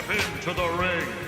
Step into the ring.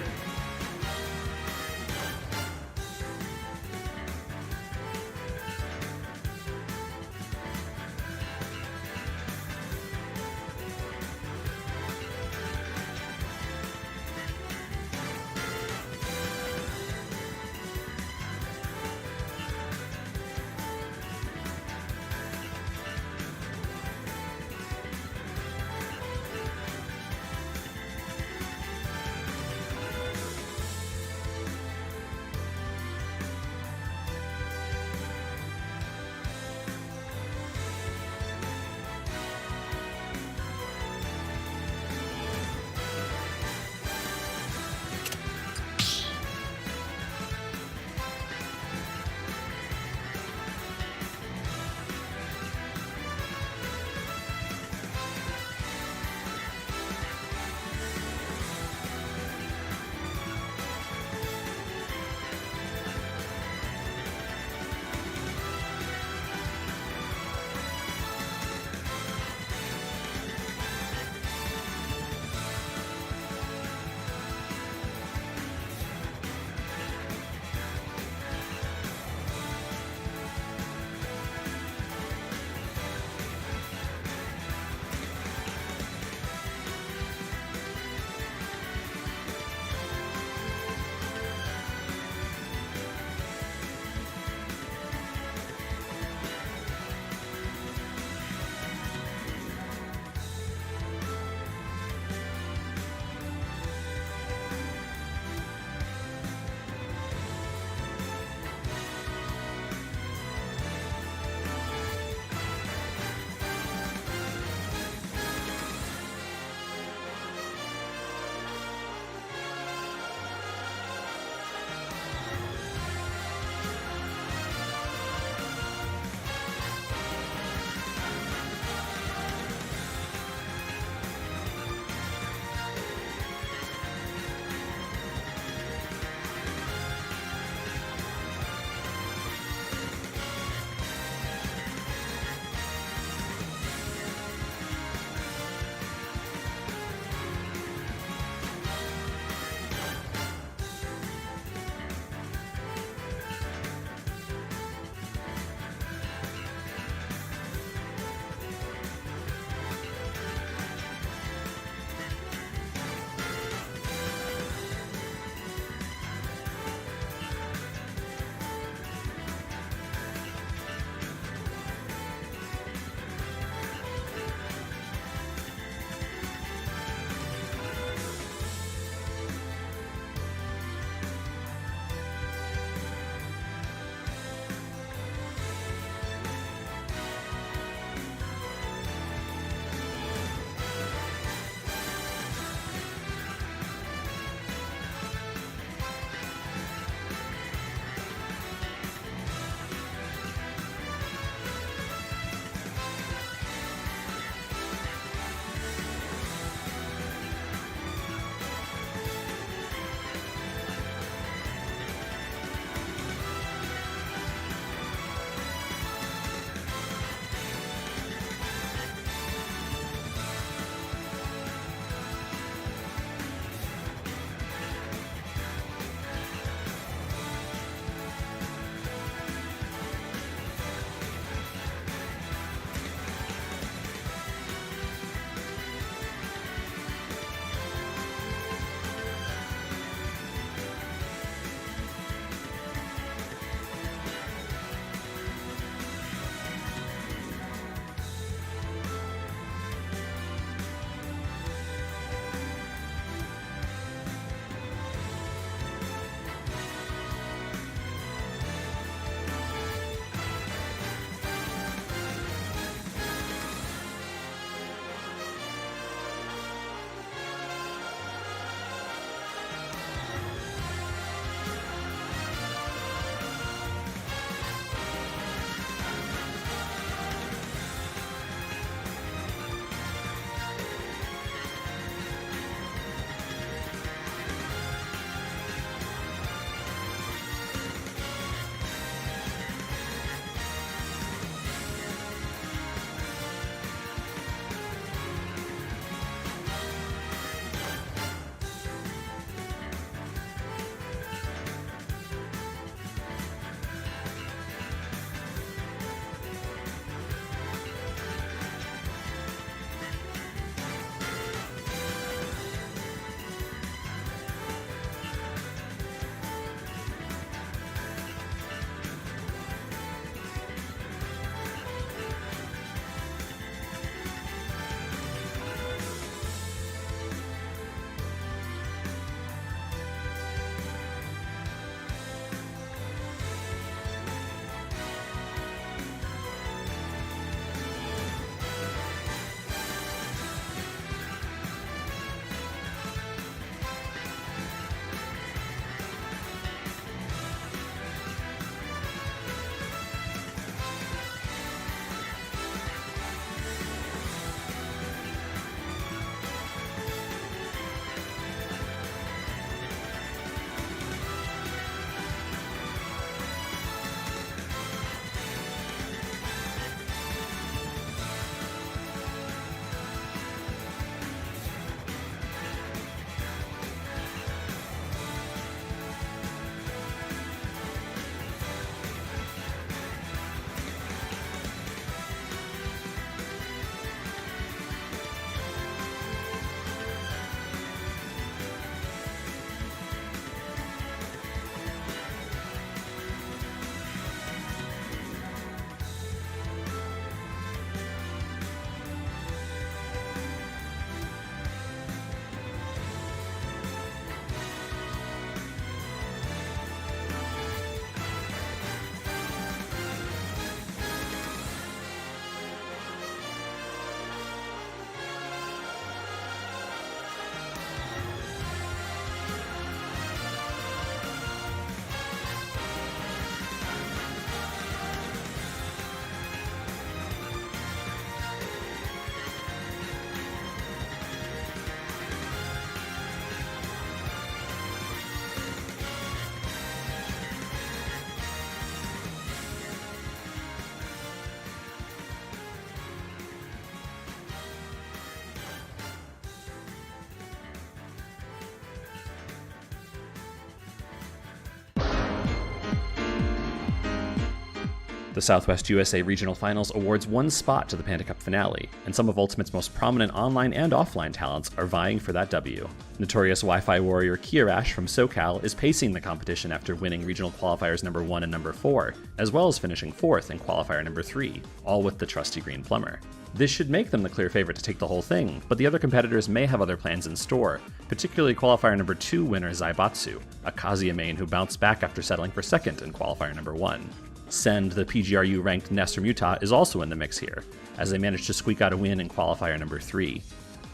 The Southwest USA Regional Finals awards one spot to the Panda Cup finale, and some of Ultimate's most prominent online and offline talents are vying for that W. Notorious Wi-Fi warrior Kirash from SoCal is pacing the competition after winning regional qualifiers number 1 and number 4, as well as finishing 4th in qualifier number 3, all with the trusty green plumber. This should make them the clear favorite to take the whole thing, but the other competitors may have other plans in store, particularly qualifier number 2 winner Zaibatsu, a Kazuya main who bounced back after settling for 2nd in qualifier number 1. Send, the PGRU ranked Ness from Utah, is also in the mix here, as they managed to squeak out a win in qualifier number 3.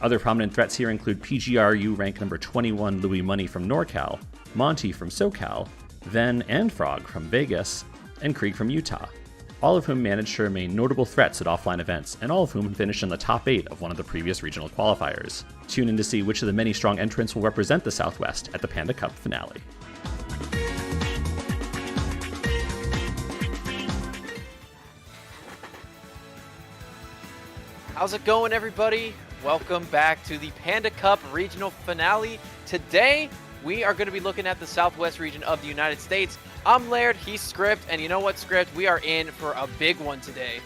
Other prominent threats here include PGRU rank number 21 Louis Money from NorCal, Monty from SoCal, Ven and Frog from Vegas, and Krieg from Utah, all of whom managed to remain notable threats at offline events, and all of whom finished in the top 8 of one of the previous regional qualifiers. Tune in to see which of the many strong entrants will represent the Southwest at the Panda Cup finale. How's it going, everybody? Welcome back to the Panda Cup regional finale. Today, we are going to be looking at the Southwest region of the United States. I'm Laird, he's Script, and you know what, Script? We are in for a big one today.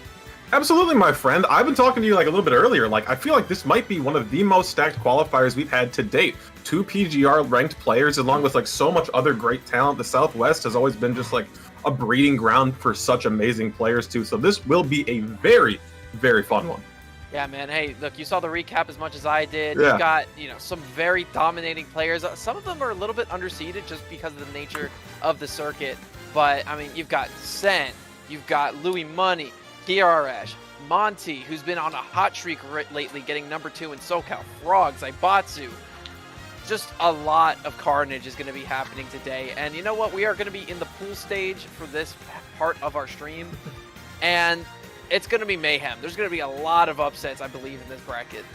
Absolutely, my friend. I've been talking to you a little bit earlier. I feel like this might be one of the most stacked qualifiers we've had to date. 2 PGR ranked players, along with so much other great talent. The Southwest has always been just a breeding ground for such amazing players too. So this will be a very, very fun one. Yeah, man. Hey, look, you saw the recap as much as I did. Yeah. You've got, some very dominating players. Some of them are a little bit underseeded just because of the nature of the circuit. But, I mean, you've got Sen, you've got Louis Money, Kirash, Monty, who's been on a hot streak lately, getting number 2 in SoCal, Frog, Zaibatsu. Just a lot of carnage is going to be happening today. And you know what? We are going to be in the pool stage for this part of our stream. And it's going to be mayhem. There's going to be a lot of upsets, I believe, in this bracket.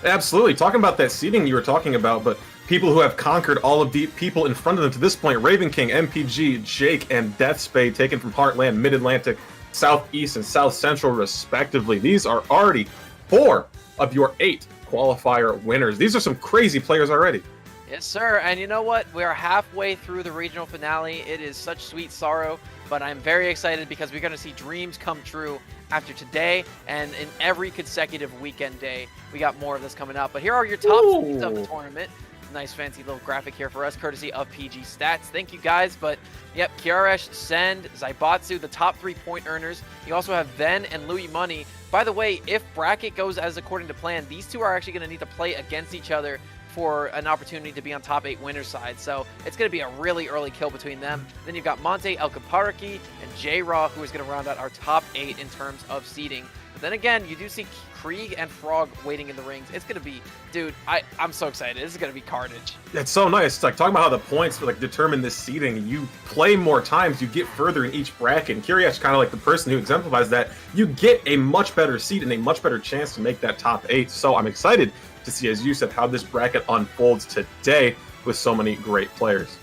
Absolutely. Talking about that seeding you were talking about, but people who have conquered all of the people in front of them to this point, Raven King, MPG, Jake, and Deathspade, taken from Heartland, Mid-Atlantic, Southeast, and South Central, respectively. These are already 4 of your 8 qualifier winners. These are some crazy players already. Yes, sir. And you know what? We are halfway through the regional finale. It is such sweet sorrow, but I'm very excited because we're going to see dreams come true after today and in every consecutive weekend day. We got more of this coming up. But here are your top seeds of the tournament. Nice fancy little graphic here for us, courtesy of PG Stats. Thank you, guys. But, yep, Kirash, Send, Zaibatsu, the top 3 point earners. You also have Ven and Louis Money. By the way, if bracket goes as according to plan, these two are actually going to need to play against each other for an opportunity to be on top 8 winner side. So it's going to be a really early kill between them. Then you've got Monte, El Caparaki, and J-Raw, who is going to round out our top 8 in terms of seeding. But then again, you do see Krieg and Frog waiting in the rings. It's going to be, dude, I'm so excited. This is going to be carnage. It's so nice. It's talking about how the points determine this seeding. You play more times, you get further in each bracket. And Kirash kind of the person who exemplifies that. You get a much better seed and a much better chance to make that top 8. So I'm excited to see, as you said, how this bracket unfolds today with so many great players.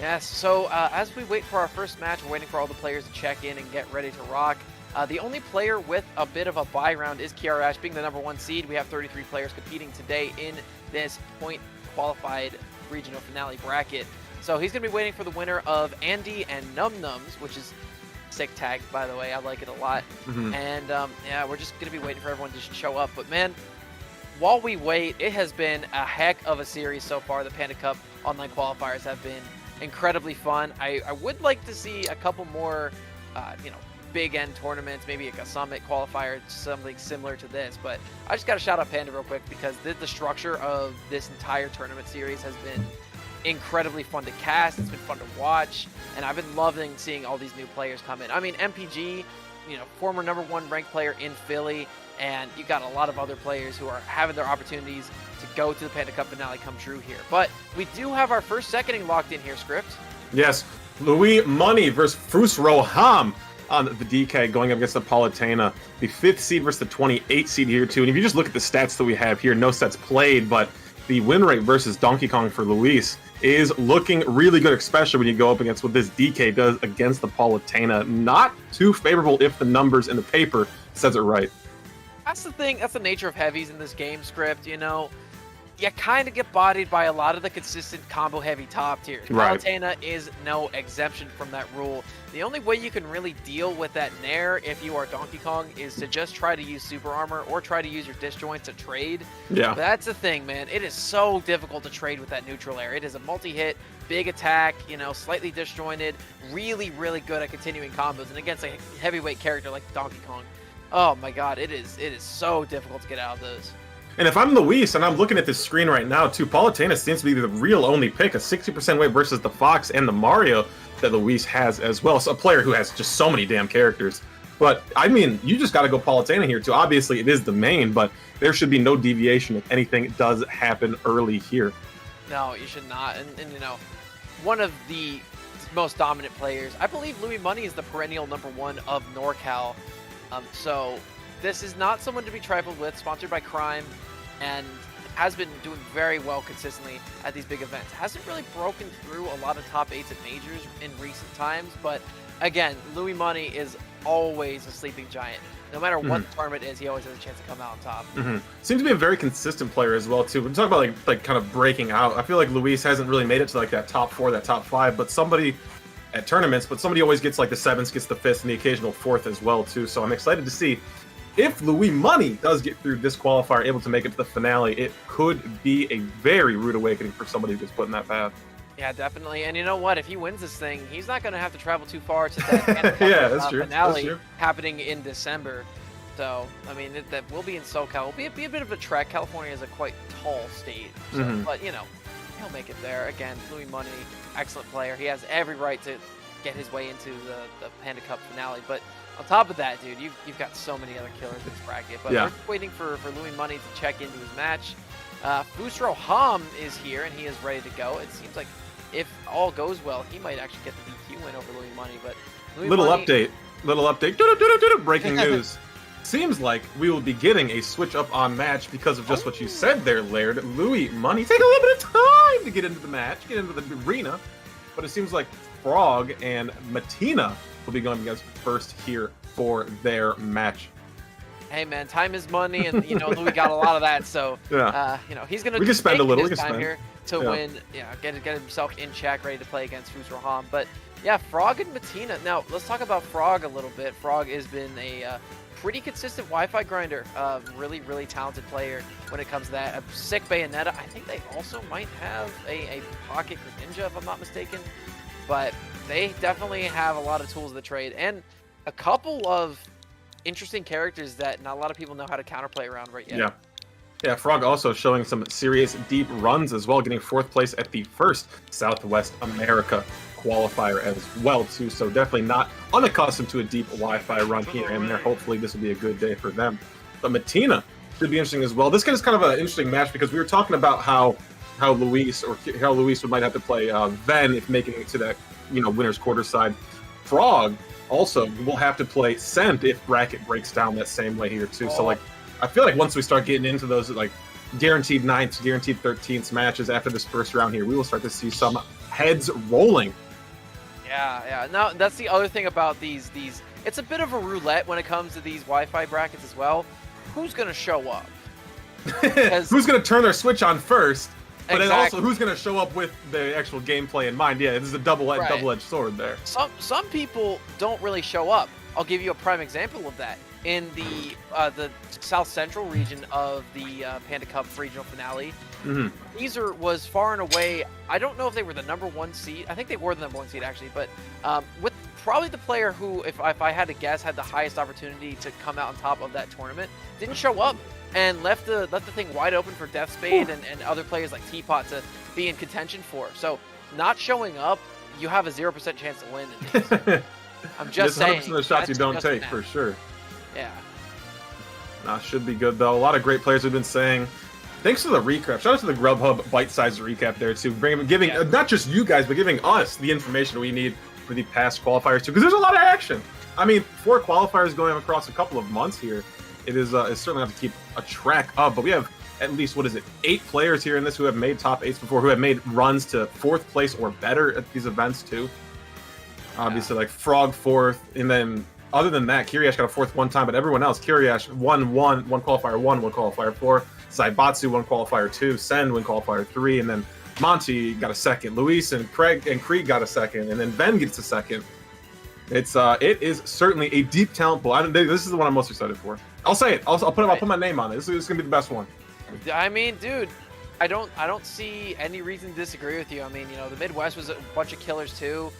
Yes, so as we wait for our first match, we're waiting for all the players to check in and get ready to rock. The only player with a bit of a bye round is Kirash, being the number 1 seed. We have 33 players competing today in this point-qualified regional finale bracket. So he's going to be waiting for the winner of Andy and Num Nums, which is sick tag, by the way. I like it a lot. Mm-hmm. And, yeah, we're just going to be waiting for everyone to show up. But, man, while we wait, it has been a heck of a series so far. The Panda Cup online qualifiers have been incredibly fun. I would like to see a couple more, big end tournaments, maybe a summit qualifier, something similar to this. But I just got to shout out Panda real quick because the structure of this entire tournament series has been incredibly fun to cast. It's been fun to watch, and I've been loving seeing all these new players come in. I mean, MPG, former number 1 ranked player in Philly, and you got a lot of other players who are having their opportunities to go to the Panda Cup finale come true here. But we do have our first seconding locked in here, Script. Yes, Louis Money versus Fusro Hom on the DK going up against the Palutena. The 5th seed versus the 28th seed here too. And if you just look at the stats that we have here, no sets played, but the win rate versus Donkey Kong for Luis is looking really good, especially when you go up against what this DK does against the Palutena. Not too favorable if the numbers in the paper says it right. That's the thing. That's the nature of heavies in this game, Script. you kind of get bodied by a lot of the consistent combo-heavy top tiers. Right. Palutena is no exemption from that rule. The only way you can really deal with that Nair if you are Donkey Kong is to just try to use Super Armor or try to use your disjoint to trade. Yeah. But that's the thing, man. It is so difficult to trade with that neutral air. It is a multi-hit, big attack, you know, slightly disjointed, really, really good at continuing combos. And against a heavyweight character like Donkey Kong, oh my god, it is so difficult to get out of those. And if I'm Luis, and I'm looking at this screen right now too, Palutena seems to be the real only pick, a 60% weight versus the Fox and the Mario that Luis has as well. So a player who has just so many damn characters. But, I mean, you just got to go Palutena here too. Obviously, it is the main, but there should be no deviation if anything does happen early here. No, you should not. And you know, one of the most dominant players, I believe Louis Money is the perennial #1 of NorCal. So this is not someone to be trifled with, sponsored by Crime, and has been doing very well consistently at these big events. Hasn't really broken through a lot of top 8s at majors in recent times, but again, Louis Money is always a sleeping giant. No matter what the tournament is, he always has a chance to come out on top. Seems to be a very consistent player as well too. When we talk about like kind of breaking out, I feel like Luis hasn't really made it to like that top 4, that top 5, but somebody at tournaments, but somebody always gets like the 7th, gets the 5th, and the occasional 4th as well too. So I'm excited to see if Louis Money does get through this qualifier, able to make it to the finale. It could be a very rude awakening for somebody who gets put in that path. Yeah, definitely. And you know what? If he wins this thing, he's not going to have to travel too far to that yeah, that's true. finale That's true. happening in December. So, I mean, that will be in SoCal. It'll be a bit of a trek. California is a quite tall state. So, but, you know, he'll make it there. Again, Louis Money, excellent player. He has every right to get his way into the Panda Cup finale. But on top of that, dude, you've got so many other killers in this bracket. But we're waiting for Louis Money to check into his match. Fusro Hom is here, and he is ready to go. It seems like if all goes well, he might actually get the DQ win over Louis Money. But Louis Little Money... update. Breaking news. Seems like we will be getting a switch up on match because of just what you said there, Laird. Louis Money take a little bit of time to get into the match, get into the arena. But it seems like Frog and Matina will be going against first here for their match. Hey man, time is money, and you know Louis got a lot of that, so you know he's gonna. We can spend a little. His time here to win. Yeah, get himself in check, ready to play against Fusro Hom. But yeah, Frog and Matina. Now let's talk about Frog a little bit. Frog has been a pretty consistent Wi-Fi grinder. Really, really talented player when it comes to that. A sick Bayonetta. I think they also might have a Pocket Greninja, if I'm not mistaken. But they definitely have a lot of tools of the trade and a couple of interesting characters that not a lot of people know how to counterplay around right yet. Yeah, Frog also showing some serious deep runs as well, getting 4th place at the first Southwest America qualifier as well too. So definitely not unaccustomed to a deep Wi-Fi run here and there. Hopefully this will be a good day for them. But Matina should be interesting as well. This is kind of an interesting match because we were talking about how Luis might have to play Ven if making it to that winner's quarter side. Frog also will have to play Scent if bracket breaks down that same way here too. So like I feel like once we start getting into those like guaranteed 9th, guaranteed 13th matches after this first round here, we will start to see some heads rolling. Yeah. Now that's the other thing about these. It's a bit of a roulette when it comes to these Wi-Fi brackets as well. Who's gonna show up? Who's gonna turn their switch on first? But then exactly. also, who's going to show up with the actual gameplay in mind? Yeah, this is a double-edged sword there. Some people don't really show up. I'll give you a prime example of that. In the South Central region of the Panda Cup regional finale, Weezer was far and away, I don't know if they were the #1 seed. I think they were the #1 seed, actually. But with probably the player who, if I had to guess, had the highest opportunity to come out on top of that tournament, didn't show up. And left the thing wide open for Death Spade and other players like Teapot to be in contention for. So not showing up, you have a 0% chance to win in these. I'm just saying. 100% of the shots you don't take, for sure. Yeah. Should be good, though. A lot of great players have been saying, thanks to the recap. Shout out to the Grubhub bite-sized recap there, too. Giving not just you guys, but giving us the information we need for the past qualifiers, too. Because there's a lot of action. I mean, 4 qualifiers going across a couple of months here. It is certainly have to keep a track of, but we have at least, 8 players here in this who have made top 8s before, who have made runs to 4th place or better at these events too. Obviously, like Frog 4th, and then other than that, Kirash got a 4th one time, but everyone else, Kirash won one qualifier 1, one qualifier 4, Zaibatsu won qualifier 2, Sen won qualifier 3, and then Monty got a second. Luis and Krieg got a second, and then Ben gets a second. It is certainly a deep talent pool. This is the one I'm most excited for. I'll say it. I'll put my name on it. This is gonna be the best one. I mean, dude, I don't see any reason to disagree with you. I mean, you know, the Midwest was a bunch of killers too.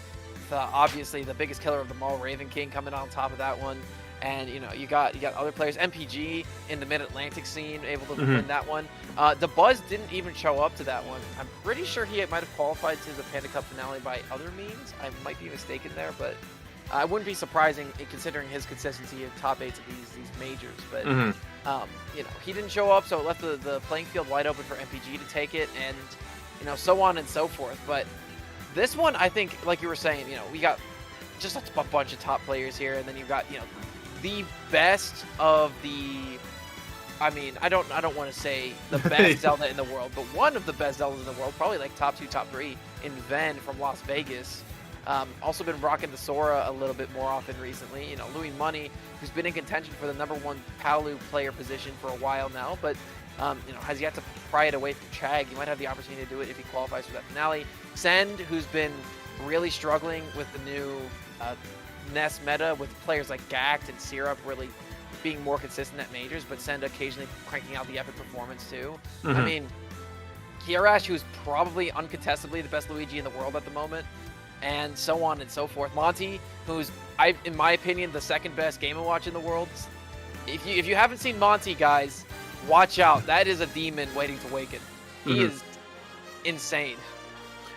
Obviously, the biggest killer of them all, Raven King, coming on top of that one. And you know, you got other players, MPG in the Mid-Atlantic scene, able to win that one. The Buzz didn't even show up to that one. I'm pretty sure he might have qualified to the Panda Cup finale by other means. I might be mistaken there, but I wouldn't be surprising considering his consistency in top 8s of these majors. But you know, he didn't show up, so it left the playing field wide open for MPG to take it, and you know, so on and so forth. But this one, I think, like you were saying, you know, we got just a bunch of top players here, and then you've got, you know, the best of the, I mean, I don't want to say the best Zelda in the world, but one of the best Zeldas in the world, probably like top 2, top 3 in Ven from Las Vegas. Also been rocking the Sora a little bit more often recently. You know, Louis Money, who's been in contention for the #1 Palu player position for a while now, but you know, has yet to pry it away from Chag. You might have the opportunity to do it if he qualifies for that finale. Send, who's been really struggling with the new Ness meta, with players like Gact and Syrup really being more consistent at majors, but Send occasionally cranking out the epic performance too. I mean, Kirash, who's probably uncontestably the best Luigi in the world at the moment, and so on and so forth. Monty, who's, in my opinion, the second best Game & Watch in the world. If you haven't seen Monty, guys, watch out. That is a demon waiting to waken. He is insane.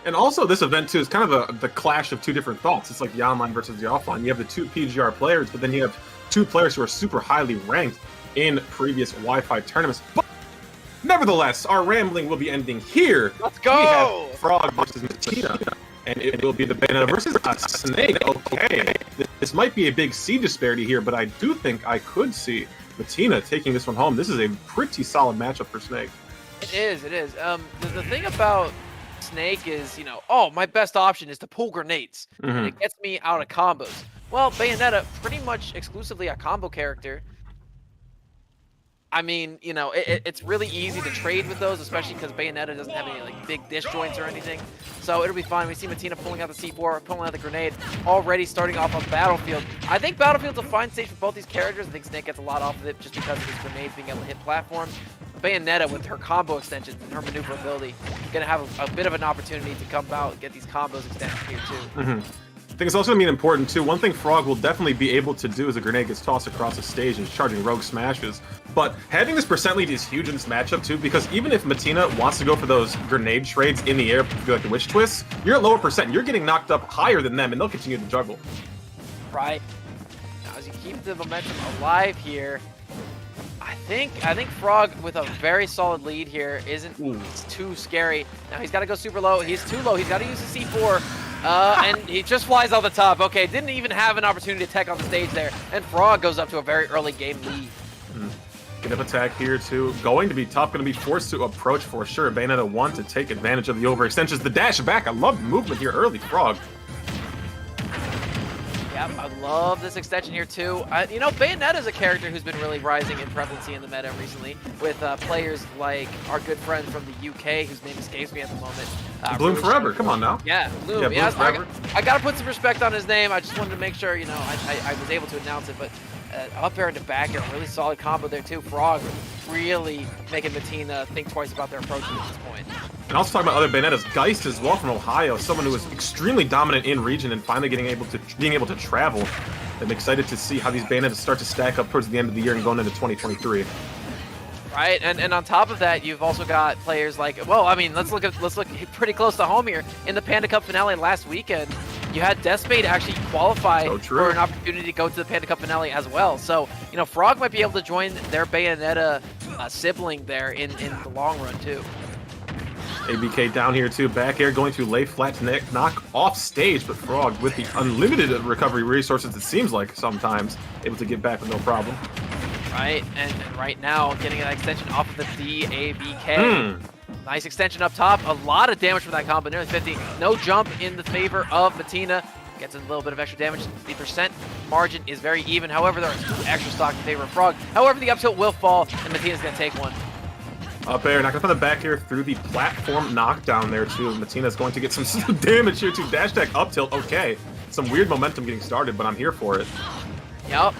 And also, this event, too, is kind of the clash of two different thoughts. It's like the online versus the offline. You have the two PGR players, but then you have two players who are super highly ranked in previous Wi-Fi tournaments. But nevertheless, our rambling will be ending here. Let's go! We have Frog versus Matina, and it will be the Panda versus a Snake. Okay, this might be a big seed disparity here, but I do think I could see Matina taking this one home. This is a pretty solid matchup for Snake. It is. The thing about Snake is, you know, oh, my best option is to pull grenades. And it gets me out of combos. Well, Bayonetta, pretty much exclusively a combo character. I mean, you know, it's really easy to trade with those, especially because Bayonetta doesn't have any like big disjoints or anything. So it'll be fine. We see Matina pulling out the C4, pulling out the grenade, already starting off on Battlefield. I think Battlefield's a fine stage for both these characters. I think Snake gets a lot off of it just because of his grenades being able to hit platforms. Bayonetta, with her combo extensions and her maneuverability, going to have a bit of an opportunity to come out and get these combos extended here too. I think it's also going to be important, too. One thing Frog will definitely be able to do as a grenade gets tossed across the stage and charging rogue smashes. But having this percent lead is huge in this matchup, too, because even if Matina wants to go for those grenade trades in the air, like the witch twists, you're at lower percent. You're getting knocked up higher than them, and they'll continue to juggle. Right. Now, as you keep the momentum alive here, I think Frog, with a very solid lead here, isn't too scary. Now, he's got to go super low. He's too low. He's got to use the C4. And he just flies off the top. Okay, didn't even have an opportunity to tech on the stage there. And Frog goes up to a very early game lead. Good up attack here, too. Going to be tough. Going to be forced to approach for sure. Bayonetta want to take advantage of the overextensions. The dash back. I love the movement here early, Frog. Yep, I love this extension here, too. You know, Bayonetta is a character who's been really rising in prevalence in the meta recently, with players like our good friend from the UK, whose name escapes me at the moment. Bloom really Forever, come on now. Yeah, Bloom. Yeah, Bloom Forever. I got to put some respect on his name. I just wanted to make sure, you know, I was able to announce it, but up air and to back air, really solid combo there, too. Frog really making Matina think twice about their approach at this point. And also talking about other Bayonettas, Geist as well from Ohio, someone who was extremely dominant in region and finally being able to travel. I'm excited to see how these Bayonettas start to stack up towards the end of the year and going into 2023. Right, and on top of that, you've also got players like, well, I mean, let's look pretty close to home here. In the Panda Cup finale last weekend, you had Deathspade actually qualify for an opportunity to go to the Panda Cup finale as well. So, you know, Frog might be able to join their Bayonetta sibling there in the long run too. ABK down here too, back air going to lay flat to knock off stage, but Frog with the unlimited recovery resources, it seems like sometimes, able to get back with no problem. Right, and right now getting an extension off of the DABK. Nice extension up top, a lot of damage from that combo, nearly 50. No jump in the favor of Matina. Gets a little bit of extra damage. The percent margin is very even. However, there are extra stock in favor of Frog. However, the up tilt will fall, and Matina's going to take one. Up air, not gonna find the back air through the platform knockdown there too. Matina's going to get some damage here too. Dash attack up tilt, okay. Some weird momentum getting started, but I'm here for it. Yep,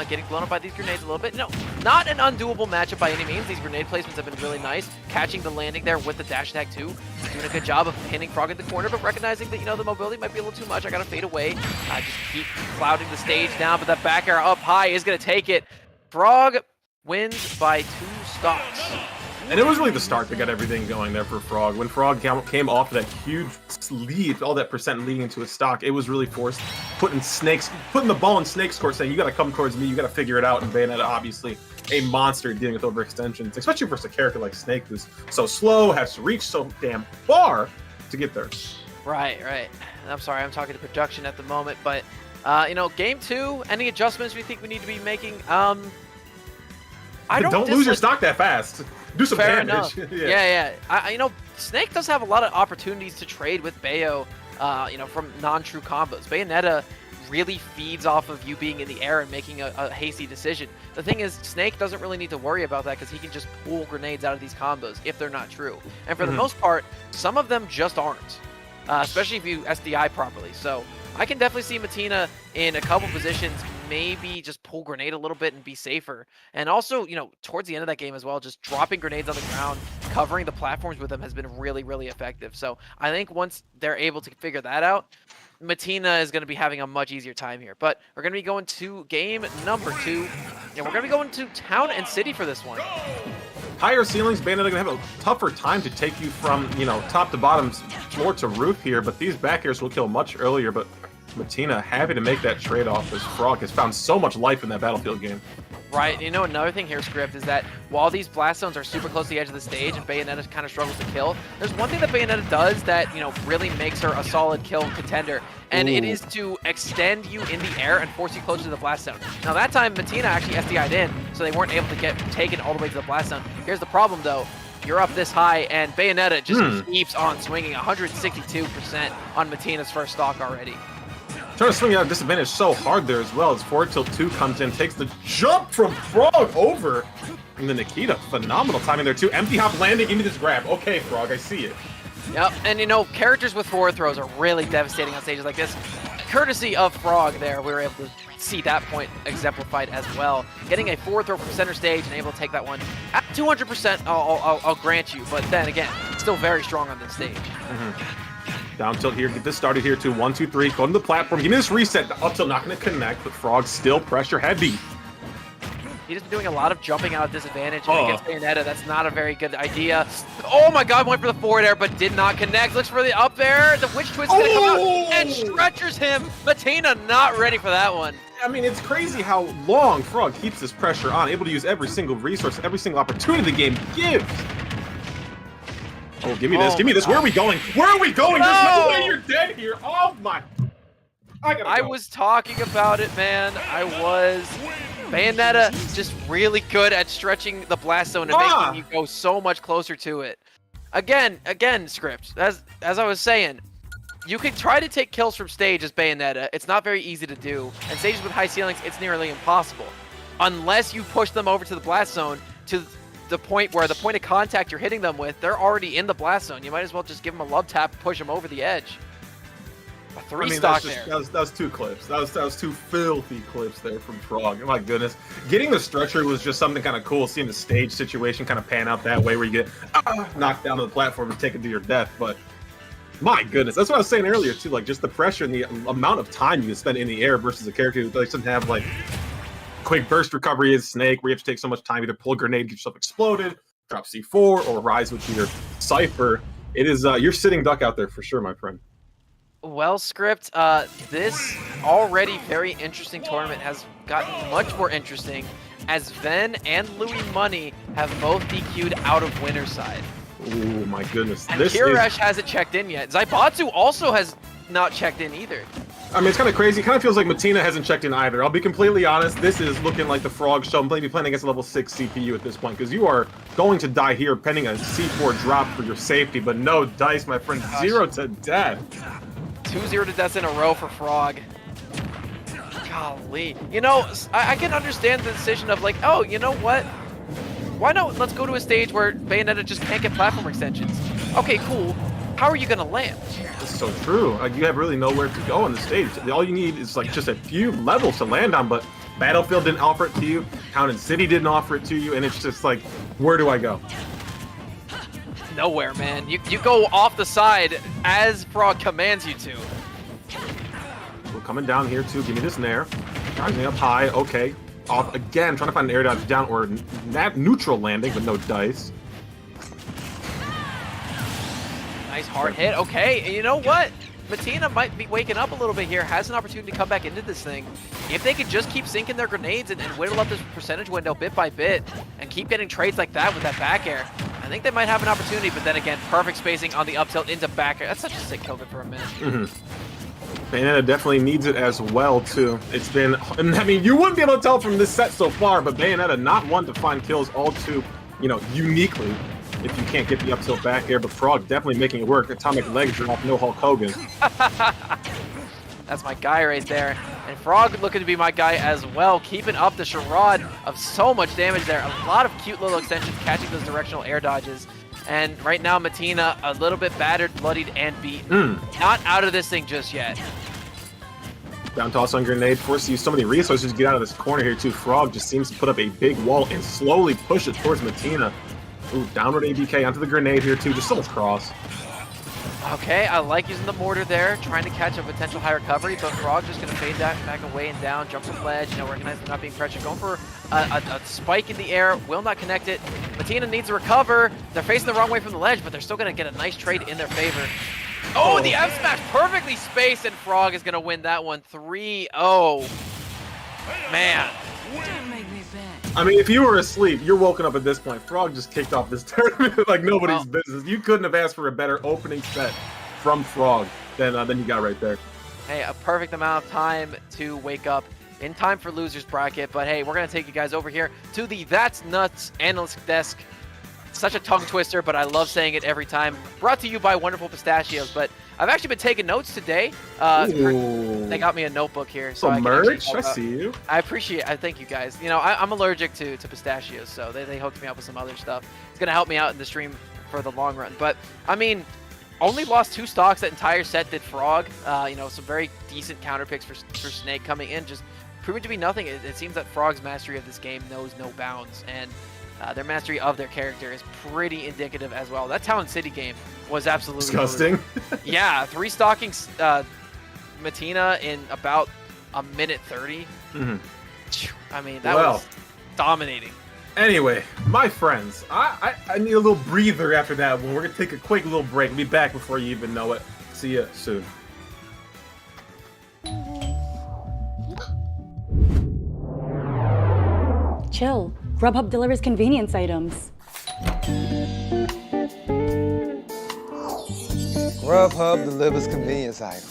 getting blown up by these grenades a little bit. No, not an undoable matchup by any means. These grenade placements have been really nice. Catching the landing there with the dash attack too. Doing a good job of pinning Frog in the corner, but recognizing that, you know, the mobility might be a little too much. I gotta fade away. Just keep clouding the stage down, but that back air up high is gonna take it. Frog wins by 2 stocks. And it was really the start that got everything going there for Frog. When Frog came off that huge lead, all that percent leading into a stock, it was really forced. Putting the ball in Snake's court, saying, you gotta come towards me, you gotta figure it out. And Bayonetta, obviously, a monster dealing with overextensions, especially versus a character like Snake, who's so slow, has to reach so damn far to get there. Right. I'm sorry, I'm talking to production at the moment, but, you know, game 2, any adjustments we think we need to be making? Don't lose your stock that fast. Do some Fair damage. Enough. Yeah. You know, Snake does have a lot of opportunities to trade with Bayo, you know, from non-true combos. Bayonetta really feeds off of you being in the air and making a hasty decision. The thing is, Snake doesn't really need to worry about that because he can just pull grenades out of these combos if they're not true. And for the most part, some of them just aren't, especially if you SDI properly. So I can definitely see Matina in a couple positions, maybe just pull grenade a little bit and be safer. And also, you know, towards the end of that game as well, just dropping grenades on the ground, covering the platforms with them has been really, really effective. So I think once they're able to figure that out, Matina is going to be having a much easier time here. But we're going to be going to game number 2, and we're going to be going to Town and City for this one. Higher ceilings, Bayonetta gonna have a tougher time to take you from, you know, top to bottom, floor to roof here, but these back airs will kill much earlier, but Matina happy to make that trade-off as Frog has found so much life in that Battlefield game. Right, you know, another thing here, Script, is that while these blast zones are super close to the edge of the stage and Bayonetta kind of struggles to kill, there's one thing that Bayonetta does that, you know, really makes her a solid kill contender, and it is to extend you in the air and force you closer to the blast zone. Now that time, Matina actually SDI'd in, so they weren't able to get taken all the way to the blast zone. Here's the problem, though. You're up this high, and Bayonetta just keeps on swinging 162% on Matina's first stock already. Trying to swing out of disadvantage so hard there as well as forward tilt 2 comes in, takes the jump from Frog over. And then Nikita, phenomenal timing there too. Empty hop landing into this grab. Okay, Frog, I see it. Yep, and you know, characters with forward throws are really devastating on stages like this. Courtesy of Frog there, we were able to see that point exemplified as well. Getting a forward throw from center stage and able to take that one at 200%, I'll grant you, but then again, still very strong on this stage. Down tilt here, get this started here too. 1, 2, 3, go to the platform. Give me this reset. The up tilt not going to connect, but Frog still pressure heavy. He's just doing a lot of jumping out of disadvantage against Bayonetta. That's not a very good idea. Oh my god, went for the forward air, but did not connect. Looks for the up air. The witch twist is going to come out and stretchers him. Matina not ready for that one. I mean, it's crazy how long Frog keeps this pressure on, able to use every single resource, every single opportunity the game gives. Oh, give me this, give me this. Where are we going? Where are we going? There's no way you're dead here. Oh my. I was talking about it, man. I was. Bayonetta just really good at stretching the blast zone and making you go so much closer to it. Again, Script, as I was saying, you can try to take kills from stage as Bayonetta. It's not very easy to do. And stages with high ceilings, it's nearly impossible. Unless you push them over to the blast zone to the point where the point of contact you're hitting them with, they're already in the blast zone. You might as well just give them a love tap and push them over the edge. A 3 stock there. That was 2 clips. That was 2 filthy clips there from Frog. Oh my goodness. Getting the stretcher was just something kind of cool, seeing the stage situation kind of pan out that way where you get knocked down to the platform and taken to your death. But my goodness, that's what I was saying earlier too, like just the pressure and the amount of time you can spend in the air versus a character who doesn't have like quick burst recovery as Snake, where you have to take so much time, either pull a grenade, get yourself exploded, drop C4, or rise with your Cypher. It is, you're sitting duck out there for sure, my friend. Well, Script, this already very interesting tournament has gotten much more interesting as Ven and Louis Money have both DQ'd out of winner's side. Oh my goodness. And Kirash hasn't checked in yet. Zaibatsu also has not checked in either. I mean, it's kind of crazy. It kind of feels like Matina hasn't checked in either. I'll be completely honest. This is looking like the Frog show. I'm maybe playing against a level 6 CPU at this point because you are going to die here pending a C4 drop for your safety. But no dice, my friend. 0 to death. 2 0 to deaths in a row for Frog. Golly. You know, I can understand the decision of like, oh, you know what? Why not? Let's go to a stage where Bayonetta just can't get platform extensions. Okay, cool. How are you gonna land? That's so true. Like, you have really nowhere to go on the stage. All you need is like just a few levels to land on, but Battlefield didn't offer it to you, Town and City didn't offer it to you, and it's just like, where do I go? Nowhere, man. You go off the side as Frog commands you to. We're coming down here too. Give me this nair. Rising up high. Okay. Off again. Trying to find an air dodge down or neutral landing, but no dice. Nice hard hit. Okay, and you know what? Matina might be waking up a little bit here, has an opportunity to come back into this thing. If they could just keep sinking their grenades and whittle up this percentage window bit by bit and keep getting trades like that with that back air, I think they might have an opportunity, but then again, perfect spacing on the up tilt into back air. That's such a sick COVID for a minute. Bayonetta definitely needs it as well, too. It's been, I mean, you wouldn't be able to tell from this set so far, but Bayonetta not one to find kills all too, uniquely if you can't get the up tilt back air, but Frog definitely making it work. Atomic leg drop, no Hulk Hogan. That's my guy right there. And Frog looking to be my guy as well, keeping up the charade of so much damage there. A lot of cute little extensions catching those directional air dodges. And right now, Matina a little bit battered, bloodied, and beaten. Not out of this thing just yet. Down toss on grenade, forced to use so many resources to get out of this corner here too. Frog just seems to put up a big wall and slowly push it towards Matina. Ooh, downward ABK onto the grenade here too, just so much cross. Okay, I like using the mortar there, trying to catch a potential high recovery, but Frog just gonna fade that back away and down, jump from ledge, recognizing not being pressured, going for a spike in the air, will not connect it. Matina needs to recover. They're facing the wrong way from the ledge, but they're still gonna get a nice trade in their favor. Oh, the F smash perfectly spaced, and Frog is gonna win that one 3-0. Man. I mean, if you were asleep, you're woken up at this point. Frog just kicked off this tournament like nobody's business. You couldn't have asked for a better opening set from Frog than you got right there. Hey, a perfect amount of time to wake up in time for Loser's Bracket. But hey, we're going to take you guys over here to the That's Nuts Analyst Desk. Such a tongue twister, but I love saying it every time. Brought to you by Wonderful Pistachios. But I've actually been taking notes today. They got me a notebook here. So merch, I see you. I appreciate it. I thank you guys. I'm allergic to pistachios, so they hooked me up with some other stuff. It's going to help me out in the stream for the long run. But, I mean, only lost 2 stocks that entire set did Frog. Some very decent counter picks for Snake coming in, just proving to be nothing. It seems that Frog's mastery of this game knows no bounds, and their mastery of their character is pretty indicative as well. That Town City game was absolutely disgusting. Yeah, 3 stocking Matina in about a minute 30. I mean, that was dominating. Anyway, my friends, I need a little breather after that one. We're going to take a quick little break. We'll be back before you even know it. See ya soon. Chill. Grubhub delivers convenience items. Grubhub delivers convenience items.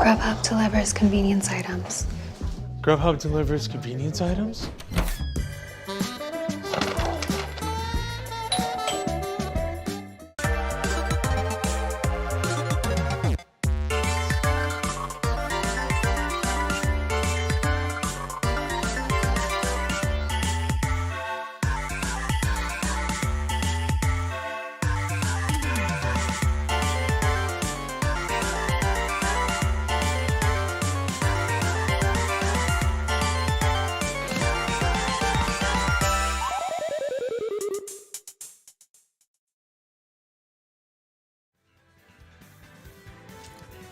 Grubhub delivers convenience items. Grubhub delivers convenience items?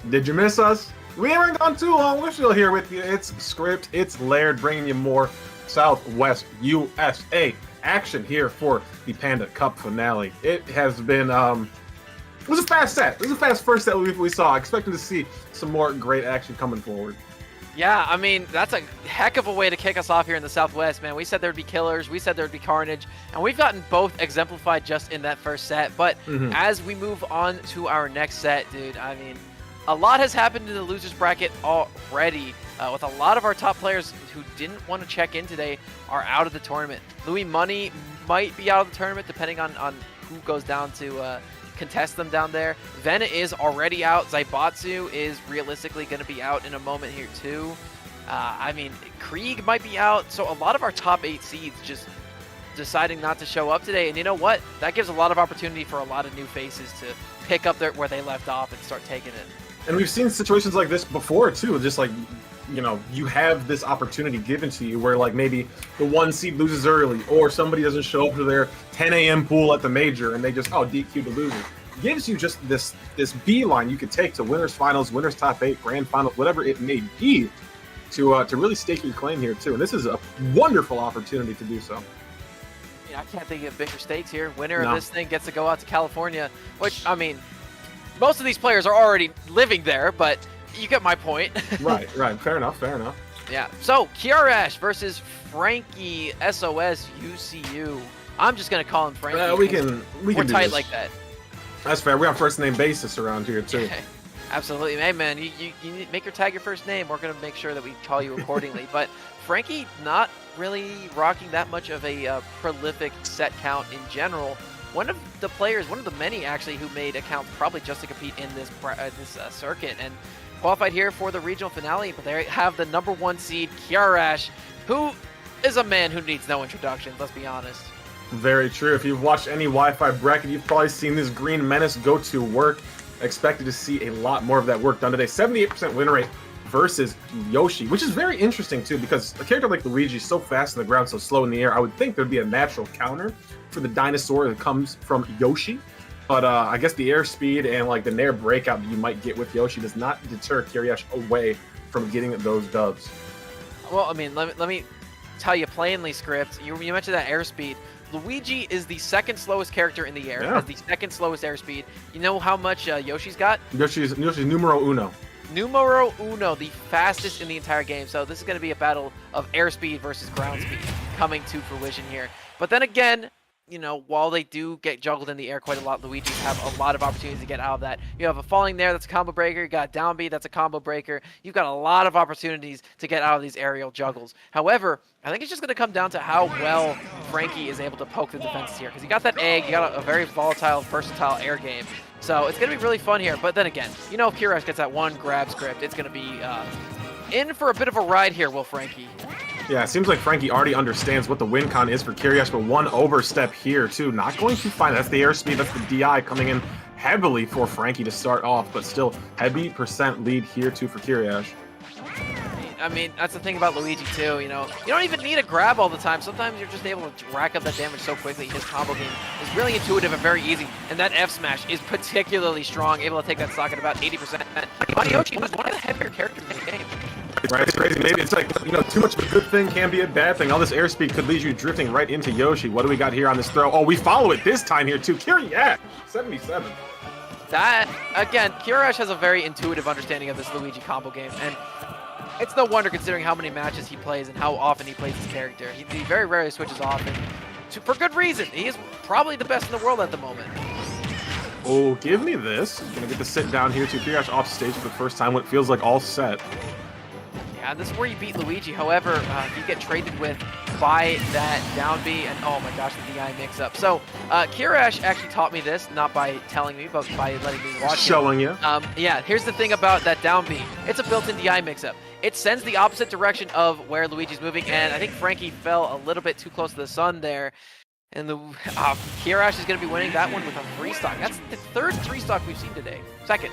Did you miss us? We haven't gone too long. We're still here with you. It's Script, it's Laird, bringing you more Southwest USA action here for the Panda Cup finale. It has been It was a fast set. It was a fast first set we saw. Expecting to see some more great action coming forward. Yeah, I mean, that's a heck of a way to kick us off here in the Southwest, man. We said there'd be killers, we said there'd be carnage, and we've gotten both exemplified just in that first set. But as we move on to our next set, dude, I mean, a lot has happened in the losers bracket already. With a lot of our top players who didn't want to check in today are out of the tournament. Louis Money might be out of the tournament depending on who goes down to contest them down there. Ven is already out. Zaibatsu is realistically going to be out in a moment here too. I mean, Krieg might be out. So a lot of our top 8 seeds just deciding not to show up today. And you know what? That gives a lot of opportunity for a lot of new faces to pick up where they left off and start taking it. And we've seen situations like this before too. Just like, you know, you have this opportunity given to you where like maybe the 1 seed loses early or somebody doesn't show up to their 10 a.m. pool at the major and they just, DQ the loser. Gives you just this beeline you could take to winners finals, winners top 8, grand finals, whatever it may be to really stake your claim here too. And this is a wonderful opportunity to do so. I can't think of bigger stakes here. Winner of this thing gets to go out to California, which, I mean, most of these players are already living there, but you get my point. Right. Fair enough. Yeah. So, Kirash versus Frankie, SOS, UCU. I'm just going to call him Frankie. We can We're do tight this. like that. That's fair. We're on first name basis around here, too. Absolutely. Hey, man, you need to make your tag your first name. We're going to make sure that we call you accordingly. But Frankie, not really rocking that much of a prolific set count in general. One of the players, one of the many actually, who made accounts probably just to compete in this circuit and qualified here for the regional finale. But they have the number 1 seed, Kirash, who is a man who needs no introduction, let's be honest. Very true. If you've watched any Wi-Fi bracket, you've probably seen this green menace go to work. Expected to see a lot more of that work done today. 78% win rate versus Yoshi, which is very interesting too, because a character like Luigi is so fast on the ground, so slow in the air. I would think there'd be a natural counter for the dinosaur that comes from Yoshi. But I guess the airspeed and like the nair breakout that you might get with Yoshi does not deter Kirash away from getting those dubs. Well, I mean, let me tell you plainly, Script. You mentioned that airspeed. Luigi is the second slowest character in the air, has the second slowest airspeed. You know how much Yoshi's got? Yoshi's numero uno. Numero uno, the fastest in the entire game. So this is going to be a battle of airspeed versus ground speed coming to fruition here. But then again, you know, while they do get juggled in the air quite a lot, Luigi's have a lot of opportunities to get out of that. You have a falling there, that's a combo breaker. You got a down B, that's a combo breaker. You've got a lot of opportunities to get out of these aerial juggles. However, I think it's just going to come down to how well Frankie is able to poke the defenses here. Because you got that egg, you got a very volatile, versatile air game. So it's going to be really fun here. But then again, you know, if Kirash gets that one grab script, it's going to be in for a bit of a ride here, will Frankie. Yeah, it seems like Frankie already understands what the win con is for Kirash, but one overstep here, too. Not going to find. That's the airspeed, that's the DI coming in heavily for Frankie to start off, but still heavy percent lead here, too, for Kirash. I mean, that's the thing about Luigi, too, you know. You don't even need a grab all the time. Sometimes you're just able to rack up that damage so quickly. His combo game is really intuitive and very easy, and that F smash is particularly strong, able to take that stock at about 80%. Yoshi was one of the heavier characters in the game. Right, it's crazy. Maybe it's like, you know, too much of a good thing can be a bad thing. All this airspeed could lead you drifting right into Yoshi. What do we got here on this throw? Oh, we follow it this time here, too. Kirash, 77. That, again, Kirash has a very intuitive understanding of this Luigi combo game, and it's no wonder considering how many matches he plays and how often he plays his character. He very rarely switches off, and for good reason. He is probably the best in the world at the moment. Oh, give me this. Gonna get the sit down here, too. Kirash off stage for the first time when it feels like all set. Yeah, this is where you beat Luigi. However, you get traded with by that down B, and oh my gosh, the DI mix-up. So, Kirash actually taught me this, not by telling me, but by letting me watch Showing you. Yeah, here's the thing about that down B. It's a built-in DI mix-up. It sends the opposite direction of where Luigi's moving, and I think Frankie fell a little bit too close to the sun there. And Kirash is going to be winning that one with a 3-stock. That's the third 3-stock we've seen today. Second.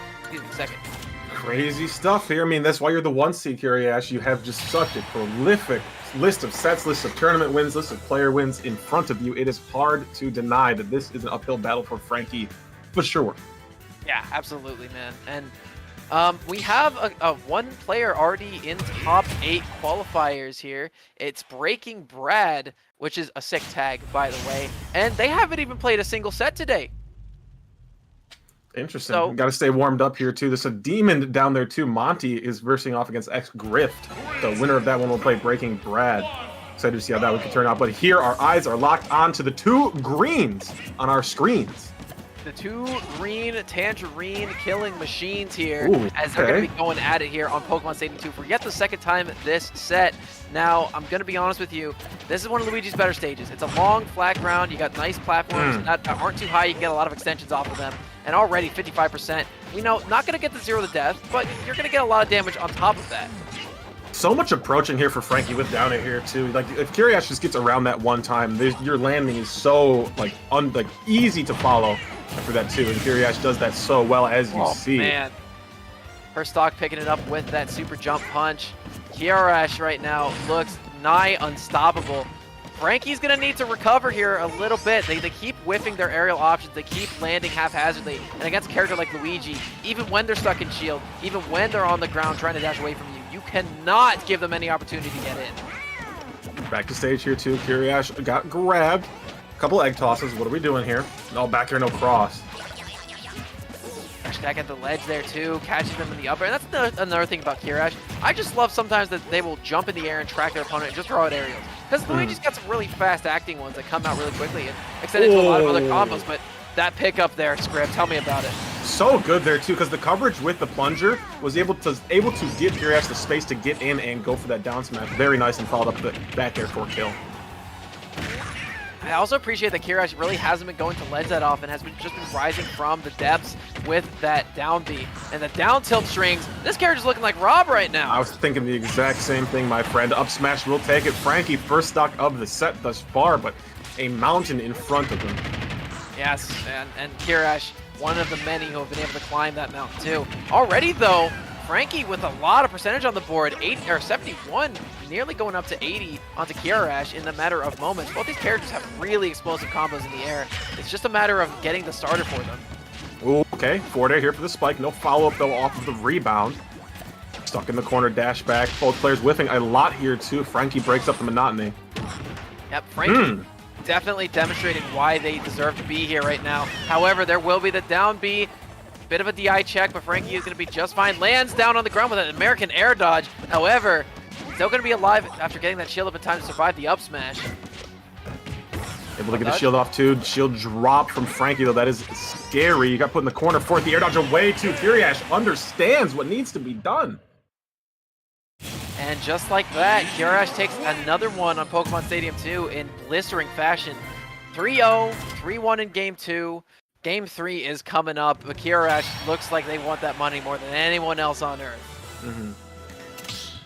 Crazy stuff here. I mean, that's why you're the 1 seed, Kirash. You have just such a prolific list of sets, list of tournament wins, list of player wins in front of you. It is hard to deny that this is an uphill battle for Frankie, for sure. Yeah, absolutely, man. And we have a one player already in top 8 qualifiers here. It's Breaking Brad, which is a sick tag, by the way. And they haven't even played a single set today. Interesting. So- Got to stay warmed up here too. There's a demon down there too. Monty is versing off against X Grift. The winner of that one will play Breaking Brad. Excited to see how that one can turn out. But here, our eyes are locked onto the two greens on our screens. The two green Tangerine killing machines here, Ooh, as they're going okay. to be going at it here on Pokemon Stadium 2 for yet the second time this set. Now, I'm going to be honest with you, this is one of Luigi's better stages. It's a long, flat ground. You got nice platforms that aren't too high. You can get a lot of extensions off of them. And already 55%. We know, not going to get the 0 to death, but you're going to get a lot of damage on top of that. So much approaching here for Frankie with down air here too. Like if Kirash just gets around that one time, your landing is so like easy to follow after that too. And Kirash does that so well, as you see. Man. First stock picking it up with that super jump punch. Kirash right now looks nigh unstoppable. Frankie's going to need to recover here a little bit. They keep whiffing their aerial options. They keep landing haphazardly. And against a character like Luigi, even when they're stuck in shield, even when they're on the ground trying to dash away from you, you cannot give them any opportunity to get in. Back to stage here too. Kirash got grabbed. A couple egg tosses. What are we doing here? No back here, no cross. Back at the ledge there too, catching them in the upper. And that's another thing about Kirash. I just love sometimes that they will jump in the air and track their opponent and just throw out aerials. Because Luigi's got some really fast acting ones that come out really quickly and extend into a lot of other combos. But that pickup there, Script, tell me about it. So good there too, because the coverage with the plunger was able to give Kirash the space to get in and go for that down smash. Very nice, and followed up the back air for a kill. I also appreciate that Kirash really hasn't been going to ledge that often, has just been rising from the depths with that down B. And the down tilt strings, this character's looking like Rob right now. I was thinking the exact same thing, my friend. Up smash will take it. Frankie, first stock of the set thus far, but a mountain in front of him. Yes, and Kirash, one of the many who have been able to climb that mountain too. Already though, Frankie with a lot of percentage on the board, 71, nearly going up to 80 onto Kirash in a matter of moments. Both these characters have really explosive combos in the air. It's just a matter of getting the starter for them. Ooh, okay, forward air here for the spike. No follow-up though off of the rebound. Stuck in the corner, dash back. Both players whiffing a lot here too. Frankie breaks up the monotony. Yep, Frankie definitely demonstrating why they deserve to be here right now. However, there will be the down B. Bit of a DI check, but Frankie is going to be just fine. Lands down on the ground with an American air dodge. However, still going to be alive after getting that shield up in time to survive the up smash. Able to get the shield off too. Shield drop from Frankie though. That is scary. You got put in the corner for it. The air dodge away too. Kirash understands what needs to be done. And just like that, Kirash takes another one on Pokemon Stadium 2 in blistering fashion. 3-0, 3-1 in Game 2. Game 3 is coming up, but Kirash looks like they want that money more than anyone else on Earth.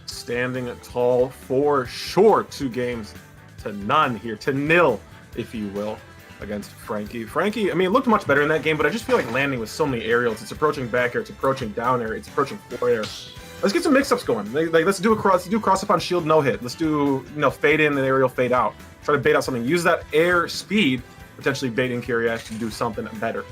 Standing tall for sure. 2 games to none here. To nil, if you will, against Frankie. Frankie, I mean, it looked much better in that game, but I just feel like landing with so many aerials. It's approaching back air, it's approaching down air, it's approaching forward air. Let's get some mix-ups going. Like, let's do cross up on shield, no hit. Let's do, fade in and aerial, fade out. Try to bait out something. Use that air speed, potentially baiting Kirash to do something better.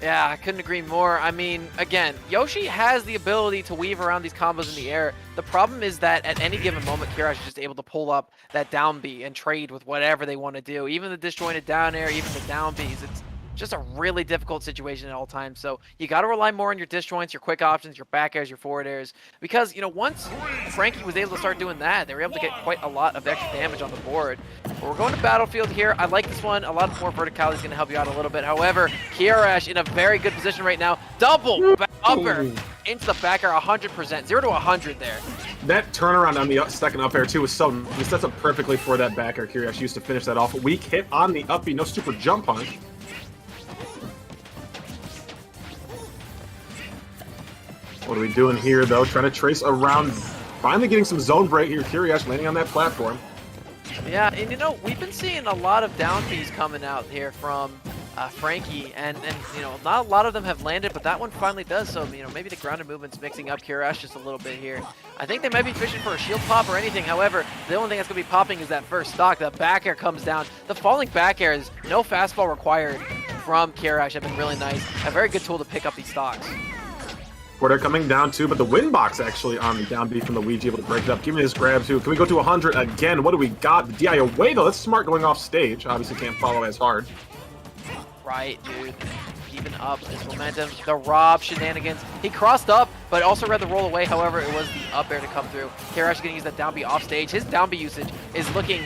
Yeah, I couldn't agree more. I mean, again, Yoshi has the ability to weave around these combos in the air. The problem is that at any given moment, Kirash is just able to pull up that down B and trade with whatever they want to do. Even the disjointed down air, even the down Bs. It's just a really difficult situation at all times. So you got to rely more on your disjoints, your quick options, your back airs, your forward airs. Because, once Frankie was able to start doing that, they were able to get quite a lot of extra damage on the board. But we're going to Battlefield here. I like this one. A lot more verticality is going to help you out a little bit. However, Kirash in a very good position right now. Double upper into the back air, 100%. 0 to 100 there. That turnaround on the second up air, too, was so nice. It sets up perfectly for that back air. Kirash used to finish that off. Weak hit on the up B. No super jump punch. What are we doing here, though? Trying to trace around. Finally getting some zone break here. Kirash landing on that platform. Yeah, and we've been seeing a lot of down Bs coming out here from Frankie, and not a lot of them have landed, but that one finally does. So maybe the grounded movement's mixing up Kirash just a little bit here. I think they might be fishing for a shield pop or anything. However, the only thing that's going to be popping is that first stock. The back air comes down. The falling back air is no fastball required from Kirash. Have been really nice. A very good tool to pick up these stocks. Quarter coming down too, but the win box actually on the down B from Luigi, able to break it up. Give me this grab too. Can we go to 100 again? What do we got? The DI away though. That's smart going off stage. Obviously can't follow as hard. Right, dude. even up his momentum. The Rob shenanigans. He crossed up, but also read the roll away. However, it was the up air to come through. Kirash is going to use that down B off stage. His down B usage is looking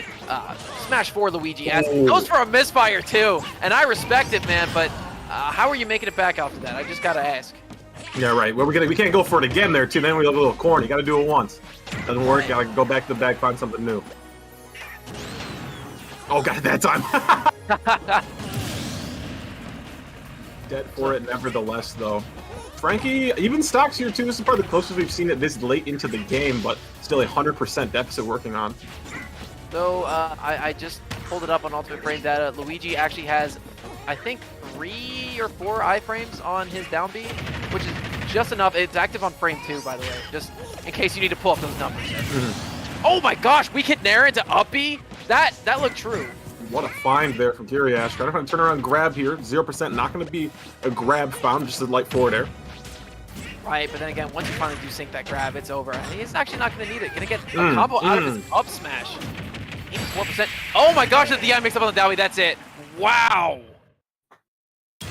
smash for Luigi as goes for a misfire too. And I respect it, man, but how are you making it back after that? I just got to ask. Yeah, right. Well, we can't go for it again there, too. Then we have a little corny. You got to do it once. Doesn't work. Got to go back to the bag, find something new. Oh, got it that time. Dead for it, nevertheless, though. Frankie, even stocks here, too. This is probably the closest we've seen it this late into the game, but still a 100% deficit working on. So, I just pulled it up on Ultimate Frame Data. Luigi actually has, I think, 3 or 4 iframes on his down B, which is just enough. It's active on frame 2, by the way, just in case you need to pull up those numbers. Oh my gosh, we hit Nair into up B? That looked true. What a find there from Kirash. Trying to turn around grab here. 0%, not going to be a grab found, just a light forward air. Right, but then again, once you finally do sink that grab, it's over. And he's actually not going to need it. Going to get a combo out of his up smash. 84%. Oh my gosh, the DI mix up on the Dowie. That's it. Wow.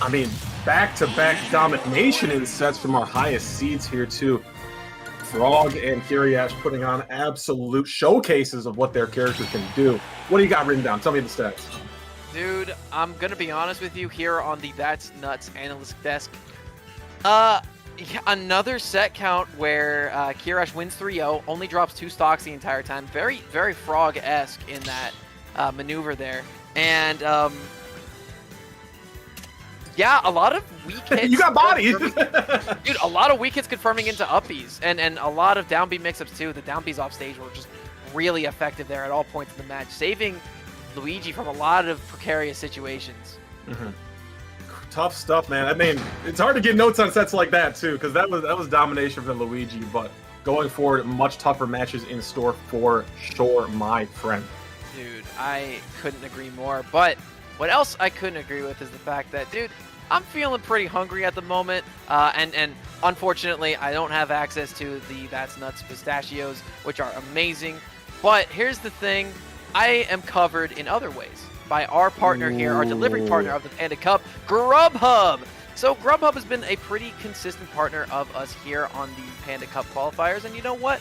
I mean, back-to-back domination in sets from our highest seeds here, too. Frog and Kirash putting on absolute showcases of what their characters can do. What do you got written down? Tell me the stats. Dude, I'm going to be honest with you here on the That's Nuts analyst desk. Another set count where Kirash wins 3-0, only drops 2 stocks the entire time. Very, very Frog-esque in that maneuver there. And, yeah, a lot of weak hits. You got bodies! Dude, a lot of weak hits confirming into uppies. And a lot of down B mix-ups, too. The down Bs off stage were just really effective there at all points of the match, saving Luigi from a lot of precarious situations. Tough stuff, man. I mean, it's hard to get notes on sets like that, too, because that was domination from Luigi, but going forward, much tougher matches in store for sure, my friend. Dude, I couldn't agree more, but what else I couldn't agree with is the fact that, dude, I'm feeling pretty hungry at the moment, and unfortunately, I don't have access to the That's Nuts pistachios, which are amazing, but here's the thing, I am covered in other ways by our partner here, our delivery partner of the Panda Cup, Grubhub. So Grubhub has been a pretty consistent partner of us here on the Panda Cup qualifiers, and you know what?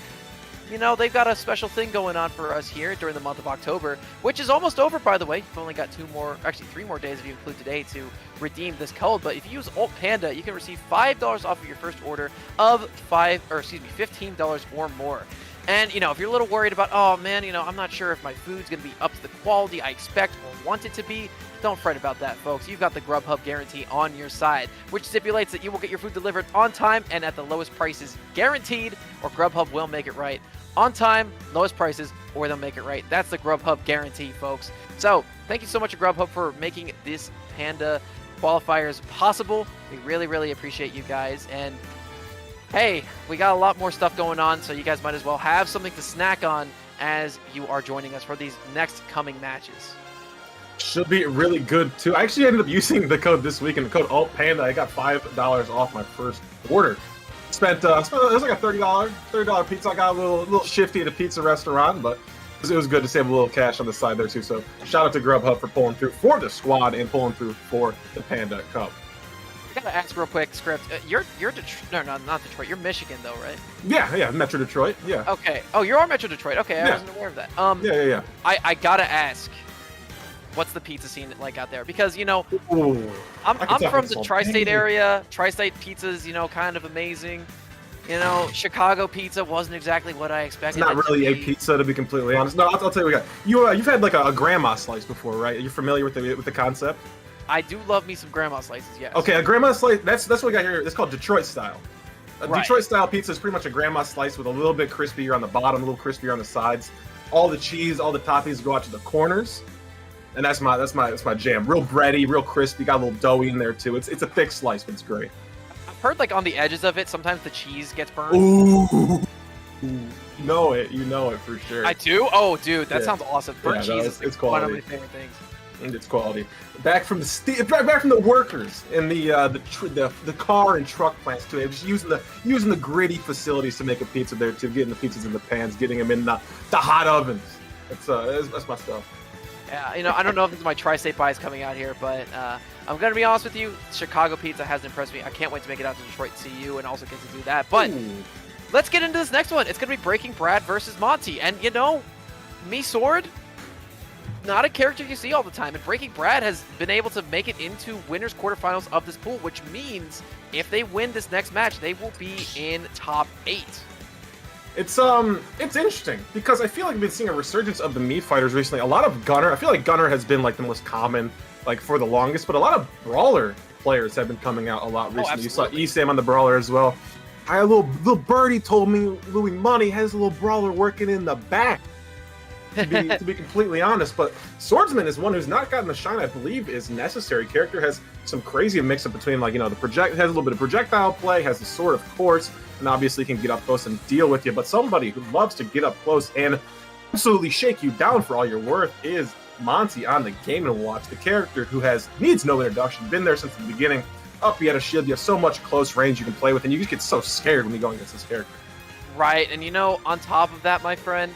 You know, they've got a special thing going on for us here during the month of October, which is almost over, by the way. You've only got 3 more days if you include today to redeem this code. But if you use Alt Panda, you can receive $5 off of your first order of $15 or more. And, you know, if you're a little worried about, oh man, you know, I'm not sure if my food's going to be up to the quality I expect or want it to be, don't fret about that, folks. You've got the Grubhub guarantee on your side, which stipulates that you will get your food delivered on time and at the lowest prices guaranteed, or Grubhub will make it right. On time, lowest prices, or they'll make it right. That's the Grubhub guarantee, folks. So, thank you so much to Grubhub for making this Panda qualifiers possible. We really, really appreciate you guys. And hey, we got a lot more stuff going on, so you guys might as well have something to snack on as you are joining us for these next coming matches. Should be really good, too. I actually ended up using the code this week, and the code ALTPANDA. I got $5 off my first order. Spent it was like a $30 pizza. I got a little shifty at a pizza restaurant, but it was good to save a little cash on the side there, too. So shout out to Grubhub for pulling through for the squad and pulling through for the Panda Cup. I gotta ask real quick, Script. You're Detroit. No, not Detroit. You're Michigan, though, right? Yeah, Metro Detroit. Yeah. Okay. Oh, you're on Metro Detroit. Okay, I wasn't aware of that. Yeah. I gotta ask, what's the pizza scene like out there? Because, you know, I'm from the tri-state area. Tri-state pizza's, you know, kind of amazing. You know, Chicago pizza wasn't exactly what I expected. It's not really a pizza, to be completely honest. No, I'll tell you what we got. You've had like a grandma slice before, right? Are you familiar with the concept? I do love me some grandma slices, yes. Okay, a grandma slice, that's what we got here. It's called Detroit style. Right. Detroit style pizza is pretty much a grandma slice with a little bit crispier on the bottom, a little crispier on the sides. All the cheese, all the toppings go out to the corners. And that's my jam. Real bready, real crispy, got a little doughy in there too. It's a thick slice, but it's great. I've heard like on the edges of it, sometimes the cheese gets burned. Ooh. You know it for sure. I do? Oh, dude, that sounds awesome. Burnt cheese is quality. One of my favorite things. And it's quality. Back from the workers in the car and truck plants too. Just using the gritty facilities to make a pizza there too. Getting the pizzas in the pans, getting them in the hot ovens. That's my stuff. Yeah, you know, I don't know if it's my tri-state bias coming out here, but I'm going to be honest with you, Chicago pizza hasn't impressed me. I can't wait to make it out to Detroit and see you and also get to do that. But let's get into this next one. It's going to be Breaking Brad versus Monty. And, you know, me Sword, not a character you see all the time. And Breaking Brad has been able to make it into winners quarterfinals of this pool, which means if they win this next match, they will be in top 8. It's interesting because I feel like we've been seeing a resurgence of the Mii fighters recently. A lot of Gunner. I feel like Gunner has been like the most common, like for the longest, but a lot of Brawler players have been coming out a lot recently. You saw Esam on the Brawler as well. A little birdie told me Louis Money has a little Brawler working in the back. To be completely honest, but Swordsman is one who's not gotten the shine I believe is necessary. Character has some crazy mix-up between, like, you know, has a little bit of projectile play, has the sword of course, and obviously can get up close and deal with you. But somebody who loves to get up close and absolutely shake you down for all you're worth is Monty on the Game & Watch, the character who needs no introduction, been there since the beginning. Up, you had a shield, you have so much close range you can play with, and you just get so scared when you go against this character. Right, and you know, on top of that, my friend,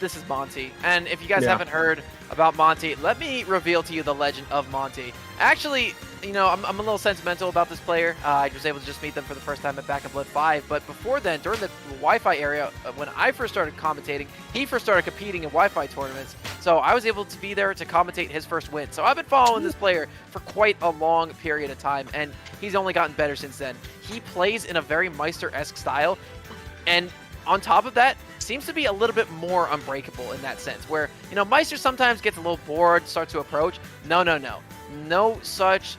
this is Monty. And if you guys haven't heard about Monty, let me reveal to you the legend of Monty. Actually, you know, I'm a little sentimental about this player. I was able to just meet them for the first time at Back in Blood 5. But before then, during the Wi-Fi era, when I first started commentating, he first started competing in Wi-Fi tournaments. So I was able to be there to commentate his first win. So I've been following this player for quite a long period of time, and he's only gotten better since then. He plays in a very Meister-esque style, and on top of that, seems to be a little bit more unbreakable in that sense, where, you know, Meister sometimes gets a little bored, starts to approach. No such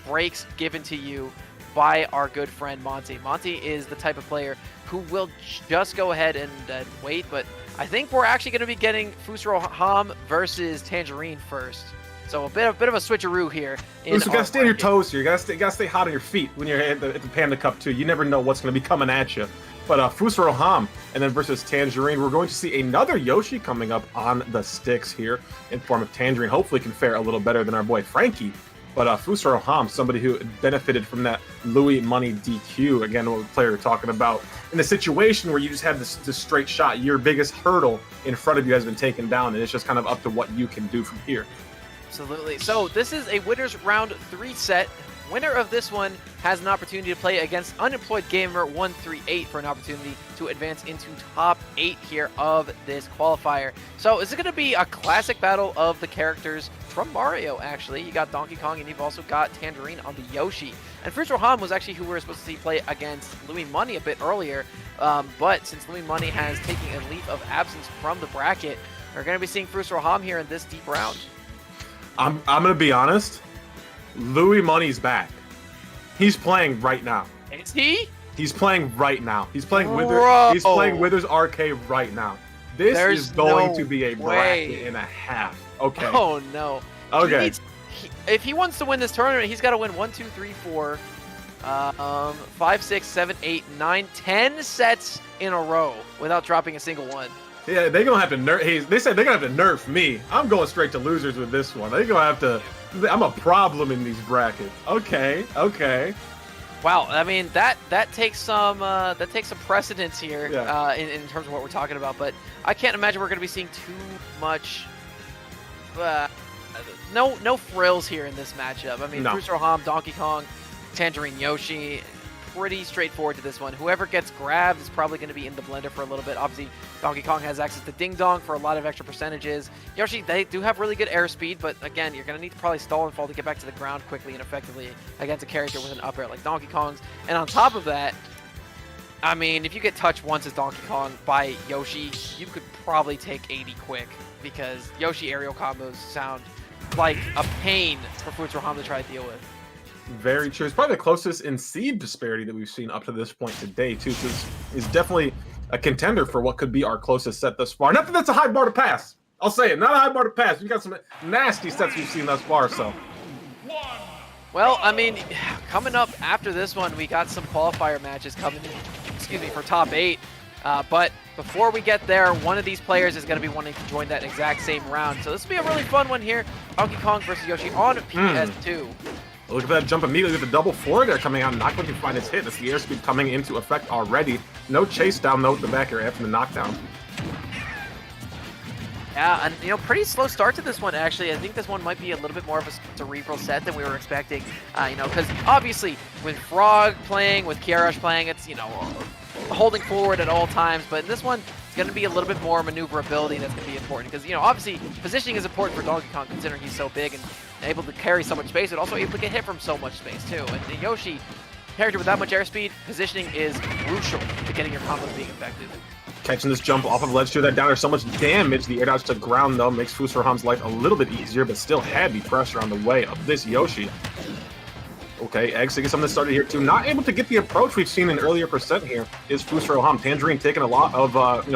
breaks given to you by our good friend Monty. Monty is the type of player who will just go ahead and wait, but I think we're actually going to be getting Fusro Hom versus Tangerine first. So a bit of a switcheroo here. You gotta stay on your toes here. You gotta stay hot on your feet when you're at the Panda Cup too. You never know what's gonna be coming at you. But Fusro Hom and then versus Tangerine, we're going to see another Yoshi coming up on the sticks here in form of Tangerine. Hopefully can fare a little better than our boy Frankie. But Fusro Hom, somebody who benefited from that Louis Money DQ, again, what the player we're talking about, in a situation where you just have this straight shot, your biggest hurdle in front of you has been taken down, and it's just kind of up to what you can do from here. Absolutely. So this is a winners round 3 set. Winner of this one has an opportunity to play against Unemployed Gamer 138 for an opportunity to advance into top 8 here of this qualifier. So is it going to be a classic battle of the characters from Mario, actually? You got Donkey Kong and you've also got Tangerine on the Yoshi. And Fusro Hom was actually who we were supposed to see play against Louis Money a bit earlier. But since Louis Money has taken a leave of absence from the bracket, we're going to be seeing Fusro Hom here in this deep round. I'm gonna be honest. Louis Money's back. He's playing right now. Is he? He's playing right now. He's playing Bro. Withers RK right now. This is going to be a bracket and a half. Okay. Oh no. Okay. If he wants to win this tournament, he's got to win 1, 2, 3, 4, 5, 6, 7, 8, 9, 10 sets in a row without dropping a single one. Yeah, they're gonna have to nerf. They said they're gonna have to nerf me. I'm going straight to losers with this one. They're gonna have to. I'm a problem in these brackets. Okay. Wow, I mean that takes some precedence here in terms of what we're talking about. But I can't imagine we're gonna be seeing too much. No frills here in this matchup. I mean, Fusro Hom, Donkey Kong, Tangerine, Yoshi. Pretty straightforward to this one. Whoever gets grabbed is probably going to be in the blender for a little bit. Obviously, Donkey Kong has access to Ding Dong for a lot of extra percentages. Yoshi, they do have really good airspeed, but again, you're going to need to probably stall and fall to get back to the ground quickly and effectively against a character with an up air like Donkey Kong's. And on top of that, I mean, if you get touched once as Donkey Kong by Yoshi, you could probably take 80 quick because Yoshi aerial combos sound like a pain for Fusro Hom to try to deal with. Very true. It's probably the closest in seed disparity that we've seen up to this point today, too. So it's definitely a contender for what could be our closest set thus far. Not that that's a high bar to pass. I'll say it. Not a high bar to pass. We've got some nasty sets we've seen thus far, so. Well, I mean, coming up after this one, we got some qualifier matches coming for top 8. But before we get there, one of these players is going to be wanting to join that exact same round. So this will be a really fun one here. Donkey Kong versus Yoshi on PS2. Look at that jump immediately with the double forward there coming out. Not going to find his hit. That's the airspeed coming into effect already. No chase down though with the back air after the knockdown. Yeah, and pretty slow start to this one, actually. I think this one might be a little bit more of a cerebral set than we were expecting, because obviously with Frog playing, with Kirash playing, it's, holding forward at all times, but in this one, it's going to be a little bit more maneuverability that's going to be important, because, obviously, positioning is important for Donkey Kong, considering he's so big and able to carry so much space, but also able to get hit from so much space, too. And Yoshi, character with that much airspeed, positioning is crucial to getting your combos being effective. Catching this jump off of the ledge to that down, there's so much damage. The air dodge to ground, though, makes Fusro Hom's life a little bit easier, but still heavy pressure on the way of this Yoshi. Okay, Eggs to get something started here, too. Not able to get the approach we've seen in earlier percent here is Fusro Hom. Tangerine taking a lot of,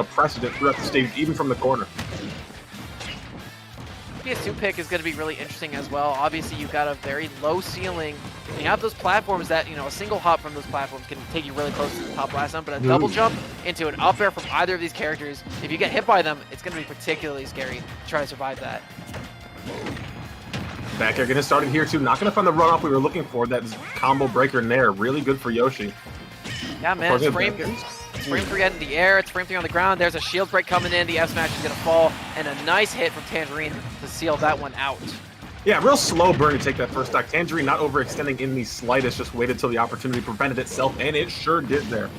precedent throughout the stage, even from the corner. PS2 pick is going to be really interesting as well. Obviously, you've got a very low ceiling. You have those platforms that, a single hop from those platforms can take you really close to the top last time, but a double jump into an up air from either of these characters, if you get hit by them, it's going to be particularly scary to try to survive that. Back air getting started here, too. Not going to find the runoff we were looking for. That combo breaker in there. Really good for Yoshi. Yeah, man. It's frame 3 in the air. It's frame 3 on the ground. There's a shield break coming in. The F smash is going to fall. And a nice hit from Tangerine to seal that one out. Yeah, real slow burn to take that first stock. Tangerine not overextending in the slightest. Just waited till the opportunity prevented itself. And it sure did there.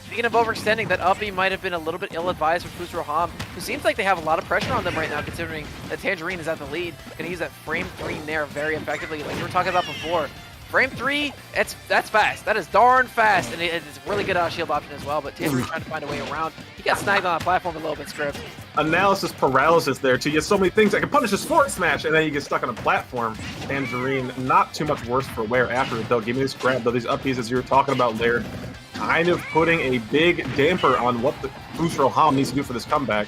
Speaking of overextending, that uppy might have been a little bit ill-advised for Fusro Hom, who seems like they have a lot of pressure on them right now, considering that Tangerine is at the lead. Going to use that frame 3 nair very effectively, like we were talking about before. Frame 3, that's fast. That is darn fast, and it's really good shield option as well, but Tangerine's trying to find a way around. He got snagged on that platform a little bit, Script. Analysis paralysis there, too. You have so many things. I can punish this forward smash, and then you get stuck on a platform. Tangerine, not too much worse for wear after it, though. Give me this grab, though. These upbeats, as you were talking about, Laird, kind of putting a big damper on what the Fusro Hom needs to do for this comeback.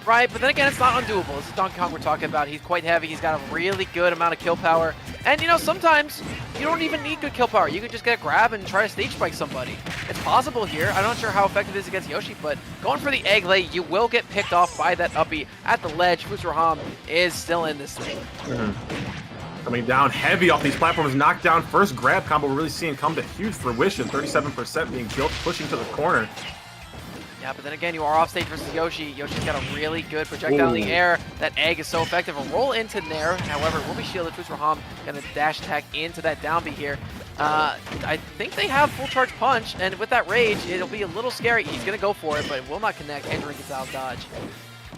Right, but then again, it's not undoable. This is Donkey Kong we're talking about. He's quite heavy. He's got a really good amount of kill power. And, sometimes you don't even need good kill power. You can just get a grab and try to stage spike somebody. It's possible here. I'm not sure how effective it is against Yoshi, but going for the egg lay, you will get picked off by that uppy at the ledge. Fusro Hom is still in this thing. Coming down heavy off these platforms, knocked down first grab combo. We're really seeing come to huge fruition. 37% being built, pushing to the corner. Yeah, but then again, you are off stage versus Yoshi. Yoshi's got a really good projectile in the air. That egg is so effective. A roll into Nair, however, will be shielded. Fusro Hom gonna dash attack into that down B here. I think they have full charge punch, and with that rage, it'll be a little scary. He's gonna go for it, but it will not connect. Tangerine gets out of dodge.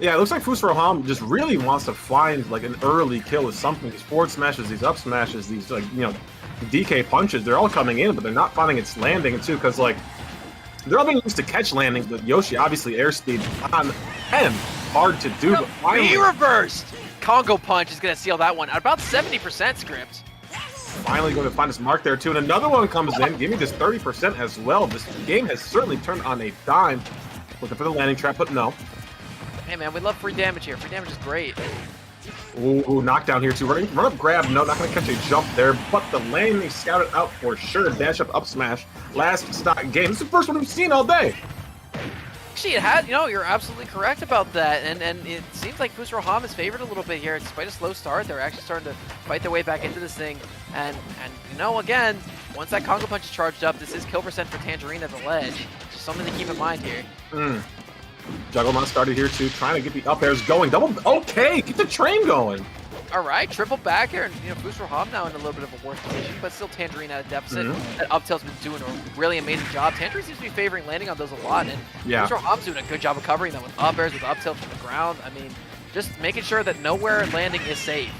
Yeah, it looks like Fusro Hom just really wants to find like an early kill with something. These forward smashes, these up smashes, these DK punches, they're all coming in, but they're not finding its landing too, because they're all being used to catch landings, but Yoshi obviously airspeed on him. Hard to do, but finally. He reversed! Congo punch is gonna seal that one at about 70% Script. Finally going to find his mark there too, and another one comes in. Give me this 30% as well. This game has certainly turned on a dime. Looking for the landing trap, but no. Hey man, we love free damage here. Free damage is great. Ooh, knockdown here too. Run up grab, no, not going to catch a jump there, but the lane they scouted out for sure. Dash up smash. Last stock game. This is the first one we've seen all day. Actually, it had, you're absolutely correct about that, and it seems like Fusro Hom is favored a little bit here. Despite a slow start, they're actually starting to fight their way back into this thing, and again, once that Congo punch is charged up, this is kill percent for Tangerine at the ledge. Just something to keep in mind here. Jugglemon started here too, trying to get the up airs going. Double, okay, get the train going. All right, triple back here, and Fusro Hom now in a little bit of a worse position, but still Tangerine at a deficit. That up tilt's been doing a really amazing job. Tangerine seems to be favoring landing on those a lot, and Fusro Hom's doing a good job of covering them with up airs, with up tilts from the ground. I mean, just making sure that nowhere landing is safe.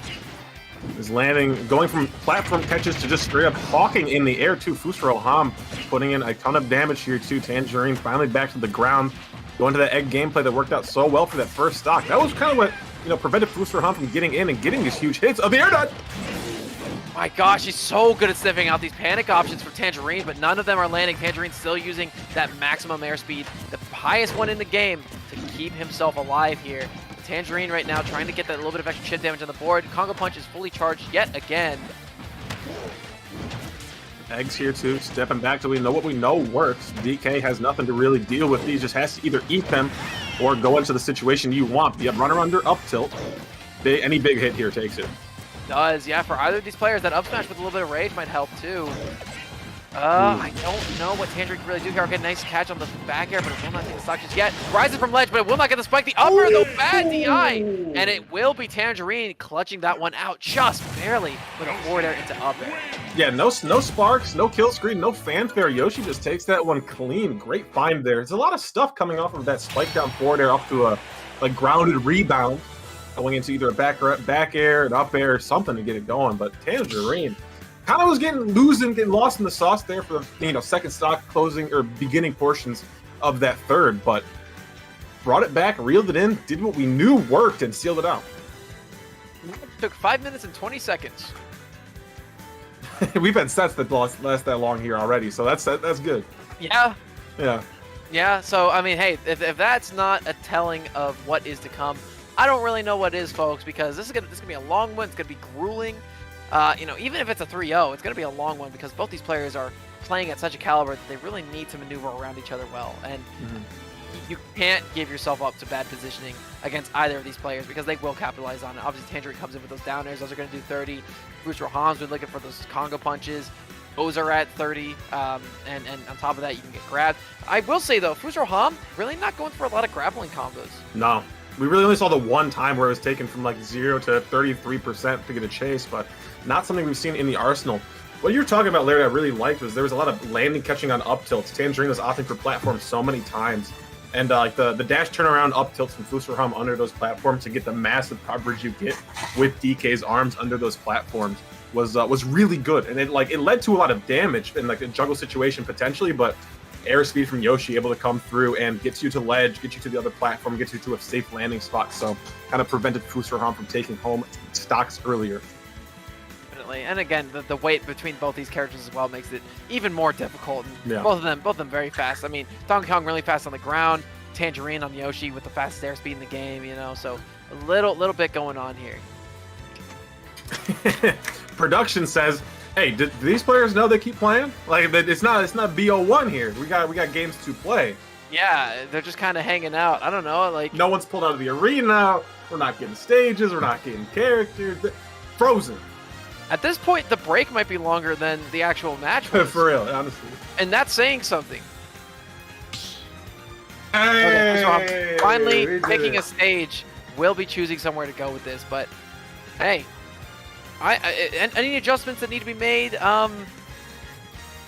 Is landing, going from platform catches to just straight up hawking in the air too. Fusro Hom putting in a ton of damage here too. Tangerine finally back to the ground. Going to that egg gameplay that worked out so well for that first stock. That was kind of what prevented Fusro Hom from getting in and getting these huge hits of the air dodge. My gosh, he's so good at sniffing out these panic options for Tangerine, but none of them are landing. Tangerine's still using that maximum airspeed, the highest one in the game, to keep himself alive here. Tangerine right now trying to get that little bit of extra chip damage on the board. Congo punch is fully charged yet again. Eggs here too, stepping back till we know what we know works. DK has nothing to really deal with. He just has to either eat them or go into the situation you want. The runner under up tilt. Any big hit here takes it. Does, yeah, for either of these players, that up smash with a little bit of rage might help too. I don't know what Tangerine can really do here. Okay, nice catch on the back air, but it will not take the stock just yet. Rises from ledge, but it will not get the spike. The upper, though, bad DI. And it will be Tangerine clutching that one out just barely with a forward air into up air. Yeah, no sparks, no kill screen, no fanfare. Yoshi just takes that one clean. Great find there. There's a lot of stuff coming off of that spike down forward air up to a grounded rebound, going into either a back air, an up air, something to get it going. But Tangerine kind of was getting lost in the sauce there for the second stock closing or beginning portions of that third, but brought it back, reeled it in, did what we knew worked, and sealed it out. Took 5 minutes and 20 seconds. We've had sets that last that long here already, so that's good. Yeah. Yeah. Yeah, so, I mean, hey, if that's not a telling of what is to come, I don't really know what is, folks, because this is gonna be a long one. It's going to be grueling. Even if it's a 3-0, it's going to be a long one because both these players are playing at such a caliber that they really need to maneuver around each other well. And you can't give yourself up to bad positioning against either of these players because they will capitalize on it. Obviously, Tangerine comes in with those down airs. Those are going to do 30. Fusro Hom's been looking for those Congo punches. Those are at 30. And on top of that, you can get grabbed. I will say, though, Fusro Hom really not going for a lot of grappling combos. No. We really only saw the one time where it was taken from like 0 to 33% to get a chase, but not something we've seen in the arsenal. What you were talking about, Larry, I really liked was there was a lot of landing catching on up tilts. Tangerine was opting for platforms so many times. And like the dash turnaround up tilts from Fusro Hom under those platforms to get the massive coverage you get with DK's arms under those platforms was really good. And it led to a lot of damage in like a juggle situation potentially, but airspeed from Yoshi able to come through and gets you to ledge, gets you to the other platform, gets you to a safe landing spot. So kind of prevented Fusro Hom from taking home stocks earlier. Definitely. And again, the weight between both these characters as well makes it even more difficult. And Yeah. both of them very fast. I mean, Donkey Kong really fast on the ground, Tangerine on Yoshi with the fastest airspeed in the game, so a little bit going on here. Production says, hey, do these players know they keep playing? Like, it's not BO1 here. We got games to play. Yeah, they're just kind of hanging out. I don't know, like No one's pulled out of the arena. We're not getting stages. We're not getting characters. Frozen. at this point the break might be longer than the actual match was. For real, honestly. And that's saying something. Hey, So I'm finally we did picking it. a stage. We'll be choosing somewhere to go with this, but hey, any adjustments that need to be made?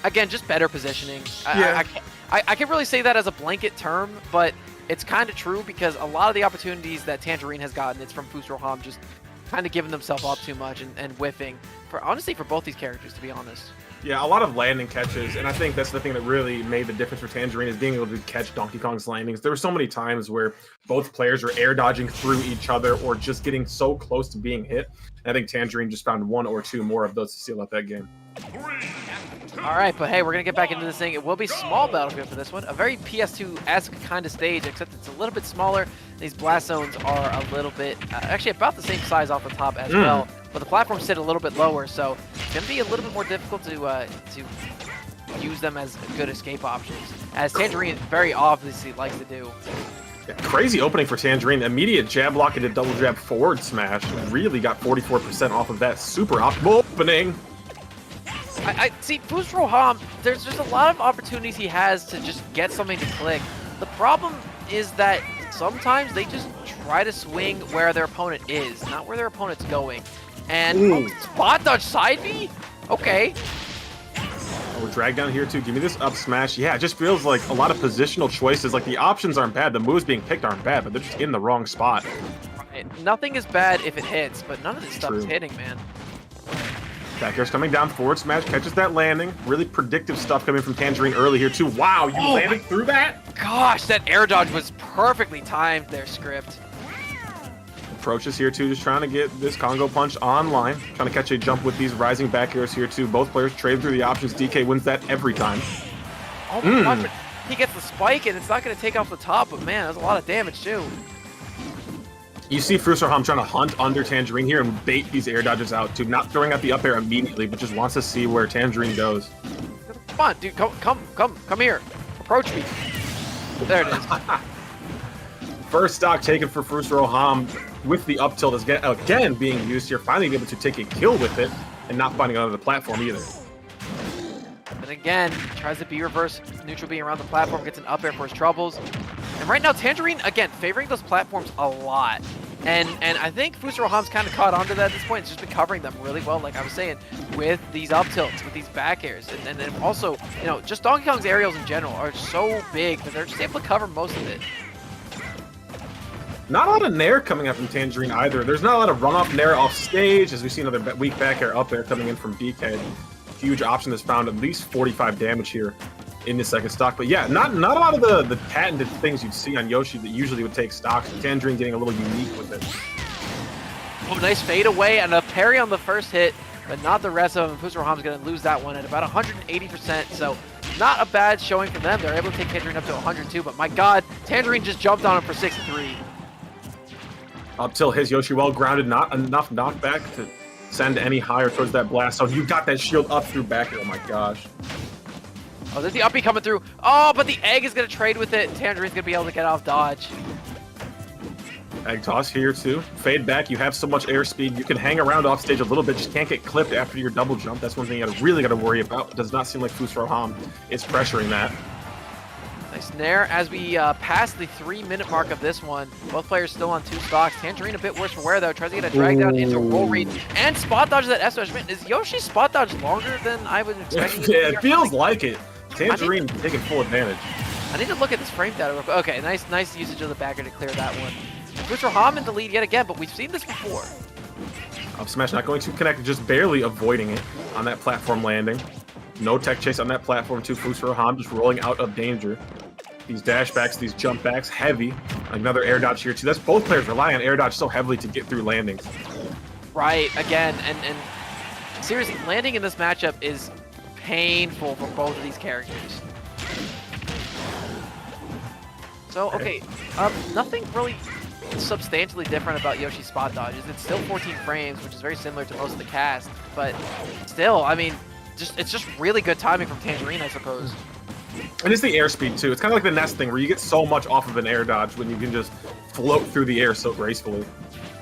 Again, just better positioning. Yeah. I can't really say that as a blanket term, but it's kind of true because a lot of the opportunities that Tangerine has gotten, it's from Fusro Hom just kind of giving themselves up too much and whiffing. Honestly, for both these characters, to be honest. Yeah, a lot of landing catches, and I think that's the thing that really made the difference for Tangerine is being able to catch Donkey Kong's landings. There were so many times where both players were air dodging through each other or just getting so close to being hit. And I think Tangerine just found one or two more of those to seal out that game. All right, but hey, we're going to get back into this thing. It will be small battlefield for this one. A very PS2-esque kind of stage, except it's a little bit smaller. These blast zones are a little bit, actually about the same size off the top as well. But the platforms sit a little bit lower, so it's going to be a little bit more difficult to use them as good escape options, as Tangerine very obviously likes to do. Yeah, crazy opening for Tangerine. Immediate jab block into double jab forward smash. Really got 44% off of that super optimal opening. I see Fusro Hom, there's just a lot of opportunities he has to just get something to click. The problem is that sometimes they just try to swing where their opponent is, not where their opponent's going. And spot dodge side B? Okay. Oh, we're dragged down here too. Give me this up smash. Yeah, it just feels like a lot of positional choices. Like the options aren't bad, the moves being picked aren't bad, but they're just in the wrong spot. Right. Nothing is bad if it hits, but none of this stuff is hitting, man. Back air's coming down, forward smash, catches that landing. Really predictive stuff coming from Tangerine early here too. Wow, you landed through that? Gosh, that air dodge was perfectly timed there, Script. Approaches here too, just trying to get this Congo punch online. Trying to catch a jump with these rising back airs here too. Both players trade through the options. DK wins that every time. Oh my gosh, he gets the spike and it's not going to take off the top, but man, that's a lot of damage too. You see Fusro Hom trying to hunt under Tangerine here and bait these air dodges out too. Not throwing out the up air immediately, but just wants to see where Tangerine goes. Come on, dude, come here. Approach me. There it is. First stock taken for Fusro Hom with the up tilt is again being used here. Finally able to take a kill with it and not finding it on the platform either. And again, tries to be reverse neutral B around the platform, gets an up air for his troubles. And right now, Tangerine, again, favoring those platforms a lot. And I think Fusro Hom's kind of caught onto that at this point. It's just been covering them really well, like I was saying, with these up tilts, with these back airs. And then also, you know, just Donkey Kong's aerials in general are so big that they're just able to cover most of it. Not a lot of nair coming up from Tangerine either. There's not a lot of run-off nair off stage, as we see another weak back air up air coming in from DK. Huge option that's found at least 45 damage here in the second stock. But yeah, not a lot of the patented things you'd see on Yoshi that usually would take stocks. Tangerine getting a little unique with it. Oh, nice fade away and a parry on the first hit, but not the rest of them. Fusro Hom's going to lose that one at about 180%, so not a bad showing from them. They're able to take Tangerine up to 102, but my god, Tangerine just jumped on him for 63. Up till his Yoshi well grounded, not enough knockback to send any higher towards that blast. So you got that shield up through back. Oh my gosh. Oh, there's the uppie coming through. Oh, but the egg is going to trade with it. Tangerine's going to be able to get off dodge. Egg toss here too. Fade back. You have so much airspeed. You can hang around off stage a little bit. Just can't get clipped after your double jump. That's one thing you really got to worry about. It does not seem like Fusro Hom is pressuring that. Nice nair as we pass the 3-minute mark of this one. Both players still on 2 stocks. Tangerine a bit worse for wear though. Tries to get a drag down into roll read and spot dodges that S smash. Man, is Yoshi's spot dodge longer than I was expecting? Yeah, it feels like it. Tangerine taking full advantage. I need to look at this frame data real quick. Okay, nice usage of the backer to clear that one. Fusro Hom in the lead yet again, but we've seen this before. Up smash not going to connect, just barely avoiding it on that platform landing. No tech chase on that platform too. Fusro Hom just rolling out of danger. These dash backs, these jump backs, heavy. Another air dodge here too. That's both players rely on air dodge so heavily to get through landings. Right, again, and seriously, landing in this matchup is painful for both of these characters. So, okay, nothing really substantially different about Yoshi's spot dodges. It's still 14 frames, which is very similar to most of the cast, but still, I mean, it's just really good timing from Tangerine, I suppose. And it's the airspeed too. It's kind of like the Nest thing where you get so much off of an air dodge when you can just float through the air so gracefully.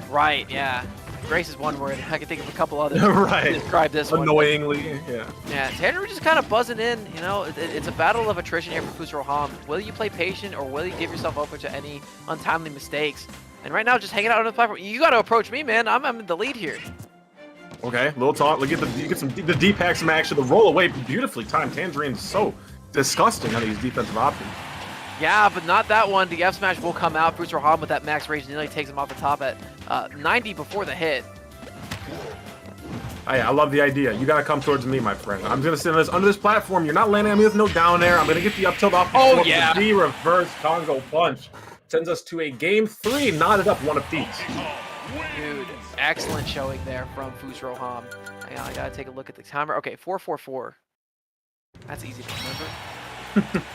Right, yeah. Grace is one word. I can think of a couple others right. to describe this one. Annoyingly, yeah. Yeah, Tangerine just kind of buzzing in, you know. It's a battle of attrition here for Fusro Hom. Will you play patient or will you give yourself over to any untimely mistakes? And right now, just hanging out on the platform. You got to approach me, man. I'm in the lead here. Okay, little taunt. Look at you get the D-pack some action. The roll away beautifully timed. Tangerine's so disgusting on these defensive options. Yeah, but not that one. The F smash will come out. Fusro Hom with that max rage nearly takes him off the top at 90 before the hit. I love the idea. You gotta come towards me, my friend. I'm gonna sit on under this platform. You're not landing on me with no down air. I'm gonna get the up tilt off. Oh yeah. The reverse Congo punch sends us to a game 3, knotted up 1 apiece. Dude, excellent showing there from Fusro Hom. Hang on, I gotta take a look at the timer. Okay, 4-4-4. That's easy to remember.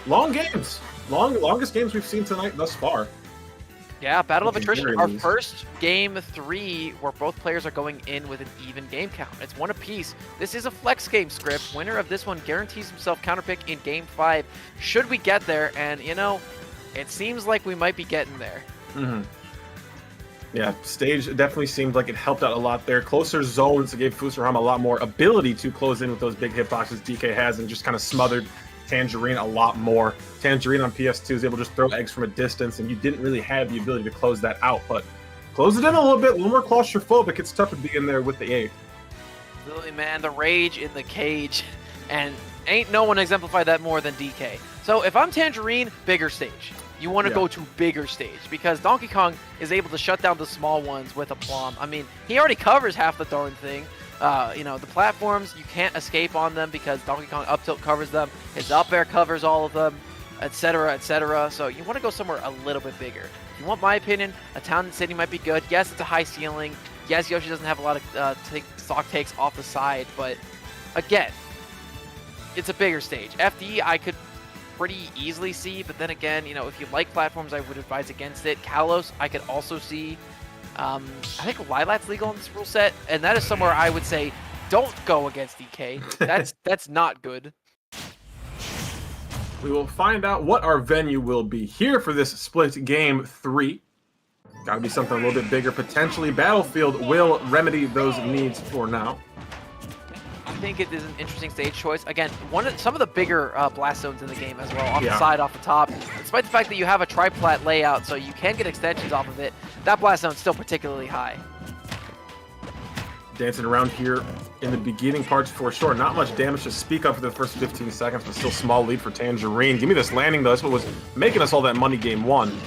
Long games. Longest games we've seen tonight thus far. Yeah, Battle of Attrition. Our first game 3 where both players are going in with an even game count. It's 1 apiece. This is a flex game script. Winner of this one guarantees himself counterpick in game 5 should we get there. And, you know, it seems like we might be getting there. Mm-hmm. Yeah, stage definitely seemed like it helped out a lot there. Closer zones gave Fusro Hom a lot more ability to close in with those big hitboxes DK has and just kind of smothered Tangerine a lot more. Tangerine on PS2 is able to just throw eggs from a distance, and you didn't really have the ability to close that out, but close it in a little bit, a little more claustrophobic. It's tough to be in there with the 8. Really, man, the rage in the cage, and ain't no one exemplified that more than DK. So if I'm Tangerine, bigger stage. You want to go to bigger stage because Donkey Kong is able to shut down the small ones with aplomb. I mean, he already covers half the darn thing. You know, the platforms, you can't escape on them because Donkey Kong up tilt covers them. His up air covers all of them, etc., etc. So you want to go somewhere a little bit bigger. If you want my opinion, a town and city might be good. Yes, it's a high ceiling. Yes, Yoshi doesn't have a lot of stock takes off the side, but again, it's a bigger stage. FD, I could pretty easily see, but then again, you know, if you like platforms, I would advise against it. Kalos, I could also see. I think Lilat's legal in this rule set, and that is somewhere I would say don't go against DK. That's not good. We will find out what our venue will be here for this split game 3. Gotta be something a little bit bigger. Potentially Battlefield will remedy those needs for now. think it is an interesting stage choice. Again, some of the bigger blast zones in the game as well, off the Yeah. side, off the top. Despite the fact that you have a tri-plat layout, so you can get extensions off of it, that blast zone's still particularly high. Dancing around here in the beginning parts for sure. Not much damage to speak of for the first 15 seconds, but still small lead for Tangerine. Give me this landing, though. That's what was making us all that money game one.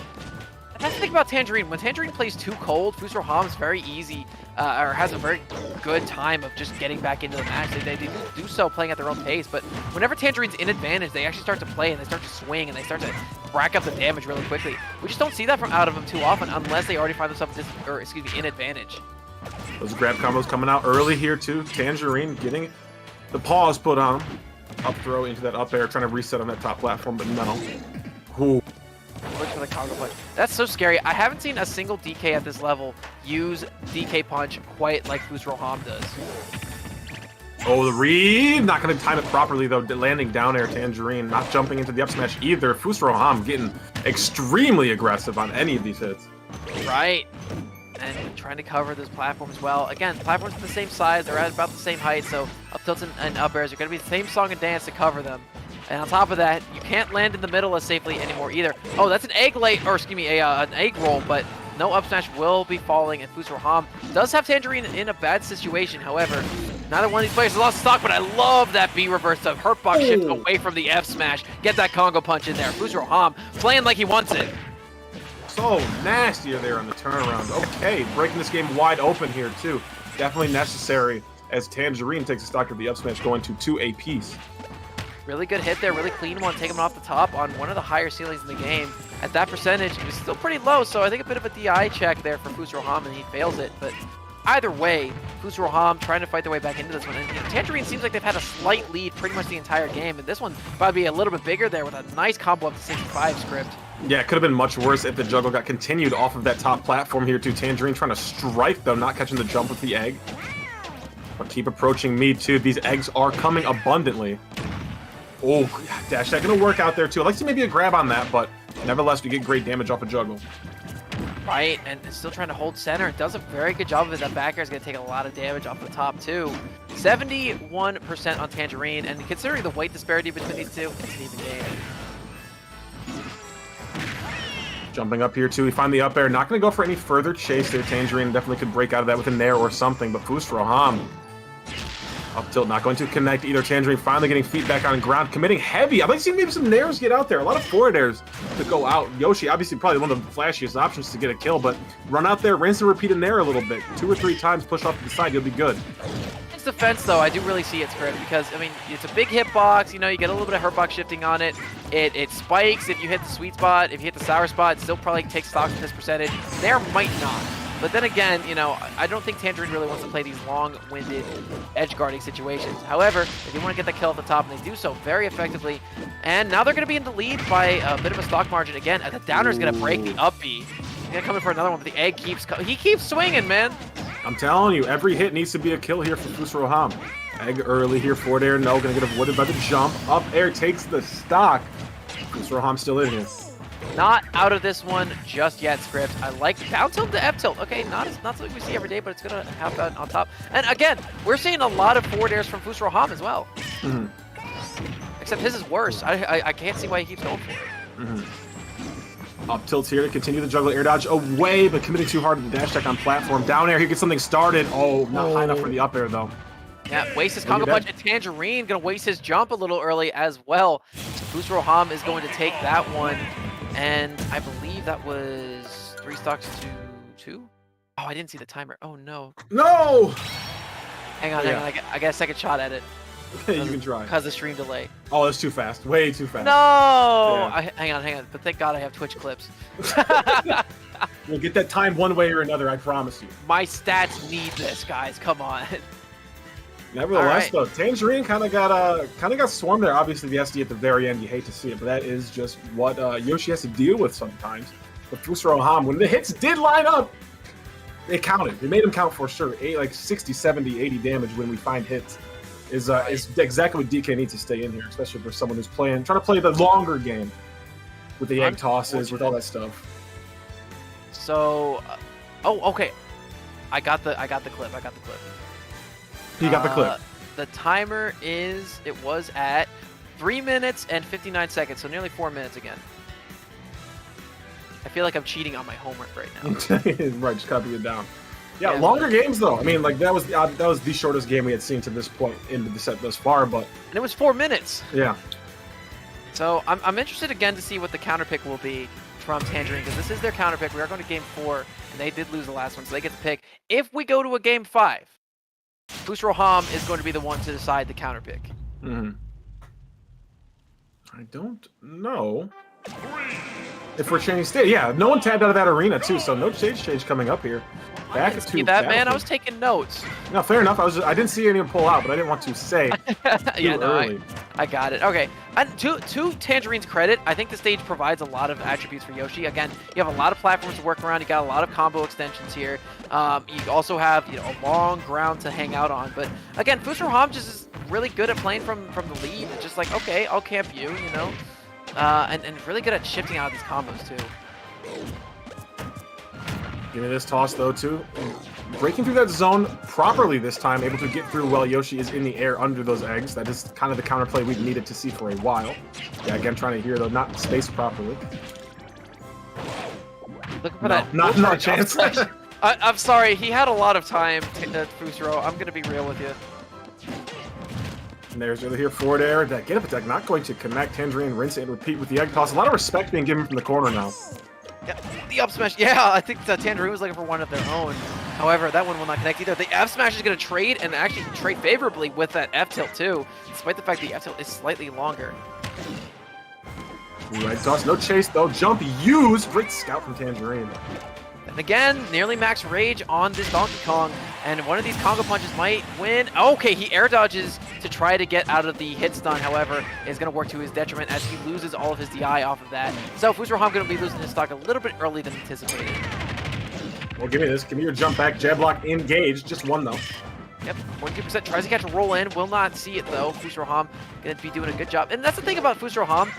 That's the thing about Tangerine. When Tangerine plays too cold, Fusro Hom is very easy, or has a very good time of just getting back into the match. They do so playing at their own pace, but whenever Tangerine's in advantage, they actually start to play, and they start to swing, and they start to rack up the damage really quickly. We just don't see that from out of them too often, unless they already find themselves in advantage. Those grab combos coming out early here, too. Tangerine getting the pause put on. Up throw into that up air, trying to reset on that top platform, but no. Ooh. Look for the Congo Punch. That's so scary. I haven't seen a single DK at this level use DK Punch quite like Fusro Hom does. Oh, the read! Not going to time it properly, though. Landing down air, Tangerine. Not jumping into the up smash either. Fusro Hom getting extremely aggressive on any of these hits. Right. And trying to cover this platform as well. Again, platforms are the same size. They're at about the same height, so up tilts and up airs are going to be the same song and dance to cover them. And on top of that, you can't land in the middle as safely anymore either. Oh, that's an egg an egg roll, but no up smash will be falling, and Fusro Hom does have Tangerine in a bad situation. However, neither one of these players has lost stock, but I love that B reverse to hurtbox shift away from the F smash. Get that Congo Punch in there. Fusro Hom playing like he wants it. So nasty there on the turnaround. Okay, breaking this game wide open here, too. Definitely necessary as Tangerine takes a stock of the up smash going to 2 apiece. Really good hit there, really clean one, taking him off the top on one of the higher ceilings in the game. At that percentage, it was still pretty low, so I think a bit of a DI check there for Fusro Hom, and he fails it. But either way, Fusro Hom trying to fight their way back into this one. And Tangerine seems like they've had a slight lead pretty much the entire game, and this one probably be a little bit bigger there with a nice combo up to 65 script. Yeah, it could have been much worse if the juggle got continued off of that top platform here, too. Tangerine trying to strike, though, not catching the jump with the egg. But keep approaching me, too. These eggs are coming abundantly. Oh, dash that gonna work out there too. I'd like to see maybe a grab on that, but nevertheless, we get great damage off a juggle. Right, and still trying to hold center. It does a very good job of it. That back air is gonna take a lot of damage off the top too. 71% on Tangerine, and considering the weight disparity between these two, it's an even game. Jumping up here too, we find the up air. Not gonna go for any further chase there. Tangerine definitely could break out of that with a nair or something, but Fusro Hom. Up tilt, not going to connect either. Tangerine finally getting feet back on ground, committing heavy. I'd like to see maybe some nairs get out there. A lot of forward airs to go out. Yoshi, obviously, probably one of the flashiest options to get a kill, but run out there, rinse and repeat a nair a little bit. 2 or 3 times, push off to the side, you'll be good. Against defense, though, I do really see it script because, I mean, it's a big hitbox. You know, you get a little bit of hurtbox shifting on it. It spikes if you hit the sweet spot. If you hit the sour spot, it still probably takes stocks at this percentage. Nair might not. But then again, you know, I don't think Tangerine really wants to play these long-winded edge-guarding situations. However, they do want to get the kill at the top, and they do so very effectively. And now they're going to be in the lead by a bit of a stock margin again. And the downer's going to break the up B. He's going to come in for another one, but the egg he keeps swinging, man. I'm telling you, every hit needs to be a kill here for Fusro Hom. Egg early here, forward air, no, going to get avoided by the jump. Up air takes the stock. Fusro Hom still in here. Not out of this one just yet, Script. I like down tilt to F tilt. Okay, not something we see every day, but it's gonna have that on top. And again, we're seeing a lot of forward airs from Fusro Hom as well. Except his is worse. I can't see why he keeps going for it. Up tilts here to continue the juggle air dodge away, but committing too hard to the dash attack on platform. Down air, he gets something started. Oh, not high enough for the up air though. Yeah, wastes his Congo Punch, and Tangerine gonna waste his jump a little early as well. Fusro Hom is going to take that one. And I believe that was 3 stocks to 2. Oh, I didn't see the timer. Oh, no. No! Hang on. I got a second shot at it. Okay, you can try. Because of stream delay. Oh, that's too fast. Way too fast. No! Yeah. Hang on. But thank God I have Twitch clips. We'll get that time one way or another, I promise you. My stats need this, guys. Come on. Nevertheless, though, Tangerine kind of got swarmed there. Obviously, the SD at the very end, you hate to see it, but that is just what Yoshi has to deal with sometimes. But Fusro Hom, when the hits did line up, they counted. They made them count for sure. 60, 70, 80 damage when we find hits is exactly what DK needs to stay in here, especially for someone who's trying to play the longer game with the egg tosses, with all that stuff. So, oh, okay. I got the clip. You got the clip. the timer was at 3 minutes and 59 seconds, so nearly 4 minutes again. I feel like I'm cheating on my homework right now. Right, just copy it down. Yeah, longer games though. I mean, like that was the shortest game we had seen to this point into the set thus far, but and it was 4 minutes. Yeah. So I'm interested again to see what the counter pick will be from Tangerine, because this is their counter pick. We are going to game 4, and they did lose the last one, so they get to pick. If we go to a game 5, Fusro Hom is going to be the one to decide the counter pick. Mm-hmm. I don't know if we're changing state. Yeah, no one tabbed out of that arena too, so no stage change coming up here. Back to see that, man. I was taking notes. No, fair enough. I didn't see anyone pull out, but I didn't want to say yeah, no, early. I got it. Okay, and to Tangerine's credit, I think the stage provides a lot of attributes for Yoshi. Again, you have a lot of platforms to work around. You got a lot of combo extensions here. You also have a long ground to hang out on. But again, Fusro Hom just is really good at playing from the lead. It's just like, okay, I'll camp you, and really good at shifting out of these combos too. Give me this toss though too. Breaking through that zone properly this time, able to get through while Yoshi is in the air under those eggs. That is kind of the counterplay we've needed to see for a while. Yeah, again, trying to hear though, not spaced properly. Looking for that. Not a chance. I'm sorry, he had a lot of time, Fusro. I'm gonna be real with you. And there's really here forward air. That get up attack not going to connect. Tangerine, rinse it and repeat with the egg toss. A lot of respect being given from the corner now. Yeah, the up smash. Yeah, I think Tangerine was looking for one of their own. However, that one will not connect either. The F smash is going to trade and actually trade favorably with that F tilt too, despite the fact the F tilt is slightly longer. Right toss, no chase though. Jump, use. Great scout from Tangerine. And again, nearly max rage on this Donkey Kong, and one of these Congo punches might win. Okay, he air dodges to try to get out of the hit stun, however, is going to work to his detriment as he loses all of his DI off of that. So Fusro Hom going to be losing his stock a little bit early than anticipated. Well, give me this. Give me your jump back. Jab block engaged. Just one though. Yep, 42% tries to catch a roll in, will not see it though. Fusro Hom going to be doing a good job. And that's the thing about Fusro Hom,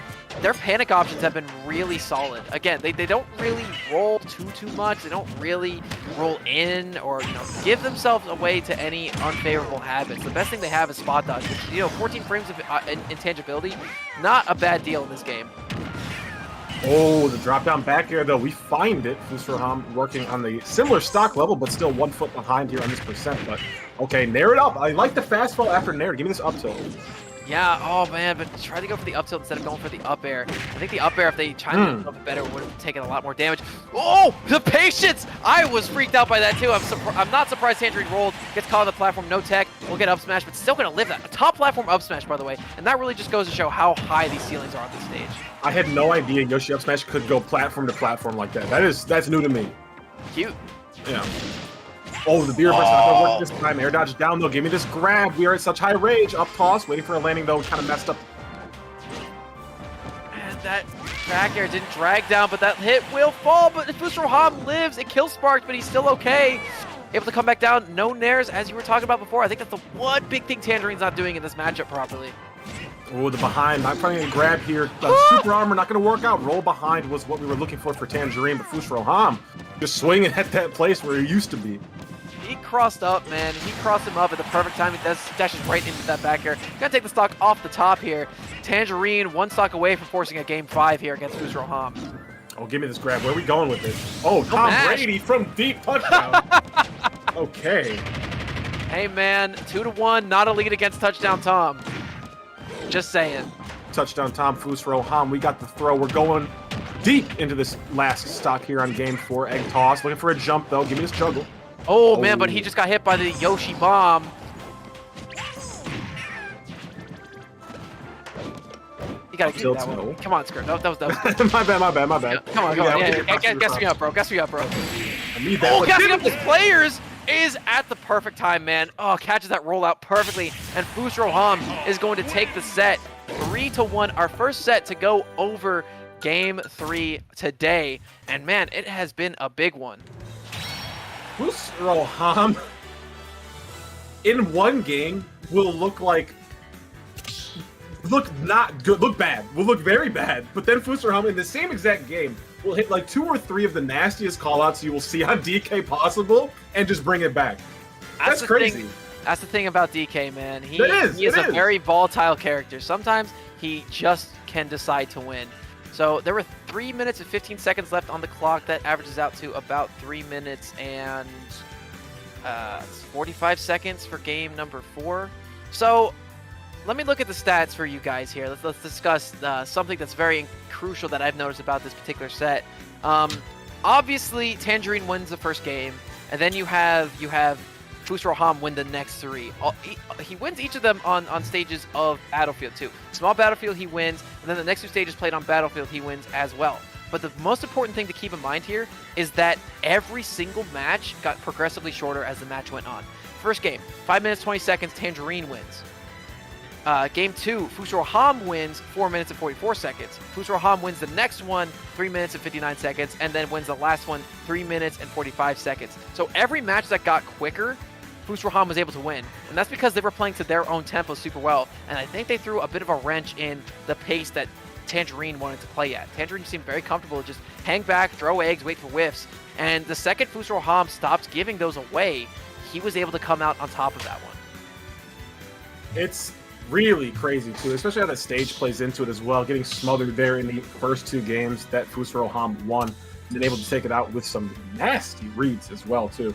their panic options have been really solid. Again, they don't really roll too much. They don't really roll in or give themselves away to any unfavorable habits. The best thing they have is spot dodge, which 14 frames of intangibility, not a bad deal in this game. Oh, the drop down back air though, we find it. Fusro Hom working on the similar stock level, but still 1 foot behind here on this percent. But okay, nair it up. I like the fast fall after nair. Give me this up tilt. Yeah, oh man, but try to go for the up tilt instead of going for the up air. I think the up air, if they chimed in a little bit better, would have taken a lot more damage. Oh, the patience! I was freaked out by that too. I'm not surprised Tangerine rolled, gets caught on the platform, no tech, will get up smash, but still gonna live that. A top platform up smash, by the way, and that really just goes to show how high these ceilings are on this stage. I had no idea Yoshi up smash could go platform to platform like that. That's new to me. Cute. Yeah. Oh, the beer burst not gonna work this time. Air dodge down though. Give me this grab. We are at such high rage. Up toss, waiting for a landing though. Kind of messed up. And that back air didn't drag down, but that hit will fall. But Fusro Hom lives. It kills Sparked, but he's still okay. Able to come back down. No nairs, as you were talking about before. I think that's the one big thing Tangerine's not doing in this matchup properly. Oh, the behind. Not trying to grab here. Super armor not going to work out. Roll behind was what we were looking for Tangerine, but Fusro Hom just swinging at that place where he used to be. He crossed up, man. He crossed him up at the perfect time. He dashes right into that back air. Gonna take the stock off the top here. Tangerine, one stock away from forcing a game 5 here against Fusro Hom. Oh, give me this grab. Where are we going with this? Oh, Tom Brady from deep touchdown. Okay. Hey, man. 2-1, not a lead against Touchdown Tom. Just saying. Touchdown Tom, Fusro Hom. We got the throw. We're going deep into this last stock here on game 4. Egg toss. Looking for a jump, though. Give me this juggle. Oh, man, but he just got hit by the Yoshi bomb. You gotta get that one. Come on, Skirt. That was my bad. Yeah, come on. Yeah, guess me up, bro. I need that. Oh, guessing up his players is at the perfect time, man. Oh, catches that rollout perfectly. And Fusro Hom is going to take the set 3-1. Our first set to go over game 3 today. And, man, it has been a big one. Fusro Hom in one game will look not good, look bad. Will look very bad. But then Fusro Hom in the same exact game will hit like 2 or 3 of the nastiest callouts you will see on DK possible and just bring it back. That's crazy. That's the thing about DK, man. He It is is. a very volatile character. Sometimes he just can decide to win. So there were 3 minutes and 15 seconds left on the clock. That averages out to about 3 minutes and 45 seconds for game number 4. So let me look at the stats for you guys here. Let's discuss something that's very crucial that I've noticed about this particular set. Obviously, Tangerine wins the first game, and then you have Fusro Hom win the next 3. He wins each of them on stages of Battlefield 2. Small Battlefield, he wins, and then the next 2 stages played on Battlefield, he wins as well. But the most important thing to keep in mind here is that every single match got progressively shorter as the match went on. First game, 5 minutes 20 seconds, Tangerine wins. Game 2, Fusro Hom wins 4 minutes and 44 seconds. Fusro Hom wins the next one 3 minutes and 59 seconds, and then wins the last one 3 minutes and 45 seconds. So every match that got quicker, Fusro Hom was able to win, and that's because they were playing to their own tempo super well, and I think they threw a bit of a wrench in the pace that Tangerine wanted to play at. Tangerine seemed very comfortable, just hang back, throw eggs, wait for whiffs, and the second Fusro Hom stopped giving those away, he was able to come out on top of that one. It's really crazy too, especially how that stage plays into it as well. Getting smothered there in the first 2 games that Fusro Hom won, and then able to take it out with some nasty reads as well too.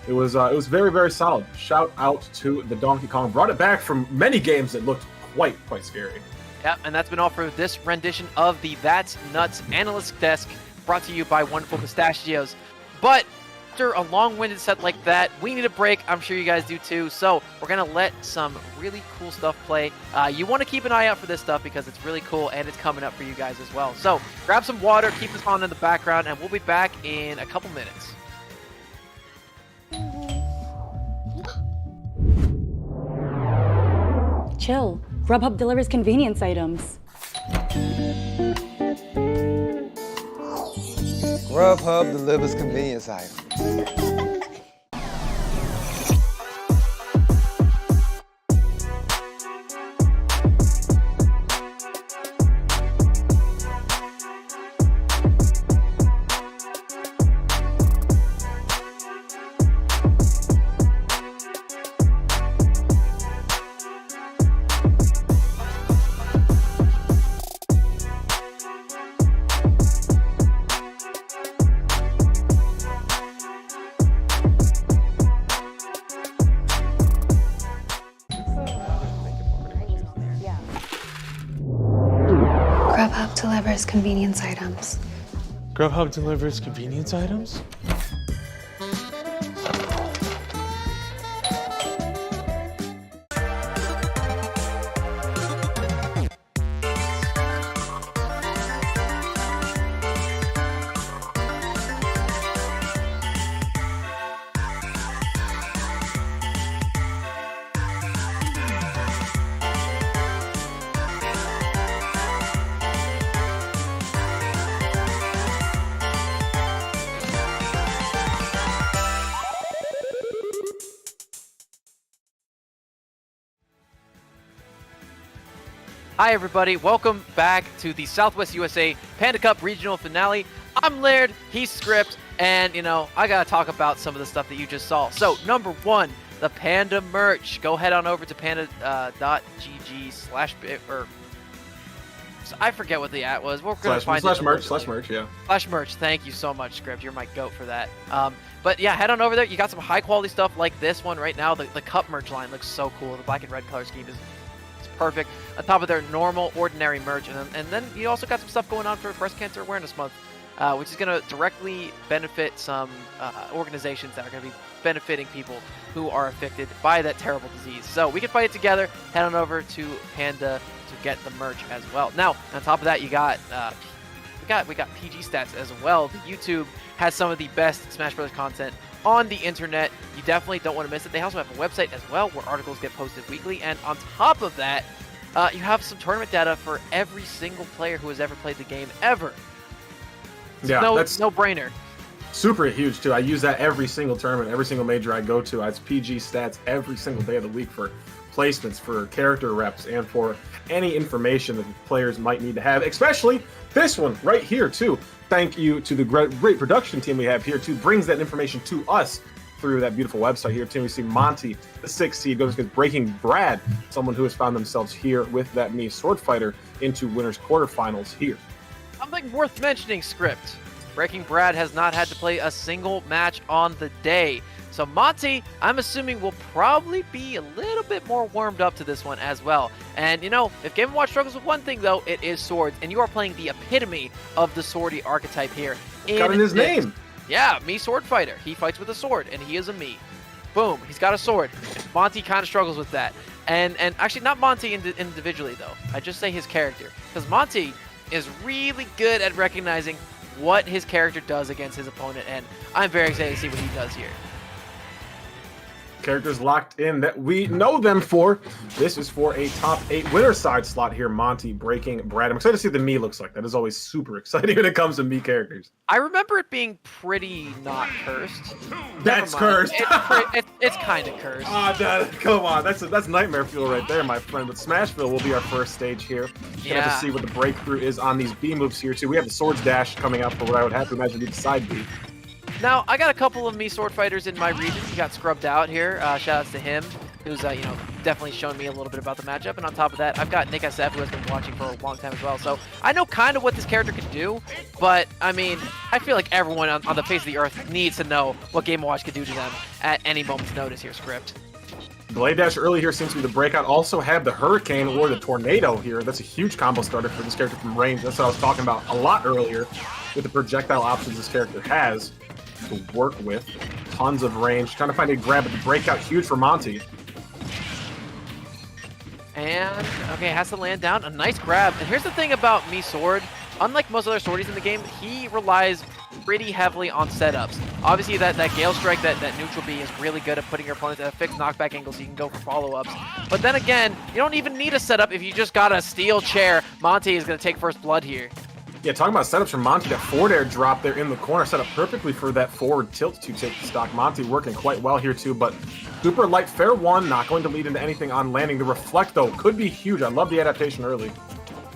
It was very, very solid. Shout out to the Donkey Kong. Brought it back from many games that looked quite scary. Yep, and that's been all for this rendition of the That's Nuts Analyst Desk, brought to you by Wonderful Pistachios. But after a long-winded set like that, we need a break. I'm sure you guys do too. So we're going to let some really cool stuff play. You want to keep an eye out for this stuff because it's really cool and it's coming up for you guys as well. So grab some water, keep this on in the background, and we'll be back in a couple minutes. Chill. Grubhub delivers convenience items. Grubhub delivers convenience items. Grubhub delivers convenience items. Grubhub delivers convenience items? Hi everybody, welcome back to the Southwest USA Panda Cup Regional Finale. I'm Laird, he's Script, and I gotta talk about some of the stuff that you just saw. So, number 1, the Panda merch. Go head on over to panda.gg/ or I forget what the @ was. We're gonna find slash merch, yeah. Slash merch. Thank you so much, Script. You're my goat for that. But yeah, head on over there. You got some high quality stuff like this one right now. The cup merch line looks so cool. The black and red color scheme is perfect on top of their normal ordinary merch, and then you also got some stuff going on for Breast Cancer Awareness Month, which is going to directly benefit some organizations that are going to be benefiting people who are affected by that terrible disease. So we can fight it together. Head on over to Panda to get the merch as well. Now on top of that, you got we got PG stats as well. The YouTube has some of the best Smash Bros. Content on the internet. You definitely don't want to miss it. They also have a website as well where articles get posted weekly, and on top of that, you have some tournament data for every single player who has ever played the game ever. Yeah, that's no brainer. Super huge too. I use that every single tournament, every single major I go to. It's PG stats every single day of the week for placements, for character reps, and for any information that the players might need to have, especially this one right here too. Thank you to the great production team we have here too. Brings that information to us through that beautiful website here too. We see Monty, the 6th seed, goes against Breaking Brad, someone who has found themselves here with that Mii Sword Fighter into winners quarterfinals here. Something worth mentioning, Script. Breaking Brad has not had to play a single match on the day. So Monty, I'm assuming, will probably be a little bit more warmed up to this one as well. And, you know, if Game & Watch struggles with one thing, though, it is swords. And you are playing the epitome of the swordy archetype here. Got in his name. Yeah, Mii Sword Fighter. He fights with a sword, and he is a Mii. Boom, he's got a sword. Monty kind of struggles with that. And actually, not Monty individually, though. I just say his character. Because Monty is really good at recognizing what his character does against his opponent, and I'm very excited to see what he does here. Characters locked in that we know them for. This is for a top 8 winner side slot here. Monty, Breaking Brad. I'm excited to see what the Mii looks like. That is always super exciting when it comes to Mii characters. I remember it being pretty not cursed. That's cursed. It's kind of cursed. Come on, that's nightmare fuel right there, my friend. But Smashville will be our first stage here. Gonna have to see what the breakthrough is on these B moves here too. We have the Swords Dash coming up for what I would have to imagine would be the side B. Now, I got a couple of Mii Sword Fighters in my region. He got scrubbed out here. Shoutouts to him, who's you know, definitely shown me a little bit about the matchup. And on top of that, I've got Nick SF, who has been watching for a long time as well. So I know kind of what this character can do. But, I mean, I feel like everyone on the face of the earth needs to know what Game & Watch can do to them at any moment's notice here, Script. Blade Dash early here seems to be the breakout. Also have the Hurricane or the Tornado here. That's a huge combo starter for this character from range. That's what I was talking about a lot earlier with the projectile options this character has to work with. Tons of range. Trying to find a grab at the breakout. Huge for Monty. And, okay, has to land down. A nice grab. And here's the thing about Mii Sword. Unlike most other swordies in the game, he relies pretty heavily on setups. Obviously, that Gale Strike, that neutral B is really good at putting your opponent at a fixed knockback angle so you can go for follow-ups. But then again, you don't even need a setup if you just got a steel chair. Monty is going to take first blood here. Yeah, talking about setups from Monty, that forward air drop there in the corner set up perfectly for that forward tilt to take the stock. Monty working quite well here too, but super light, fair one, not going to lead into anything on landing. The reflect, though, could be huge. I love the adaptation early.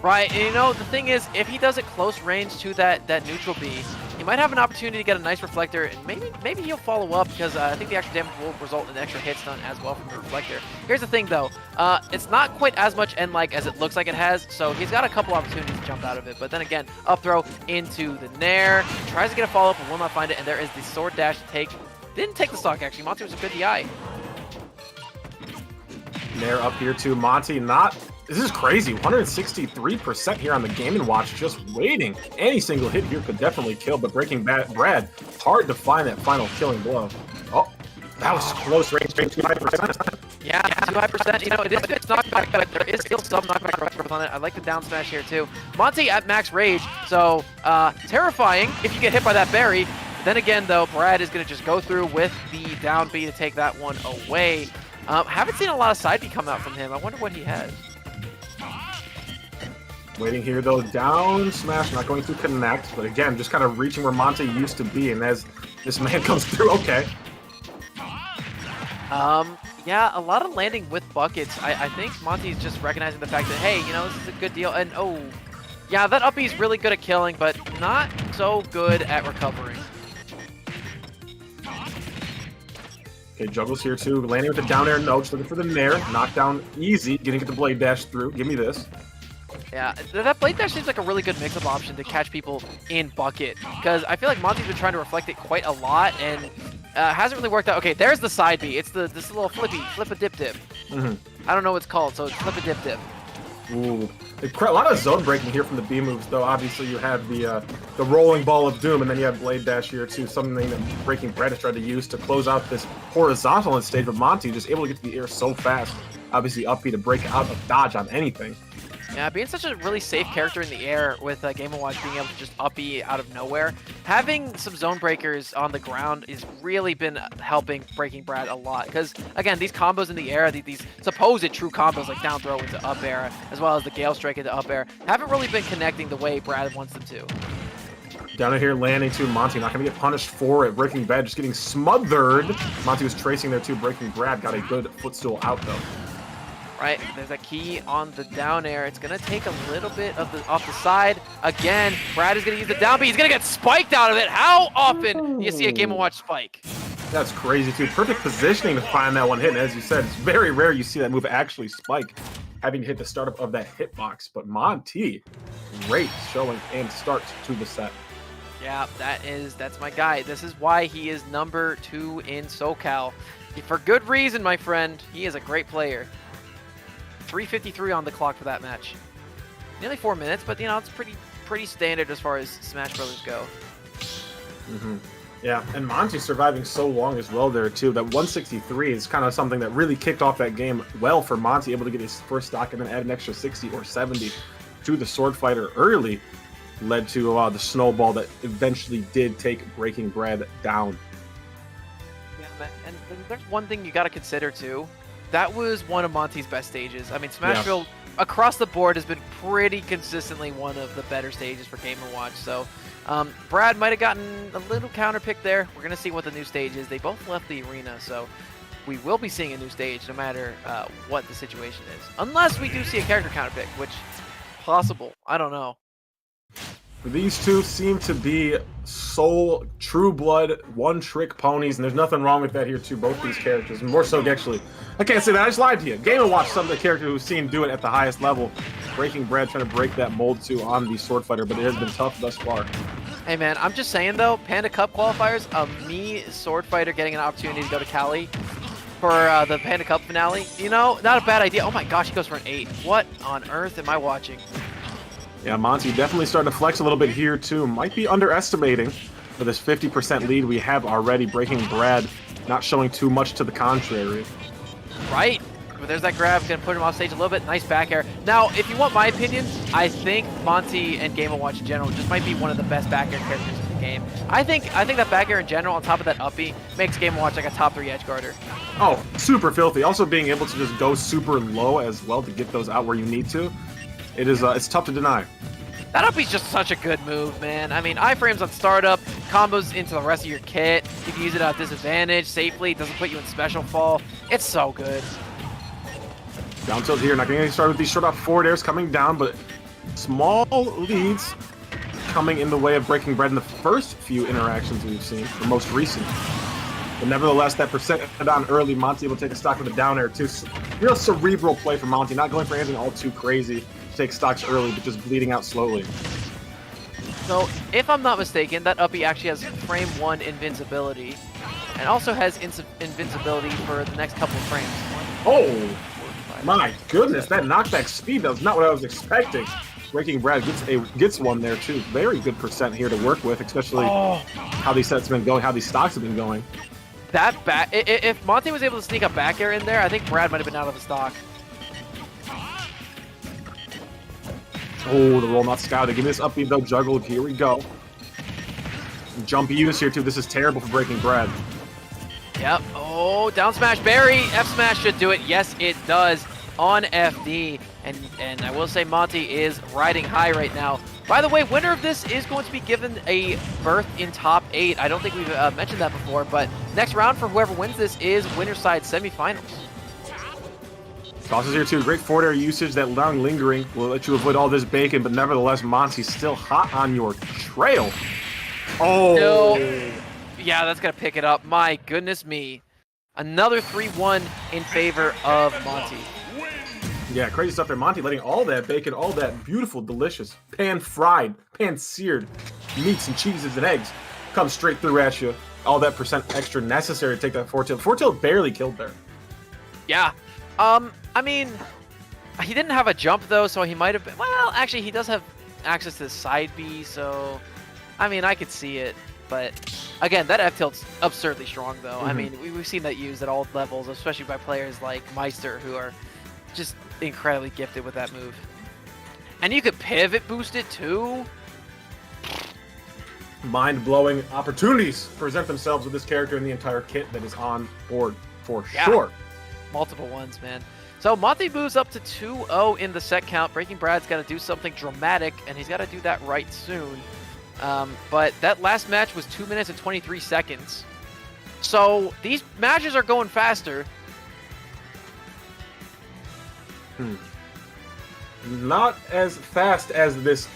Right, and you know, the thing is, if he does it close range to that neutral B, he might have an opportunity to get a nice reflector, and maybe he'll follow up, because I think the extra damage will result in an extra hit stun as well from the reflector. Here's the thing, though. It's not quite as much end-like as it looks like it has, so he's got a couple opportunities to jump out of it. But then again, up throw into the Nair, tries to get a follow-up, but will not find it, and there is the Sword Dash to take. Didn't take the stock, actually. Monty was a good DI. Nair up here too. Monty not... This is crazy. 163% here on the Game & Watch, just waiting. Any single hit here could definitely kill, but Breaking Brad, hard to find that final killing blow. Oh, that was close range, too high percent. Yeah, too high percent. You know, it is good knockback, but there is still some knockback growth on it. I like the down smash here, too. Monty at max rage, so terrifying if you get hit by that berry. Then again, though, Brad is going to just go through with the down B to take that one away. Haven't seen a lot of side B come out from him. I wonder what he has. Waiting here, though, down smash, not going to connect, but again, just kind of reaching where Monty used to be, and as this man comes through, okay. Yeah, a lot of landing with buckets. I think Monty's just recognizing the fact that, hey, you know, this is a good deal, and oh, yeah, that up B is really good at killing, but not so good at recovering. Okay, juggles here, too, landing with the down air, no, just looking for the Nair, knockdown easy, getting the blade dash through, give me this. Yeah, that blade dash seems like a really good mix-up option to catch people in bucket, because I feel like Monty's been trying to reflect it quite a lot, and hasn't really worked out. Okay, there's the side B. It's this little flip-a-dip-dip. I don't know what it's called, so it's flip-a-dip-dip. Ooh, a lot of zone breaking here from the B moves, though. Obviously, you have the rolling ball of doom, and then you have blade dash here too. Something that Breaking Brad has tried to use to close out this horizontal in stage, but Monty just able to get to the air so fast. Obviously, up B to break out of dodge on anything. Yeah, being such a really safe character in the air with Game & Watch being able to just up B out of nowhere, having some zone breakers on the ground has really been helping Breaking Brad a lot. Because, again, these combos in the air, these supposed true combos like down throw into up air, as well as the Gale Strike into up air, haven't really been connecting the way Brad wants them to. Down here, landing to Monty, not going to get punished for it. Breaking Brad just getting smothered. Monty was tracing there too. Breaking Brad got a good footstool out, though. Right, there's a key on the down air. It's going to take a little bit of off the side. Again, Brad is going to use the down B. He's going to get spiked out of it. How often do you see a Game & Watch spike? That's crazy too. Perfect positioning to find that one hit. And as you said, it's very rare you see that move actually spike, having to hit the startup of that hitbox. But Monty, great showing and start to the set. Yeah, that's my guy. This is why he is number 2 in SoCal. For good reason, my friend. He is a great player. 3:53 on the clock for that match. Nearly 4 minutes, but it's pretty standard as far as Smash Brothers go. Yeah, and Monty surviving so long as well there too. That 163 is kind of something that really kicked off that game well for Monty, able to get his first stock and then add an extra 60 or 70 to the Sword Fighter early, led to the snowball that eventually did take Breaking Bread down. Yeah, and there's one thing you got to consider too. That was one of Monty's best stages. I mean, Smashville across the board has been pretty consistently one of the better stages for Game & Watch. So Brad might have gotten a little counterpick there. We're going to see what the new stage is. They both left the arena, so we will be seeing a new stage no matter what the situation is. Unless we do see a character counterpick, which possible. I don't know. These two seem to be soul, true blood, one-trick ponies, and there's nothing wrong with that here too, both these characters. More so, actually, I can't say that, I just lied to you. Game & Watch, some of the characters we've seen do it at the highest level. Breaking Bread trying to break that mold too on the Sword Fighter, but it has been tough thus far. Hey man, I'm just saying though, Panda Cup qualifiers, me, Sword Fighter, getting an opportunity to go to Cali for the Panda Cup finale, not a bad idea. Oh my gosh, he goes for an 8. What on earth am I watching? Yeah, Monty definitely starting to flex a little bit here too. Might be underestimating for this 50% lead we have already. Breaking Brad not showing too much to the contrary. Right. But there's that grab, gonna put him off stage a little bit. Nice back air. Now, if you want my opinion, I think Monty and Game & Watch in general just might be one of the best back air characters in the game. I think that back air in general, on top of that uppy, makes Game & Watch like a top 3 edge guarder. Oh, super filthy. Also being able to just go super low as well to get those out where you need to. It is it's tough to deny. That uppy's just such a good move, man. I mean, iframes on startup, combos into the rest of your kit. You can use it at disadvantage safely. It doesn't put you in special fall. It's so good. Down tilt here, not going to get started with these short up forward airs coming down, but small leads coming in the way of Breaking Bread in the first few interactions we've seen, the most recent. But nevertheless, that percent on early, Monty able to take a stock with a down air too. Real cerebral play for Monty, not going for anything all too crazy. Take stocks early, but just bleeding out slowly. So, if I'm not mistaken, that uppy actually has frame 1 invincibility, and also has invincibility for the next couple of frames. Oh, my goodness, that knockback speed, that was not what I was expecting. Breaking Brad gets one there too. Very good percent here to work with, especially how these sets have been going, how these stocks have been going. That if Monty was able to sneak a back air in there, I think Brad might have been out of the stock. Oh, the roll not scouted. Give me this upbeat though, juggle. Here we go. Jumpy use here too. This is terrible for Breaking Bread. Yep. Oh, down smash berry. F smash should do it. Yes, it does on FD. And I will say Monty is riding high right now. By the way, winner of this is going to be given a berth in top 8. I don't think we've mentioned that before, but next round for whoever wins this is winner side semifinals. Tosses here too. Great forward air usage. That long lingering will let you avoid all this bacon, but nevertheless, Monty's still hot on your trail. Oh. Still, yeah, that's going to pick it up. My goodness me. Another 3-1 in favor of Monty. Yeah, crazy stuff there. Monty letting all that bacon, all that beautiful, delicious, pan-fried, pan-seared meats and cheeses and eggs come straight through at you. All that percent extra necessary to take that four-tail. Four-tail barely killed there. Yeah. I mean, he didn't have a jump, though, so he might have been... Well, actually, he does have access to the side B, so... I mean, I could see it. But, again, that F-tilt's absurdly strong, though. I mean, we've seen that used at all levels, especially by players like Meister, who are just incredibly gifted with that move. And you could pivot boost it, too. Mind-blowing opportunities present themselves with this character and the entire kit that is on board for sure. Multiple ones, man. So Monty moves up to 2-0 in the set count. Breaking Brad's got to do something dramatic, and he's got to do that right soon. But that last match was 2 minutes and 23 seconds. So these matches are going faster. Not as fast as this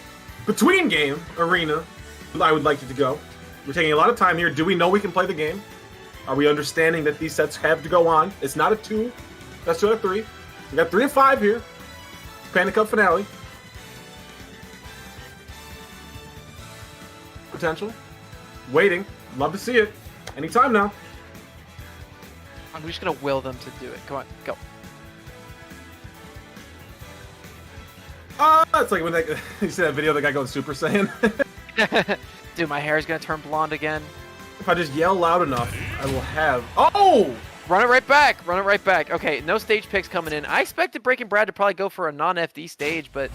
between game arena I would like it to go. We're taking a lot of time here. Do we know we can play the game? Are we understanding that these sets have to go on? It's not a 2. That's 2 out of 3. We got 3 and 5 here. Panda Cup finale. Potential. Waiting. Love to see it. Anytime now. I'm just gonna will them to do it. Come on, go. It's like when you see that video of the guy going Super Saiyan. Dude, my hair is gonna turn blonde again. If I just yell loud enough, I will have... Oh! Run it right back. Run it right back. Okay, no stage picks coming in. I expected Breaking Brad to probably go for a non-FD stage, but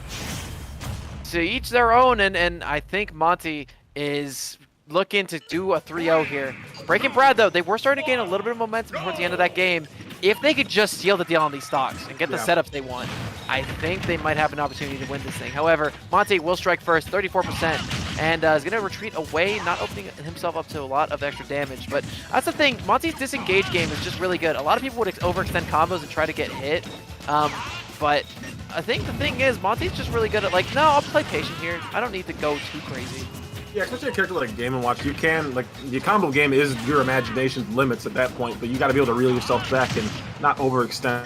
to each their own, and I think Monty is looking to do a 3-0 here. Breaking Brad, though, they were starting to gain a little bit of momentum towards the end of that game. If they could just seal the deal on these stocks and get the setups they want, I think they might have an opportunity to win this thing. However, Monty will strike first, 34%, and is going to retreat away, not opening himself up to a lot of extra damage. But that's the thing, Monty's disengage game is just really good. A lot of people would overextend combos and try to get hit, but I think the thing is, Monty's just really good at like, no, I'll play patient here. I don't need to go too crazy. Yeah, especially a character like Game & Watch, you can, like, the combo game is your imagination's limits at that point, but you got to be able to reel yourself back and not overextend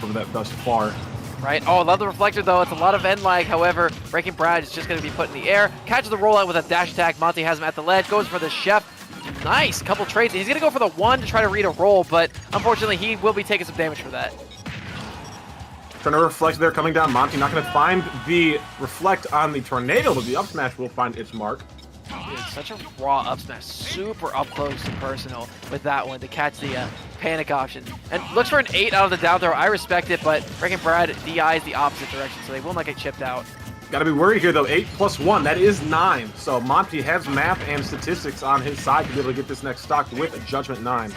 over that thus far. Right. Oh, I love the reflector, though. It's a lot of end lag. However, Breaking Brad is just going to be put in the air. Catches the rollout with a dash attack. Monty has him at the ledge. Goes for the chef. Nice. Couple trades. He's going to go for the 1 to try to read a roll, but unfortunately, he will be taking some damage for that. Trying to reflect there, coming down. Monty not going to find the reflect on the tornado, but the up smash will find its mark. Dude, such a raw up smash. Super up close and personal with that one to catch the panic option. And looks for an 8 out of the down throw. I respect it, but Breaking Brad DIs the opposite direction, so they will not get chipped out. Got to be worried here, though. 8 plus 1, that is 9. So Monty has math and statistics on his side to be able to get this next stock with a Judgment 9.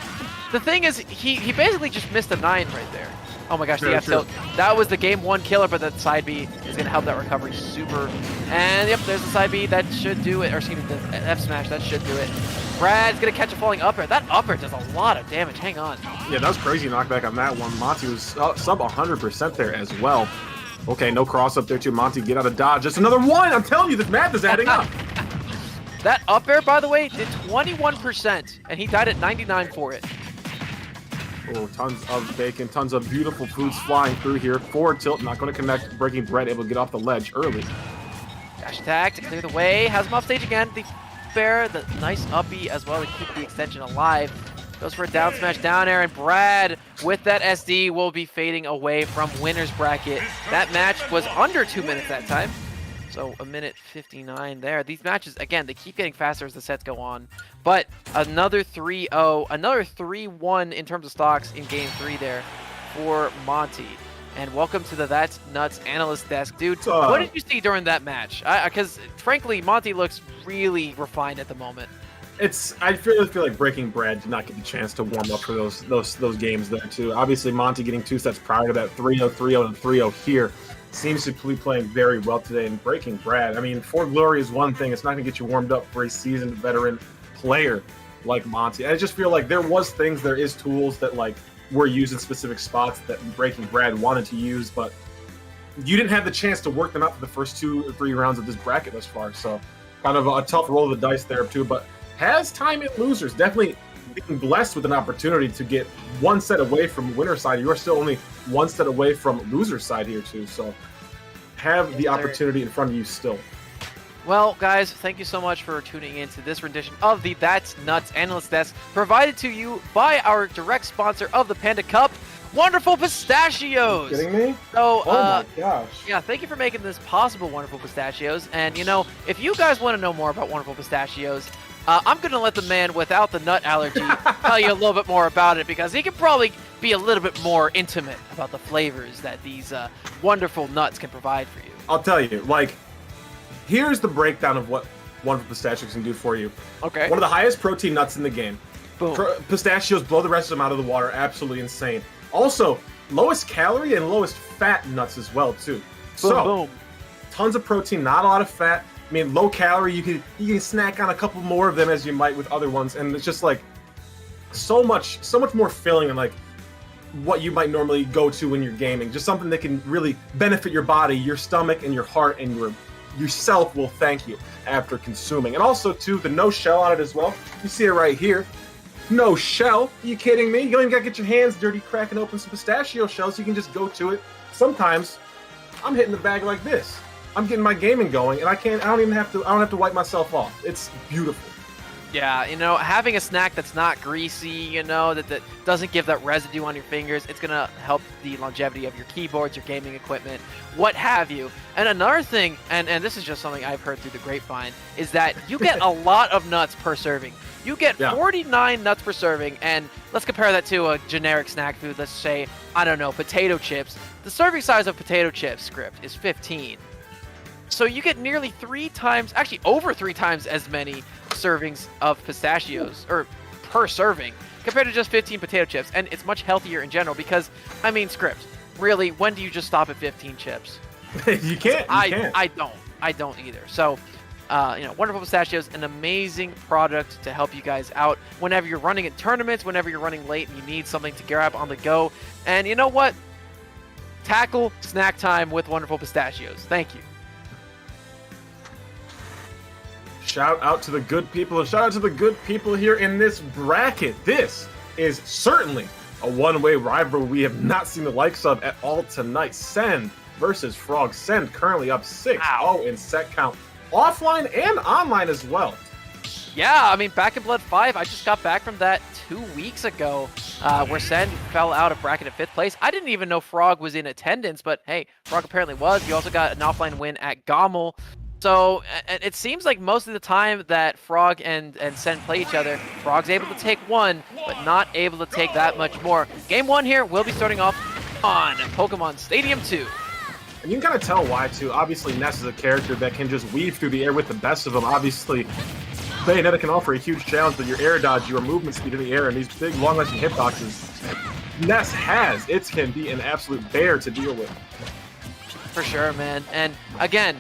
The thing is, he basically just missed a 9 right there. Oh my gosh, True, the true. F tilt. That was the game 1 killer, but that side B is going to help that recovery super. And yep, there's the side B. That should do it. Or excuse me, the F smash. That should do it. Brad's going to catch a falling up air. That up air does a lot of damage. Hang on. Yeah, that was crazy knockback on that one. Monty was sub 100% there as well. Okay, no cross up there too. Monty, get out of dodge. Just another 1. I'm telling you, this math is adding up. That up air, by the way, did 21%, and he died at 99 for it. Oh, tons of bacon, tons of beautiful foods flying through here. Forward tilt, not going to connect. Breaking Bread, able to get off the ledge early. Dash attack to clear the way. Has him off stage again. The fair, the nice uppy as well to keep the extension alive. Goes for a down smash down air, and Brad with that SD will be fading away from winner's bracket. That match was under 2 minutes that time. So a minute 59 there. These matches, again, they keep getting faster as the sets go on. But another 3-0, another 3-1 in terms of stocks in game 3 there for Monty. And welcome to the That's Nuts analyst desk. Dude, what did you see during that match? Because frankly, Monty looks really refined at the moment. I really feel like Breaking Bread did not get the chance to warm up for those games there too. Obviously, Monty getting 2 sets prior to that, 3-0, 3-0, and 3-0 here. Seems to be playing very well today in Breaking Brad. I mean, For Glory is one thing. It's not going to get you warmed up for a seasoned veteran player like Monty. I just feel like there is tools that like were used in specific spots that Breaking Brad wanted to use, but you didn't have the chance to work them out for the first 2 or 3 rounds of this bracket thus far. So kind of a tough roll of the dice there too, but has time in losers. Definitely being blessed with an opportunity to get 1 set away from winner side. You are still only 1 set away from loser side here too, so have the opportunity in front of you still. Well, guys, thank you so much for tuning in to this rendition of the That's Nuts Analyst Desk, provided to you by our direct sponsor of the Panda Cup, Wonderful Pistachios. Kidding me? So, oh my gosh. Yeah, thank you for making this possible, Wonderful Pistachios. And, you know, if you guys want to know more about Wonderful Pistachios, I'm going to let the man without the nut allergy tell you a little bit more about it, because he can probably be a little bit more intimate about the flavors that these wonderful nuts can provide for you. I'll tell you, like, here's the breakdown of what Wonderful Pistachios can do for you. Okay. One of the highest protein nuts in the game. Boom. Pistachios blow the rest of them out of the water. Absolutely insane. Also, lowest calorie and lowest fat nuts as well, too. Boom. Tons of protein, not a lot of fat. I mean, low calorie, you can snack on a couple more of them as you might with other ones, and it's just like so much more filling than like what you might normally go to when you're gaming. Just something that can really benefit your body, your stomach, and your heart, and yourself will thank you after consuming. And also too, the no shell on it as well. You see it right here. no shell. Are you kidding me? You don't even gotta get your hands dirty cracking open some pistachio shells. You can just go to it. Sometimes I'm hitting the bag like this. I'm getting my gaming going, and I don't have to wipe myself off. It's beautiful. Yeah, having a snack that's not greasy, that doesn't give that residue on your fingers, it's going to help the longevity of your keyboards, your gaming equipment, what have you. And another thing, and this is just something I've heard through the grapevine, is that you get a lot of nuts per serving. You get 49 nuts per serving, and let's compare that to a generic snack food. Let's say, I don't know, potato chips. The serving size of potato chips script is 15. So you get nearly 3 times, actually over 3 times as many servings of pistachios, or per serving, compared to just 15 potato chips. And it's much healthier in general because, script, really, when do you just stop at 15 chips? You can't. I don't either. So, Wonderful Pistachios, an amazing product to help you guys out whenever you're running in tournaments, whenever you're running late and you need something to grab on the go. And you know what? Tackle snack time with Wonderful Pistachios. Thank you. Shout out to the good people, and shout out to the good people here in this bracket. This is certainly a one-way rivalry we have not seen the likes of at all tonight. Send versus Frog. Send currently up 6-0 in set count, offline and online as well. Yeah, Back in Blood 5, I just got back from that 2 weeks ago, where Send fell out of bracket at 5th place. I didn't even know Frog was in attendance, but hey, Frog apparently was. You also got an offline win at Gommel. So it seems like most of the time that Frog and Sen play each other, Frog's able to take 1, but not able to take that much more. Game 1 here will be starting off on Pokemon Stadium 2. And you can kind of tell why, too. Obviously, Ness is a character that can just weave through the air with the best of them. Obviously, Bayonetta can offer a huge challenge, but your air dodge, your movement speed in the air, and these big, long-lasting hitboxes, Ness has. It can be an absolute bear to deal with. For sure, man. And again,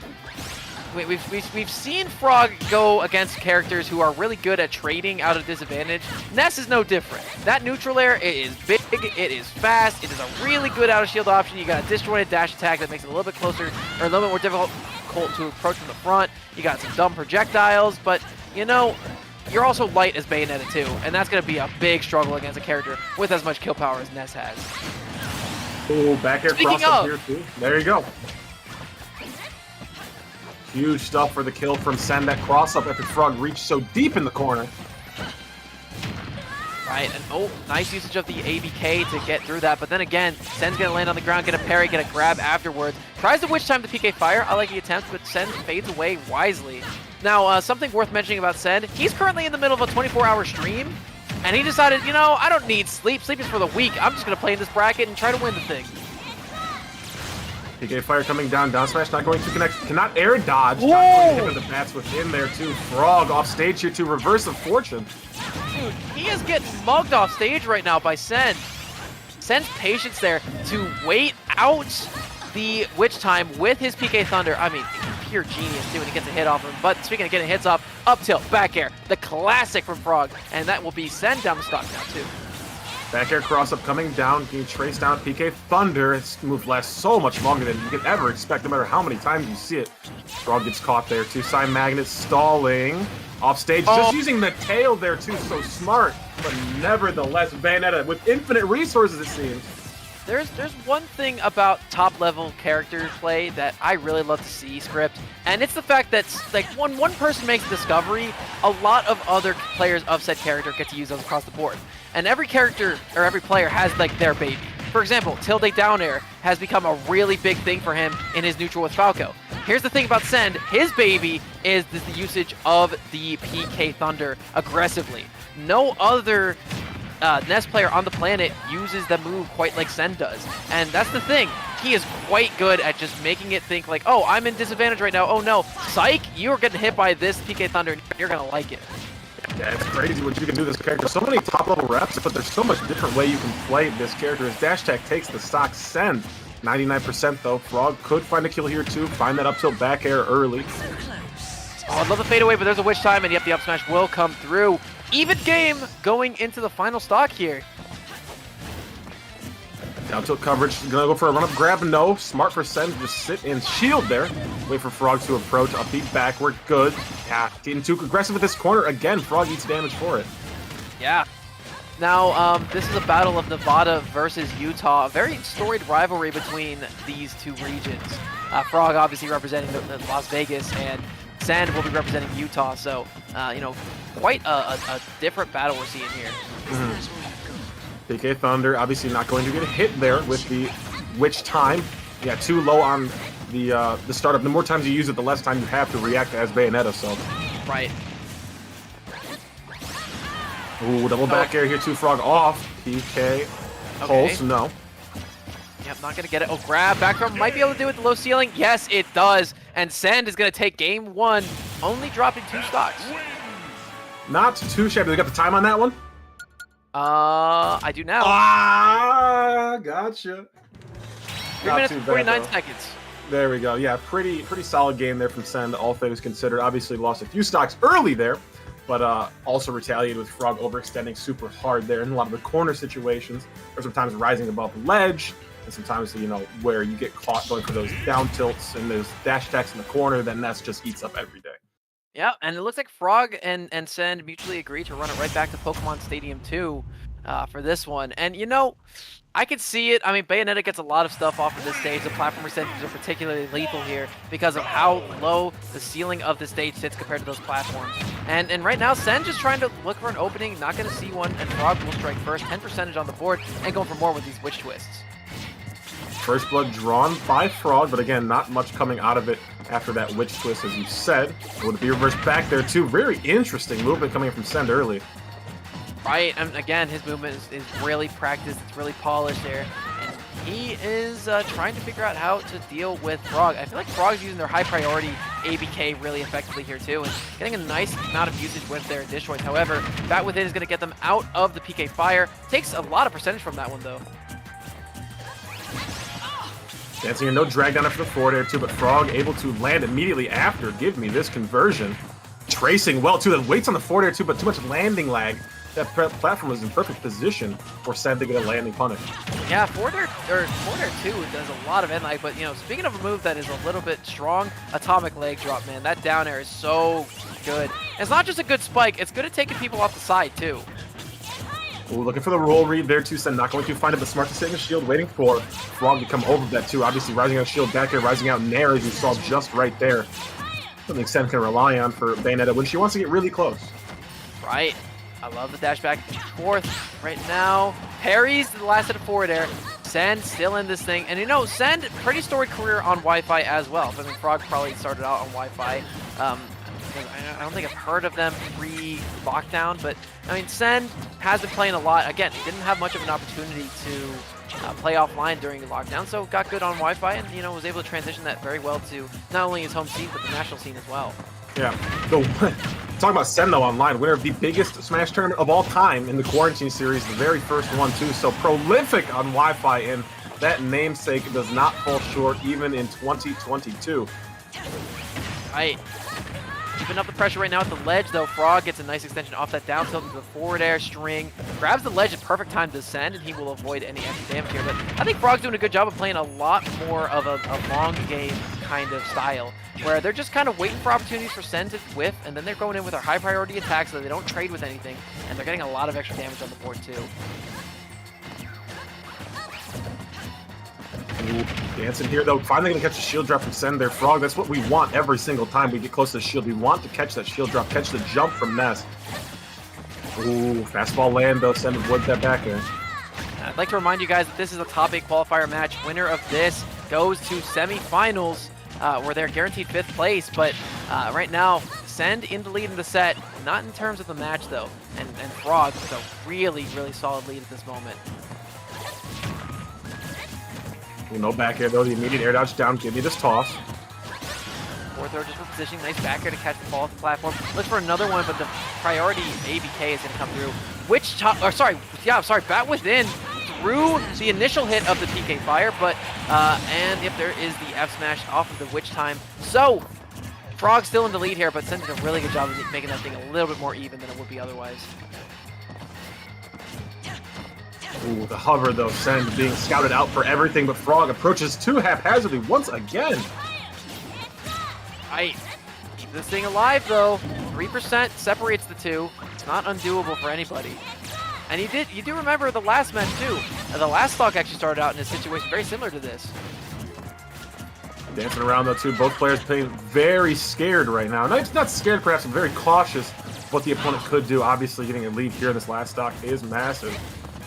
We've seen Frog go against characters who are really good at trading out of disadvantage. Ness is no different. That neutral air, it is big, it is fast, it is a really good out of shield option. You got a disjointed dash attack that makes it a little bit closer, or a little bit more difficult to approach from the front. You got some dumb projectiles, but you're also light as Bayonetta too, and that's going to be a big struggle against a character with as much kill power as Ness has. Oh, back air cross up here too. There you go. Huge stuff for the kill from Sen. That cross up after Frog reached so deep in the corner. Right, and nice usage of the ABK to get through that. But then again, Sen's going to land on the ground, get a parry, get a grab afterwards. Tries to witch time the PK Fire. I like the attempt, but Sen fades away wisely. Now, something worth mentioning about Sen, he's currently in the middle of a 24-hour stream, and he decided, I don't need sleep. Sleep is for the weak. I'm just going to play in this bracket and try to win the thing. PK Fire coming down smash, not going to connect, cannot air dodge, not going to hit the bats within there too. Frog off stage here to reverse of fortune. Dude, he is getting mugged off stage right now by Sen. Sen's patience there to wait out the witch time with his PK Thunder. Pure genius too when he gets a hit off him. But speaking of getting hits off, up tilt, back air, the classic from Frog, and that will be Sen down the stock now too. Back air cross up coming down, being traced down. PK Thunder. Its move lasts so much longer than you could ever expect, no matter how many times you see it. Frog gets caught there too. Side Magnet stalling. Off stage, just using the tail there too. So smart, but nevertheless, Bayonetta with infinite resources, it seems. There's one thing about top-level character play that I really love to see, Script, and it's the fact that when one person makes a discovery, a lot of other players of said character get to use those across the board. And every character, or every player, has their baby. For example, Tilde Down Air has become a really big thing for him in his neutral with Falco. Here's the thing about Send, his baby is the usage of the PK Thunder aggressively. No other Ness player on the planet uses the move quite like Sen does. And that's the thing. He is quite good at just making it think like, oh, I'm in disadvantage right now. Oh no, psych, you're getting hit by this PK Thunder and you're gonna like it. Yeah, it's crazy what you can do with this character. So many top-level reps, but there's so much different way you can play this character. His dash attack takes the stock Send. 99% though. Frog could find a kill here too. Find that up tilt back air early. Oh, I'd love the fade away, but there's a witch time, and yep, the up smash will come through. Even game going into the final stock here. Down tilt coverage, gonna go for a run-up grab, no. Smart for Sen to just sit and shield there. Wait for Frog to approach, upbeat backward, good. Yeah, getting too aggressive with this corner. Again, Frog eats damage for it. Yeah, Now, this is a battle of Nevada versus Utah, a very storied rivalry between these two regions. Frog obviously representing the Las Vegas, and Sand will be representing Utah, so, you know, quite a different battle we're seeing here. PK Thunder obviously not going to get a hit there with the Witch Time. Yeah, too low on the startup. The more times you use it, the less time you have to react as Bayonetta, so. Right. Ooh, double back air here, 2 Frog off. PK, Pulse, no. Yep, not gonna get it. Oh, grab, back throw, might be able to do it with the low ceiling. Yes, it does. And Sand is gonna take game 1, only dropping 2 stocks. Not too shabby. They got the time on that one? I do now. Ah, gotcha. 3 minutes and 49 seconds. There we go. Yeah, pretty solid game there from Send, all things considered. Obviously lost a few stocks early there, but also retaliated with Frog overextending super hard there in a lot of the corner situations, or sometimes rising above the ledge, and sometimes, you know, where you get caught going for those down tilts and those dash attacks in the corner, then that's just eats up every day. Yeah, and it looks like Frog and Send mutually agreed to run it right back to Pokemon Stadium 2 for this one. And, you know, I could see it. I mean, Bayonetta gets a lot of stuff off of this stage. The platform receptions are particularly lethal here because of how low the ceiling of the stage sits compared to those platforms. And right now, Send just trying to look for an opening, not going to see one, and Frog will strike first. 10% on the board, and going for more with these Witch Twists. First blood drawn by Frog, but again, not much coming out of it after that Witch Twist, as you said. Would be reversed back there, too. Very interesting movement coming from Send early. Right, and again, his movement is really practiced. It's really polished there. And he is trying to figure out how to deal with Frog. I feel like Frog's using their high priority ABK really effectively here, too, and getting a nice amount of usage with their Dish Choice. However, Bat Within is going to get them out of the PK Fire. Takes a lot of percentage from that one, though. Dancing here, no drag down after the forward air too, but Frog able to land immediately after. Give me this conversion. Tracing well too, then waits on the forward air too, but too much landing lag. That platform was in perfect position for Sand to get a landing punish. Yeah, forward air 2 does a lot of end lag, but you know, speaking of a move that is a little bit strong, atomic leg drop, man. That down air is so good. And it's not just a good spike, it's good at taking people off the side too. Ooh, looking for the roll read there too, Send not going to find it, but smart to save his shield, waiting for Frog to come over that too. Obviously rising out shield back here, rising out Nair, as you saw just right there. Something Send can rely on for Bayonetta when she wants to get really close. Right. I love the dash back and forth right now. Parries the last hit of forward air. Send still in this thing. And you know, Send, pretty storied career on Wi-Fi as well. I mean, Frog probably started out on Wi-Fi. I don't think I've heard of them pre-lockdown, but I mean, Send has been playing a lot. Again, he didn't have much of an opportunity to play offline during the lockdown, so got good on Wi-Fi and, you know, was able to transition that very well to not only his home scene, but the national scene as well. Yeah. Talking about Send, though, online, winner of the biggest Smash tournament of all time in the Quarantine Series, the very first one, too. So prolific on Wi-Fi, and that namesake does not fall short even in 2022. Right. Keeping up the pressure right now at the ledge, though. Frog gets a nice extension off that down tilt into the forward air string. Grabs the ledge at perfect time to send, and he will avoid any extra damage here. But I think Frog's doing a good job of playing a lot more of a long game kind of style, where they're just kind of waiting for opportunities for Send to whiff, and then they're going in with their high priority attacks so they don't trade with anything, and they're getting a lot of extra damage on the board, too. Ooh, dancing here, though. Finally going to catch a shield drop from Send there. Frog, that's what we want every single time we get close to the shield. We want to catch that shield drop, catch the jump from Ness. Ooh, fastball land, though. Send avoids that back air. I'd like to remind you guys that this is a top 8 qualifier match. Winner of this goes to semifinals, where they're guaranteed 5th place. But right now, Send in the lead in the set. Not in terms of the match, though. And Frog with a really, really solid lead at this moment. Ooh, no back air, though. The immediate air dodge down. Give me this toss. Forward throw just for positioning. Nice back air to catch the ball off the platform. Look for another one, but the priority ABK is going to come through. Bat Within through the initial hit of the PK Fire, but and if there is the F smash off of the Witch Time. So Frog's still in the lead here, but Send did a really good job of making that thing a little bit more even than it would be otherwise. Ooh, the hover, though. Send being scouted out for everything, but Frog approaches too haphazardly once again. Right. Keep this thing alive, though. 3% separates the two. It's not undoable for anybody. And you do remember the last match too. The last stock actually started out in a situation very similar to this. Dancing around though too. Both players playing very scared right now. Not scared perhaps, but very cautious of what the opponent could do. Obviously getting a lead here in this last stock is massive.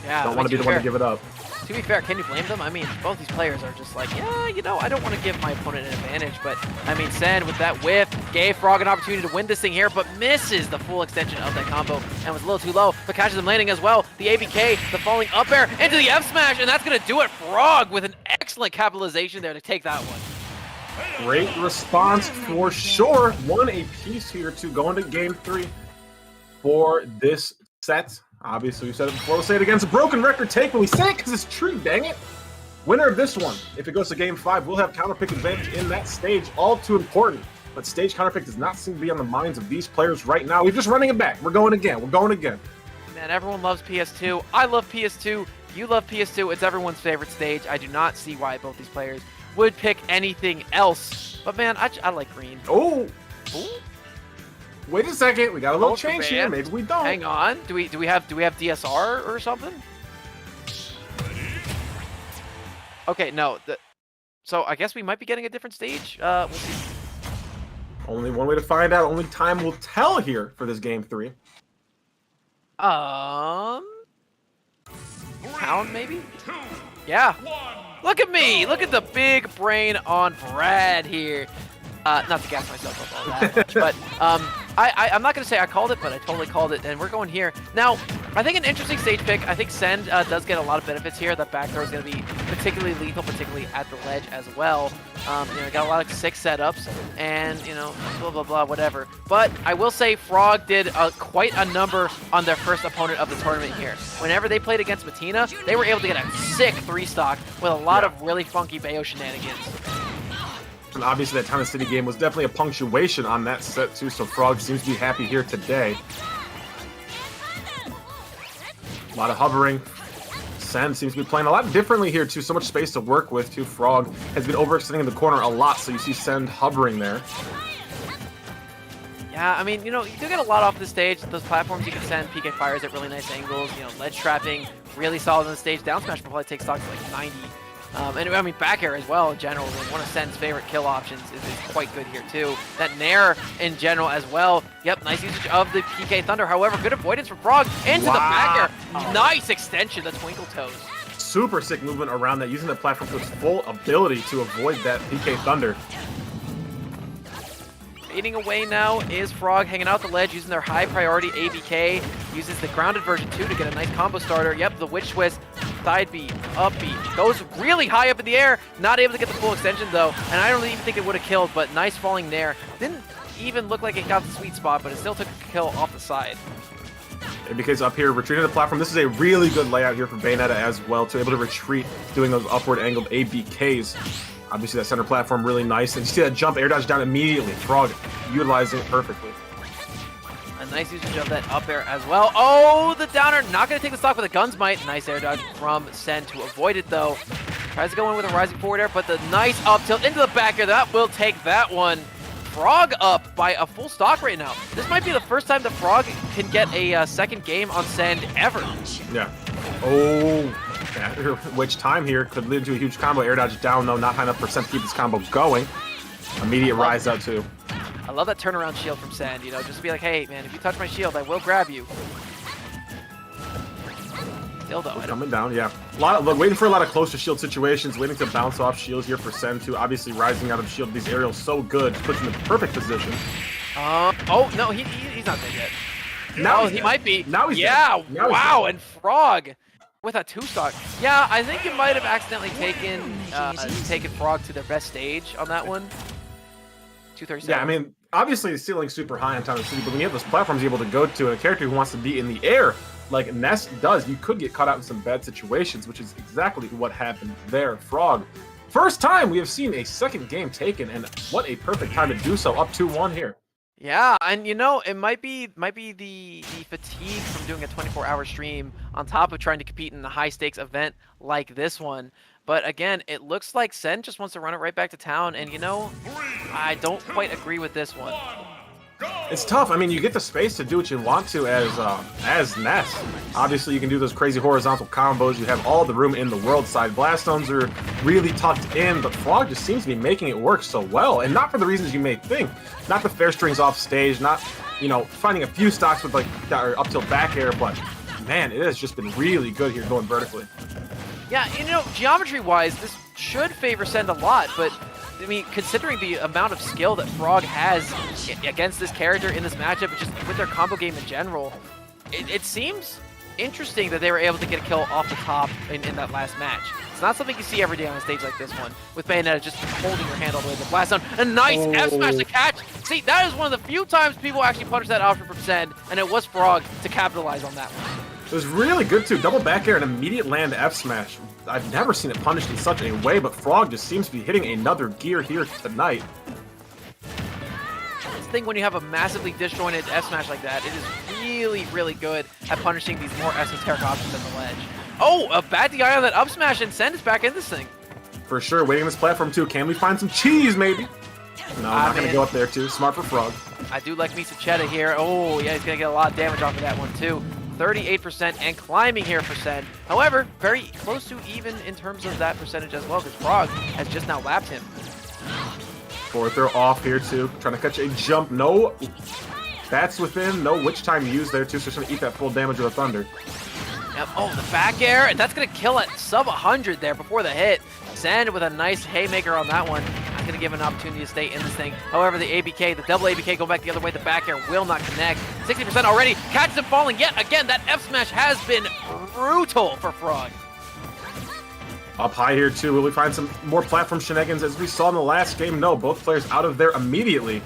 Yeah, Don't want to be the one to give it up. To be fair, can you blame them? I mean, both these players are just like, yeah, you know, I don't want to give my opponent an advantage, but I mean, Sen with that whiff gave Frog an opportunity to win this thing here, but misses the full extension of that combo and was a little too low, but catches him landing as well. The ABK, the falling up air into the F smash, and that's going to do it. Frog with an excellent capitalization there to take that one. Great response for sure. One apiece here to go into game 3 for this set. Obviously, we said it before. We'll say it again. It's a broken record take, but we say it because it's true, dang it. Winner of this one, if it goes to game 5, will have counterpick advantage in that stage. All too important. But stage counterpick does not seem to be on the minds of these players right now. We're just running it back. We're going again. We're going again. Man, everyone loves PS2. I love PS2. You love PS2. It's everyone's favorite stage. I do not see why both these players would pick anything else. But man, I like green. Oh! Ooh. Wait a second, we got a little change here. Maybe we don't. Hang on. Do we have DSR or something? Okay, no. So I guess we might be getting a different stage. We'll see. Only one way to find out. Only time will tell here for this game 3. Town maybe? Yeah. Look at me. Look at the big brain on Brad here. Not to gas myself up all that much, but I'm not going to say I called it, but I totally called it, and we're going here. Now, I think an interesting stage pick. I think Send does get a lot of benefits here. That back throw is going to be particularly lethal, particularly at the ledge as well. You know, got a lot of 6 setups, and, you know, blah, blah, blah, whatever. But I will say Frog did quite a number on their first opponent of the tournament here. Whenever they played against Matina, they were able to get a sick 3-stock with a lot of really funky Bayo shenanigans. And obviously that Town and City game was definitely a punctuation on that set too, so Frog seems to be happy here today. A lot of hovering. Sen seems to be playing a lot differently here too, so much space to work with too. Frog has been overextending in the corner a lot, so you see Send hovering there. Yeah, I mean, you know, you do get a lot off the stage. Those platforms you can send PK fires at really nice angles. You know, ledge trapping, really solid on the stage. Down smash will probably take stocks to like 90. And I mean, back air as well in general. One of Sen's favorite kill options is quite good here too. That Nair in general as well. Yep, nice usage of the PK Thunder. However, good avoidance from Frog into the back air. Nice extension, the Twinkle Toes. Super sick movement around that, using the platform to its full ability to avoid that PK Thunder. Fading away now is Frog, hanging out the ledge, using their high priority ABK. Uses the grounded version 2 to get a nice combo starter. Yep, the Witch Twist, side B, up B. Goes really high up in the air. Not able to get the full extension though. And I don't even think it would have killed, but nice falling there. Didn't even look like it got the sweet spot, but it still took a kill off the side. Because up here, retreating the platform, this is a really good layout here for Bayonetta as well, to be able to retreat doing those upward angled ABKs. Obviously that center platform really nice, and you see that jump air dodge down immediately. Frog utilizing it perfectly. A nice usage of that up air as well. Oh, the downer, not going to take the stock with a Gun's Might. Nice air dodge from Sen to avoid it though. Tries to go in with a rising forward air, but the nice up tilt into the back air, that will take that one. Frog up by a full stock right now. This might be the first time the Frog can get a second game on Send ever. Yeah. Oh, which time here could lead to a huge combo. Air dodge down though, not high enough percent to keep this combo going. Immediate rise out too. I love that turnaround shield from Send, you know, just to be like, hey man, if you touch my shield, I will grab you. Still though, coming down, yeah. Waiting for a lot of close to shield situations, waiting to bounce off shields here for Send too. Obviously rising out of shield, these aerials so good, puts him in the perfect position. Oh no, he's not dead yet. Now he might be. Now he's yeah, dead. Now wow, and Frog with a 2-stock. Yeah, I think you might have accidentally taken Frog to their best stage on that one. 237. Yeah, I mean, obviously the ceiling's super high on Town and City, but when you have those platforms you're able to go to and a character who wants to be in the air like Ness does, you could get caught out in some bad situations, which is exactly what happened there. Frog, first time we have seen a second game taken, and what a perfect time to do so. Up 2-1 here. Yeah, and you know, it might be the fatigue from doing a 24-hour stream on top of trying to compete in a high-stakes event like this one. But again, it looks like Sen just wants to run it right back to town, and you know, I don't quite agree with this one. It's tough. I mean, you get the space to do what you want to as Ness. Obviously, you can do those crazy horizontal combos. You have all the room in the world. Side blast zones are really tucked in, but Frog just seems to be making it work so well, and not for the reasons you may think. Not the fair strings off stage, not, you know, finding a few stocks with like that are up tilt back air, but man, it has just been really good here going vertically. Yeah, you know, geometry-wise, this should favor Send a lot, but I mean, considering the amount of skill that Frog has against this character in this matchup, just with their combo game in general, it seems interesting that they were able to get a kill off the top in that last match. It's not something you see every day on a stage like this one, with Bayonetta just holding her hand all the way to the blast zone. A nice F smash to catch! See, that is one of the few times people actually punish that option from Send, and it was Frog to capitalize on that one. It was really good too. Double back air and immediate land F smash. I've never seen it punished in such a way, but Frog just seems to be hitting another gear here tonight. This thing, when you have a massively disjointed F smash like that, it is really, really good at punishing these more esoteric options at the ledge. Oh, a bad DI on that up smash, and Send is back in this thing. For sure, waiting on this platform too. Can we find some cheese, maybe? No, not going to go up there too. Smart for Frog. I do like me some cheddar here. Oh, yeah, he's going to get a lot of damage off of that one too. 38% and climbing here for Send. However, very close to even in terms of that percentage as well, because Frog has just now lapped him. Forward throw off here too. Trying to catch a jump. No. That's within. No witch time used there too, so just going to eat that full damage with a thunder. Yep. Oh, the back air, and that's going to kill at sub 100 there before the hit. Send with a nice haymaker on that one. Not going to give an opportunity to stay in this thing. However, the ABK, the double ABK going back the other way, the back air will not connect. 60% already. Catches him falling yet again. That F smash has been brutal for Frog. Up high here too. Will we find some more platform shenanigans as we saw in the last game? No, both players out of there immediately.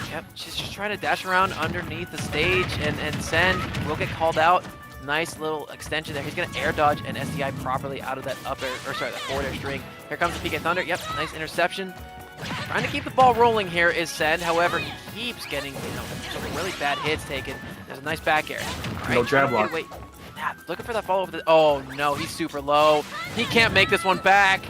Yep, she's just trying to dash around underneath the stage, and Send will get called out. Nice little extension there. He's going to air dodge and SDI properly out of that up air, or sorry, that forward air string. Here comes the PK Thunder. Yep, nice interception. Trying to keep the ball rolling here is Send. However, he keeps getting, you know, some really bad hits taken. There's a nice back air. All right, no jab block. Looking for that follow over the. Oh no, he's super low. He can't make this one back.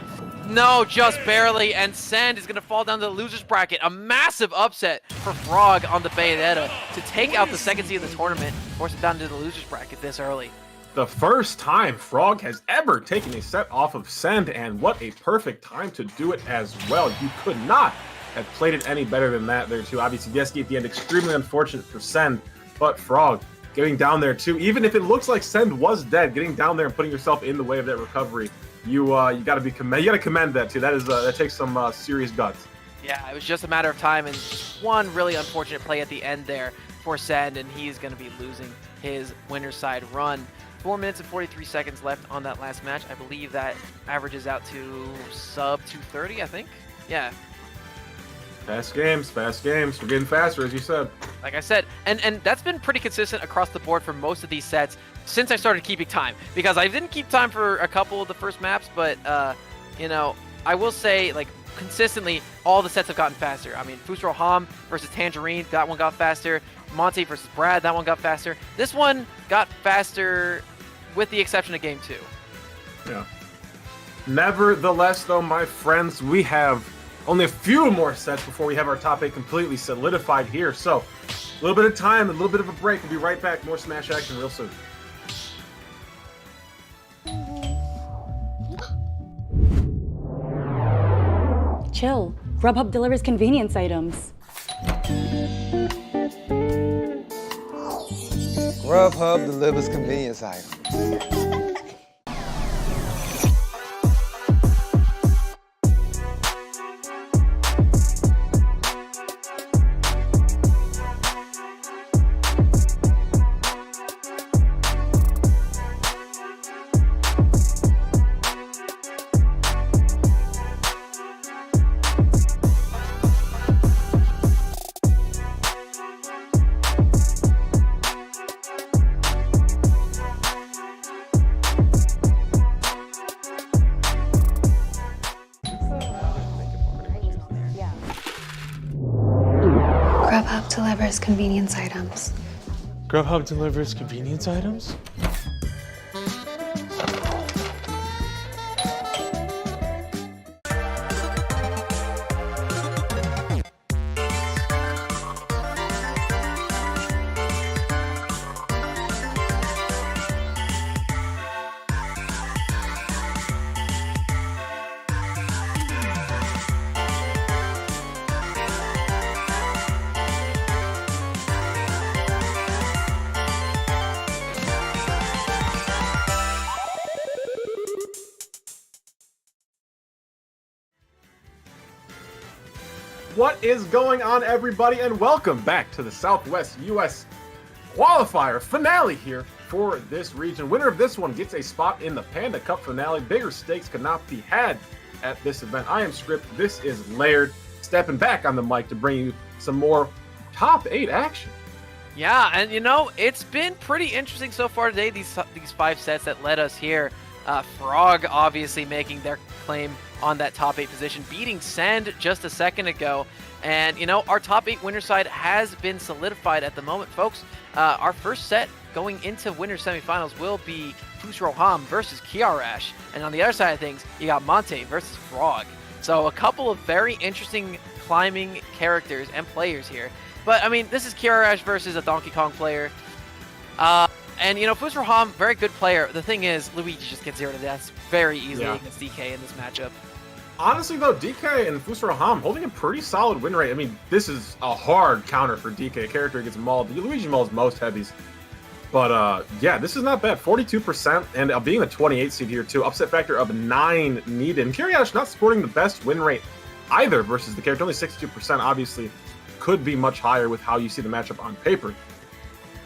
No, just barely, and Send is going to fall down to the loser's bracket. A massive upset for Frog on the Bayonetta to take out the second seed of the tournament, force it down to the loser's bracket this early. The first time Frog has ever taken a set off of Send, and what a perfect time to do it as well. You could not have played it any better than that there too. Obviously, the SD at the end, extremely unfortunate for Send, but Frog getting down there too. Even if it looks like Send was dead, getting down there and putting yourself in the way of that recovery, you got to commend that too. That is that takes some serious guts. Yeah, it was just a matter of time, and just one really unfortunate play at the end there for Send, and he's going to be losing his winner's side run. 4 minutes and 43 seconds left on that last match. I believe that averages out to sub 230, I think. Yeah. Fast games. We're getting faster, as you said. Like I said, and that's been pretty consistent across the board for most of these sets since I started keeping time. Because I didn't keep time for a couple of the first maps, but, you know, I will say, like, consistently, all the sets have gotten faster. I mean, Fusro Hom versus Tangerine, that one got faster. Monty versus Brad, that one got faster. This one got faster with the exception of Game 2. Yeah. Nevertheless, though, my friends, we have only a few more sets before we have our top 8 completely solidified here. So, a little bit of time, a little bit of a break. We'll be right back. More Smash action real soon. Chill. Grubhub delivers convenience items. Grubhub delivers convenience items. Grubhub delivers convenience items. Grubhub delivers convenience items? What is going on, everybody, and welcome back to the Southwest US qualifier finale here for this region. Winner of this one gets a spot in the Panda Cup finale. Bigger stakes could not be had at this event. I am Script. This is Laird, stepping back on the mic to bring you some more top 8 action. Yeah, and you know, it's been pretty interesting so far today, these 5 sets that led us here. Frog obviously making their claim on that top 8 position, beating Sand just a second ago. And, you know, our top 8 winner side has been solidified at the moment, folks. Our first set going into winner semifinals will be Fusro Hom versus Kirash. And on the other side of things, you got Monty versus Frog. So a couple of very interesting climbing characters and players here. But, I mean, this is Kirash versus a Donkey Kong player. And, you know, Fusro Hom, very good player. The thing is, Luigi just gets 0 to deaths very easily against DK in this matchup. Honestly, though, DK and Fusro Hom holding a pretty solid win rate. I mean, this is a hard counter for DK. A character gets mauled. Luigi mauls most heavies. But, yeah, this is not bad. 42%, and being a 28 seed here, too. Upset factor of 9 needed. And Kirash not sporting the best win rate either versus the character. Only 62%, obviously, could be much higher with how you see the matchup on paper.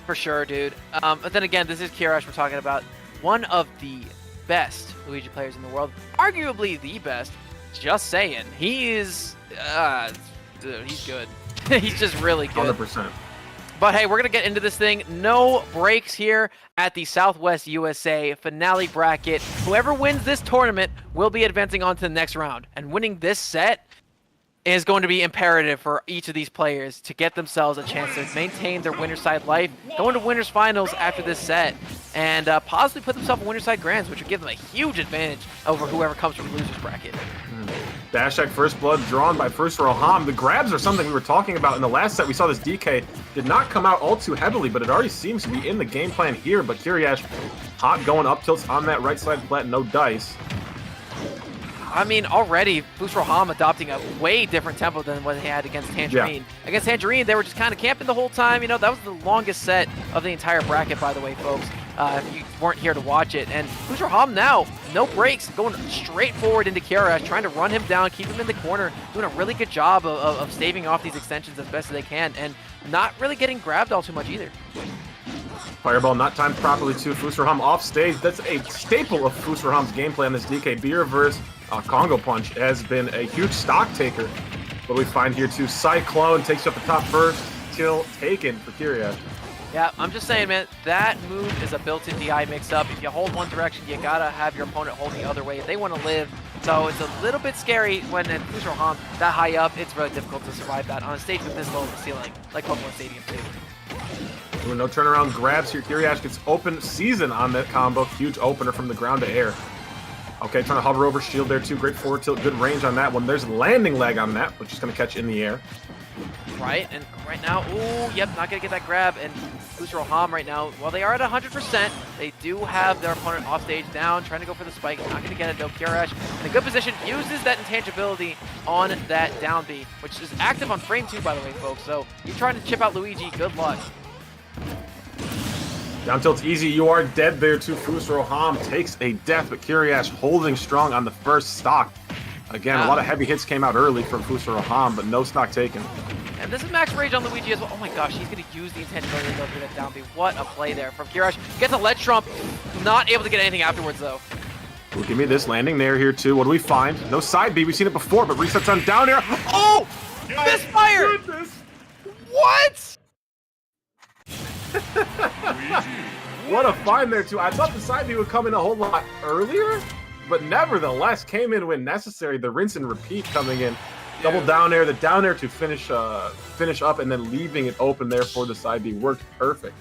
For sure, dude. But then again, this is Kirash we're talking about. One of the best Luigi players in the world. Arguably the best. Just saying. He is... dude, he's good. He's just really good. 100%. But hey, we're going to get into this thing. No breaks here at the Southwest USA finale bracket. Whoever wins this tournament will be advancing on to the next round. And winning this set is going to be imperative for each of these players to get themselves a chance to maintain their winner side life, go into winners finals after this set, and possibly put themselves in winner side grands, which would give them a huge advantage over whoever comes from losers bracket. Dashak First Blood drawn by Fusro Hom. The grabs are something we were talking about in the last set. We saw this DK did not come out all too heavily, but it already seems to be in the game plan here. But Kirash hot going up tilts on that right side flat, no dice. I mean, already, Fusro Hom adopting a way different tempo than what they had against Tangerine. Yeah. Against Tangerine, they were just kind of camping the whole time. You know, that was the longest set of the entire bracket, by the way, folks, if you weren't here to watch it. And Fusro Hom now, no breaks, going straight forward into Kirash, trying to run him down, keep him in the corner, doing a really good job of staving off these extensions as best as they can, and not really getting grabbed all too much either. Fireball not timed properly too. Fusro Hom off stage. That's a staple of Fusro Hom's gameplay on this DK. B-reverse Congo Punch has been a huge stock taker. What we find here too, Cyclone takes up the top first, kill taken for Kirash. Yeah, I'm just saying, man, that move is a built-in DI mix-up. If you hold one direction, you gotta have your opponent hold the other way if they want to live. So it's a little bit scary when in Fusro Hom that high up. It's really difficult to survive that on a stage with this low of a ceiling, like Pokemon Stadium 2. Ooh, no turnaround grabs here. Kirash gets open season on that combo. Huge opener from the ground to air. Okay, trying to hover over shield there too. Great forward tilt, good range on that one. There's landing lag on that, which is going to catch in the air. Right, and right now, ooh, yep, not going to get that grab. And Fusro Hom right now, while they are at 100%, they do have their opponent off stage down, trying to go for the spike. Not going to get it, though. Kirash in a good position, uses that intangibility on that down B, which is active on frame 2, by the way, folks. So you're trying to chip out Luigi, good luck. Down tilt's easy, you are dead there too. Fusro Hom takes a death, but Kirash holding strong on the first stock. Again, a lot of heavy hits came out early from Fusro Hom, but no stock taken. And this is max rage on Luigi as well. Oh my gosh, he's going to use the intangibility to go through that down B. What a play there from Kirash. Gets a ledge trump, not able to get anything afterwards though. Ooh, give me this landing there here too. What do we find? No side B, we've seen it before, but resets on down air. Oh! Misfire! Goodness. What? What a find there too. I thought the side B would come in a whole lot earlier, but nevertheless came in when necessary. The rinse and repeat coming in. Double down air, the down air to finish up and then leaving it open there for the side B worked perfect.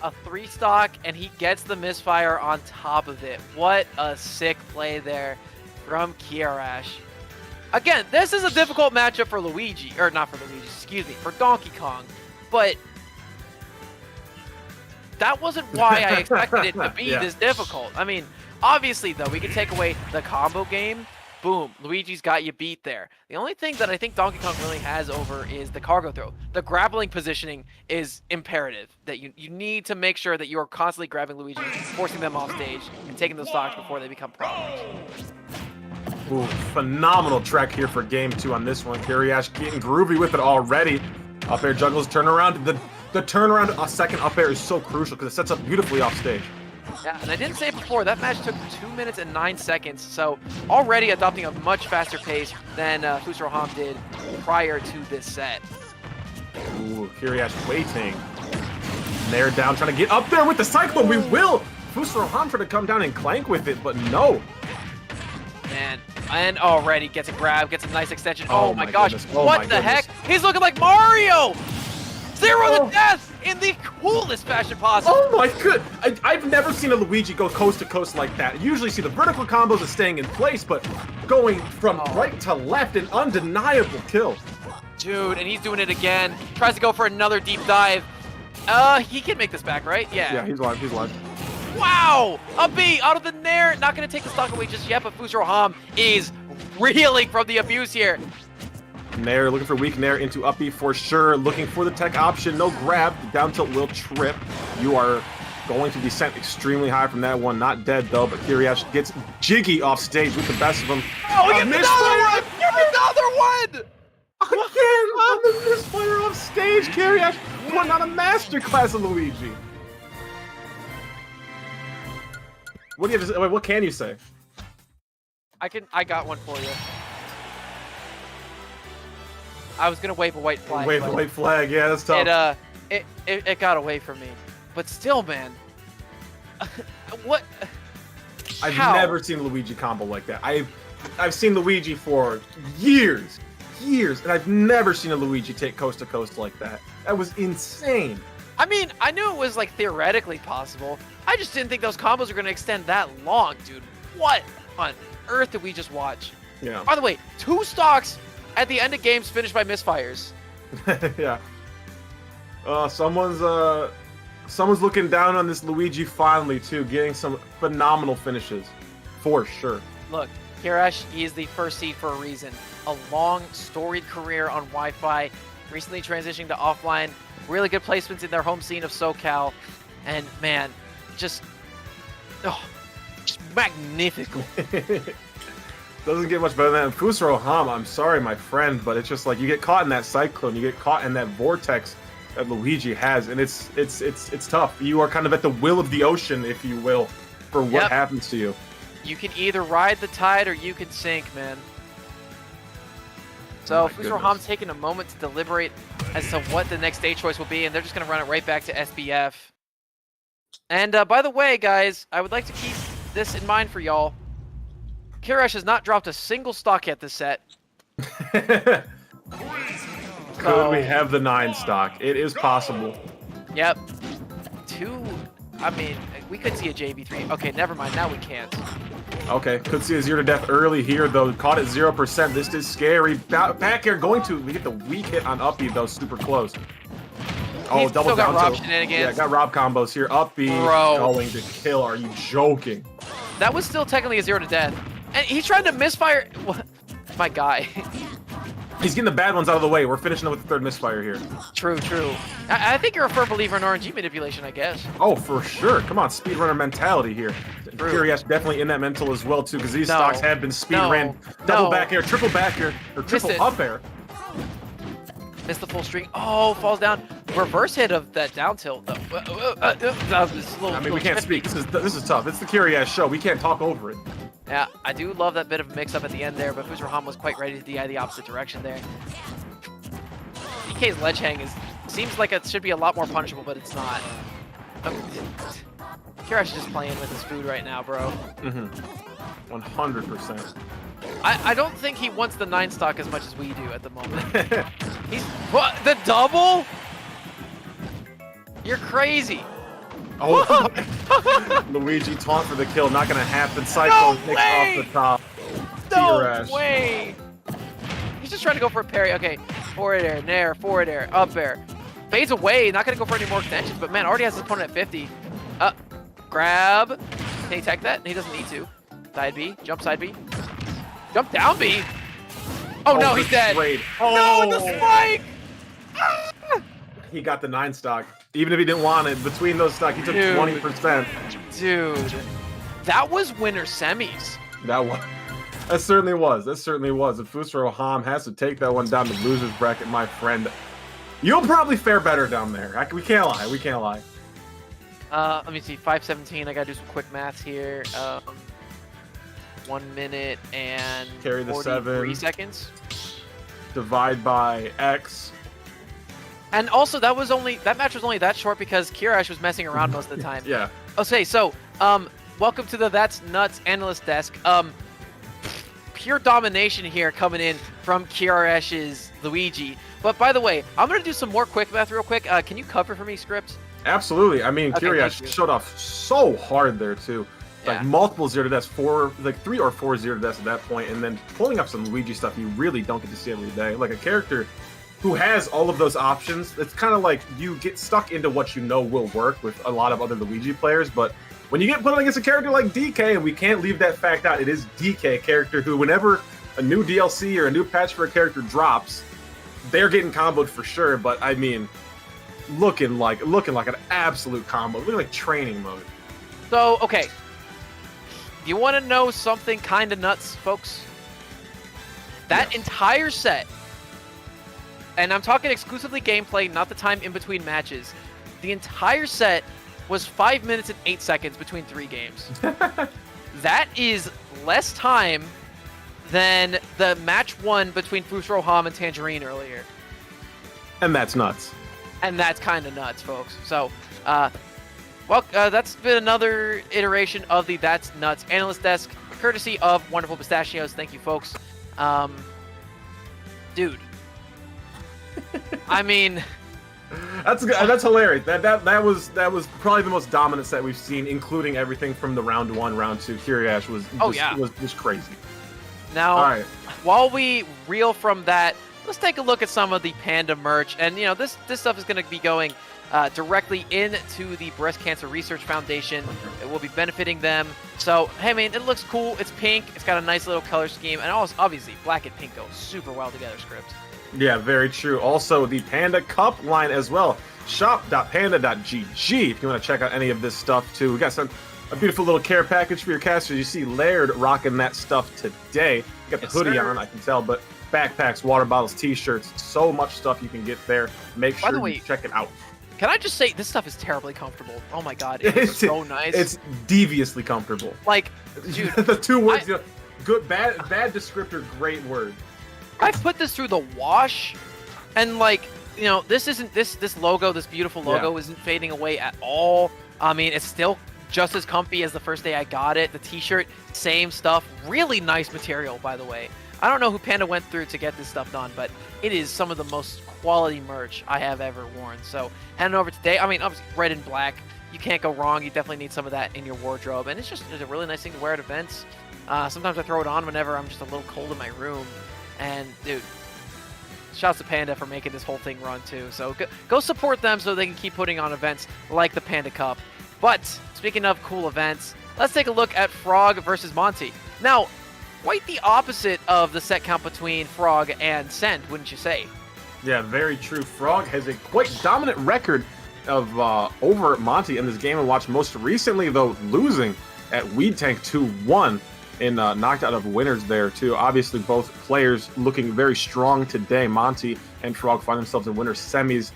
A 3-stock and he gets the misfire on top of it. What a sick play there from Kirash. Again, this is a difficult matchup for Luigi, or not for Luigi, excuse me, for Donkey Kong, but that wasn't why I expected it to be this difficult. I mean, obviously, though, we can take away the combo game. Boom, Luigi's got you beat there. The only thing that I think Donkey Kong really has over is the cargo throw. The grappling positioning is imperative. That you need to make sure that you are constantly grabbing Luigi, forcing them off stage, and taking those stocks before they become problems. Ooh, phenomenal trek here for game 2 on this one. Kirash getting groovy with it already. Up air juggles, turnaround. The turnaround, a second up air is so crucial because it sets up beautifully off stage. Yeah, and I didn't say it before, that match took 2 minutes and 9 seconds, so already adopting a much faster pace than Fusro Hom did prior to this set. Ooh, Kirash waiting. Nair down, trying to get up there with the cyclone. We will! Fusro Hom trying to come down and clank with it, but no. Man, and already gets a grab, gets a nice extension. Oh my gosh, goodness. Oh what my the goodness. heck? He's looking like Mario! Zero to death in the coolest fashion possible. Oh my good! I've never seen a Luigi go coast to coast like that. You usually see the vertical combos and staying in place, but going from right to left, an undeniable kill. Dude, and he's doing it again. Tries to go for another deep dive. He can make this back, right? Yeah, he's live, he's live. Wow! A B out of the Nair. Not going to take the stock away just yet, but Fusro Hom is reeling from the abuse here. Nair looking for weak Nair into up B for sure. Looking for the tech option. No grab. The down tilt will trip. You are going to be sent extremely high from that one. Not dead though, but Kirash gets jiggy off stage with the best of them. Oh, he gets another one! Get another one! Again on the misfire off stage. Kirash putting on a masterclass of Luigi. What do you have to say? Wait, what can you say? I got one for you. I was gonna wave a white flag. Wave the white flag, yeah, that's tough. It got away from me. But still, man. What? I've How? never seen a Luigi combo like that. I've seen Luigi for years, and I've never seen a Luigi take coast to coast like that. That was insane. I mean, I knew it was like theoretically possible. I just didn't think those combos were gonna extend that long, dude. What on earth did we just watch? Yeah. By the way, 2 stocks at the end of games finished by misfires. Yeah. Someone's looking down on this Luigi finally too, getting some phenomenal finishes, for sure. Look, Kirash, he is the first seed for a reason. A long, storied career on Wi-Fi, recently transitioning to offline, really good placements in their home scene of SoCal, and man, just magnificent. Doesn't get much better than that. Fusro Hom, I'm sorry, my friend, but it's just like you get caught in that cyclone, you get caught in that vortex that Luigi has, and it's tough. You are kind of at the will of the ocean, if you will, for what happens to you. You can either ride the tide or you can sink, man. So Fusro Hom's taking a moment to deliberate as to what the next stage choice will be, and they're just going to run it right back to SBF. And by the way, guys, I would like to keep this in mind for y'all. Kirash has not dropped a single stock yet this set. Could we have the 9 stock? It is possible. Yep. 2, I mean, we could see a JV3. Okay, never mind, now we can't. Okay, could see a 0 to death early here, though. Caught at 0%. This is scary. Back air going to get the weak hit on up B, though. Super close. Oh, He's double still got down Rob tilt. shenanigans. Yeah, got Rob combos here. Up B going to kill. Are you joking? That was still technically a 0 to death. And he's trying to misfire. What? My guy. He's getting the bad ones out of the way. We're finishing up with the 3rd misfire here. True, true. I think you're a firm believer in RNG manipulation, I guess. Oh, for sure. Come on, speedrunner mentality here. Kirash definitely in that mental as well, too, because these stocks have been speedrun. Double back air, triple back air, or triple up air. Missed the full string. Oh, falls down. Reverse hit of that down tilt. I mean, we can't speak. This is tough. It's the Kirash show. We can't talk over it. Yeah, I do love that bit of mix-up at the end there, but Fusro Hom was quite ready to DI the opposite direction there. DK's ledge hang seems like it should be a lot more punishable, but it's not. Kirash is just playing with his food right now, bro. 100%. I don't think he wants the 9 stock as much as we do at the moment. What? The double? You're crazy. Oh, Luigi taunt for the kill, not gonna happen. Cyclone picks off the top. No way! He's just trying to go for a parry. Okay, forward air, nair, forward air, up air. Fades away, not gonna go for any more extensions, but man, already has his opponent at 50. Grab. Can he tech that? He doesn't need to. Side B, jump side B. Jump down B. Oh no, he's dead. Oh. No, the spike! He got the 9 stock. Even if he didn't want it, between those stock, he took 20%. Dude, that was winner semis. That one. That certainly was. That certainly was. And Fusro Hom has to take that one down to loser's bracket, my friend. You'll probably fare better down there. We can't lie. We can't lie. Let me see. 5:17. I gotta do some quick maths here. 1 minute and Carry the 43 7. seconds. Divide by X. And also, that match was only that short because Kirash was messing around most of the time. Yeah. Okay, so welcome to the That's Nuts analyst desk. Pure domination here coming in from Kirash's Luigi. But by the way, I'm gonna do some more quick math real quick. Can you cover for me, Script? Absolutely. I mean, Okay, Kirash showed off so hard there too. Like Yeah. multiple 0 to deaths, 3 or 4 0 to deaths at that point, and then pulling up some Luigi stuff you really don't get to see every day. Like a character who has all of those options. It's kind of like you get stuck into what you know will work with a lot of other Luigi players, but when you get put against a character like DK, and we can't leave that fact out, it is DK, a character who, whenever a new DLC or a new patch for a character drops, they're getting comboed for sure. But I mean, looking like an absolute combo, looking like training mode. So, okay. You want to know something kind of nuts, folks? That Yes. entire set, and I'm talking exclusively gameplay, not the time in between matches, the entire set was 5 minutes and 8 seconds between 3 games. That is less time than the match 1 between Fusro Hom and Tangerine earlier. And that's nuts. And that's kind of nuts, folks. So, that's been another iteration of the That's Nuts analyst desk, courtesy of Wonderful Pistachios. Thank you, folks. Dude. I mean, That's hilarious. That was probably the most dominant set we've seen, including everything from the round 1, round 2. Kirash was just crazy. now, All right. while we reel from that, let's take a look at some of the Panda merch. And, you know, this stuff is going to be going directly into the Breast Cancer Research Foundation. It will be benefiting them. So, hey, man, it looks cool. It's pink. It's got a nice little color scheme. And also, obviously, black and pink go super well together, Script. Yeah, very true. Also, the Panda Cup line as well. Shop.panda.gg if you want to check out any of this stuff, too. We got a beautiful little care package for your casters. You see Laird rocking that stuff today. You got the hoodie on, I can tell, but backpacks, water bottles, t-shirts, so much stuff you can get there. Make sure you check it out. Can I just say, this stuff is terribly comfortable. Oh my god, it is so nice. It's deviously comfortable. Like, dude, the 2 words, good, bad descriptor, great word. I put this through the wash, and like, you know, this logo, this beautiful logo, isn't fading away at all. I mean, it's still just as comfy as the first day I got it. The t-shirt, same stuff. Really nice material, by the way. I don't know who Panda went through to get this stuff done, but it is some of the most quality merch I have ever worn. So heading over today, I mean, obviously red and black, you can't go wrong. You definitely need some of that in your wardrobe, and it's a really nice thing to wear at events. Sometimes I throw it on whenever I'm just a little cold in my room. And dude, shouts to Panda for making this whole thing run too. So go support them so they can keep putting on events like the Panda Cup. But speaking of cool events, let's take a look at Frog versus Monty. Now, quite the opposite of the set count between Frog and Send, wouldn't you say? Yeah, very true. Frog has a quite dominant record of over Monty in this Game & Watch. Most recently, though, losing at Weed Tank 2-1. In knocked out of winners there too. Obviously, both players looking very strong today. Monty and Frog find themselves in winners semis.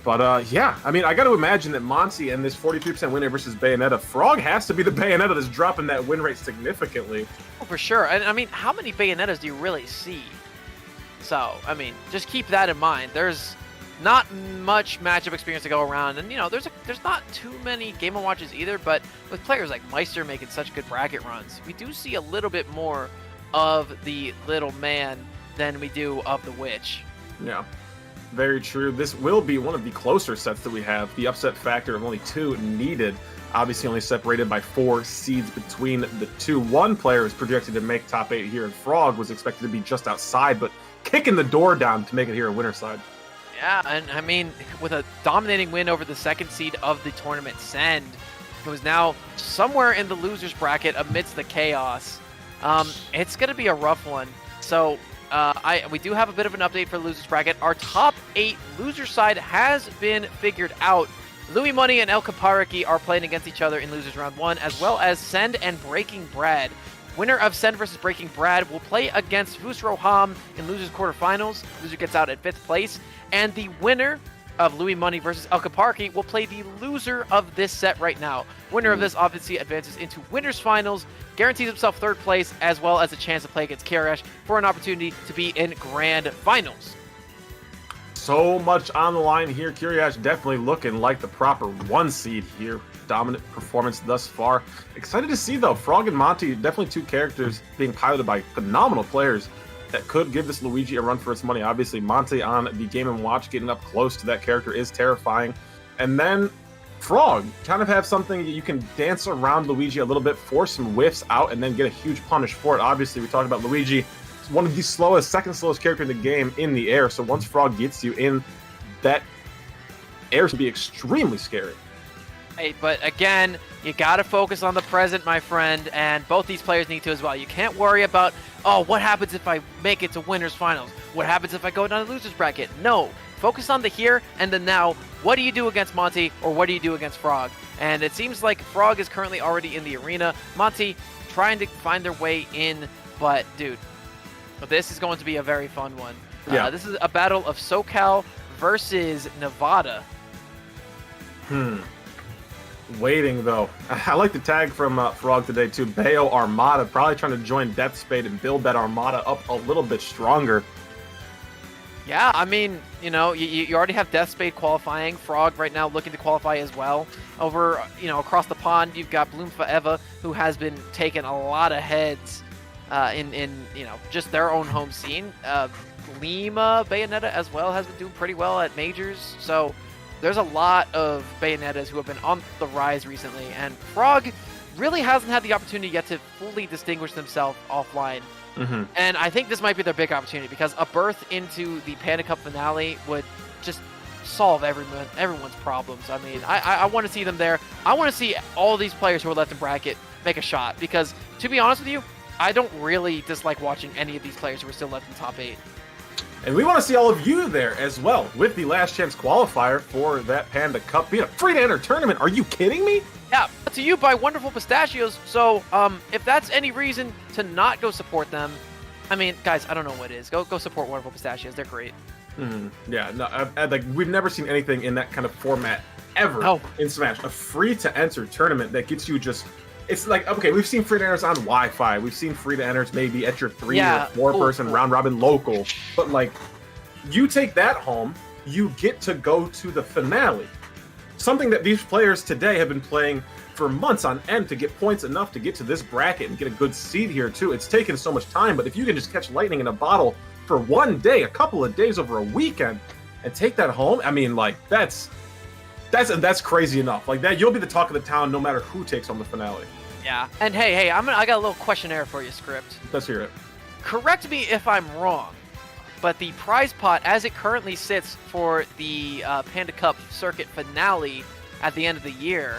But yeah, I mean, I got to imagine that Monty and this 43% winner versus Bayonetta, Frog has to be the Bayonetta that's dropping that win rate significantly. Oh, for sure. And I mean, how many Bayonettas do you really see? So, I mean, just keep that in mind. There's not much matchup experience to go around, and you know, there's not too many Game & Watches either, but with players like Meister making such good bracket runs, we do see a little bit more of the little man than we do of the witch. Yeah, very true. This will be one of the closer sets that we have. The upset factor of only 2 needed, obviously only separated by 4 seeds between the two. One player is projected to make top 8 here, and Frog was expected to be just outside, but kicking the door down to make it here a winner side. Yeah, and I mean, with a dominating win over the 2nd seed of the tournament, Send, who is now somewhere in the losers bracket amidst the chaos. It's going to be a rough one. So we do have a bit of an update for the losers bracket. Our top 8 loser side has been figured out. Louis Money and El Capariki are playing against each other in losers round 1, as well as Send and Breaking Bread. Winner of Sen versus Breaking Brad will play against Fusro Hom in losers quarterfinals. Loser gets out at 5th place. And the winner of Louis Money versus El Caparki will play the loser of this set right now. Winner of this obviously advances into winners finals, guarantees himself 3rd place, as well as a chance to play against Kirash for an opportunity to be in grand finals. So much on the line here. Kirash definitely looking like the proper 1 seed here. Dominant performance thus far. Excited to see though, Frog and Monty, definitely 2 characters being piloted by phenomenal players that could give this Luigi a run for its money. Obviously, Monty on the Game & Watch getting up close to that character is terrifying. And then Frog, kind of have something that you can dance around Luigi a little bit, force some whiffs out, and then get a huge punish for it. Obviously, we talked about Luigi, one of the slowest, second slowest character in the game in the air. So once Frog gets you in that air, should be extremely scary. Hey, but again, you got to focus on the present, my friend, and both these players need to as well. You can't worry about, oh, what happens if I make it to winners finals? What happens if I go down the losers bracket? No, focus on the here and the now. What do you do against Monty, or what do you do against Frog? And it seems like Frog is currently already in the arena. Monty trying to find their way in, but dude, this is going to be a very fun one. Yeah. This is a battle of SoCal versus Nevada. Waiting though. I like the tag from Frog today too. Bayo Armada, probably trying to join Death Spade and build that Armada up a little bit stronger. Yeah, I mean, you know, you already have Death Spade qualifying. Frog right now looking to qualify as well. Over, you know, across the pond, you've got Bloom Forever, who has been taking a lot of heads in you know, just their own home scene. Lima Bayonetta as well has been doing pretty well at majors. So there's a lot of Bayonettas who have been on the rise recently, and Frog really hasn't had the opportunity yet to fully distinguish themselves offline. And I think this might be their big opportunity, because a berth into the Panda Cup finale would just solve everyone's problems. I mean, I want to see them there. I want to see all these players who are left in bracket make a shot, because to be honest with you, I don't really dislike watching any of these players who are still left in the top 8. And we want to see all of you there as well, with the last chance qualifier for that Panda Cup being a free-to-enter tournament. Are you kidding me? Yeah, brought to you by Wonderful Pistachios. So, if that's any reason to not go support them, I mean, guys, I don't know what it is. Go support Wonderful Pistachios. They're great. Yeah, no, like we've never seen anything in that kind of format ever in Smash. A free-to-enter tournament that gets you just. It's like, okay, we've seen free-to-enters on Wi-Fi. We've seen free-to-enters maybe at your 3 or 4-person round-robin local. But, like, you take that home, you get to go to the finale. Something that these players today have been playing for months on end to get points enough to get to this bracket and get a good seed here, too. It's taken so much time, but if you can just catch lightning in a bottle for one day, a couple of days over a weekend, and take that home, I mean, like, that's crazy enough. Like, that, you'll be the talk of the town no matter who takes home the finale. Yeah. And hey, I got a little questionnaire for you, Script. Let's hear it. Correct me if I'm wrong, but the prize pot, as it currently sits for the Panda Cup circuit finale at the end of the year,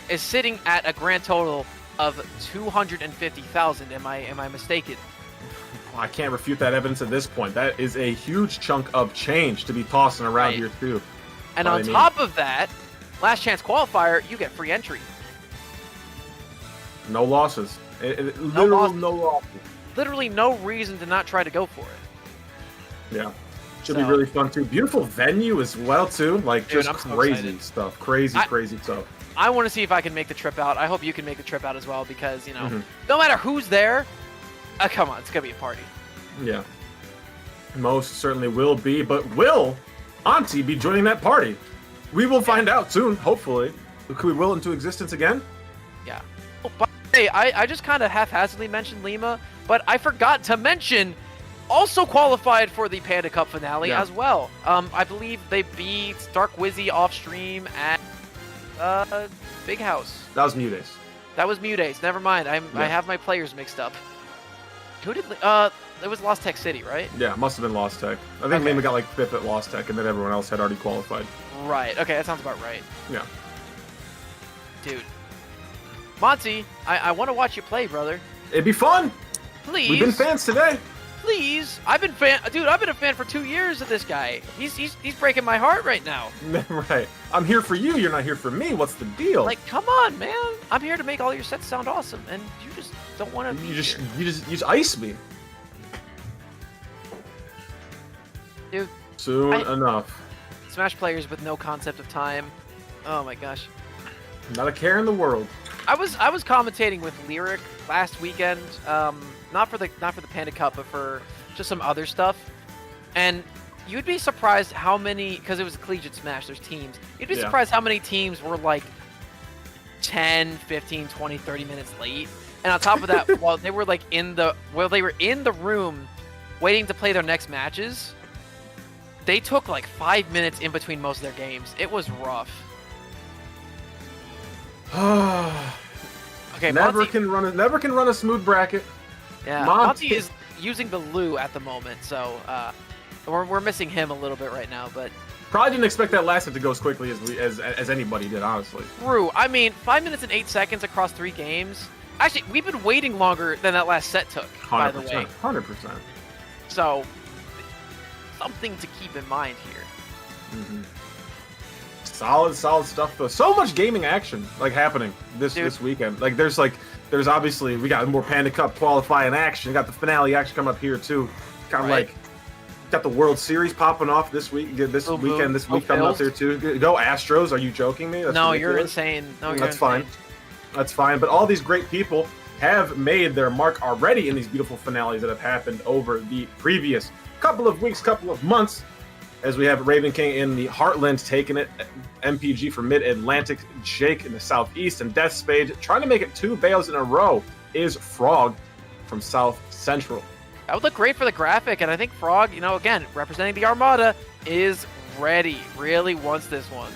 is sitting at a grand total of $250,000. Am I mistaken? I can't refute that evidence at this point. That is a huge chunk of change to be tossing around here too. And on top of that, last chance qualifier, you get free entry. No losses. No losses. Literally no reason to not try to go for it. Yeah. Should be really fun too. Beautiful venue as well too. Like, dude, just crazy stuff. Crazy stuff. I want to see if I can make the trip out. I hope you can make the trip out as well, because, you know, no matter who's there, come on, it's going to be a party. Yeah. Most certainly will be, but will Auntie be joining that party? We will find out soon, hopefully. Could we will into existence again? Yeah. Oh, but hey, I just kind of haphazardly mentioned Lima, but I forgot to mention also qualified for the Panda Cup finale as well. I believe they beat Dark Wizzy off stream at Big House. That was Mutace. That was Mutace. Never mind. I have my players mixed up. Who did? It was Lost Tech City, right? Yeah, must have been Lost Tech. I think Lima got like 5th at Lost Tech, and then everyone else had already qualified. Right. Okay, that sounds about right. Yeah. Dude. Monty, I want to watch you play, brother. It'd be fun. Please. We've been fans today. Please. I've been a fan for 2 years of this guy. He's breaking my heart right now. Right. I'm here for you. You're not here for me. What's the deal? Like, come on, man. I'm here to make all your sets sound awesome, and you just don't want to. You just ice me. Dude. Soon enough. Smash players with no concept of time. Oh my gosh. Not a care in the world. I was commentating with Lyric last weekend, not for the Panda Cup, but for just some other stuff. And you'd be surprised how many, because it was a collegiate Smash, there's teams. You'd be surprised how many teams were like 10, 15, 20, 30 minutes late. And on top of that, while they were in the room waiting to play their next matches, they took like 5 minutes in between most of their games. It was rough. Okay, never Monty, can run a smooth bracket. yeah, Monty is using the Lou at the moment, so we're missing him a little bit right now. But Probably didn't expect that last set to go as quickly as anybody did, honestly. true. I mean, 5 minutes and 8 seconds across 3 games. Actually, we've been waiting longer than that last set took. 100%. By the way, 100%. so something to keep in mind here. Mm-hmm. Solid stuff though. So much gaming action happening this weekend. There's obviously we got more Panda Cup qualifying action. Got the finale action coming up here too. Got the World Series popping off this week. This weekend coming up there too. Go Astros! Are you joking me? That's no, ridiculous. you're insane. No, you're That's insane. fine. That's fine. But all these great people have made their mark already in these beautiful finales that have happened over the previous couple of weeks, couple of months. As we have Raven King in the Heartland taking it, MPG for Mid-Atlantic, Jake in the Southeast, and Death Spade trying to make it 2 bales in a row is Frog from South Central. That would look great for the graphic, and I think Frog, again, representing the Armada, is ready. Really wants this one.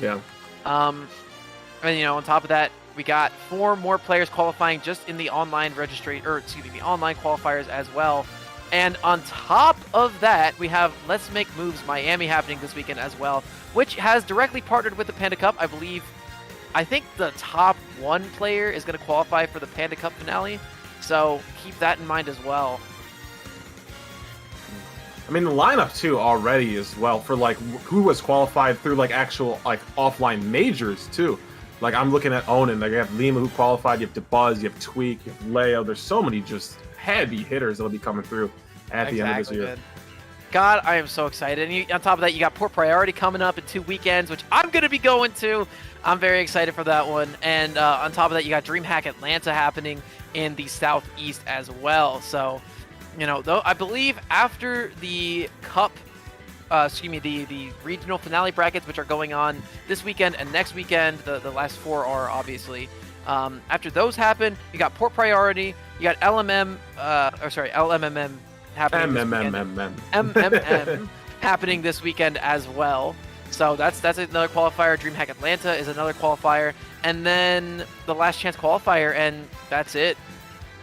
Yeah. And on top of that, we got 4 more players qualifying just in the online the online qualifiers as well. And on top of that, we have Let's Make Moves Miami happening this weekend as well, which has directly partnered with the Panda Cup. I think the top 1 player is going to qualify for the Panda Cup finale, so keep that in mind as well. I mean, the lineup too already as well for who was qualified through actual offline majors too. I'm looking at Onan. You have Lima who qualified. You have DeBuzz. You have Tweak. You have Leo. There's so many just heavy hitters that'll be coming through at the end of this year. Man. God, I am so excited. And on top of that, you got Port Priority coming up in 2 weekends, which I'm going to be going to. I'm very excited for that one. And on top of that, you got DreamHack Atlanta happening in the Southeast as well. So, though I believe after the Cup, the regional finale brackets, which are going on this weekend and next weekend, the last 4 are obviously. After those happen, you got Port Priority, you got LMMM happening MMM happening this weekend as well. So that's another qualifier. DreamHack Atlanta is another qualifier, and then the last chance qualifier, and that's it.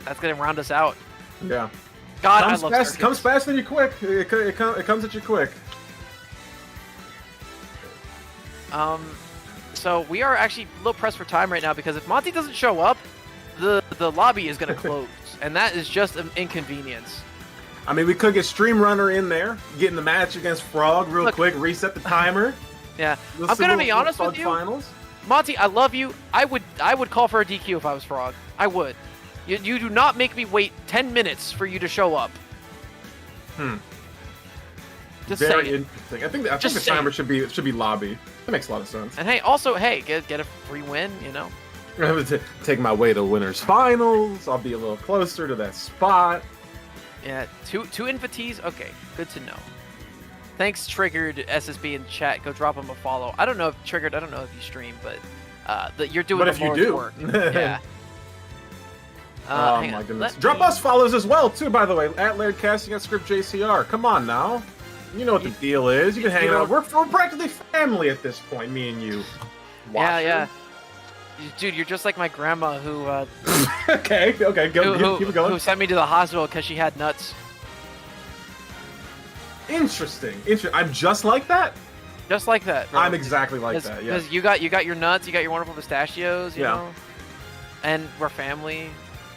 That's gonna round us out. Yeah. God, I love fast. Comes fast and you quick. It comes at you quick. So we are actually a little pressed for time right now because if Monty doesn't show up, the lobby is going to close, and that is just an inconvenience. I mean, we could get Stream Runner in there, get in the match against Frog real quick, reset the timer. Yeah, I'm going to be honest with you, finals. Monty. I love you. I would call for a DQ if I was Frog. I would. You do not make me wait 10 minutes for you to show up. Just Very saying. interesting. I think the timer should be lobby. That makes a lot of sense. And hey, get a free win, I'm going to take my way to winners finals. I'll be a little closer to that spot. Yeah, two invites. Okay, good to know. Thanks, Triggered SSB in chat. Go drop him a follow. I don't know if you stream, but you're doing the Lord's work. Yeah. Oh my goodness. Drop us follows as well too, by the way. At Laird Casting at Script JCR. Come on now. You know what the deal is. You can hang out. We're practically family at this point, me and you. Yeah. Dude, you're just like my grandma who Okay, go keep it going. Who sent me to the hospital because she had nuts. Interesting. I'm just like that? Just like that, bro. I'm exactly like that, yeah. Because you got your nuts, you got your wonderful pistachios, you know? And we're family.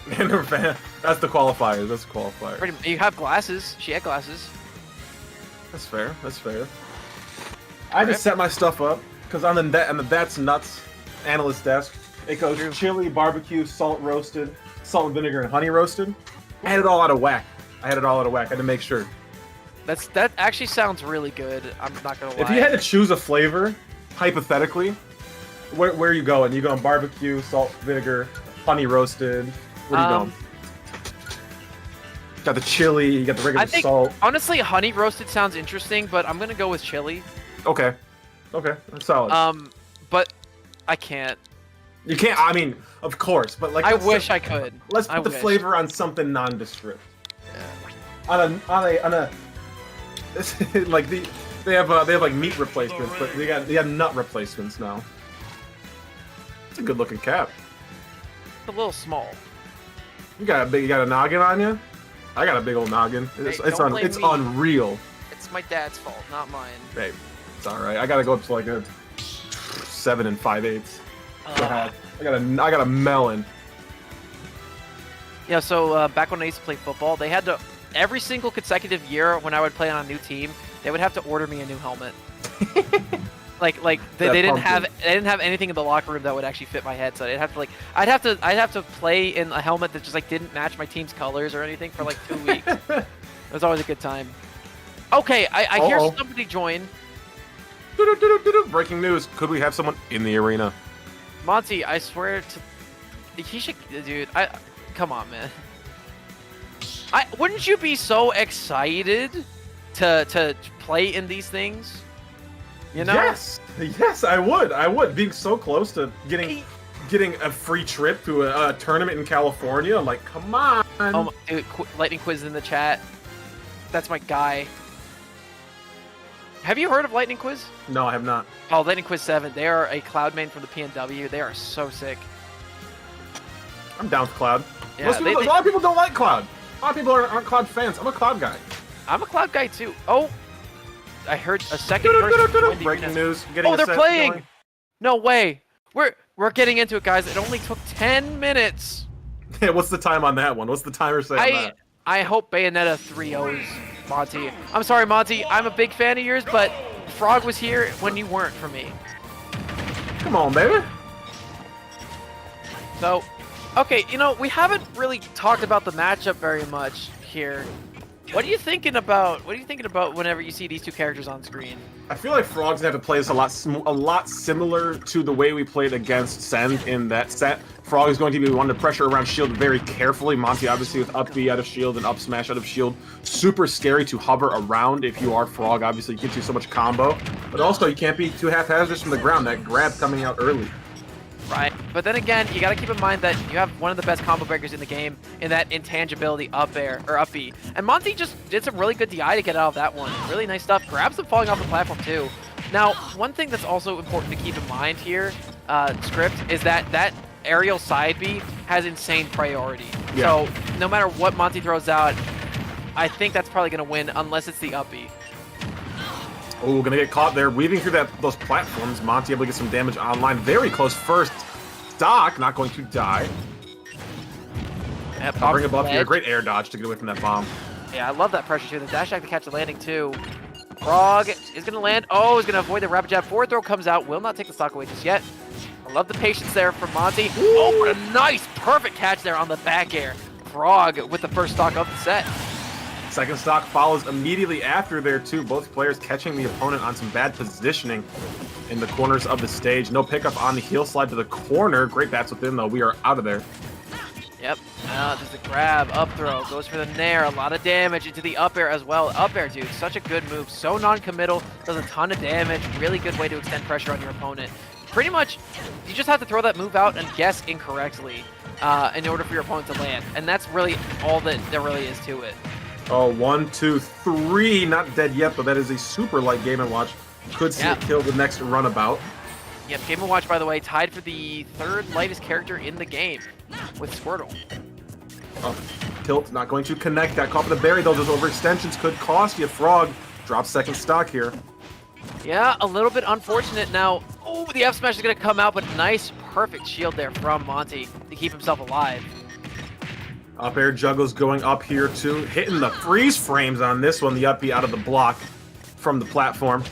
That's the qualifiers. You have glasses. She had glasses. That's fair. I just set my stuff up because on the That's Nuts analyst desk, It goes True. chili, barbecue, salt roasted, salt and vinegar, and honey roasted. I had it all out of whack. I had to make sure. That actually sounds really good. I'm not gonna lie. If you had to choose a flavor, hypothetically, where are you going? You going barbecue, salt, vinegar, honey roasted? Where are you going? Got the chili, you got the regular I think, salt. honestly, honey roasted sounds interesting, but I'm gonna go with chili. Okay, that's solid. But I can't. You can't. I mean, of course, but like I wish I could. Let's put the flavor on something nondescript. On a like they have like meat replacements, but they got nut replacements now. It's a good looking cap. It's a little small. You got a noggin on you? I got a big old noggin. It's don't blame it's me. unreal. It's my dad's fault, not mine. Hey, it's all right. I gotta go up to like a 7 5/8. Go ahead. I got a melon. Yeah, so back when I used to play football, they had to every single consecutive year when I would play on a new team, they would have to order me a new helmet. Like they didn't have anything in the locker room that would actually fit my head, so I'd have to play in a helmet that just like didn't match my team's colors or anything for like 2 weeks. It was always a good time. Okay, I hear somebody join. Breaking news: could we have someone in the arena? Monty, I swear to, he should, dude. Come on, man. Wouldn't you be so excited to play in these things? You know? Yes, I would. Being so close to getting a free trip to a tournament in California, I'm like, come on. Oh, dude, Lightning Quiz in the chat. That's my guy. Have you heard of Lightning Quiz? No, I have not. Oh, Lightning Quiz 7. They are a Cloud main from the PNW. They are so sick. I'm down with Cloud. Yeah, a lot of people don't like Cloud. A lot of people aren't Cloud fans. I'm a Cloud guy. I'm a Cloud guy too. Oh, I heard a second person. Breaking news. Oh, they're playing. Going. No way. We're getting into it, guys. It only took 10 minutes. Yeah, what's the time on that one? What's the timer say on that? I hope Bayonetta 3-0s Monty. I'm sorry, Monty. I'm a big fan of yours, but Frog was here when you weren't for me. Come on, baby. So, okay, we haven't really talked about the matchup very much here. What are you thinking about? What are you thinking about whenever you see these two characters on screen? I feel like Frog's gonna have to play this a lot similar to the way we played against Send in that set. Frog is going to be wanting to pressure around shield very carefully. Monty obviously with up B out of shield and up smash out of shield. Super scary to hover around if you are Frog. Obviously, it gives you so much combo. But also, you can't be too haphazardous from the ground. That grab coming out early. Right, but then again, you gotta keep in mind that you have one of the best combo breakers in the game in that intangibility up air, or up B. And Monty just did some really good DI to get out of that one. Really nice stuff. Grabs them falling off the platform too. Now, one thing that's also important to keep in mind here, Script, is that aerial side B has insane priority. Yeah. So, no matter what Monty throws out, I think that's probably gonna win unless it's the up B. Oh, gonna get caught there, weaving through those platforms. Monty able to get some damage online. Very close first. Doc not going to die. Yeah, bring him up here. Great air dodge to get away from that bomb. Yeah, I love that pressure too. The dash attack to catch the landing too. Frog is gonna land. Oh, he's gonna avoid the rapid jab. Forward throw comes out. Will not take the stock away just yet. I love the patience there from Monty. Ooh. Oh, what a nice, perfect catch there on the back air. Frog with the first stock of the set. Second stock follows immediately after there, too. Both players catching the opponent on some bad positioning in the corners of the stage. No pickup on the heel slide to the corner. Great bats within, though. We are out of there. Yep. There's a grab, up throw, goes for the nair. A lot of damage into the up air as well. Up air, dude, such a good move. So non-committal, does a ton of damage. Really good way to extend pressure on your opponent. Pretty much, you just have to throw that move out and guess incorrectly in order for your opponent to land. And that's really all that there really is to it. Oh, 1, 2, 3. Not dead yet, but that is a super light Game & Watch. Could see it kill the next runabout. Yep, Game & Watch, by the way, tied for the third lightest character in the game with Squirtle. Oh, Tilt not going to connect. That caught for the berry, though. Those overextensions could cost you. Frog drops second stock here. Yeah, a little bit unfortunate now. Oh, the F smash is going to come out, but nice, perfect shield there from Monty to keep himself alive. Up air juggles going up here too. Hitting the freeze frames on this one. The up B out of the block from the platform.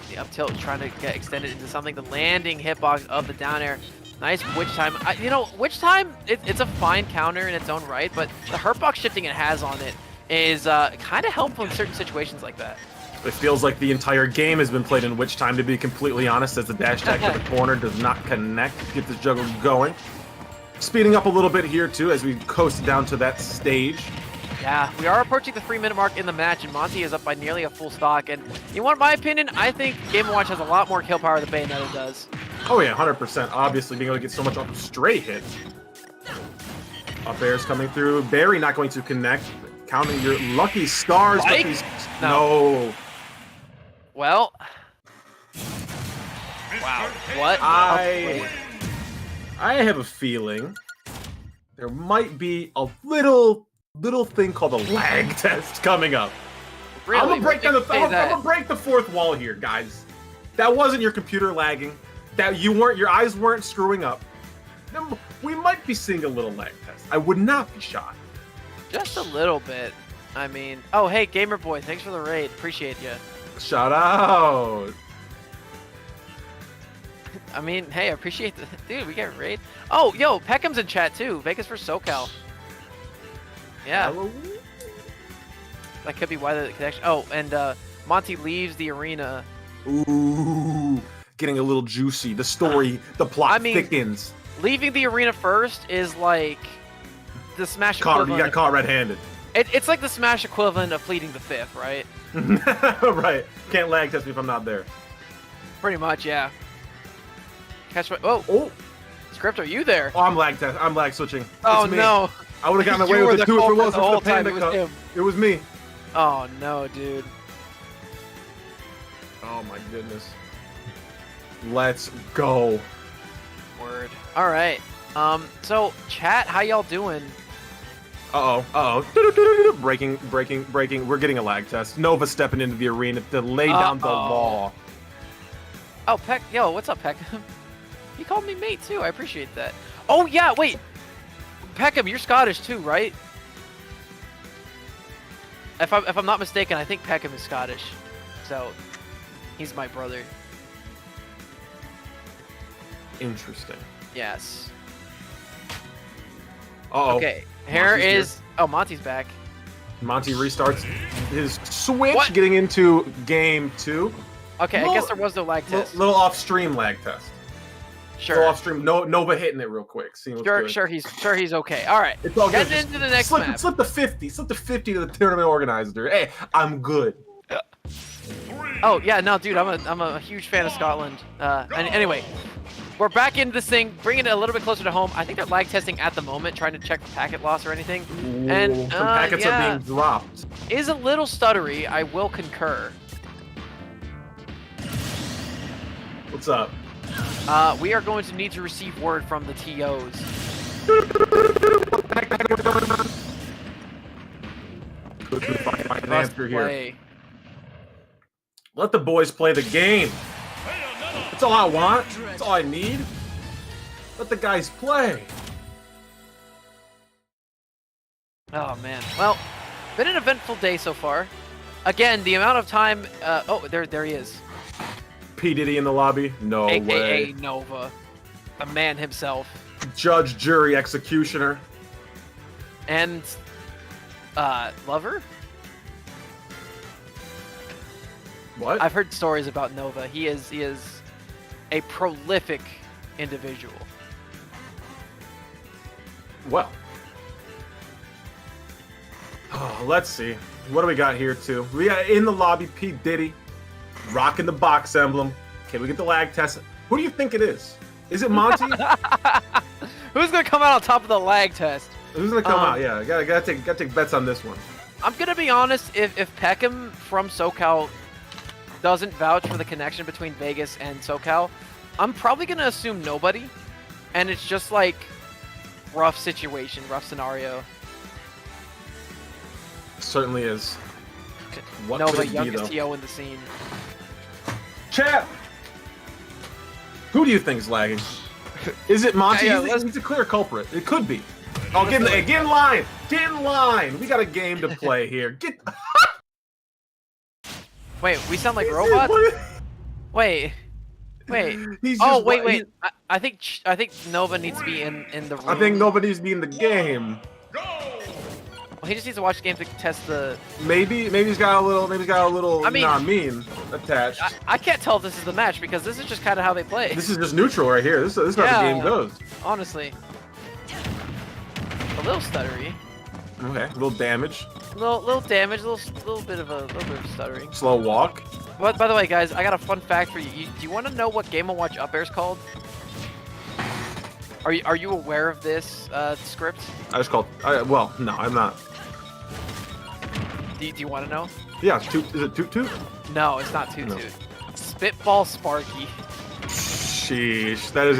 The up tilt trying to get extended into something. The landing hitbox of the down air Nice witch time. You know, witch time, it's a fine counter in its own right, but the hurtbox shifting it has on it is kind of helpful in certain situations like that. It feels like the entire game has been played in witch time, to be completely honest, as the dash attack to the corner does not connect. Get this juggle going. Speeding up a little bit here, too, as we coast down to that stage. Yeah, we are approaching the 3-minute mark in the match, and Monty is up by nearly a full stock. And you want my opinion? I think Game & Watch has a lot more kill power than Bayonetta does. Oh yeah, 100%. Obviously, being able to get so much off of stray hits. Up airs coming through. Barry not going to connect. Counting your lucky stars. Like? But these... No. Well. Wow. What? I have a feeling there might be a little thing called a lag test coming up. Really? I'm gonna break the fourth wall here, guys. That wasn't your computer lagging. That your eyes weren't screwing up. We might be seeing a little lag test. I would not be shocked. Just a little bit. I mean, oh hey, Gamer Boy, thanks for the raid. Appreciate you. Shout out. I mean, hey, I appreciate the dude. We get raid. Oh, yo, Peckham's in chat too. Vegas for SoCal. Yeah. Hello? That could be why the connection. Oh, and Monty leaves the arena. Ooh, getting a little juicy. The story, the plot thickens. Leaving the arena first is like the Smash You equivalent. got caught red-handed. It's like the Smash equivalent of pleading the fifth, right? Right. Can't lag test me if I'm not there. Pretty much, yeah. Catch my. Oh, Script, are you there? Oh, I'm lag test. I'm lag switching. Oh It's me. no. I would have gotten You away were with the it too if it culprit wasn't the whole for the time. Panda It was Cup. him. It was me. Oh no, dude. Oh my goodness. Let's go. Word. All right. So chat, how y'all doing? Uh-oh. Breaking. We're getting a lag test. Nova stepping into the arena to lay down the law. Oh, Peck. Yo, what's up, Peckham? You called me mate too. I appreciate that. Oh yeah, wait. Peckham, you're Scottish too, right? If I'm not mistaken, I think Peckham is Scottish. So he's my brother. Interesting. Yes. Uh-oh. Okay. Here Monty's is. Oh, Monty's back. Monty restarts his switch, What? getting into game 2. Okay, I guess there was no lag test. Little off-stream lag test. Sure. Little off-stream. Nova hitting it real quick. Seeing what's good. Sure, he's okay. All right. It's all good. Getting into the next slip, map. Slip the 50. Slip the 50 to the tournament organizer. Hey, I'm good. Oh yeah, no, dude, I'm a huge fan of Scotland. Anyway, we're back into this thing, bringing it a little bit closer to home. I think they're lag testing at the moment, trying to check for packet loss or anything. And some packets are being dropped. Is a little stuttery. I will concur. What's up? We are going to need to receive word from the TOs. Find an Must answer here. play. Let the boys play the game. That's all I want. That's all I need. Let the guys play. Oh man. Well, been an eventful day so far. Again, the amount of time. Oh, there he is. P Diddy in the lobby? No AKA way. Nova, the man himself, Judge, jury, executioner. and lover. What? I've heard stories about Nova. He is a prolific individual. Well. Oh, let's see. What do we got here, too? We got in the lobby, P. Diddy, rocking the box emblem. Okay, we get the lag test. Who do you think it is? Is it Monty? Who's gonna come out on top of the lag test? Who's gonna come out? Yeah, gotta take bets on this one. I'm gonna be honest. If Peckham from SoCal doesn't vouch for the connection between Vegas and SoCal, I'm probably gonna assume nobody, and it's just like rough situation, rough scenario. Certainly is. What Nova, could it be, youngest though? TO in the scene. Chat! Who do you think is lagging? Is it Monty? Yeah, He's a clear culprit. It could be. Oh, get in line! Get in line! We got a game to play here. Get. Wait, we sound like robots? Wait. Wait. He's Oh, just wait. I think Nova needs to be in the room. I think nobody's be in the game. Well, he just needs to watch the game to test the. Maybe he's got a little. I mean, you know what I mean, attached. I can't tell if this is the match because this is just kind of how they play. This is just neutral right here. This is how the game goes. Honestly. A little stuttery. Okay, a little damage. Little damage, little bit of stuttering. Slow walk. But by the way, guys, I got a fun fact for you. Do you want to know what Game & Watch Up Air is called? Are you aware of this script? I just called. Well, no, I'm not. Do you want to know? Yeah, is it Toot Toot? No, it's not Toot No. Toot. Spitball Sparky. Sheesh, that is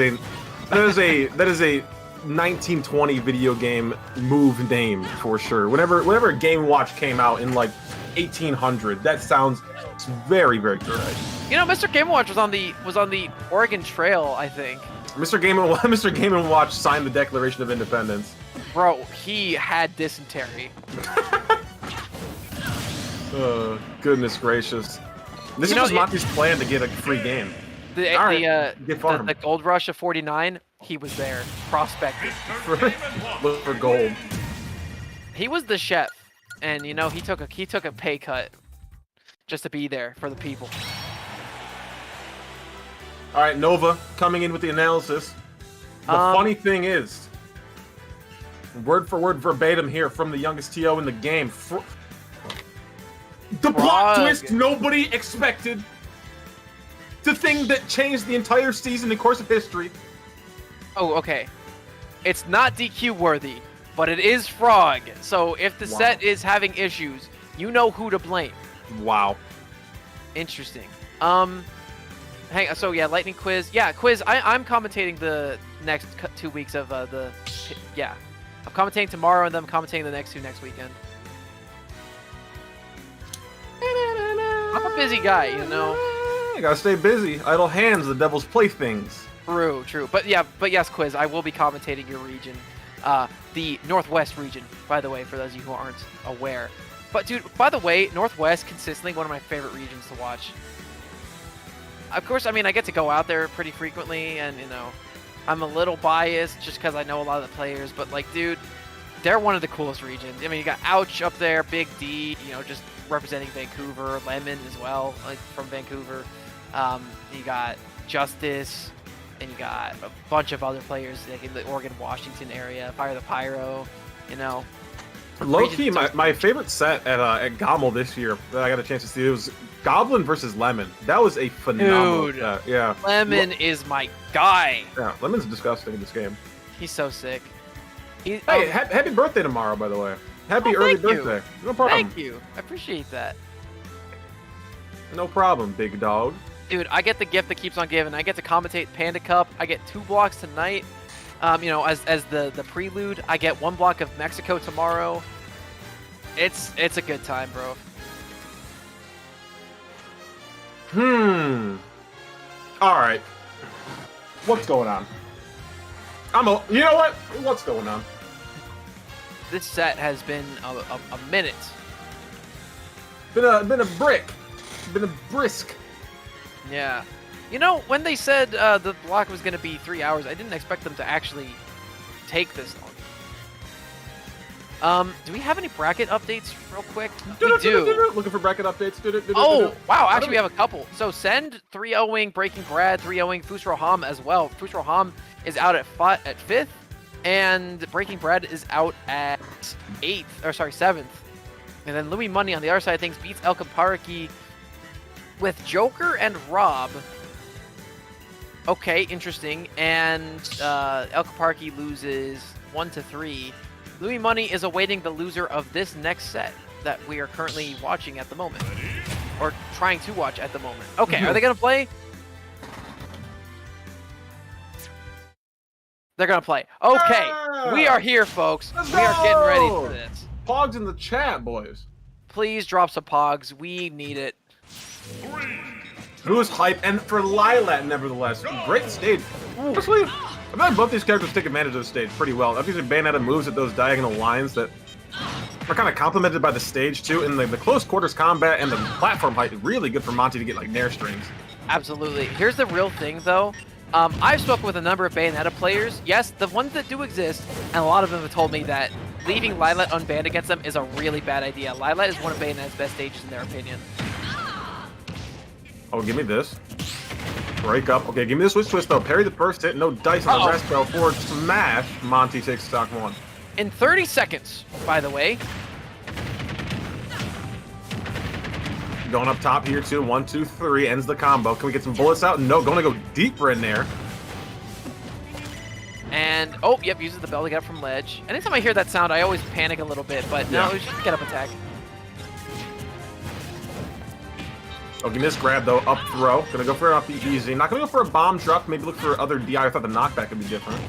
a 1920 video game move name for sure. Whenever Game Watch came out in like 1800, that sounds very, very correct. You know, Mr. Game & Watch was on the Oregon Trail, I think. Mr. Game & Watch signed the Declaration of Independence. Bro, he had dysentery. Goodness gracious. This is just Monty's plan to get a free game. The gold rush of 49, he was there, prospecting. Look for gold. He was the chef, and you know he took a pay cut just to be there for the people. All right, Nova coming in with the analysis. The funny thing is, word for word verbatim here from the youngest TO in the game. The plot twist nobody expected. The thing that changed the entire season in course of history. Oh, okay. It's not DQ worthy, but it is Frog. So if the set is having issues, you know who to blame. Wow. Interesting. So yeah, lightning quiz. Yeah, quiz. I'm commentating the next 2 weeks of yeah. I'm commentating tomorrow and then I'm commentating the next weekend. I'm a busy guy, you know. You gotta stay busy. Idle hands, the devil's playthings. True. But yes, quiz. I will be commentating your region, the Northwest region. By the way, for those of you who aren't aware. But dude, by the way, Northwest consistently one of my favorite regions to watch. Of course, I mean I get to go out there pretty frequently, and you know, I'm a little biased just because I know a lot of the players. But like, dude, they're one of the coolest regions. I mean, you got Ouch up there, Big D, you know, just representing Vancouver, Lemon as well, like from Vancouver. You got Justice, and you got a bunch of other players like in the Oregon, Washington area. Fire the Pyro, you know. Low key, my favorite set at Gommel this year that I got a chance to see was Goblin versus Lemon. That was a phenomenal set. Yeah. Lemon is my guy. Yeah, Lemon's disgusting in this game. He's so sick. Hey, happy birthday tomorrow, by the way. Happy early birthday. No problem. Thank you. I appreciate that. No problem, big dog. Dude, I get the gift that keeps on giving. I get to commentate Panda Cup. I get 2 blocks tonight. You know, as the prelude. I get 1 block of Mexico tomorrow. It's a good time, bro. All right. What's going on? You know what? What's going on? This set has been a minute. Been a brick. Been a brisk. Yeah. You know, when they said the block was going to be 3 hours, I didn't expect them to actually take this long. Do we have any bracket updates real quick? We do. Looking for bracket updates. Oh, wow. Actually, we have a couple. So send 3-0ing Breaking Brad, 3-0ing Fusro Hom as well. Fusro Hom is out at 5th, and Breaking Brad is out at 7th. And then Louis Money on the other side of things beats El Caparaki with Joker and Rob. Okay, interesting. And El Caparaki loses 1-3. Louis Money is awaiting the loser of this next set that we are currently watching at the moment. Or trying to watch at the moment. Okay, are they going to play? They're going to play. Okay, we are here, folks. We are getting ready for this. Pogs in the chat, boys. Please drop some pogs. We need it. It was hype, and for Lilat, nevertheless, great stage. Actually, I feel like both these characters take advantage of the stage pretty well. I've usually Bayonetta moves at those diagonal lines that are kind of complemented by the stage too, and the close quarters combat and the platform height is really good for Monty to get like nair strings. Absolutely. Here's the real thing, though. I've spoken with a number of Bayonetta players. Yes, the ones that do exist, and a lot of them have told me that leaving Lilat unbanned against them is a really bad idea. Lilat is one of Bayonetta's best stages in their opinion. Oh, give me this. Break up. Okay, give me the switch twist, though. Parry the first hit. No dice on the rest, though. Forward smash. Monty takes stock 1. In 30 seconds, by the way. Going up top here, too. 1, 2, 3. Ends the combo. Can we get some bullets out? No, going to go deeper in there. And, oh, yep, uses the bell to get up from ledge. Anytime I hear that sound, I always panic a little bit, but no, it was just a get-up attack. Oh, give me this grab, though. Up throw. Gonna go for it off the easy. Not gonna go for a bomb drop. Maybe look for other DI. I thought the knockback would be different.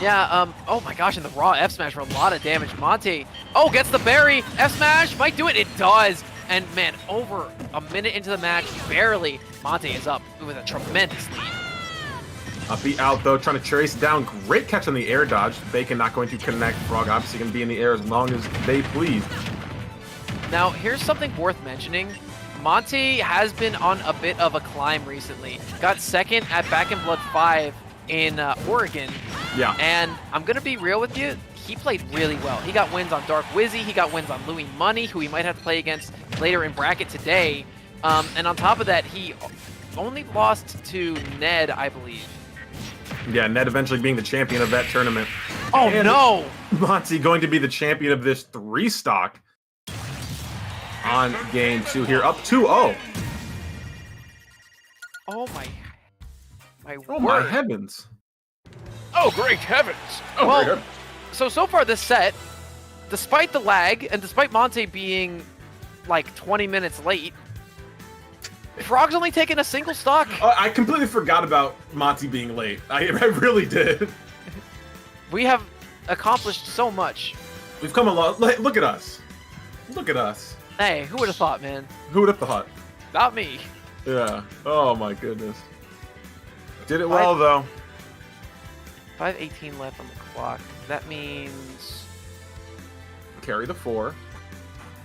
Yeah, oh my gosh, and the raw F smash for a lot of damage. Monty, oh, gets the berry. F smash might do it. It does. And man, over a minute into the match, barely, Monty is up with a tremendous lead. Upbeat out, though, trying to trace down. Great catch on the air dodge. Bacon not going to connect. Frog obviously going to be in the air as long as they please. Now, here's something worth mentioning. Monty has been on a bit of a climb recently. Got second at Back in Blood 5 in Oregon. Yeah. And I'm going to be real with you. He played really well. He got wins on Dark Wizzy. He got wins on Louis Money, who he might have to play against later in bracket today. And on top of that, he only lost to Ned, I believe. Yeah, Ned eventually being the champion of that tournament. Oh, and no! Monty going to be the champion of this 3-stock on game 2 here. Up 2-0. Oh, my Oh, word. my heavens. Oh, great heavens. Oh, well, great. so far this set, despite the lag, and despite Monty being like 20 minutes late, Frog's only taken a single stock. I completely forgot about Monty being late. I really did. We have accomplished so much. We've come a lot. Look at us. Look at us. Hey, who would have thought, man? Who would have thought? Not me. Yeah. Oh my goodness. Did it well though. 5:18 left on the clock. That means Carry the 4.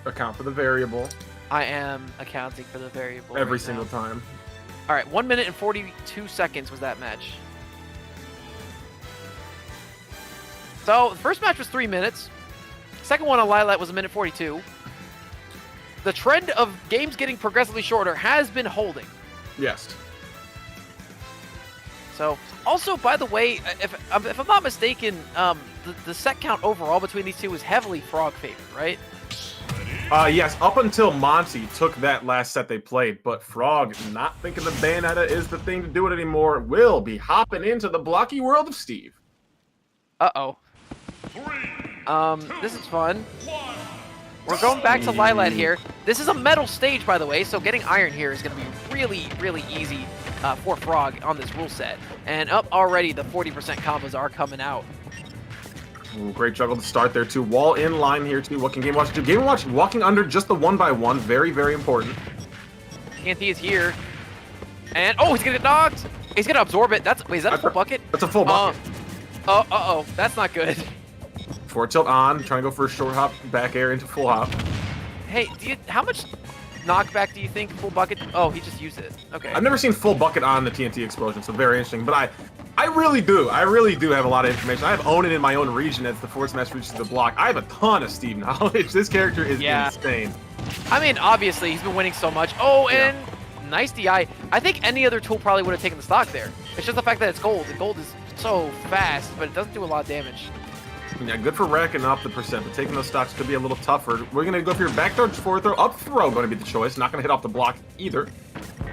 Account for the variable. I am accounting for the variable Every right single now. time. All right, 1 minute and 42 seconds was that match. So the first match was 3 minutes. Second one on Lilat was 1 minute 42. The trend of games getting progressively shorter has been holding. Yes. So, also, by the way, if I'm not mistaken, the set count overall between these two is heavily Frog favored, right? Yes, up until Monty took that last set they played, but Frog, not thinking the Bayonetta is the thing to do it anymore, will be hopping into the blocky world of Steve. Uh-oh. This is fun. We're going back to Lilat here. This is a metal stage, by the way, so getting iron here is going to be really, really easy for Frog on this rule set. And up already, the 40% combos are coming out. Ooh, great juggle to start there, too. Wall in line here, too. What can Game Watch do? Game Watch walking under just the 1x1. Very, very important. TNT is here. And, oh, he's going to get knocked. He's going to absorb it. Wait, is that a full bucket? That's a full bucket. Uh-oh. That's not good. Forward tilt on. Trying to go for a short hop, back air into full hop. Hey, how much knockback do you think full bucket? Oh, he just used it. Okay. I've never seen full bucket on the TNT explosion, so very interesting. But I really do. I really do have a lot of information. I have owned it in my own region as the forward smash reaches the block. I have a ton of Steve knowledge. This character is insane. I mean, obviously, he's been winning so much. Oh, and nice DI. I think any other tool probably would have taken the stock there. It's just the fact that it's gold. The gold is so fast, but it doesn't do a lot of damage. Yeah, good for racking up the percent, but taking those stocks could be a little tougher. We're going to go for your back throw, forward throw, up throw going to be the choice. Not going to hit off the block either.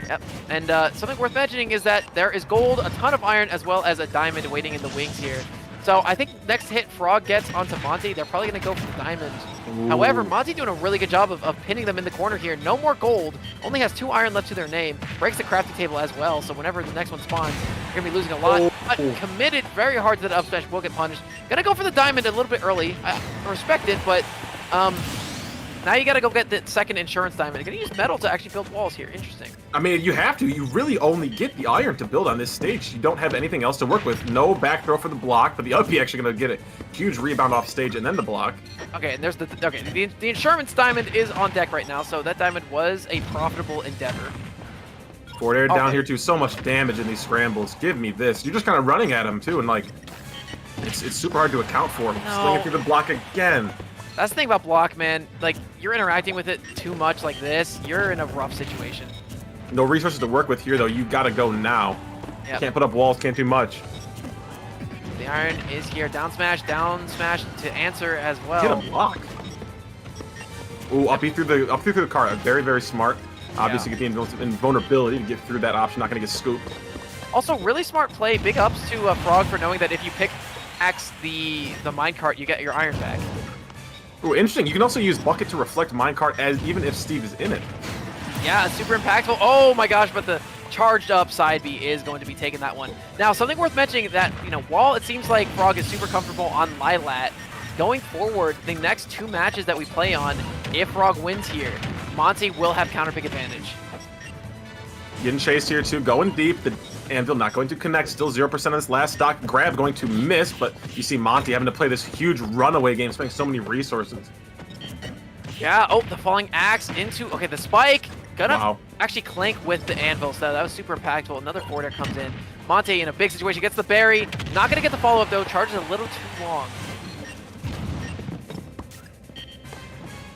Yep, and something worth mentioning is that there is gold, a ton of iron, as well as a diamond waiting in the wings here. So I think next hit Frog gets onto Monty, they're probably going to go for the diamond. Ooh. However, Monty doing a really good job of pinning them in the corner here. No more gold, only has 2 iron left to their name. Breaks the crafting table as well, so whenever the next one spawns, you're going to be losing a lot. But committed very hard to that up smash, will get punished. Gonna go for the diamond a little bit early. I respect it, but now you gotta go get the second insurance diamond. You're gonna use metal to actually build walls here. Interesting. I mean, you have to. You really only get the iron to build on this stage. You don't have anything else to work with. No back throw for the block, but the up actually gonna get a huge rebound off stage and then the block. Okay, and there's the insurance diamond is on deck right now, so that diamond was a profitable endeavor. Forward air down Okay. here too. So much damage in these scrambles. Give me this. You're just kind of running at him too, and like, it's super hard to account for. Slinging through the block again. That's the thing about block, man. Like, you're interacting with it too much like this, you're in a rough situation. No resources to work with here though. You gotta go now. Yep. Can't put up walls. Can't do much. The iron is here. Down smash to answer as Get well. a block. Ooh, up through the car. Very, very smart. Obviously, get the invulnerability to get through that option. Not gonna get scooped. Also, really smart play. Big ups to Frog for knowing that if you pick X the minecart, you get your iron back. Ooh, interesting. You can also use bucket to reflect minecart as even if Steve is in it. Yeah, super impactful. Oh my gosh, but the charged up side B is going to be taking that one. Now, something worth mentioning that, while it seems like Frog is super comfortable on Lilat, going forward, the next 2 matches that we play on, if Frog wins here, Monty will have counterpick advantage. Getting chased here too. Going deep. The anvil not going to connect. Still 0% on this last stock. Grab going to miss, but you see Monty having to play this huge runaway game, spending so many resources. Yeah, oh, the falling axe into, okay, the spike. Gonna Wow. actually clank with the anvil, so that was super impactful. Another forward air comes in. Monty in a big situation, gets the berry. Not gonna get the follow-up though, charges a little too long.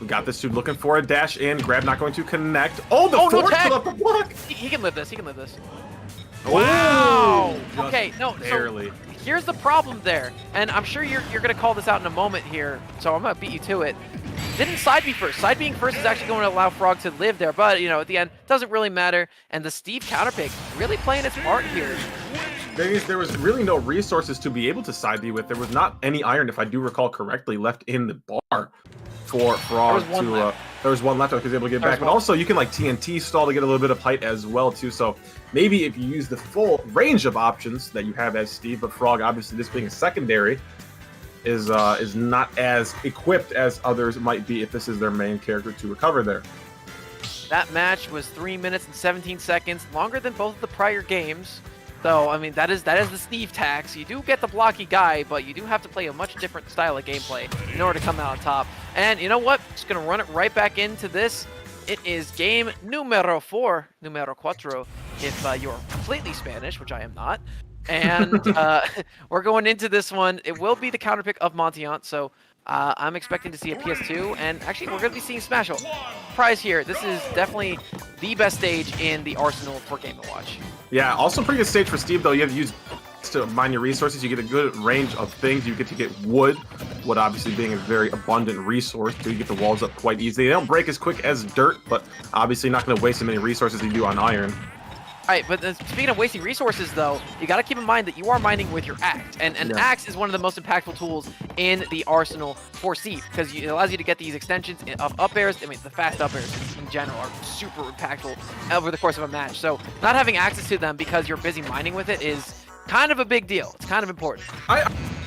We got this dude looking for a dash in. Grab not going to connect. Oh, the forward tag! put up the block. He can live this, he can live this. Ooh, Wow! just Okay, no, barely. so here's the problem there, and I'm sure you're gonna call this out in a moment here, so I'm gonna beat you to it. Didn't side B first. Side being first is actually going to allow Frog to live there, but at the end, doesn't really matter. And the Steve counterpick really playing its part here. There was really no resources to be able to side B with. There was not any iron, if I do recall correctly, left in the bar for Frog There was one to. left. There was one left. I was able to get There back, was but one. also you can like TNT stall to get a little bit of height as well too. So maybe if you use the full range of options that you have as Steve, but Frog, obviously this being a secondary, is not as equipped as others might be if this is their main character to recover there. That match was 3 minutes and 17 seconds, longer than both of the prior games. So, I mean, that is the Steve tax. You do get the blocky guy, but you do have to play a much different style of gameplay in order to come out on top. And you know what? Just going to run it right back into this. It is game numero 4, numero cuatro, if you're completely Spanish, which I am not. And we're going into this one. It will be the counterpick of Montiant, so I'm expecting to see a PS2, and actually we're going to be seeing Smash Ult. Prize here. This is definitely the best stage in the arsenal for Game & Watch. Yeah, also pretty good stage for Steve though. You have to use to mine your resources. You get a good range of things. You get to get wood obviously being a very abundant resource. So you get the walls up quite easily. They don't break as quick as dirt, but obviously not going to waste as many resources as you do on iron. Alright, but speaking of wasting resources, though, you got to keep in mind that you are mining with your axe, and an axe is one of the most impactful tools in the arsenal for Steve, because it allows you to get these extensions of up airs. I mean, the fast up airs in general are super impactful over the course of a match, so not having access to them because you're busy mining with it is kind of a big deal. It's kind of important. I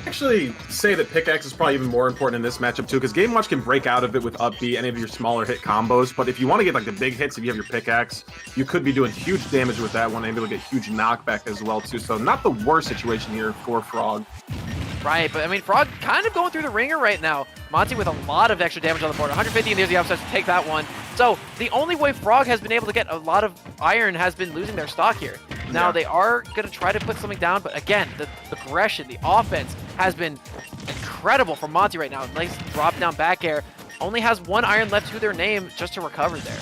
actually say that pickaxe is probably even more important in this matchup too, because Game Watch can break out of it with up B, any of your smaller hit combos. But if you want to get like the big hits, if you have your pickaxe, you could be doing huge damage with that one and be able to get huge knockback as well too. So not the worst situation here for Frog. Right, but I mean, Frog kind of going through the ringer right now. Monty with a lot of extra damage on the board. 150, and there's the upside to take that one. So the only way Frog has been able to get a lot of iron has been losing their stock here. Now, they are going to try to put something down, but again, the aggression, the offense has been incredible for Monty right now. Nice drop down back air. Only has 1 iron left to their name just to recover there.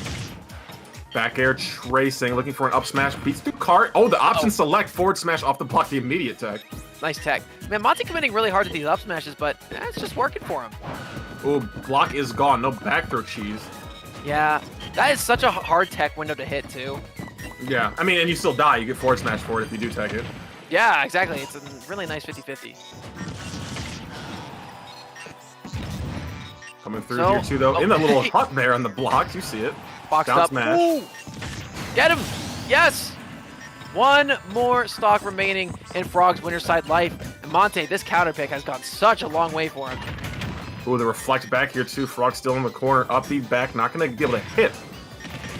Back air tracing, looking for an up smash, beats through cart. Oh, the option select, forward smash off the block, the immediate tech. Nice tech. Man, Monty committing really hard to these up smashes, but it's just working for him. Ooh, block is gone, no back throw cheese. Yeah, that is such a hard tech window to hit, too. Yeah, I mean, and you still die. You get forward smash for it if you do tech it. Yeah, exactly. It's a really nice 50-50. Coming through here too, though. In the little hut there on the blocks, you see it. Boxed Down up. smash. Ooh. Get him! Yes! 1 more stock remaining in Frog's winner side life. And Monte, this counter pick has gone such a long way for him. Ooh, the reflect back here too. Frog still in the corner. Up beat back. Not going to be able to hit.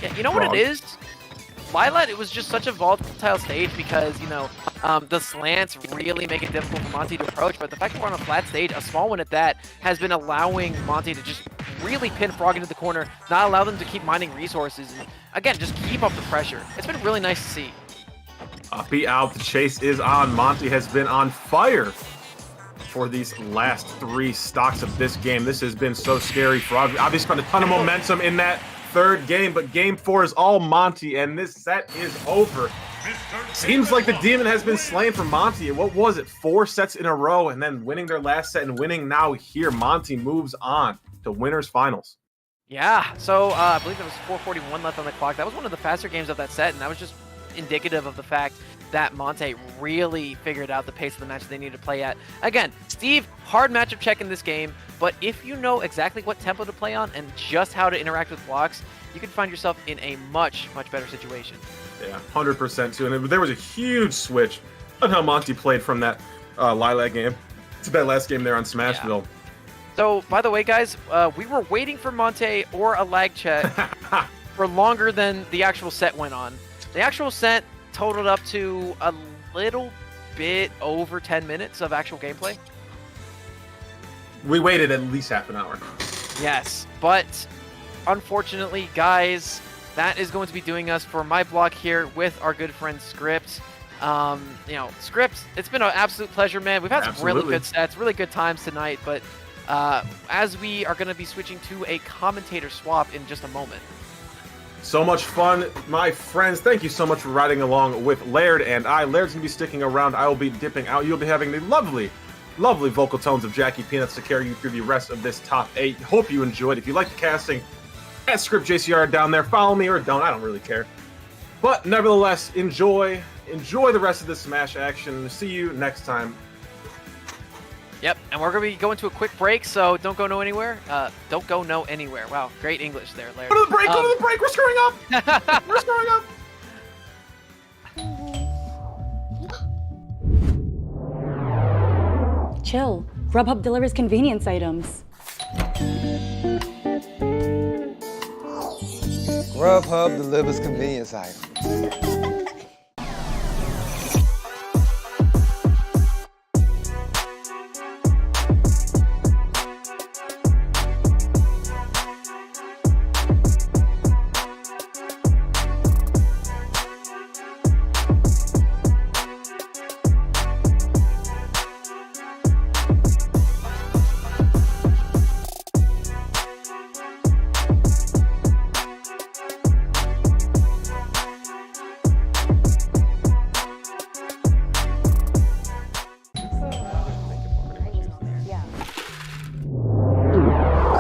Yeah, you know what it is? Lilat, it was just such a volatile stage because, the slants really make it difficult for Monty to approach, but the fact that we're on a flat stage, a small one at that, has been allowing Monty to just really pin Frog into the corner, not allow them to keep mining resources, and again, just keep up the pressure. It's been really nice to see. Uppy out, the chase is on. Monty has been on fire for these last 3 stocks of this game. This has been so scary. Frog obviously spent a ton of momentum in that 3rd game, but game 4 is all Monty, and this set is over. Seems like the demon has been slain for Monty. What was it, 4 sets in a row, and then winning their last set and winning now here. Monty moves on to winners finals. Yeah, so I believe there was 4:41 left on the clock. That was one of the faster games of that set, and that was just indicative of the fact that Monty really figured out the pace of the match they needed to play at. Again, Steve, hard matchup check in this game, but if you know exactly what tempo to play on and just how to interact with blocks, you can find yourself in a much, much better situation. Yeah, 100% too. And there was a huge switch on how Monty played from that Lilac game to that last game there on Smashville. Yeah. So, by the way, guys, we were waiting for Monty or a lag check for longer than the actual set went on. The actual set totaled up to a little bit over 10 minutes of actual gameplay. We waited at least half an hour. Yes, but unfortunately, guys, that is going to be doing us for my block here with our good friend Script. Script, it's been an absolute pleasure, man. We've had some really good sets, really good times tonight, but as we are going to be switching to a commentator swap in just a moment. So much fun, my friends. Thank you so much for riding along with Laird and I. Laird's going to be sticking around. I will be dipping out. You'll be having the lovely, lovely vocal tones of Jackie Peanuts to carry you through the rest of this top 8. Hope you enjoyed. If you like the casting, at ScriptJCR down there. Follow me or don't. I don't really care. But nevertheless, enjoy the rest of the Smash action. See you next time. Yep, and we're going to be going to a quick break, so don't go no anywhere. Don't go no anywhere. Wow, great English there, Larry. Go to the break, go to the break. We're screwing up. We're screwing up. Chill. Grubhub delivers convenience items. Grubhub delivers convenience items.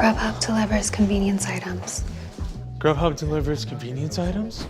Grubhub delivers convenience items. Grubhub delivers convenience items?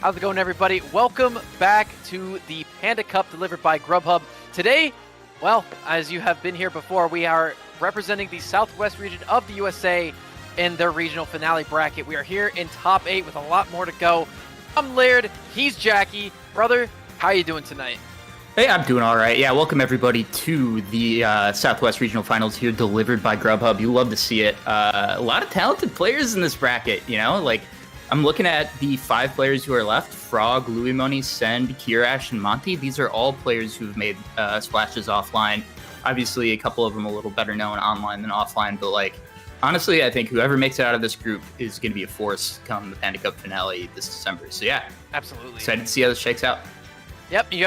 How's it going, everybody? Welcome back to the Panda Cup delivered by Grubhub. Today, well, as you have been here before, we are representing the Southwest region of the USA in their regional finale bracket. We are here in top 8 with a lot more to go. I'm Laird, he's Jackie. Brother, how are you doing tonight? Hey, I'm doing all right. Yeah, welcome everybody to the Southwest Regional Finals here, delivered by Grubhub. You love to see it. A lot of talented players in this bracket, you know? Like, I'm looking at the 5 players who are left. Frog, Louis Money, Send, Kirash, and Monty. These are all players who've made splashes offline. Obviously, a couple of them a little better known online than offline, but, like, honestly, I think whoever makes it out of this group is going to be a force come the Panda Cup finale this December. So, yeah. Absolutely. Excited to see how this shakes out. Yep, we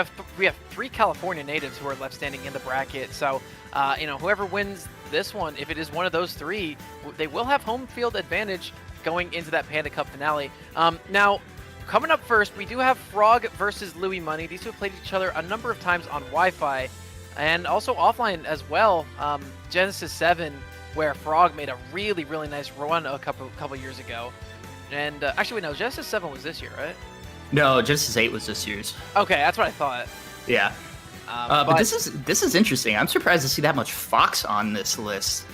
have 3 California natives who are left standing in the bracket. So, whoever wins this one, if it is one of those 3, they will have home field advantage going into that Panda Cup finale. Now, coming up first, we do have Frog versus Louis Money. These two have played each other a number of times on Wi-Fi and also offline as well. Genesis 7, where Frog made a really, really nice run a couple years ago. And actually, no, Genesis 7 was this year, right? No, Genesis 8 was this year's. Okay, that's what I thought. Yeah. But this is interesting. I'm surprised to see that much Fox on this list.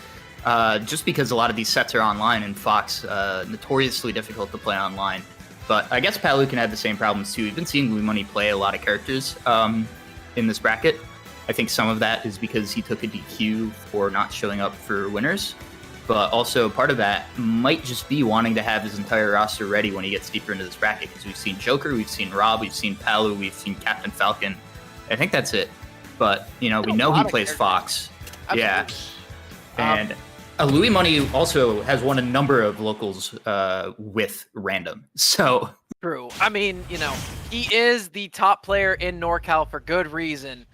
Just because a lot of these sets are online and Fox notoriously difficult to play online. But I guess Palu can have the same problems too. We've been seeing Louis Money play a lot of characters in this bracket. I think some of that is because he took a DQ for not showing up for winners. But also part of that might just be wanting to have his entire roster ready when he gets deeper into this bracket. Because we've seen Joker, we've seen Rob, we've seen Palu, we've seen Captain Falcon. I think that's it. But, we know he plays Fox. Absolutely. Yeah. And Louis Money also has won a number of locals with random. So True. I mean, he is the top player in NorCal for good reason.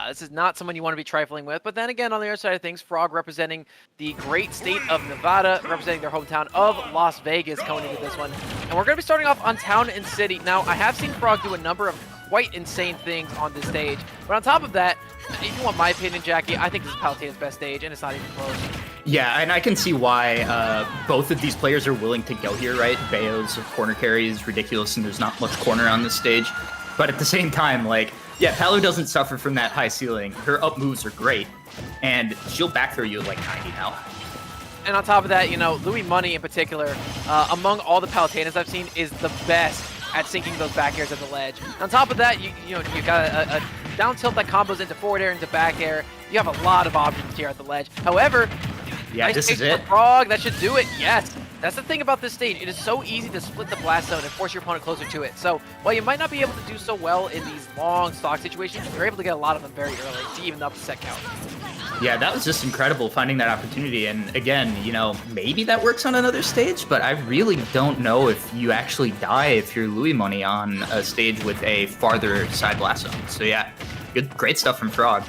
This is not someone you want to be trifling with. But then again, on the other side of things, Frog representing the great state of Nevada, representing their hometown of Las Vegas going into this one. And we're going to be starting off on Town and City. Now, I have seen Frog do a number of quite insane things on this stage. But on top of that, if you want my opinion, Jackie, I think this is Palutena's best stage, and it's not even close. yeah, and I can see why both of these players are willing to go here, right? Bayo's corner carry is ridiculous, and there's not much corner on this stage. But at the same time, Palu doesn't suffer from that high ceiling. Her up moves are great, and she'll back throw you at 90 now. And on top of that, Louis Money in particular, among all the Palutenas I've seen, is the best at sinking those back airs at the ledge. On top of that, you got a down tilt that combos into forward air, into back air. You have a lot of options here at the ledge. However, yeah, this is it. Frog, that should do it. Yes. That's the thing about this stage. It is so easy to split the blast zone and force your opponent closer to it. So while you might not be able to do so well in these long stock situations, you're able to get a lot of them very early to even up the set count. Yeah, that was just incredible finding that opportunity. And again, maybe that works on another stage, but I really don't know if you actually die if you're Louis Money on a stage with a farther side blast zone. So yeah, great stuff from Frog.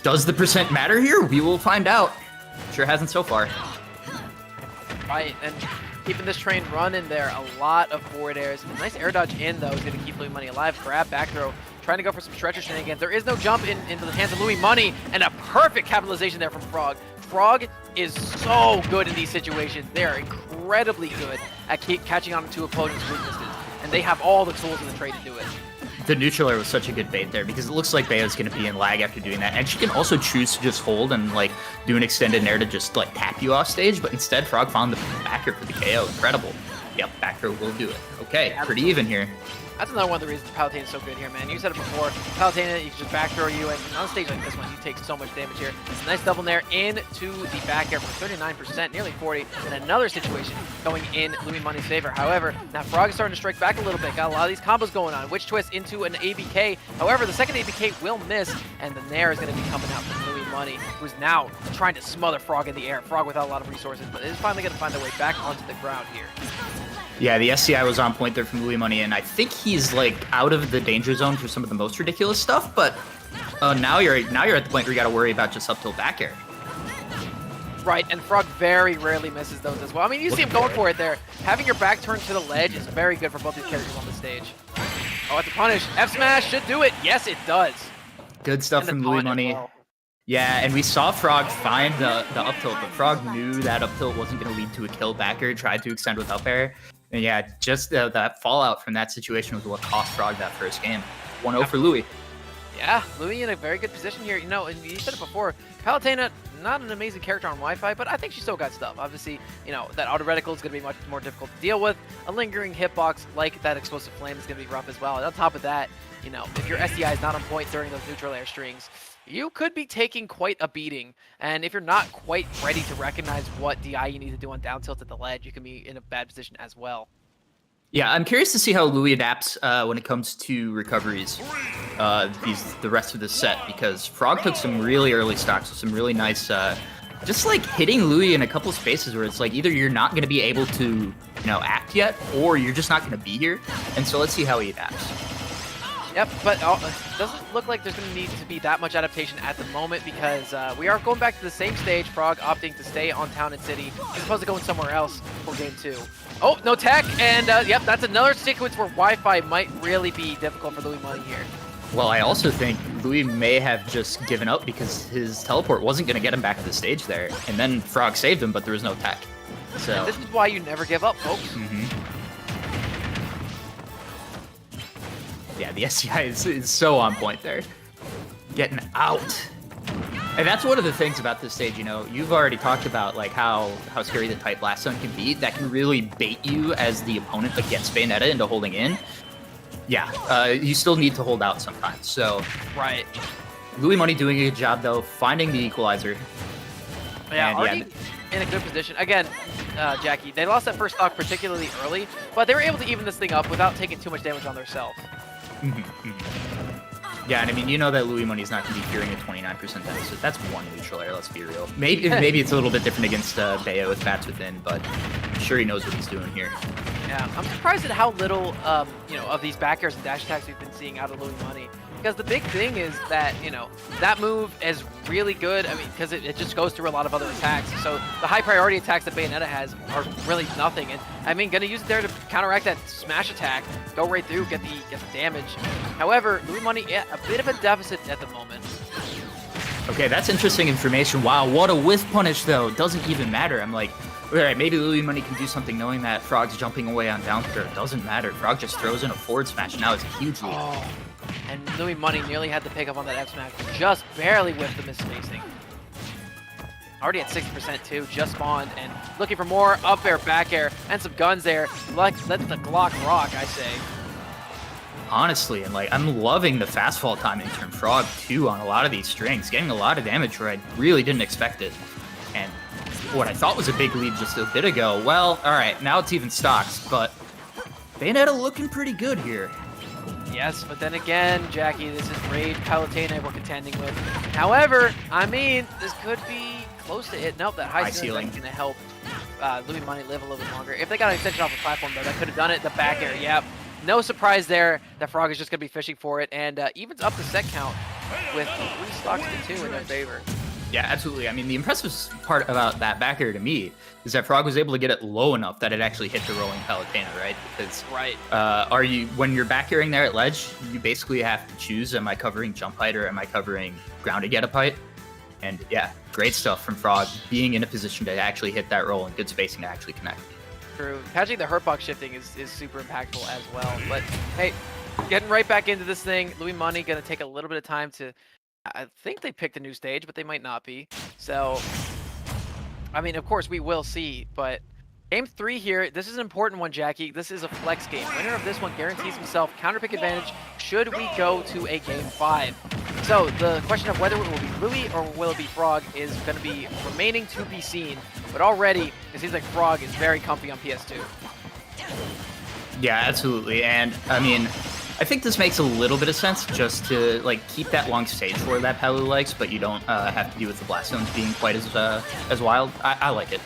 Does the percent matter here? We will find out. Sure hasn't so far. Right, and keeping this train running there, a lot of forward airs. A nice air dodge in, though, is going to keep Louis Money alive. Grab, back throw, trying to go for some stretcher shenanigans. There is no jump into the hands of Louis Money, and a perfect capitalization there from Frog. Frog is so good in these situations. They are incredibly good at catching on to opponents' weaknesses, and they have all the tools in the trade to do it. The neutral air was such a good bait there because it looks like Bayo's going to be in lag after doing that. And she can also choose to just hold and do an extended nair to just tap you off stage. But instead, Frog found the backer for the KO. Incredible. Yep, back throw will do it. Okay, pretty even here. That's another one of the reasons Palutena is so good here, man. You said it before. Palutena, you can just back throw you, and on a stage like this one, you take so much damage here. Nice double nair into the back air for 39%, nearly 40, and another situation going in Louis Money's favor. However, now Frog is starting to strike back a little bit. Got a lot of these combos going on. Witch twist into an ABK. However, the second ABK will miss, and the nair is going to be coming out from Louis Money, who's now trying to smother Frog in the air. Frog without a lot of resources, but is finally going to find their way back onto the ground here. Yeah, the SCI was on point there from Louis Money, and I think he's out of the danger zone for some of the most ridiculous stuff. But now you're at the point where you got to worry about just up tilt back air. Right, and Frog very rarely misses those as well. I mean, you see him going for it there. Having your back turned to the ledge is very good for both these characters on the stage. Oh, at the punish, F smash should do it. Yes, it does. Good stuff from Louis Money. Well. Yeah, and we saw Frog find the up tilt, but Frog knew that up tilt wasn't going to lead to a kill backer. Tried to extend with up air. And yeah, just that fallout from that situation was what cost Frog that first game. 1-0 for Louis. Yeah, Louis in a very good position here. You know, and you said it before, Palutena, not an amazing character on Wi-Fi, but I think she still got stuff. Obviously, you know, that auto reticle is going to be much more difficult to deal with. A lingering hitbox like that explosive flame is going to be rough as well. And on top of that, you know, if your SDI is not on point during those neutral air strings, you could be taking quite a beating. And if you're not quite ready to recognize what DI you need to do on down tilt at the ledge, you can be in a bad position as well. Yeah, I'm curious to see how Louis adapts when it comes to recoveries the rest of the set, because Frog took some really early stocks with some really nice, just like hitting Louis in a couple spaces where it's like either you're not going to be able to, you know, act yet, or you're just not going to be here. And so let's see how he adapts. Yep, but it doesn't look like there's going to need to be that much adaptation at the moment, because we are going back to the same stage, Frog opting to stay on Town and City as opposed to going somewhere else for Game 2. Oh, no tech, and yep, that's another sequence where Wi-Fi might really be difficult for Louis Money here. Well, I also think Louis may have just given up because his teleport wasn't going to get him back to the stage there, and then Frog saved him, but there was no tech. So and this is why you never give up, folks. Yeah, the SCI is so on point there. Getting out. And that's one of the things about this stage, you know, you've already talked about like how scary the Type Blast Zone can be. That can really bait you as the opponent against Bayonetta into holding in. Yeah, you still need to hold out sometimes. So, right. Louis Money doing a good job though, finding the equalizer. Yeah, already in a good position. Again, Jackie, they lost that first stock particularly early, but they were able to even this thing up without taking too much damage on themselves. Yeah, and I mean, you know that Louis Money's not going to be fearing a 29% deficit. That's one neutral air, let's be real. Maybe it's a little bit different against Bayo with Bats Within, but I'm sure he knows what he's doing here. Yeah, I'm surprised at how little, you know, of these back airs and dash attacks we've been seeing out of Louis Money. Because the big thing is that, you know, that move is really good. I mean, because it just goes through a lot of other attacks. So the high priority attacks that Bayonetta has are really nothing. And I mean, gonna use it there to counteract that smash attack, go right through, get the damage. However, Louis Money, yeah, a bit of a deficit at the moment. Okay, that's interesting information. Wow, what a whiff punish though. Doesn't even matter. I'm like, all right, maybe Louis Money can do something knowing that Frog's jumping away on down throw. It doesn't matter. Frog just throws in a forward smash. Now it's a huge lead. Oh. And Louis Money nearly had the pickup on that F smash, just barely whiffed the misspacing. Already at 60% too, just spawned, and looking for more up air, back air, and some guns there. Let the Glock rock, I say. Honestly, and like, I'm loving the fast fall timing from Frog too on a lot of these strings, getting a lot of damage where I really didn't expect it. And what I thought was a big lead just a bit ago, well, all right, now it's even stocks, but Bayonetta looking pretty good here. Yes, but then again, Jackie, this is Raid Palutena we're contending with. However, I mean, this could be close to it. Nope, that high ceiling is going to help Louis Money live a little bit longer. If they got an extension off the platform, though, that could have done it. The back air, yep. No surprise there. That Frog is just going to be fishing for it, and evens up the set count with 3 stocks to 2 in their favor. Yeah, absolutely. I mean, the impressive part about that back air to me is that Frog was able to get it low enough that it actually hit the rolling Palutena, right? Because when you're back airing there at ledge, you basically have to choose, am I covering jump height or am I covering grounded get up height? And yeah, great stuff from Frog, being in a position to actually hit that roll and good spacing to actually connect. True. Catching the hurt box shifting is super impactful as well. But hey, getting right back into this thing, Louis Money going to take a little bit of time to... I think they picked a new stage, but they might not be. So, I mean, of course, we will see. But Game 3 here, this is an important one, Jackie. This is a flex game. Winner of this one guarantees himself counter pick advantage should we go to a Game 5. So, the question of whether it will be Louis or will it be Frog is going to be remaining to be seen. But already, it seems like Frog is very comfy on PS2. Yeah, absolutely. And, I mean... I think this makes a little bit of sense just to like keep that long stage for that Palu likes, but you don't have to deal with the blast zones being quite as wild. I like it.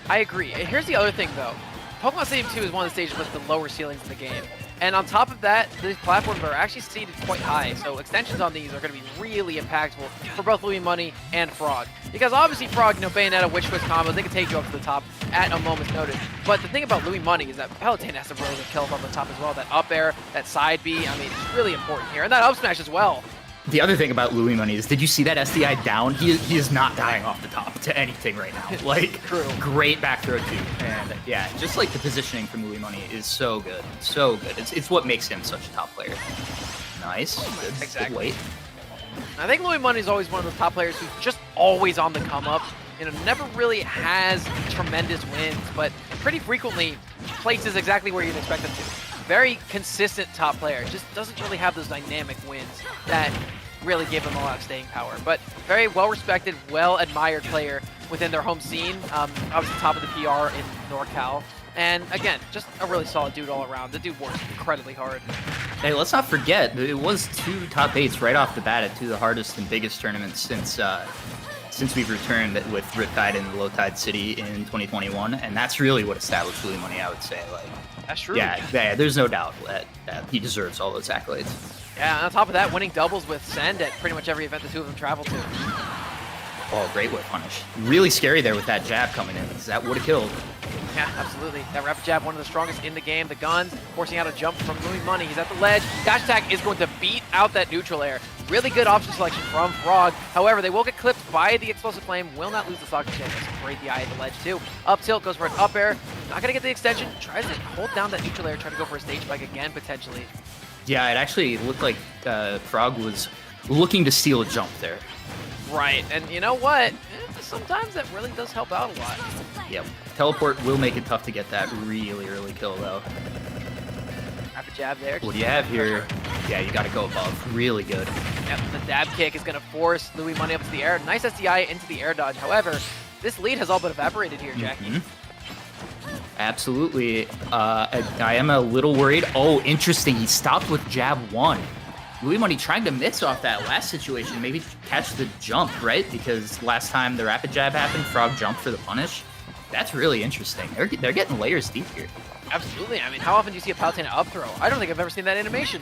I agree. Here's the other thing though. Pokemon Stadium 2 is one of the stages with the lower ceilings in the game. And on top of that, these platforms are actually seated quite high, so extensions on these are going to be really impactful for both Louis Money and Frog. Because obviously Frog, you know, Bayonetta, Witch Twist combos, they can take you up to the top at a moment's notice. But the thing about Louis Money is that Palutena has to really get killed on the top as well. That up air, that side B, I mean, it's really important here. And that up smash as well. The other thing about Louis Money is, did you see that SDI down? He is not dying off the top. to anything right now. Like, True. Great back throw too. And yeah, just like the positioning from Louis Money is so good. So good. It's what makes him such a top player. Nice. Good. Exactly. Good weight. I think Louis Money is always one of those top players who's just always on the come up. You know, never really has tremendous wins, but pretty frequently places exactly where you'd expect him to. Very consistent top player. Just doesn't really have those dynamic wins that really give him a lot of staying power. But very well-respected, well-admired player within their home scene. Obviously top of the PR in NorCal. And again, just a really solid dude all around. The dude works incredibly hard. Hey, let's not forget, it was 2 top 8s right off the bat at 2 of the hardest and biggest tournaments since we've returned with Riptide and Low Tide City in 2021, and that's really what established Louis Money, I would say. Like, that's true. Yeah, there's no doubt that he deserves all those accolades. Yeah, and on top of that, winning doubles with Send at pretty much every event the two of them travel to. Oh, great whip punish. Really scary there with that jab coming in, because that would have killed. Yeah, absolutely. That rapid jab, one of the strongest in the game. The guns forcing out a jump from Louis Money. He's at the ledge. Dash attack is going to beat out that neutral air. Really good option selection from Frog. However, they will get clipped by the explosive flame. Will not lose the stock chance. Great the eye at the ledge too. Up tilt, goes for an up air. Not gonna get the extension. Tries to hold down that neutral air. Try to go for a stage spike again potentially. Yeah, it actually looked like Frog was looking to steal a jump there. Right, and you know what? Sometimes that really does help out a lot. Yep. Teleport will make it tough to get that really early kill, though. Rapid jab there. What do you have here? Yeah, you gotta go above. Really good. Yep, the dab kick is gonna force Louis Money up to the air. Nice SDI into the air dodge. However, this lead has all but evaporated here, Jackie. Absolutely. I am a little worried. Oh, interesting. He stopped with jab 1. Louis Money trying to mix off that last situation, maybe catch the jump, right? Because last time the rapid jab happened, Frog jumped for the punish. That's really interesting. They're getting layers deep here. Absolutely. I mean, how often do you see a Palutena up throw? I don't think I've ever seen that animation.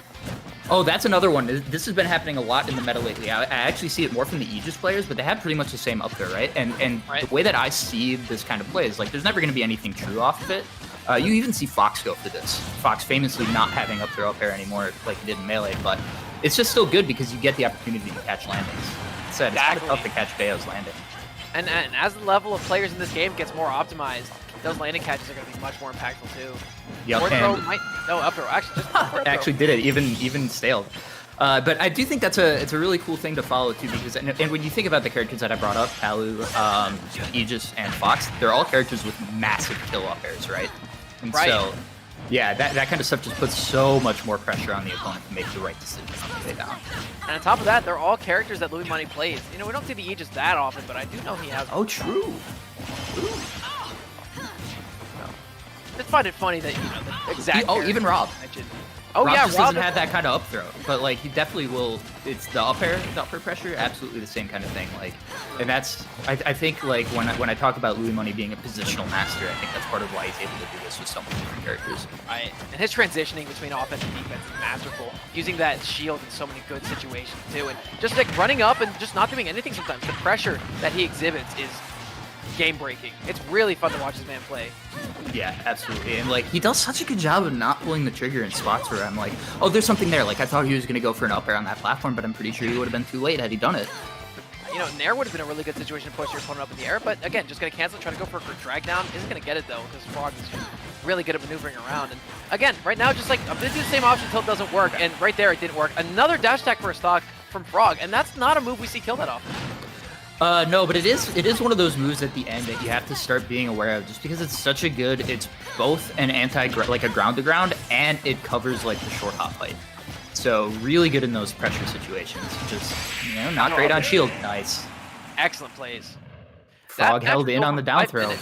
Oh, that's another one. This has been happening a lot in the meta lately. I actually see it more from the Aegis players, but they have pretty much the same up throw, right? And right. The way that I see this kind of play is like there's never going to be anything true off of it. You even see Fox go for this. Fox famously not having up throw up air anymore like he did in Melee, but it's just still good because you get the opportunity to catch landings. It's kind of tough to catch Bayo's landing. And as the level of players in this game gets more optimized, those landing catches are going to be much more impactful too. Yep, up throw. Actually, just up throw. Actually did it, even stale. But I do think it's a really cool thing to follow too, because and when you think about the characters that I brought up, Palu, Aegis, and Fox, they're all characters with massive kill up airs, right? And so, yeah, that kind of stuff just puts so much more pressure on the opponent to make the right decision on the way down. And on top of that, they're all characters that Louis Money plays. You know, we don't see the Aegis that often, but I do know he has. Oh, true. Just find it funny that, you know, the exact. Even Rob. Oh, Rob yeah, just doesn't have that kind of up throw, but like he definitely will. It's the up air pressure, absolutely the same kind of thing. Like, and that's I think like when I talk about Louis Money being a positional master, I think that's part of why he's able to do this with so many different characters. Right, and his transitioning between offense and defense is masterful. Using that shield in so many good situations too, and just like running up and just not doing anything sometimes. The pressure that he exhibits is game-breaking. It's really fun to watch this man play. Yeah, absolutely. And like he does such a good job of not pulling the trigger in spots where I'm like, oh, there's something there. Like I thought he was going to go for an up air on that platform, but I'm pretty sure he would have been too late had he done it. You know, Nair would have been a really good situation to push your opponent up in the air, but again, just going to cancel, try to go for a drag down. Isn't going to get it though, because Frog is just really good at maneuvering around. And again, right now, just like I'm going to do the same option until it doesn't work, and right there it didn't work. Another dash attack for a stock from Frog, and that's not a move we see kill that often. No, but it is one of those moves at the end that you have to start being aware of, just because it's such a good. It's both an like a ground to ground, and it covers like the short hop fight. So really good in those pressure situations. Just not great on shield. Nice. Excellent plays. Frog held in on the down throw.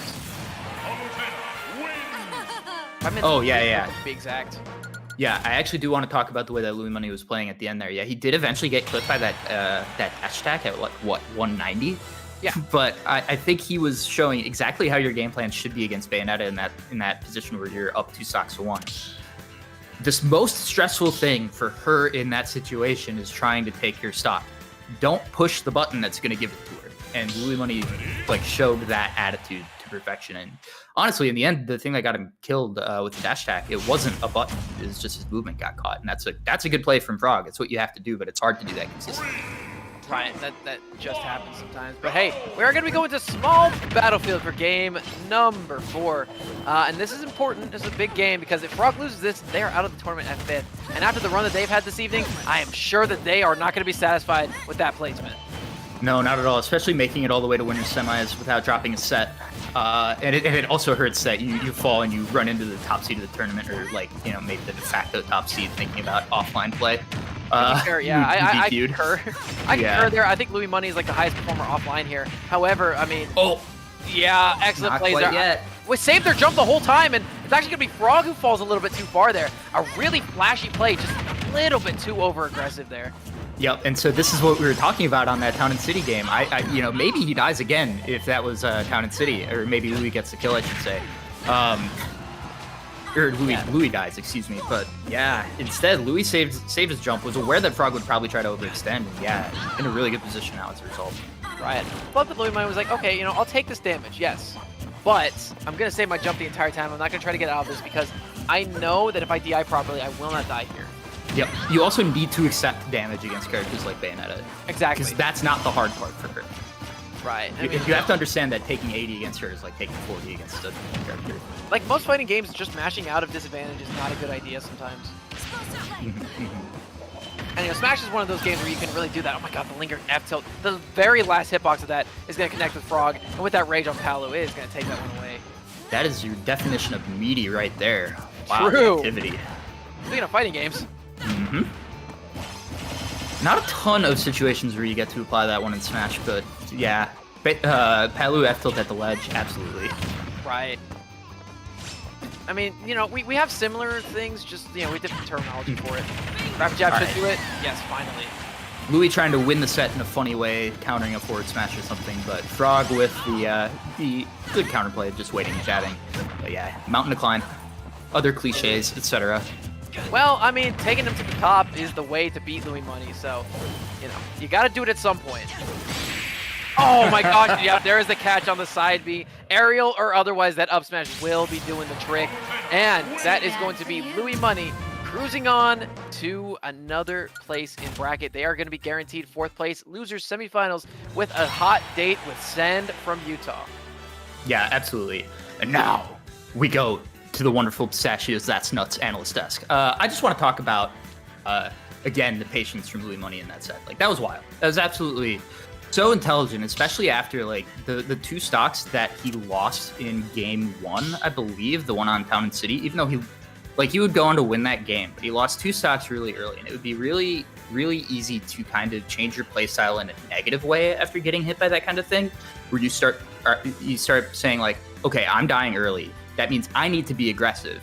Oh yeah. To be exact. Yeah, I actually do want to talk about the way that Louis Money was playing at the end there. Yeah, he did eventually get clipped by that dash attack at what 190. Yeah. But I think he was showing exactly how your game plan should be against Bayonetta in that position where you're up 2 stocks to 1. This most stressful thing for her in that situation is trying to take your stock. Don't push the button that's going to give it to her. And Louis Money showed that attitude to perfection. And honestly, in the end, the thing that got him killed with the dash attack, it wasn't a button. It was just his movement got caught. And that's a good play from Frog. It's what you have to do, but it's hard to do that consistently. Right, that just happens sometimes. But hey, we are going to be going to small battlefield for game number 4. And this is important. This is a big game because if Frog loses this, they are out of the tournament at 5th. And after the run that they've had this evening, I am sure that they are not going to be satisfied with that placement. No, not at all, especially making it all the way to winner's semis without dropping a set. And it also hurts that you fall and you run into the top seed of the tournament, or like, you know, maybe the de facto top seed, thinking about offline play. Yeah, I concur. I concur there. I think Louis Money is like the highest performer offline here. However, I mean, yeah, excellent not plays quite there. yet. We saved their jump the whole time, and it's actually going to be Frog who falls a little bit too far there. A really flashy play, just a little bit too over-aggressive there. Yep, and so this is what we were talking about on that Town and City game. I you know, maybe he dies again if that was Town and City, or maybe Louis gets the kill, I should say. Or Louis dies, excuse me. But yeah, instead, Louis saved his jump, was aware that Frog would probably try to overextend, and yeah, in a really good position now as a result. Right. But Louis Money was like, okay, you know, I'll take this damage, yes. But I'm going to save my jump the entire time. I'm not going to try to get out of this because I know that if I DI properly, I will not die here. Yep. You also need to accept damage against characters like Bayonetta. Exactly. Because that's not the hard part for her. Right. I mean, you have to understand that taking 80 against her is like taking 40 against a character. Like most fighting games, just mashing out of disadvantage is not a good idea sometimes. And you know, Smash is one of those games where you can really do that. Oh my god, the lingering F tilt. The very last hitbox of that is going to connect with Frog, and with that rage on Palu, it is going to take that one away. That is your definition of meaty right there. Wow, True. activity. Speaking of fighting games. Not a ton of situations where you get to apply that one in Smash, but yeah. Palu F tilt at the ledge, absolutely. Right. I mean, you know, we have similar things, just, you know, we have different terminology for it. Rapid jab should do it. Yes, finally. Louis trying to win the set in a funny way, countering a forward smash or something, but Frog with the good counterplay, just waiting and jabbing. But yeah, mountain decline, other cliches, etc. Well, I mean, taking him to the top is the way to beat Louis Money, so, you know, you got to do it at some point. Oh my gosh, yeah, there is the catch on the side B. Aerial or otherwise, that up smash will be doing the trick. And that is going to be Louis Money cruising on to another place in bracket. They are going to be guaranteed 4th place. Losers semifinals with a hot date with Send from Utah. Yeah, absolutely. And now we go to the wonderful Pistachios That's Nuts analyst desk. I just want to talk about, again, the patience from Louis Money in that set. Like, that was wild. That was absolutely so intelligent, especially after like the 2 stocks that he lost in game 1, I believe, the one on Town and City, even though he would go on to win that game, but he lost 2 stocks really early, and it would be really, really easy to kind of change your playstyle in a negative way after getting hit by that kind of thing, where you start saying like, okay, I'm dying early. That means I need to be aggressive,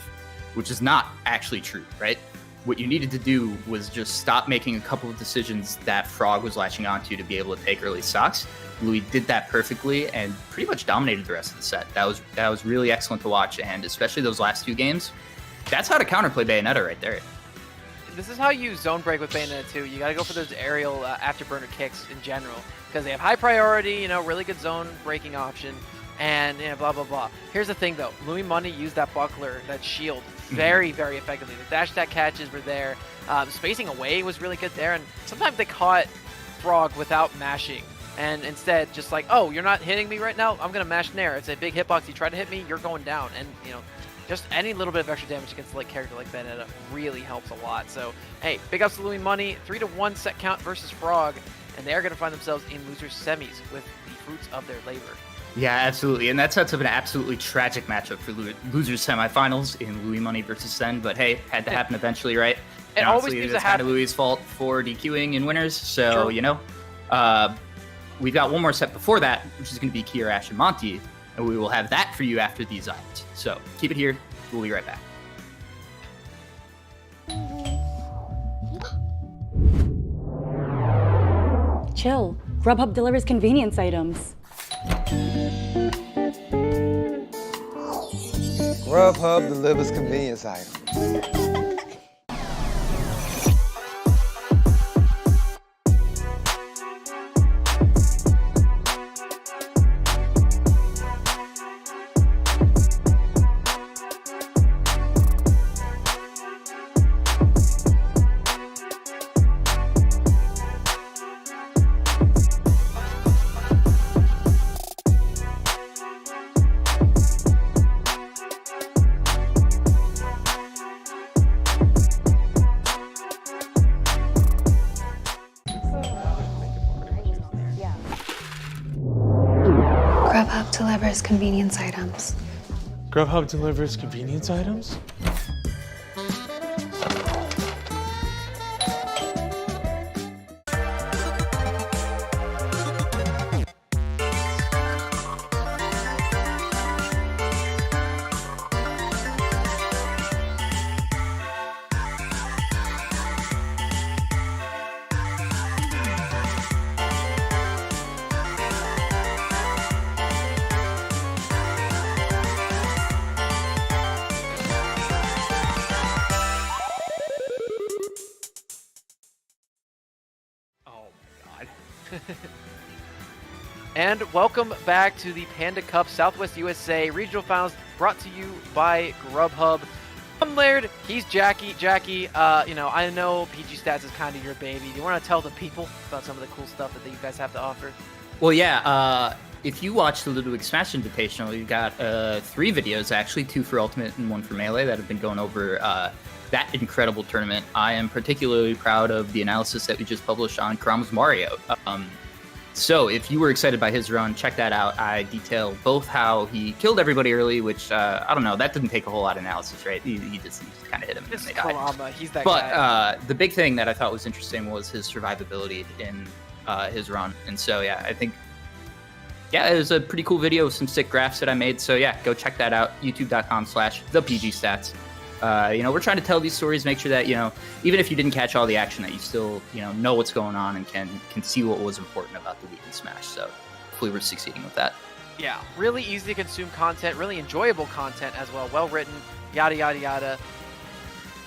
which is not actually true, right? What you needed to do was just stop making a couple of decisions that Frog was latching onto to be able to take early stocks. Louis did that perfectly and pretty much dominated the rest of the set. That was really excellent to watch, and especially those last 2 games. That's how to counterplay Bayonetta right there. This is how you zone break with Bayonetta too. You got to go for those aerial afterburner kicks in general because they have high priority, you know, really good zone breaking option, and you know, blah blah blah. Here's the thing though, Louis Money used that buckler, that shield, very very effectively. The dash attack catches were there. Spacing away was really good there, and sometimes they caught Frog without mashing. And instead, just like, oh, you're not hitting me right now? I'm going to mash Nair. It's a big hitbox. You try to hit me, you're going down. And, you know, just any little bit of extra damage against a character like Bayonetta really helps a lot. So, hey, big ups to Louis Money. 3-1 set count versus Frog. And they are going to find themselves in losers semis with the fruits of their labor. Yeah, absolutely. And that sets up an absolutely tragic matchup for losers semifinals in Louis Money versus Sen. But hey, had to happen eventually, right? It and always honestly, seems to it's kind happen. of Louis' fault for DQing in winners. So, True. you know, we've got one more set before that, which is going to be Kirash and Monty. And we will have that for you after these items. So keep it here. We'll be right back. Chill. Grubhub delivers convenience items. Grubhub delivers convenience items. convenience items. Grubhub delivers convenience items? And welcome back to the Panda Cup Southwest USA Regional Finals, brought to you by Grubhub. I'm Laird, he's Jackie. Jackie, I know PG Stats is kind of your baby. Do you want to tell the people about some of the cool stuff that you guys have to offer? Well, yeah, if you watch the Ludwig Smash Invitational, you've got 3 videos, actually, 2 for Ultimate and 1 for Melee, that have been going over that incredible tournament. I am particularly proud of the analysis that we just published on Karama's Mario. So if you were excited by his run, check that out. I detail both how he killed everybody early, which, I don't know, that didn't take a whole lot of analysis, right? He just kind of hit him and they died. Karama, he's that guy. But the big thing that I thought was interesting was his survivability in his run. And so, yeah, I think, it was a pretty cool video with some sick graphs that I made. So, yeah, go check that out, youtube.com/thepgstats. We're trying to tell these stories, make sure that, even if you didn't catch all the action, that you still, know what's going on and can see what was important about the week in Smash. So hopefully we're succeeding with that. Yeah, really easy to consume content, really enjoyable content as well, well written, yada, yada, yada.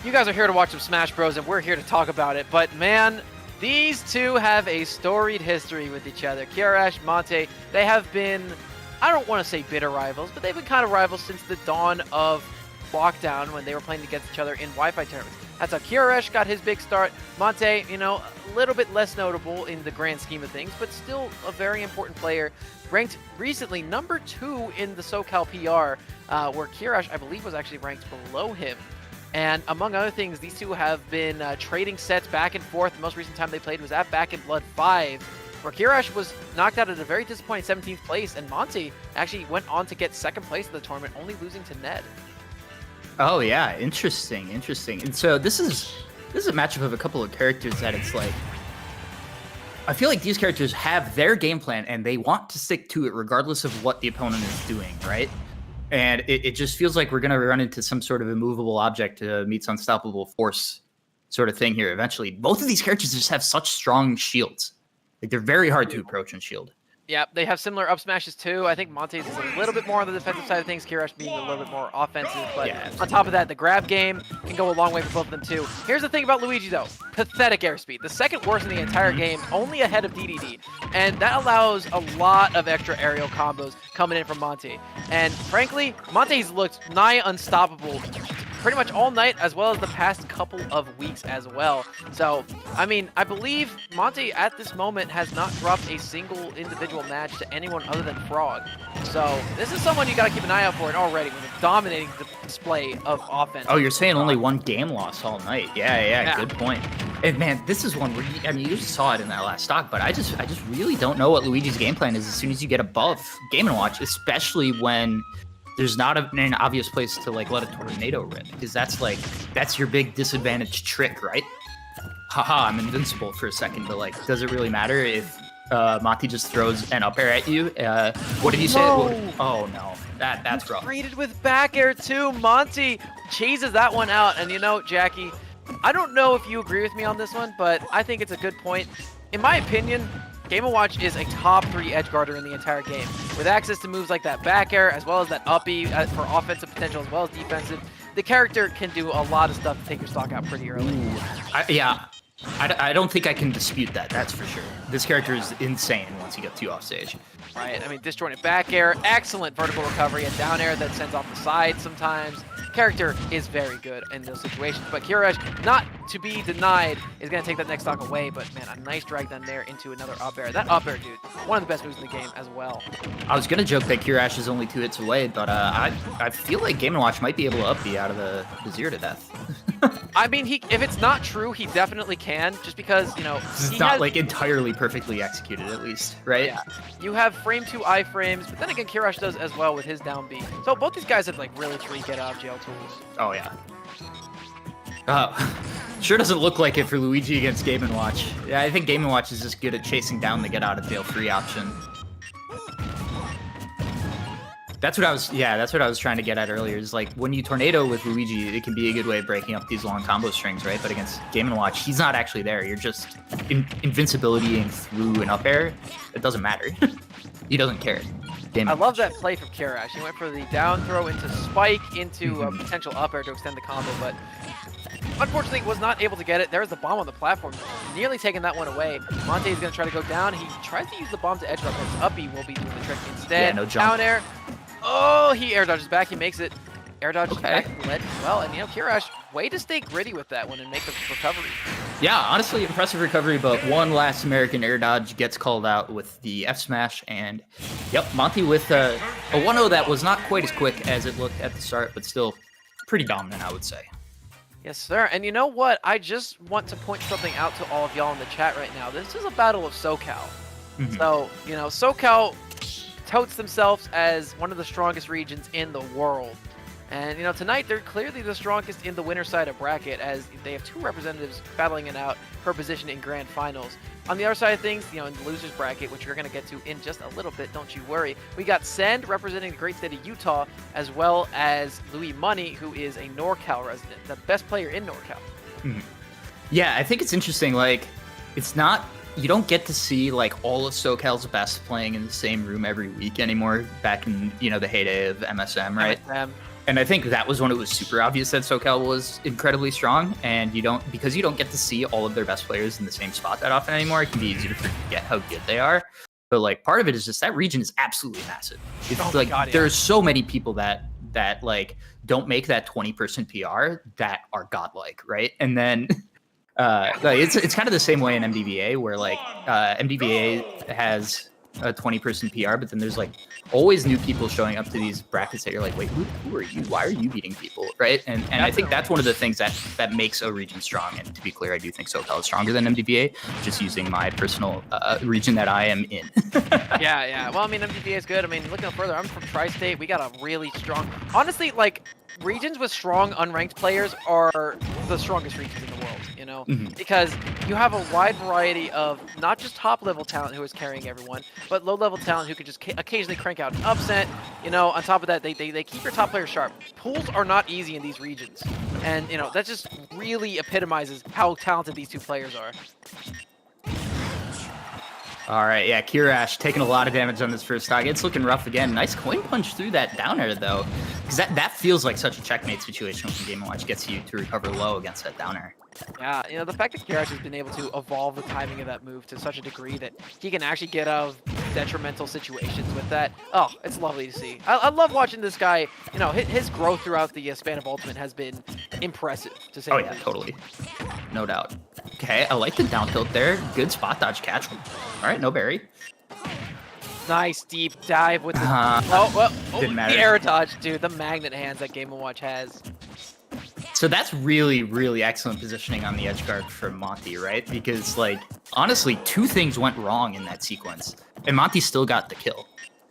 You guys are here to watch some Smash Bros, and we're here to talk about it. But man, these two have a storied history with each other. Kirash, Monty, they have been, I don't want to say bitter rivals, but they've been kind of rivals since the dawn of lockdown when they were playing against each other in Wi-Fi tournaments. That's how Kirash got his big start. Monty, a little bit less notable in the grand scheme of things, but still a very important player. Ranked recently number 2 in the SoCal PR, where Kirash, I believe, was actually ranked below him. And among other things, these two have been trading sets back and forth. The most recent time they played was at Back in Blood 5, where Kirash was knocked out at a very disappointing 17th place, and Monty actually went on to get 2nd place in the tournament, only losing to Ned. Oh yeah, interesting. And so this is a matchup of a couple of characters that it's like, I feel like these characters have their game plan and they want to stick to it regardless of what the opponent is doing, right? And it just feels like we're going to run into some sort of immovable object meets unstoppable force sort of thing here eventually. Both of these characters just have such strong shields. Like, they're very hard to approach and shield. Yeah, they have similar up smashes too. I think Monte's is a little bit more on the defensive side of things, Kirash being a little bit more offensive. But on top of that, the grab game can go a long way for both of them too. Here's the thing about Luigi though. Pathetic airspeed. The 2nd worst in the entire game, only ahead of DDD. And that allows a lot of extra aerial combos coming in from Monty. And frankly, Monte's looked nigh unstoppable pretty much all night, as well as the past couple of weeks as well. So, I mean, I believe Monty at this moment has not dropped a single individual match to anyone other than Frog. So, this is someone you got to keep an eye out for, and already with a dominating display of offense. Oh, you're saying only 1 game loss all night. Yeah, good point. And man, this is one where you just saw it in that last stock, but I just really don't know what Luigi's game plan is as soon as you get above Game & Watch, especially when there's not an obvious place to like let a tornado rip, because that's your big disadvantage trick, right? Haha, I'm invincible for a second, but like, does it really matter if Monty just throws an up air at you? What did you say? Oh no, that's rough. Greeted with back air too. Monty chases that one out, and Jackie, I don't know if you agree with me on this one, but I think it's a good point. In my opinion, Game & Watch is a top 3 edge guarder in the entire game, with access to moves like that back air, as well as that uppy for offensive potential, as well as defensive. The character can do a lot of stuff to take your stock out pretty early. I don't think I can dispute that, that's for sure. This character is insane once you get 2 off stage. Right, I mean, disjointed back air, excellent vertical recovery, and down air that sends off the side sometimes. Character is very good in those situations, but Kirash, not to be denied, is going to take that next stock away, but man, a nice drag down there into another up air. That up air, dude, one of the best moves in the game as well. I was going to joke that Kirash is only 2 hits away, but I feel like Game & Watch might be able to up B out of the 0 to death. I mean, if it's not true, he definitely can, just because, you know, It's not like entirely perfectly executed, at least, right? Yeah. You have frame 2 iframes, but then again, Kirash does as well with his down B. So both these guys have like really free get out of jail tools. Oh yeah. Sure doesn't look like it for Luigi against Game & Watch. Yeah, I think Game & Watch is just good at chasing down the get out of jail free option. That's what I was trying to get at earlier. Is like when you tornado with Luigi, it can be a good way of breaking up these long combo strings, right? But against Game & Watch, he's not actually there. You're just invincibilitying through an up air. It doesn't matter. He doesn't care. I love that play from Kirash. He went for the down throw into spike into a potential up air to extend the combo, but unfortunately was not able to get it. There's the bomb on the platform, nearly taking that one away. Monty is going to try to go down. He tries to use the bomb to edge guard, but his uppy will be doing the trick instead. Yeah, no jump. Down air. Oh, he air dodges back. He makes it. Air dodges back to the ledge as well. And, you know, Kirash, way to stay gritty with that one and make the recovery. Yeah, honestly, impressive recovery, but one last American air dodge gets called out with the F smash. And, yep, Monty with a 1-0 that was not quite as quick as it looked at the start, but still pretty dominant, I would say. Yes, sir. And you know what? I just want to point something out to all of y'all in the chat right now. This is a battle of SoCal. So, you know, SoCal touts themselves as one of the strongest regions in the world. And, you know, tonight they're clearly the strongest in the winner side of bracket, as they have 2 representatives battling it out for position in grand finals. On the other side of things, you know, in the losers bracket, which we're going to get to in just a little bit, don't you worry, we got Send representing the great state of Utah, as well as Louis Money, who is a NorCal resident, the best player in NorCal. Yeah, I think it's interesting. Like, it's not, you don't get to see like all of SoCal's best playing in the same room every week anymore. Back in, you know, the heyday of MSM, right? And I think that was when it was super obvious that SoCal was incredibly strong, and because you don't get to see all of their best players in the same spot that often anymore, it can be easy to forget how good they are. But like part of it is just that region is absolutely massive. It's there's so many people that like don't make that 20-person PR that are godlike, right? And then it's kind of the same way in MDVA, where like MDVA has a 20-person PR, but then there's like always new people showing up to these brackets that you're like, wait, who are you? Why are you beating people, right? And I think that's one of the things that makes a region strong. And to be clear, I do think SoCal is stronger than MDVA, just using my personal region that I am in. Yeah. Well, I mean, MDVA is good. I mean, looking further, I'm from Tri-State. We got a really strong, honestly, like regions with strong unranked players are the strongest regions in the world, you know, because you have a wide variety of not just top level talent who is carrying everyone, but low level talent who could just occasionally crank out an upset. You know, on top of that, they keep your top players sharp. Pools are not easy in these regions, and you know that just really epitomizes how talented these 2 players are. All right, yeah, Kirash taking a lot of damage on this first stock. It's looking rough again. Nice coin punch through that down air, though, because that feels like such a checkmate situation when Game & Watch gets you to recover low against that down air. Yeah, you know, the fact that Kirash has been able to evolve the timing of that move to such a degree that he can actually get out of detrimental situations with that. Oh, it's lovely to see. I love watching this guy. You know, his growth throughout the span of Ultimate has been impressive, to say the least. Totally. No doubt. Okay, I like the down tilt there. Good spot dodge catch. All right, no berry. Nice deep dive with the didn't matter. The air dodge, dude. The magnet hands that Game & Watch has. So that's really, really excellent positioning on the edge guard for Monty, right? Because, like, honestly, 2 things went wrong in that sequence, and Monty still got the kill.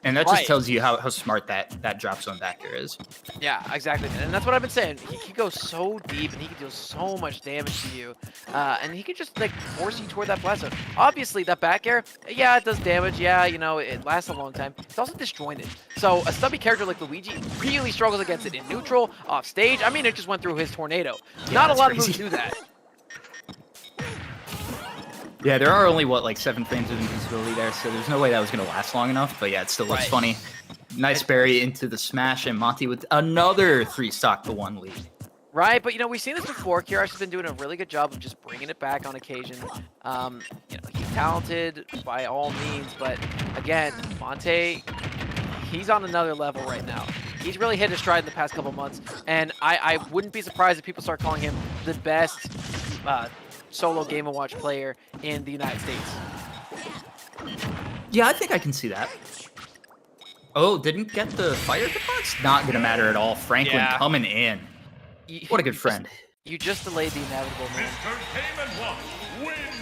And that just tells you how smart that drop zone back air is. Yeah, exactly. And that's what I've been saying. He can go so deep, and he can deal so much damage to you. And he can just, like, force you toward that blast zone. Obviously, that back air, yeah, it does damage. Yeah, you know, it lasts a long time. It's also disjointed. So a stubby character like Luigi really struggles against it in neutral, off stage. I mean, it just went through his tornado. Yeah, Not a lot crazy. of moves do that. Yeah, there are only, what, like 7 frames of invincibility there, so there's no way that was going to last long enough, but yeah, it still looks funny. Nice berry into the smash, and Monty with another 3-stock to 1 lead. Right, but you know, we've seen this before. Kirash has been doing a really good job of just bringing it back on occasion. You know, he's talented by all means, but again, Monty, he's on another level right now. He's really hit his stride in the past couple months, and I wouldn't be surprised if people start calling him the best solo Game & Watch player in the United States. Yeah, I think I can see that. Oh, didn't get the fire hitbox? Not gonna matter at all. Franklin coming in. What a good friend. You just delayed the inevitable, man.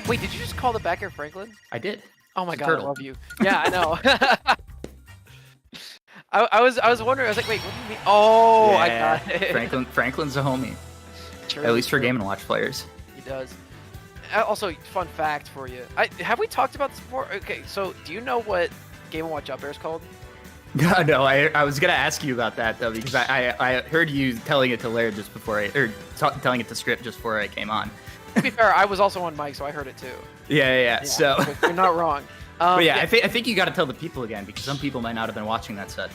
Wait, did you just call the back air Franklin? I did. Oh my It's a god, I turtle. love you. Yeah, I know. I was wondering. I was like, wait, what do you mean? Oh, I Yeah, got it. Franklin's a homie. True, At least for true. Game & Watch players. He does. Also, fun fact for you. Have we talked about this before? Okay, so do you know what Game & Watch Up Air is called? No, I was gonna ask you about that though because I heard you telling it to Laird just before telling it to Script just before I came on. To be fair, I was also on mic, so I heard it too. Yeah. So, you're not wrong. but yeah, I think you got to tell the people again because some people might not have been watching that set.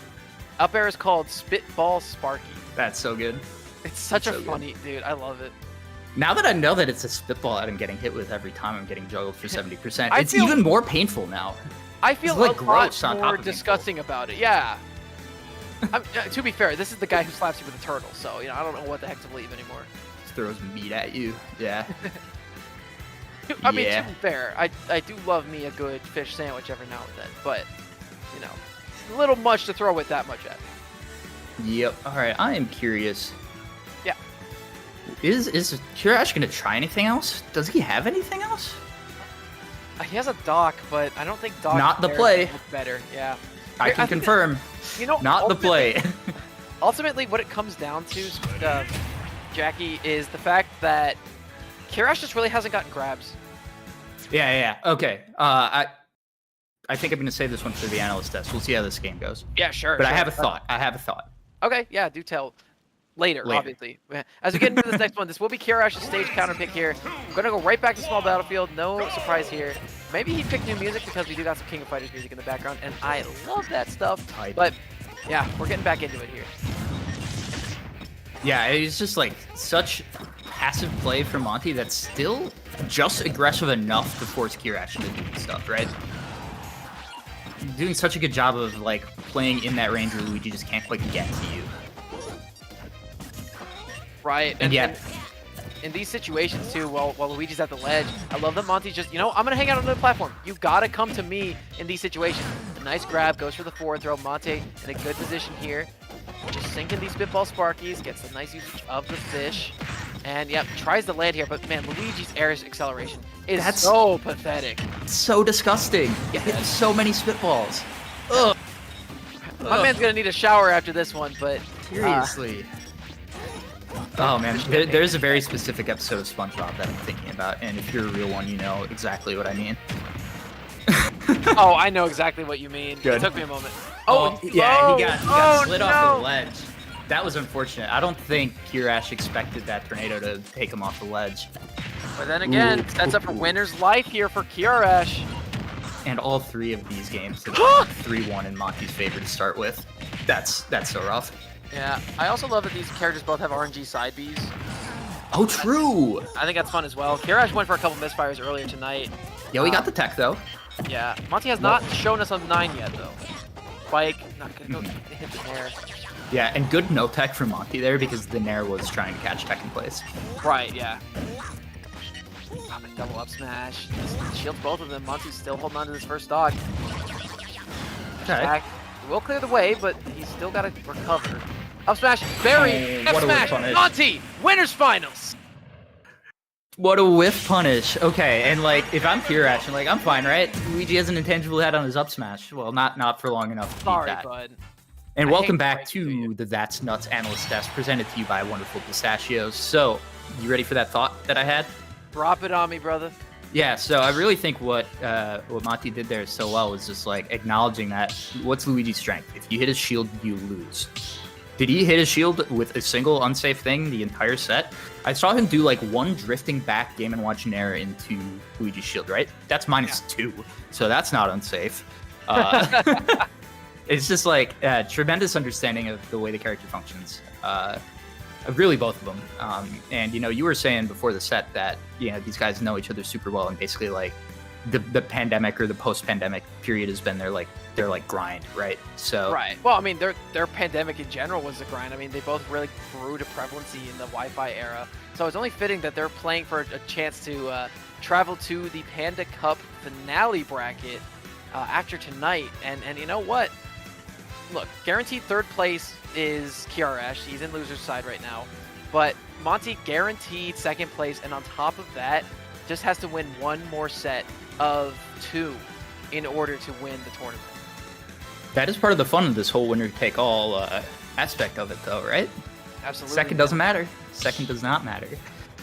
Up Air is called Spitball Sparky. That's so good. It's such That's a so funny dude. I love it. Now that I know that it's a spitball that I'm getting hit with every time I'm getting juggled for 70%, I it's feel- even more painful now. I feel like a lot gross on top more of being disgusting about it. Yeah. To be fair, this is the guy who slaps you with a turtle, so I don't know what the heck to believe anymore. Just throws meat at you. Yeah. I mean, Yeah. to be fair, I do love me a good fish sandwich every now and then, but it's a little much to throw it that much at me. Yep. All right. I am curious. Yeah. Is Kirash gonna try anything else? Does he have anything else? He has a dock, but I don't think dock. Not the pairs play. look better. Yeah. I Here, can think confirm. that, Not the play. Ultimately, what it comes down to, Jackie, is the fact that Kirash just really hasn't gotten grabs. Yeah. Okay. I think I'm gonna save this one for the analyst test. We'll see how this game goes. Yeah, sure. But I sure. have a thought. Okay, yeah, do tell. Later, obviously. As we get into this next one, this will be Kirash's stage counter pick here. I'm going to go right back to Small Battlefield. No surprise here. Maybe he picked new music because we do got some King of Fighters music in the background, and I love that stuff. But, yeah, we're getting back into it here. Yeah, it's just like such passive play from Monty that's still just aggressive enough to force Kirash into doing stuff, right? Doing such a good job of like playing in that range where Luigi just can't quite get to you. Right. And yeah. In these situations too, while Luigi's at the ledge, I love that Monty's just, I'm gonna hang out on the platform. You gotta come to me in these situations. A nice grab, goes for the forward throw. Monty in a good position here. Just sinking these spitball sparkies, gets the nice usage of the fish. And yep, tries to land here, but man, Luigi's air acceleration is so pathetic. So disgusting. Yeah, he has so many spitballs. Ugh. My man's gonna need a shower after this one, but Seriously. Oh man, there's a very specific episode of SpongeBob that I'm thinking about, and if you're a real one, you know exactly what I mean. Oh, I know exactly what you mean. Good. It took me a moment. Yeah, he got slid off the no. ledge. That was unfortunate. I don't think Kirash expected that tornado to take him off the ledge. But then again, sets up for winner's life here for Kirash. And all three of these games have gone 3-1 in Monty's favor to start with. That's so rough. Yeah, I also love that these characters both have RNG side Bs. Oh, true. I think that's fun as well. Kirash went for a couple misfires earlier tonight. Yeah, we got the tech though. Yeah, Monty has not shown us a 9 yet though. Spike, not gonna go hit the nair. Yeah, and good no tech from Monty there because the Nair was trying to catch tech in place. Right, yeah. Double up smash. Shields both of them. Monty's still holding on to this first dog. Okay. Back. Will clear the way, but he's still got to recover. Up smash, Barry, F what a whiff smash, punish. Monty, winners finals. What a whiff punish. Okay, and like if I'm Kirash, and like I'm fine, right? Luigi has an intangible head on his up smash. Well, not for long enough to beat Sorry, that. bud. And I welcome hate back Frankie for you. to the That's Nuts Analyst Test, presented to you by Wonderful Pistachios. So, you ready for that thought that I had? Drop it on me, brother. Yeah, so I really think what Monty did there so well was just like acknowledging that what's Luigi's strength? If you hit his shield, you lose. Did he hit his shield with a single unsafe thing the entire set? I saw him do like one drifting back Game & Watch Nair into Luigi's shield, right? That's -2, so that's not unsafe. It's just like tremendous understanding of the way the character functions. Really both of them. And you were saying before the set that these guys know each other super well, and basically like the pandemic or the post-pandemic period has been their grind, right? So Right. Well, I mean, their pandemic in general was a grind. I mean, they both really grew to prevalency in the Wi-Fi era. So it's only fitting that they're playing for a chance to travel to the Panda Cup finale bracket after tonight. And you know what? Look, guaranteed third place is Kirash. He's in loser's side right now. but Monty guaranteed second place, and on top of that, just has to win one more set of 2 in order to win the tournament. That is part of the fun of this whole winner-take-all aspect of it, though, right? Absolutely. Second doesn't matter. Second does not matter.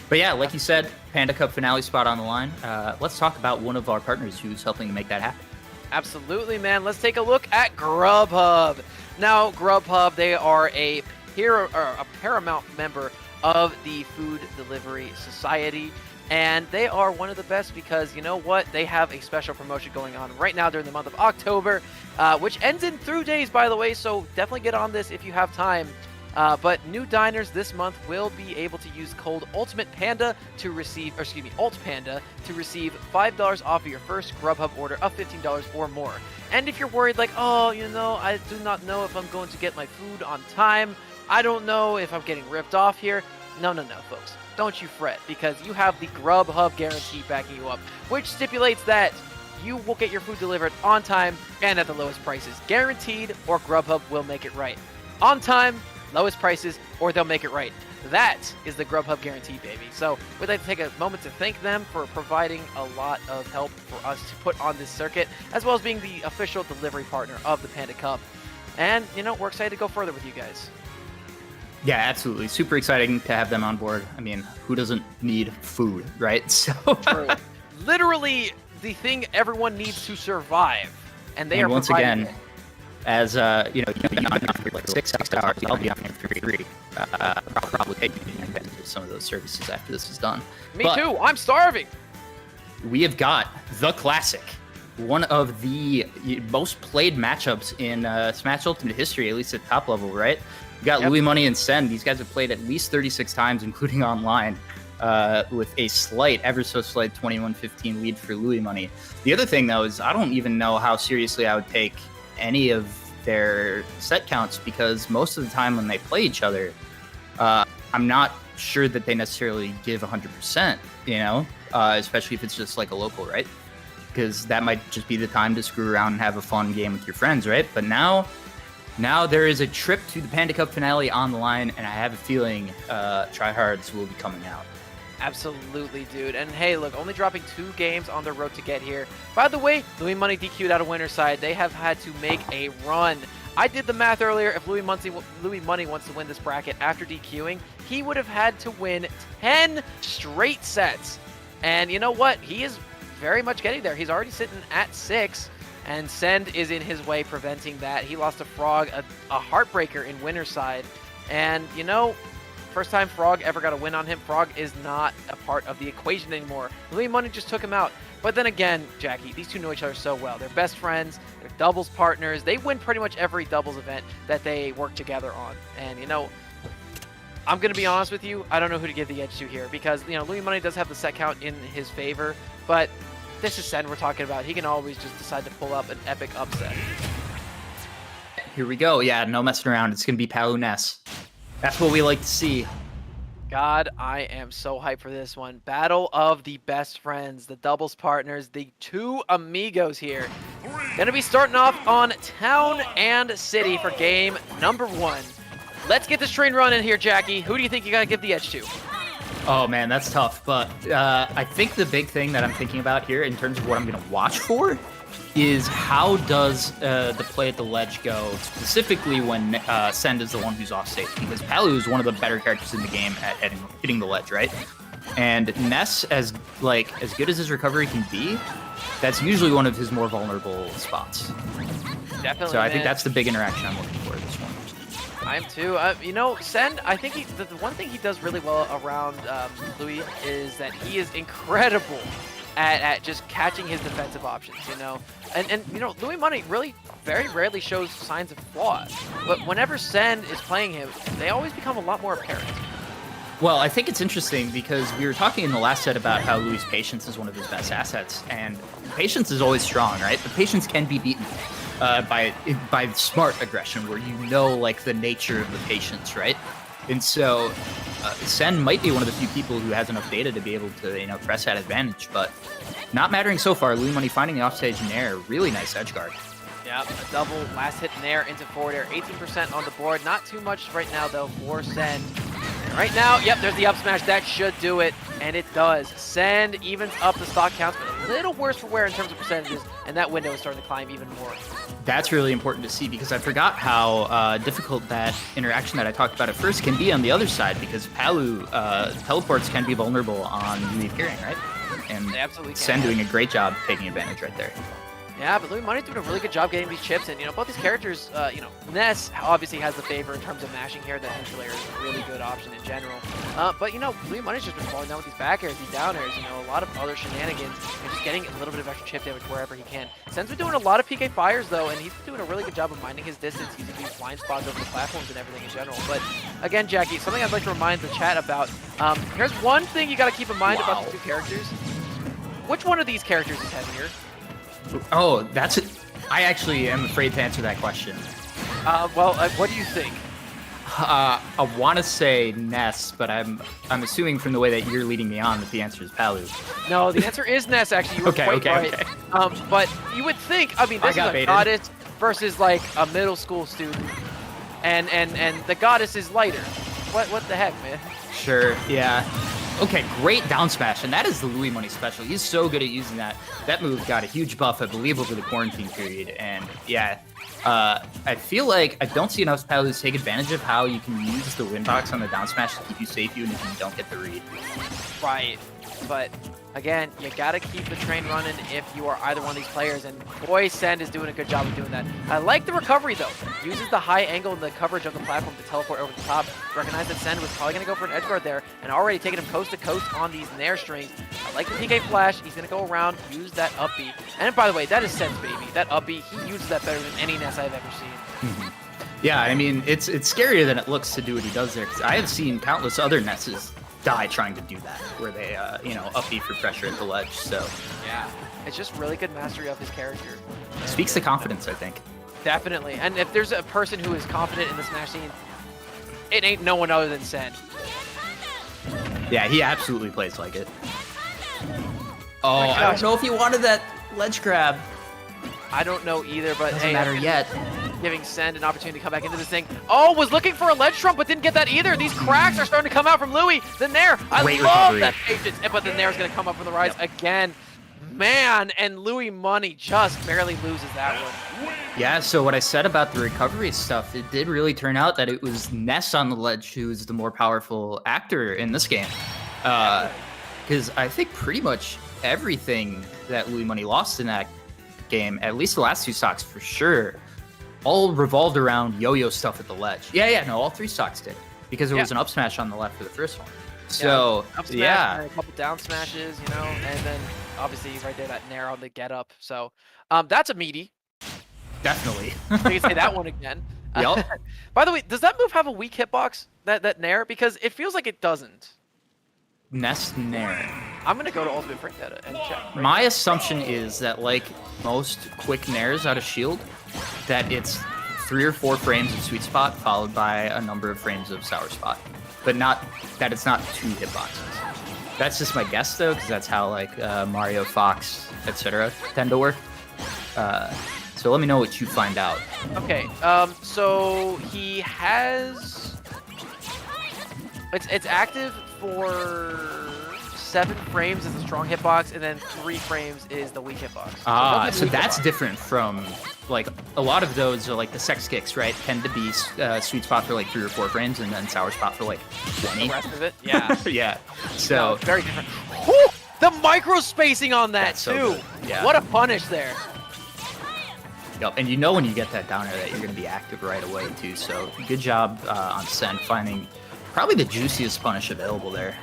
But yeah, like you said, Panda Cup finale spot on the line. Let's talk about one of our partners who's helping to make that happen. Absolutely, man. Let's take a look at Grubhub. Now, Grubhub, they are a paramount member of the Food Delivery Society. And they are one of the best because, you know what? They have a special promotion going on right now during the month of October, which ends in 3 days, by the way. So definitely get on this if you have time. But new diners this month will be able to use code Ultimate Panda to receive, Alt Panda to receive $5 off of your first Grubhub order of $15 or more. And if you're worried, like, oh, you know, I do not know if I'm going to get my food on time. I don't know if I'm getting ripped off here. No, folks. Don't you fret, because you have the Grubhub guarantee backing you up, which stipulates that you will get your food delivered on time and at the lowest prices. Guaranteed, or Grubhub will make it right. On time, lowest prices, or they'll make it right. That is the Grubhub guarantee, baby. So we'd like to take a moment to thank them for providing a lot of help for us to put on this circuit, as well as being the official delivery partner of the Panda Cup. And, you know, we're excited to go further with you guys. Yeah, absolutely. Super exciting to have them on board. I mean, who doesn't need food, right? So True. Literally the thing everyone needs to survive, and they are once providing again, as you know, you've been on for like 6 hours. I'll be on for 3. Probably taking advantage of some of those services after this is done. Me too. I'm starving. We have got the classic, one of the most played matchups in Smash Ultimate history, at least at top level, right? We got Louis Money and Sen. These guys have played at least 36 times, including online, with a slight, ever so slight 21-15 lead for Louis Money. The other thing, though, is I don't even know how seriously I would take any of their set counts, because most of the time when they play each other, I'm not sure that they necessarily give 100%, you know, especially if it's just like a local, right? Because that might just be the time to screw around and have a fun game with your friends, right? But now there is a trip to the Panda Cup finale on the line, and I have a feeling tryhards will be coming out. Absolutely, dude. And hey, look, only dropping 2 games on their road to get here. By the way, Louis Money DQ'd out of winner's side. They have had to make a run. I did the math earlier. If Louis Money wants to win this bracket after DQing, he would have had to win 10 straight sets. And you know what? He is very much getting there. He's already sitting at 6. And Send is in his way, preventing that. He lost to Frog, a heartbreaker in winner's side. And, you know, first time Frog ever got a win on him, Frog is not a part of the equation anymore. Louis Money just took him out. But then again, Jackie, these two know each other so well. They're best friends. They're doubles partners. They win pretty much every doubles event that they work together on. And, you know, I'm going to be honest with you. I don't know who to give the edge to here because, you know, Louis Money does have the set count in his favor. But this is Sen we're talking about. He can always just decide to pull up an epic upset. Here we go. Yeah, no messing around. It's going to be Paluness. That's what we like to see. God, I am so hyped for this one. Battle of the best friends, the doubles partners, the 2 amigos here. Gonna be starting off on Town and City for game number 1. Let's get this train running here, Jackie. Who do you think you gotta give the edge to? Oh man, that's tough. But I think the big thing that I'm thinking about here in terms of what I'm going to watch for is how does the play at the ledge go, specifically when Send is the one who's off stage, because Palu is one of the better characters in the game at hitting the ledge, right? And Ness, as good as his recovery can be, that's usually one of his more vulnerable spots. Definitely. So I think that's the big interaction I'm looking for this one. I am too. You know, Send, I think the one thing he does really well around Louis is that he is incredible at just catching his defensive options, you know. And you know, Louis Money really very rarely shows signs of flaws. But whenever Send is playing him, they always become a lot more apparent. Well, I think it's interesting because we were talking in the last set about how Louis' patience is one of his best assets, and patience is always strong, right? But patience can be beaten by smart aggression, where you know, like, the nature of the patience, right? And so Sen might be one of the few people who has enough data to be able to, you know, press that advantage, but not mattering so far. Louis Money finding the offstage nair, really nice edge guard. Yeah, a double last hit nair into forward air, 18% on the board. Not too much right now, though, for Sen. Right now, yep, there's the up smash. That should do it, and it does. Send evens up the stock counts, but a little worse for wear in terms of percentages, and that window is starting to climb even more. That's really important to see because I forgot how difficult that interaction that I talked about at first can be on the other side because Palu teleports can be vulnerable on Louis appearing, right? And They absolutely can. Sen doing a great job taking advantage right there. Yeah, but Louis Money's doing a really good job getting these chips, and both these characters, Ness obviously has the favor in terms of mashing here. The entry layer is a really good option in general. But Louis Money's just been falling down with these back airs, these down airs, a lot of other shenanigans, and just getting a little bit of extra chip damage wherever he can. Sen's been doing a lot of PK fires though, and he's been doing a really good job of minding his distance, using these blind spots over the platforms and everything in general. But again, Jackie, something I'd like to remind the chat about. Here's one thing you got to keep in mind about the two characters. Which one of these characters is heavier? Oh, that's it. I actually am afraid to answer that question. What do you think? I want to say Ness, but I'm assuming from the way that you're leading me on that the answer is Palu. No, the answer is Ness, actually. You were quite right. Okay. But you would think, this is a goddess versus like a middle school student, and the goddess is lighter. What the heck, man? Sure, yeah. Okay, great down smash, and that is the Louis Money special. He's so good at using that. That move got a huge buff, I believe, over the quarantine period, and yeah, I feel like I don't see enough Palus take advantage of how you can use the win box on the down smash to keep you safe even if you don't get the read. Right, but again, you gotta keep the train running if you are either one of these players, and boy, Send is doing a good job of doing that. I like the recovery though. Uses the high angle and the coverage of the platform to teleport over the top. Recognize that Send was probably gonna go for an edge guard there, and already taking him coast to coast on these Nair strings. I like the PK flash. He's gonna go around, use that up B. And by the way, that is Send's baby. That up B, he uses that better than any Ness I've ever seen. Yeah, I mean, it's scarier than it looks to do what he does there, because I have seen countless other Nesses die trying to do that, where they, up B for pressure at the ledge, so. Yeah, it's just really good mastery of his character. Speaks to confidence, I think. Definitely, and if there's a person who is confident in the Smash scene, it ain't no one other than Sen. Yeah, he absolutely plays like it. Oh, I don't know if he wanted that ledge grab. I don't know either, but Doesn't matter yet. Giving Send an opportunity to come back into this thing. Oh, was looking for a ledge trump, but didn't get that either. These cracks are starting to come out from Louis. The Nair, I Great love recovery. that patience, but the Nair's going to come up from the rise again. Man, and Louis Money just barely loses that one. Yeah, so what I said about the recovery stuff, it did really turn out that it was Ness on the ledge who was the more powerful actor in this game. Because I think pretty much everything that Louis Money lost in that game, at least the last two stocks for sure, all revolved around yo-yo stuff at the ledge. Yeah, no, all three stocks did. Because there was an up smash on the left for the first one. So, up smash and a couple down smashes, and then obviously right there, that Nair on the get up. So, that's a meaty. Definitely. We can say that one again. Yep. By the way, does that move have a weak hitbox, that Nair? Because it feels like it doesn't. Ness Nair. I'm going to go to Ultimate Frank Data and check. My assumption is that, like most quick Nairs out of shield, that it's 3 or 4 frames of sweet spot followed by a number of frames of sour spot, but not that it's not 2 hitboxes. That's just my guess though, because that's how like Mario, Fox, etc. tend to work. So let me know what you find out. Okay, so he has... It's active for 7 frames is the strong hitbox, and then 3 frames is the weak hitbox. So that's different from, like, a lot of those are like the sex kicks, right? Tend to be sweet spot for like 3 or 4 frames, and then sour spot for like 20. The rest of it, yeah. Yeah. So very different. Whew! The micro spacing on that That's so too. good. Yeah. What a punish there. Yep, and when you get that downer that you're going to be active right away too. So good job on Sen finding probably the juiciest punish available there.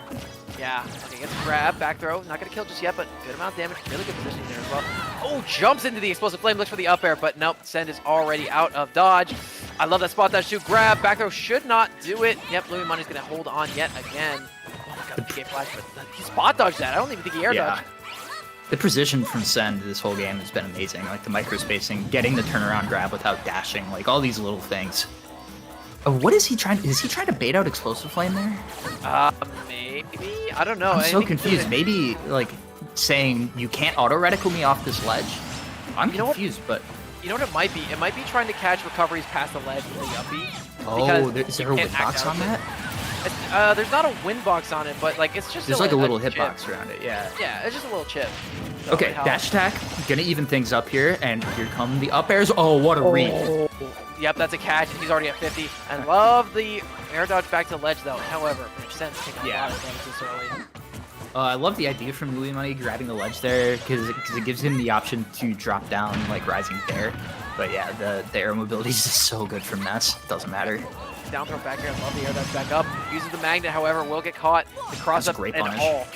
Yeah, okay, gets a grab, back throw. Not going to kill just yet, but good amount of damage. Really good positioning there as well. Oh, jumps into the explosive flame, looks for the up air, but nope, Send is already out of dodge. I love that spot dash shoot. Grab, back throw should not do it. Yep, Louis Money's going to hold on yet again. Oh my god, the PK flash, but he spot dodged that. I don't even think he air dodged. The precision from Send this whole game has been amazing. Like the micro spacing, getting the turnaround grab without dashing, like all these little things. What is he trying? Is he trying to bait out explosive flame there? Maybe. I don't know. I'm so confused. Maybe like saying you can't auto reticle me off this ledge. I'm confused, but you know what it might be? It might be trying to catch recoveries past the ledge with the uppy. Oh, is there a win box on that? There's not a win box on it, but like it's just There's still like a little chip. hitbox around it, yeah. Yeah, it's just a little chip. So Okay, dash attack, gonna even things up here, and here come the up airs. Oh, what a read. Yep, that's a catch, and he's already at 50. I love the air dodge back to ledge, though. However, Sen's taking a lot of damage this early. I love the idea from Louis Money grabbing the ledge there, because it gives him the option to drop down, like, rising there. But yeah, the air mobility is just so good from Ness. Doesn't matter. Down throw back here. I love the air dodge back up. Uses the magnet, however, will get caught. The cross up and all.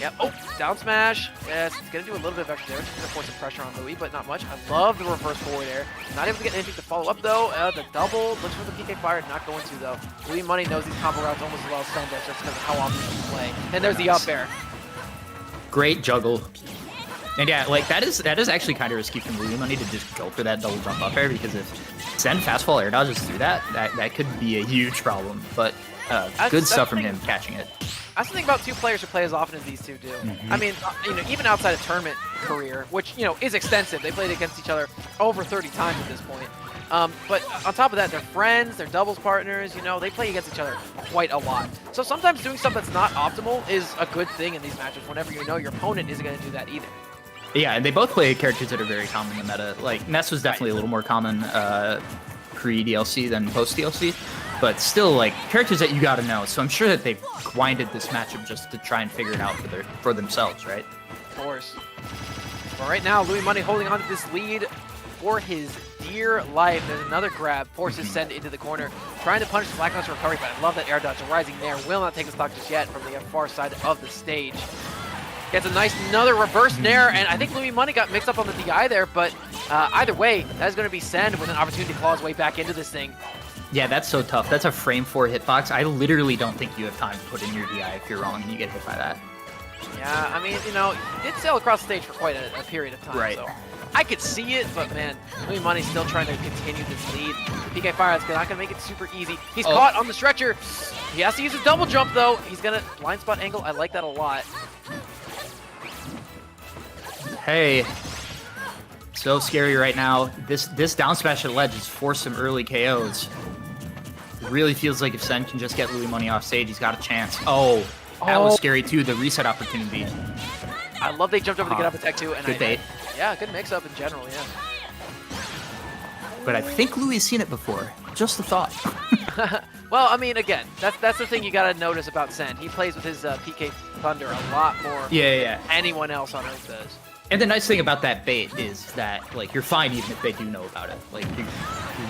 Yep. Oh, down smash. Yes, it's going to do a little bit of extra damage. It's going to force some pressure on Louis, but not much. I love the reverse forward air. Not able to get anything to follow up, though. The double looks for the PK fire. Not going to, though. Louis Money knows these combo routes almost as well as Sen does, just because of how often he can play. And there's the up air. Great juggle. And yeah, like that is actually kind of risky from Louis Money to just go for that double jump up air, because if Sen fast fall air dodges through that could be a huge problem. But good stuff from him catching it. That's the thing about two players who play as often as these two do. I mean, even outside of tournament career, which, is extensive. They played against each other over 30 times at this point. But on top of that, they're friends, they're doubles partners, they play against each other quite a lot. So sometimes doing stuff that's not optimal is a good thing in these matches whenever you know your opponent isn't going to do that either. Yeah, and they both play characters that are very common in the meta. Like, Ness was definitely a little more common pre-DLC than post-DLC, but still, like, characters that you gotta know. So I'm sure that they've grinded this matchup just to try and figure it out for themselves, right? Of course. But right now, Louis Money holding on to this lead for his dear life. There's another grab, forces Sen into the corner, trying to punish the Black Hunter recovery, but I love that air dodge. Rising there will not take the stock just yet from the far side of the stage. Gets another reverse nair, and I think Louis Money got mixed up on the DI there, but either way, that is going to be Sen with an opportunity to claw his way back into this thing. Yeah, that's so tough. That's a frame 4 hitbox. I literally don't think you have time to put in your DI if you're wrong and you get hit by that. Yeah, I mean, he did sail across the stage for quite a period of time, right. So I could see it, but man, Louis Money's still trying to continue this lead. PK Fire is not going to make it super easy. He's caught on the stretcher. He has to use a double jump, though. He's going to blind spot angle. I like that a lot. Hey, so scary right now. This down smash at ledge has forced some early KOs. It really feels like if Sen can just get Louis Money off stage, he's got a chance. Oh, that was scary too, the reset opportunity. I love they jumped over to get up attack too. And good bait. Yeah, good mix-up in general, yeah. But I think Louis has seen it before. Just a thought. Well, I mean, again, that's the thing you gotta notice about Sen. He plays with his PK Thunder a lot more than anyone else on Earth does. And the nice thing about that bait is that, like, you're fine even if they do know about it. Like, the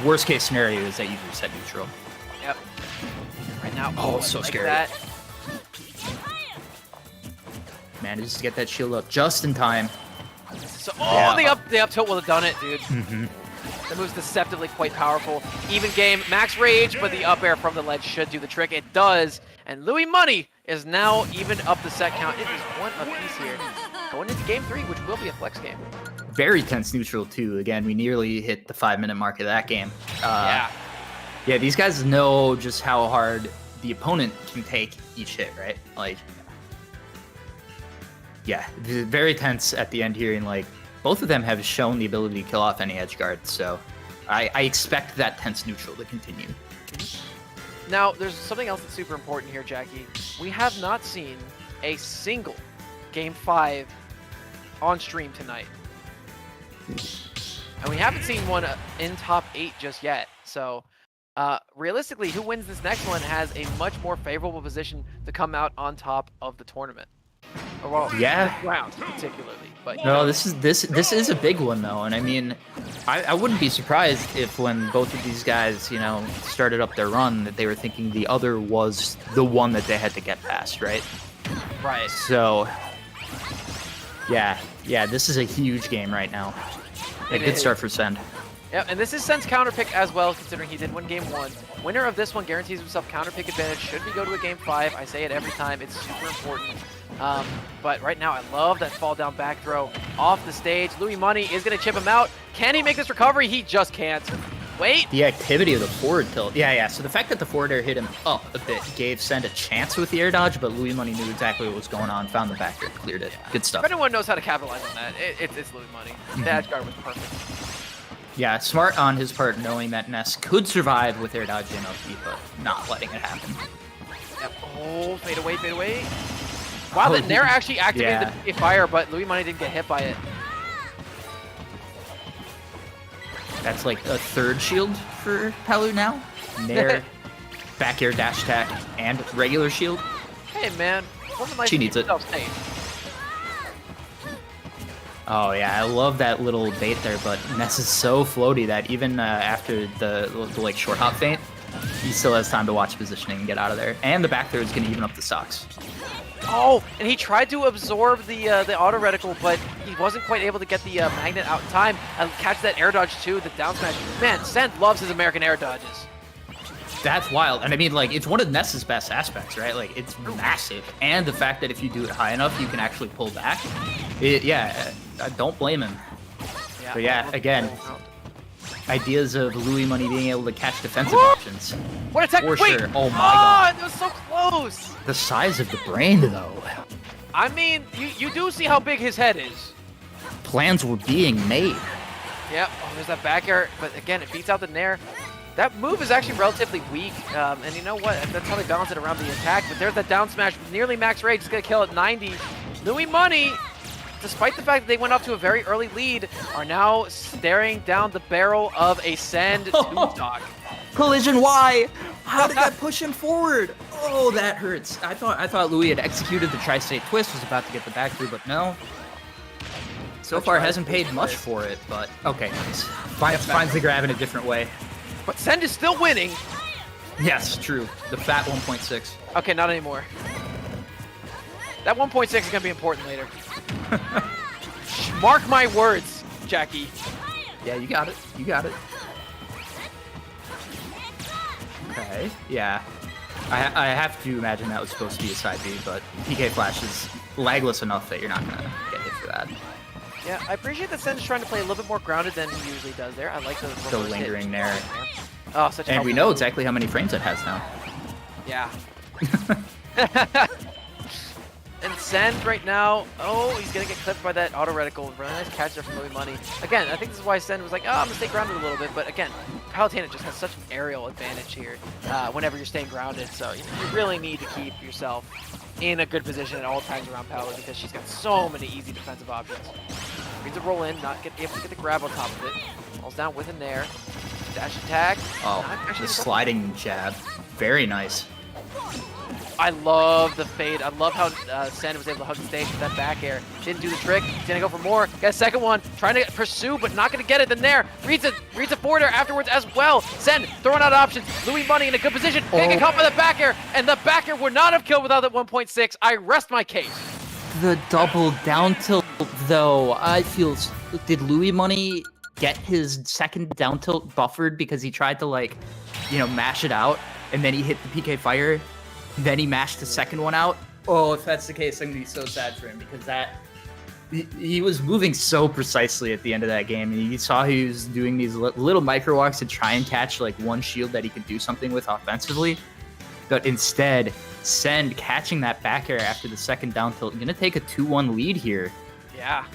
worst case scenario is that you reset neutral. Yep. Right now, so like scary. That. Manages to get that shield up just in time. So, the up tilt would have done it, dude. That move's deceptively quite powerful. Even game, max rage, but the up air from the ledge should do the trick. It does. And Louis Money is now even up the set count. It is one apiece here. Going into game 3, which will be a flex game. Very tense neutral, too. Again, we nearly hit the 5-minute mark of that game. Yeah, these guys know just how hard the opponent can take each hit, right? Like, yeah, very tense at the end here. And, like, both of them have shown the ability to kill off any edge guard. So I expect that tense neutral to continue. Now, there's something else that's super important here, Jackie. We have not seen a single Game 5 on stream tonight. And we haven't seen one in top 8 just yet. So, realistically, who wins this next one has a much more favorable position to come out on top of the tournament. Or, well, round particularly. But no, this is a big one though, and I mean, I wouldn't be surprised if when both of these guys, started up their run, that they were thinking the other was the one that they had to get past, right? Right. So, yeah, this is a huge game right now. A good start for Sen. Yeah, and this is Sen's counter pick as well, considering he did win game 1. Winner of this one guarantees himself counter pick advantage. Should we go to a game 5? I say it every time. It's super important. But right now, I love that fall down back throw off the stage. Louis Money is going to chip him out. Can he make this recovery? He just can't. Wait. The activity of the forward tilt. Yeah. So the fact that the forward air hit him up a bit gave Sen a chance with the air dodge, but Louis Money knew exactly what was going on, found the back air, cleared it. Good stuff. If anyone knows how to capitalize on that, it's Louis Money. The edge guard was perfect. Yeah, smart on his part, knowing that Ness could survive with air dodge and OP, but not letting it happen. Yep. Oh, fade away, fade away. Wow, the Nair actually activated the PK Fire, but Louis Money didn't get hit by it. That's like a third shield for Palu now. Nair, back air dash attack, and regular shield. Hey, man. She needs it. Oh yeah, I love that little bait there, but Ness is so floaty that even after the like short hop feint, he still has time to watch positioning and get out of there. And the back throw is going to even up the stocks. Oh, and he tried to absorb the auto reticle, but he wasn't quite able to get the magnet out in time and catch that air dodge too, the down smash. Man, Send loves his American air dodges. That's wild. And I mean, like, it's one of Ness's best aspects, right? Like, it's massive. And the fact that if you do it high enough, you can actually pull back. I don't blame him. Yeah, but yeah, again, ideas of Louis Money being able to catch defensive options. What attack? For Wait! sure. Oh my god. That was so close! The size of the brain, though. I mean, you do see how big his head is. Plans were being made. Yep. Oh, there's that back air, but again, it beats out the Nair. That move is actually relatively weak, and you know what? That's how they balance it around the attack. But there's that down smash, nearly max rage, just gonna kill at 90. Louis Money, despite the fact that they went off to a very early lead, are now staring down the barrel of a Send Toonstock. Collision, why? How did that push him forward? Oh, that hurts. I thought Louis had executed the tri-state twist, was about to get the back through, but no. So far hasn't paid much for it, but okay, nice. Finds the grab in a different way. But Send is still winning. Yes, true. The fat 1.6. Okay, not anymore. That 1.6 is going to be important later. Mark my words, Jackie. Yeah, you got it. You got it. Okay, yeah. I have to imagine that was supposed to be a side B, but PK Flash is lagless enough that you're not going to get hit for that. Yeah, I appreciate that Sen's trying to play a little bit more grounded than he usually does there. I like the lingering there. Oh, such a And we know exactly how many frames it has now. Yeah. And Send right now, oh, he's going to get clipped by that auto reticle. Really nice catch there from Louis Money. Again, I think this is why Send was like, oh, I'm going to stay grounded a little bit. But again, Palutena just has such an aerial advantage here whenever you're staying grounded. So you really need to keep yourself in a good position at all times around Palu because she's got so many easy defensive options. Reads a roll in, not able to get the grab on top of it. Falls down with him there. Dash attack. Oh, the sliding jab. Very nice. I love the fade. I love how Sand was able to hug the stage with that back air. Didn't do the trick. He's going to go for more. Got a second one. Trying to pursue, but not going to get it. Then there. Reads a forward air afterwards as well. Send throwing out options. Louis Money in a good position. Can't get caught by the back air. And the back air would not have killed without that 1.6. I rest my case. The double down tilt, though, I feel... Did Louis Money get his second down tilt buffered because he tried to, like, you know, mash it out, and then he hit the PK Fire, then he mashed the second one out? Oh, if that's the case, I'm going to be so sad for him, because that... He was moving so precisely at the end of that game, and you saw he was doing these little micro walks to try and catch, like, one shield that he could do something with offensively, but instead... Send catching that back air after the second down tilt. Gonna take a 2-1 lead here. Yeah.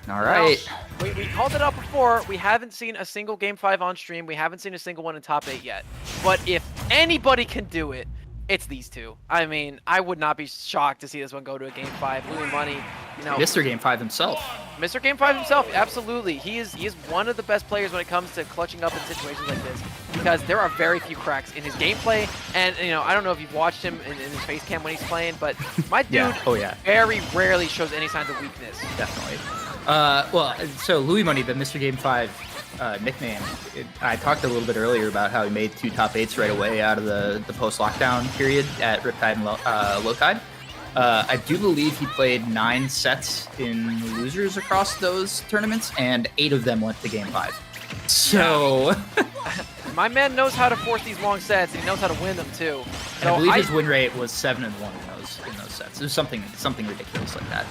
All right. Well, we called it out before. We haven't seen a single Game 5 on stream. We haven't seen a single one in top 8 yet. But if anybody can do it, it's these two. I mean, I would not be shocked to see this one go to a Game 5. Louis Money, you know. Mr. Game 5 himself. Mr. Game 5 himself, absolutely. He is one of the best players when it comes to clutching up in situations like this, because there are very few cracks in his gameplay. And, you know, I don't know if you've watched him in his face cam when he's playing, but my dude very rarely shows any signs of weakness. Definitely. Well, so Louis Money, the Mr. Game 5 nickname, I talked a little bit earlier about how he made 2 top 8s right away out of the post-lockdown period at Riptide and Low Tide. I do believe he played 9 sets in losers across those tournaments, and 8 of them went to Game 5. So... My man knows how to force these long sets, and he knows how to win them, too. So I believe his win rate was 7-1 in those sets. It was something ridiculous like that.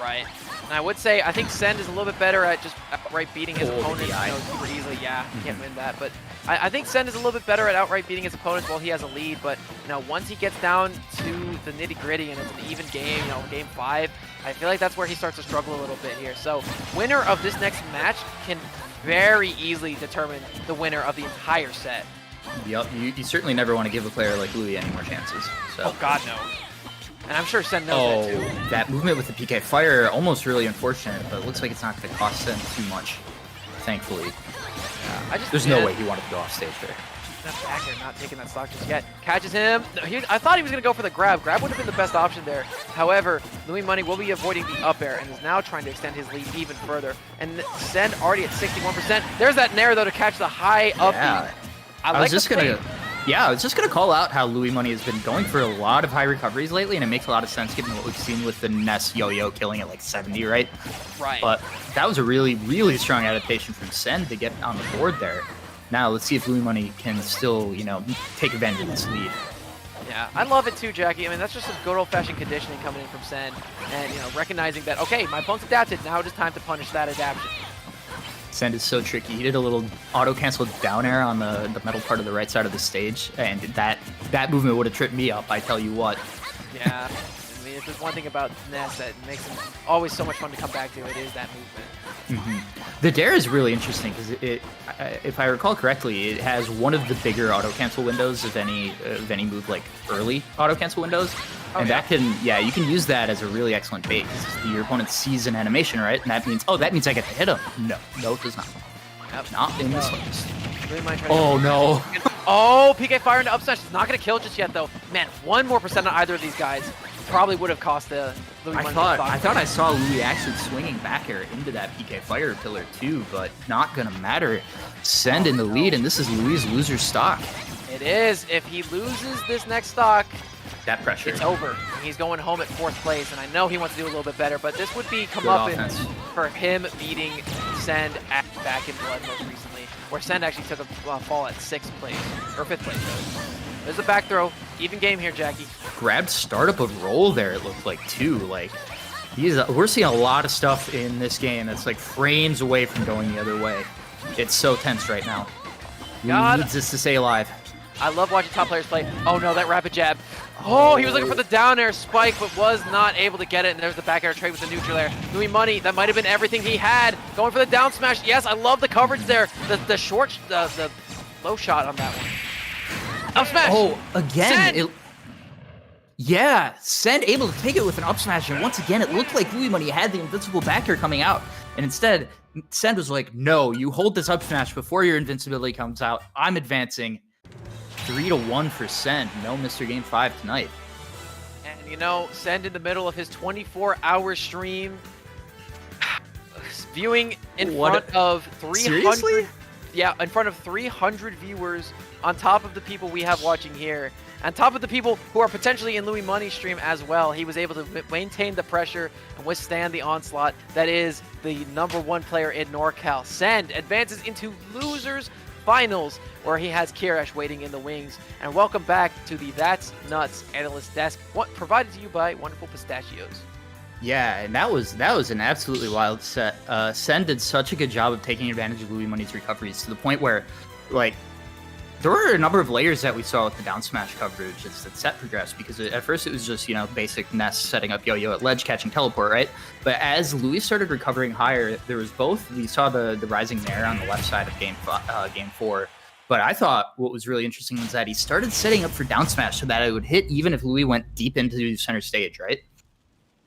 Right. And I would say, I think Send is a little bit better at just outright beating his opponents super easily. Yeah, he can't win that. But I think Send is a little bit better at outright beating his opponents while he has a lead. But, you know, once he gets down to the nitty-gritty and it's an even game, you know, Game 5, I feel like that's where he starts to struggle a little bit here. So, winner of this next match can very easily determine the winner of the entire set. Yup, you certainly never want to give a player like Louis any more chances. So. Oh God, no. And I'm sure Sen knows that too. That movement with the PK Fire, almost really unfortunate, but it looks like it's not going to cost Sen too much, thankfully. There's no way he wanted to go off stage there. That back air not taking that stock just yet. Catches him. I thought he was going to go for the grab. Grab would have been the best option there. However, Louis Money will be avoiding the up air and is now trying to extend his lead even further. And Sen already at 61%. There's that Nair, though, to catch the high up. Yeah. I was just gonna call out how Louis Money has been going for a lot of high recoveries lately, and it makes a lot of sense given what we've seen with the Ness yo-yo killing at like 70, right? Right. But that was a really, really strong adaptation from Sen to get on the board there. Now let's see if Louis Money can still, take advantage of this lead. Yeah, I love it too, Jackie. I mean, that's just some good old-fashioned conditioning coming in from Sen, and recognizing that okay, my opponent's adapted. Now it is time to punish that adaptation. Send is so tricky. He did a little auto-cancel down air on the metal part of the right side of the stage, and that movement would have tripped me up, I tell you what. Yeah, I mean, if there's one thing about Ness that makes him always so much fun to come back to, it is that movement. The Dare is really interesting because if I recall correctly, it has one of the bigger auto-cancel windows of any move, like early auto-cancel windows. And that you can use that as a really excellent bait because your opponent sees an animation, right? And that means I get to hit him. No, it does not. Yep. Not in this list. Oh, no. Oh, PK Fire into up smash. It's not going to kill just yet, though. Man, 1% on either of these guys probably would have cost the Louis I thought I saw Louis actually swinging back air into that PK Fire pillar, too, but not going to matter. Send in the lead, and this is Louis' loser stock. It is. If he loses this next stock, that pressure. It's over. He's going home at 4th place, and I know he wants to do a little bit better, but this would be comeuppance for him beating Send at Back in Blood most recently, where Send actually took a fall at 6th place, or 5th place. There's a back throw. Even game here, Jackie. Grabbed startup of roll there, it looked like, too. Like, we're seeing a lot of stuff in this game that's like frames away from going the other way. It's so tense right now. He needs this to stay alive. I love watching top players play. Oh no, that rapid jab. Oh, he was looking for the down air spike, but was not able to get it. And there's the back air trade with the neutral air. Louis Money, that might have been everything he had. Going for the down smash. Yes, I love the coverage there. The short, the low shot on that one. Up smash. Oh, again. Send able to take it with an up smash. And once again, it looked like Louis Money had the invincible back air coming out. And instead, Send was like, no, you hold this up smash before your invincibility comes out. I'm advancing. 3-1 for Send. No Mr. Game 5 tonight. And Send in the middle of his 24-hour stream, viewing in front of 300. Seriously? Yeah, in front of 300 viewers, on top of the people we have watching here, on top of the people who are potentially in Louis Money's stream as well. He was able to maintain the pressure and withstand the onslaught that is the #1 player in NorCal. Send advances into losers finals, where he has Kirash waiting in the wings. And welcome back to the That's Nuts Analyst Desk, provided to you by Wonderful Pistachios. Yeah, and that was an absolutely wild set. Send did such a good job of taking advantage of Louis Money's recoveries to the point where, like, there were a number of layers that we saw with the down smash coverage as the set progressed, because at first it was just, basic Ness setting up yo-yo at ledge, catching teleport, right? But as Louis started recovering higher, there was we saw the rising Nair on the left side of game 4. But I thought what was really interesting was that he started setting up for down smash so that it would hit even if Louis went deep into center stage, right?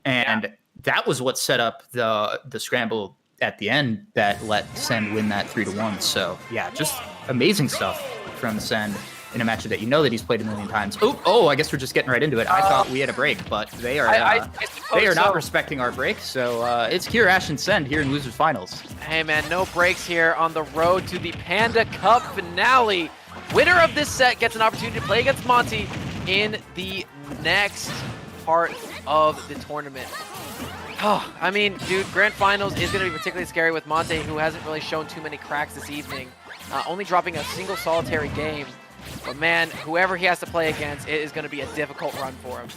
And that was what set up the scramble at the end that let Send win that 3-1. So yeah, just amazing stuff from Send in a matchup that that he's played a million times. I guess we're just getting right into it. I thought we had a break, but they are not respecting our break. So it's Kirash and Send here in Losers Finals. Hey man, no breaks here on the road to the Panda Cup finale. Winner of this set gets an opportunity to play against Monty in the next part of the tournament. Oh, I mean, dude, Grand Finals is going to be particularly scary with Monty, who hasn't really shown too many cracks this evening. Only dropping a single solitary game. But man, whoever he has to play against, it is going to be a difficult run for him.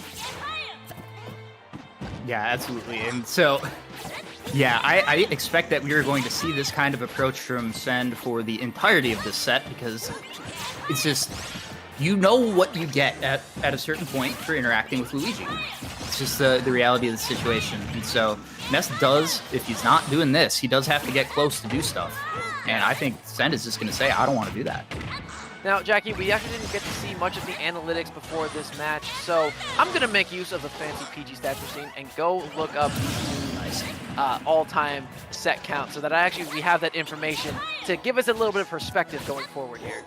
Yeah, absolutely. And so, yeah, I expect that we are going to see this kind of approach from Send for the entirety of this set, because it's just, what you get at a certain point for interacting with Luigi. It's just the reality of the situation. And so Ness does, if he's not doing this, he does have to get close to do stuff. And I think Send is just going to say, I don't want to do that. Now, Jackie, we actually didn't get to see much of the analytics before this match, so I'm going to make use of the fancy PG stats machine and go look up these all-time set count so that we have that information to give us a little bit of perspective going forward here.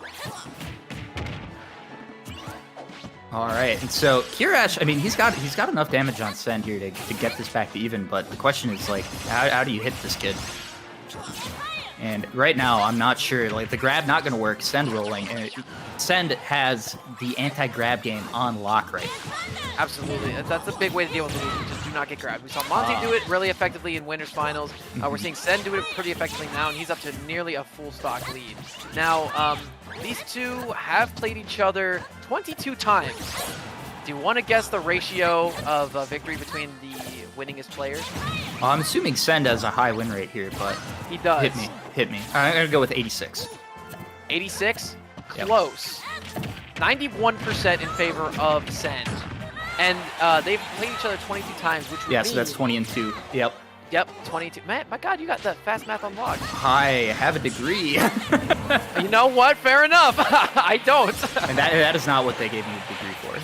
All right, and so Kirash, I mean, he's got enough damage on Send here to get this back to even, but the question is, like, how do you hit this kid? And right now, I'm not sure. Like, the grab not going to work. Send rolling. And Send has the anti-grab game on lock right now. Absolutely. That's a big way to deal with it. Just do not get grabbed. We saw Monty do it really effectively in Winners Finals. We're seeing Send do it pretty effectively now, and he's up to nearly a full stock lead. Now, these two have played each other 22 times. Do you want to guess the ratio of victory between the winningest players? I'm assuming Send has a high win rate here, but he does. Hit me. I'm going to go with 86. 86? Yep. Close. 91% in favor of Send. And they've played each other 22 times, which would mean... so that's 20 and 2. Yep. Yep, 22. Man, my God, you got the fast math unlocked. I have a degree. You know what? Fair enough. I don't. And that is not what they gave me a degree for.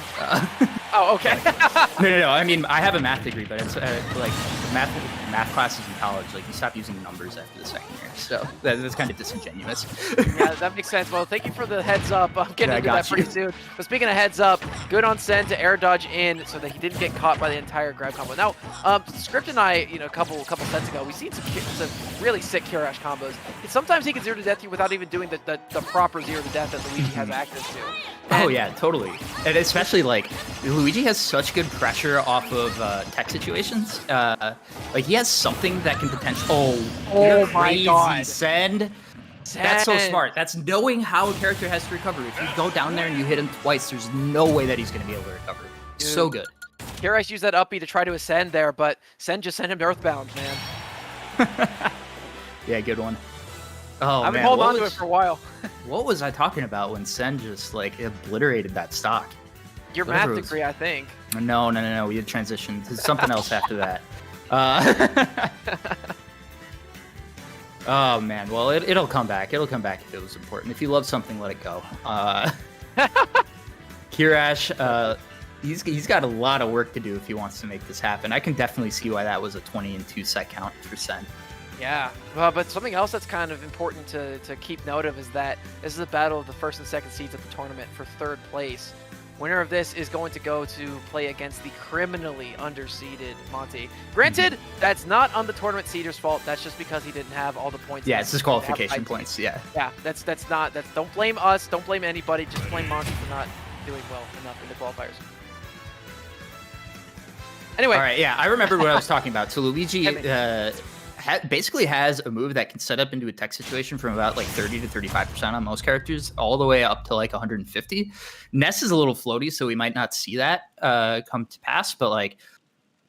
Oh, okay. No. I mean, I have a math degree, but it's like math classes in college. Like, you stop using numbers after the second year, so that's kind of disingenuous. Yeah, that makes sense. Well, thank you for the heads up. I'm getting into that pretty soon. But speaking of heads up, good on Send to air dodge in so that he didn't get caught by the entire grab combo. Now, Script and I, a couple sets ago, we've seen some really sick Kirash combos. Sometimes he can zero to death you without even doing the proper zero to death that Luigi has access to. Oh yeah, totally. And especially like Luigi has such good pressure off of tech situations. Like he has something that can potentially. Oh my God! Send. That's so smart. That's knowing how a character has to recover. If you go down there and you hit him twice, there's no way that he's going to be able to recover. Dude. So good. Kirash used that up B to try to ascend there, but Send just sent him to Earthbound, man. Yeah, good one. Oh, I've been man, holding on to it for a while. What was I talking about when Send just like obliterated that stock? Your math degree, I think. No. We had transitioned to something else after that. Oh man, well it'll come back. It'll come back if it was important. If you love something, let it go. Kirash, he's got a lot of work to do if he wants to make this happen. I can definitely see why that was a 20 and 2 set count for Send. Yeah, but something else that's kind of important to keep note of is that this is a battle of the first and second seeds of the tournament for third place. Winner of this is going to go to play against the criminally underseeded Monty. Granted, that's not on the tournament seeder's fault. That's just because he didn't have all the points. Yeah, it's disqualification points. Yeah. Yeah, that's not. Don't blame us. Don't blame anybody. Just blame Monty for not doing well enough in the qualifiers. Anyway. All right. Yeah, I remember what I was talking about. So Luigi basically has a move that can set up into a tech situation from about like 30 to 35% on most characters, all the way up to like 150. Ness is a little floaty, so we might not see that come to pass, but like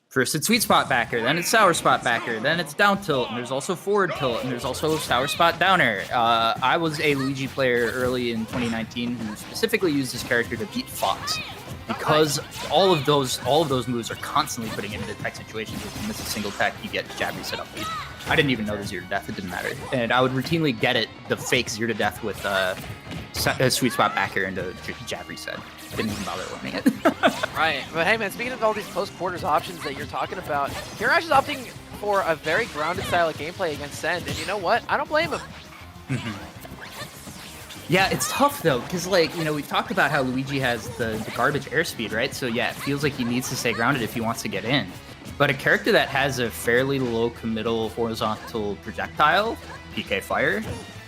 first it's sweet spot backer, then it's sour spot backer, then it's down tilt, and there's also forward tilt, and there's also sour spot downer. I was a Luigi player early in 2019 who specifically used this character to beat Fox. Because all of those moves are constantly putting into tech situations. If you miss a single tech, you get jab reset up lead. I didn't even know the zero to death. It didn't matter. And I would routinely get it, the fake zero to death with a sweet spot backer into jab reset. Didn't even bother learning it. Right. But hey, man, speaking of all these close quarters options that you're talking about, Kirash is opting for a very grounded style of gameplay against Send. And you know what? I don't blame him. Yeah, it's tough though, because like, we've talked about how Luigi has the garbage airspeed, right? So yeah, it feels like he needs to stay grounded if he wants to get in. But a character that has a fairly low committal horizontal projectile, PK Fire,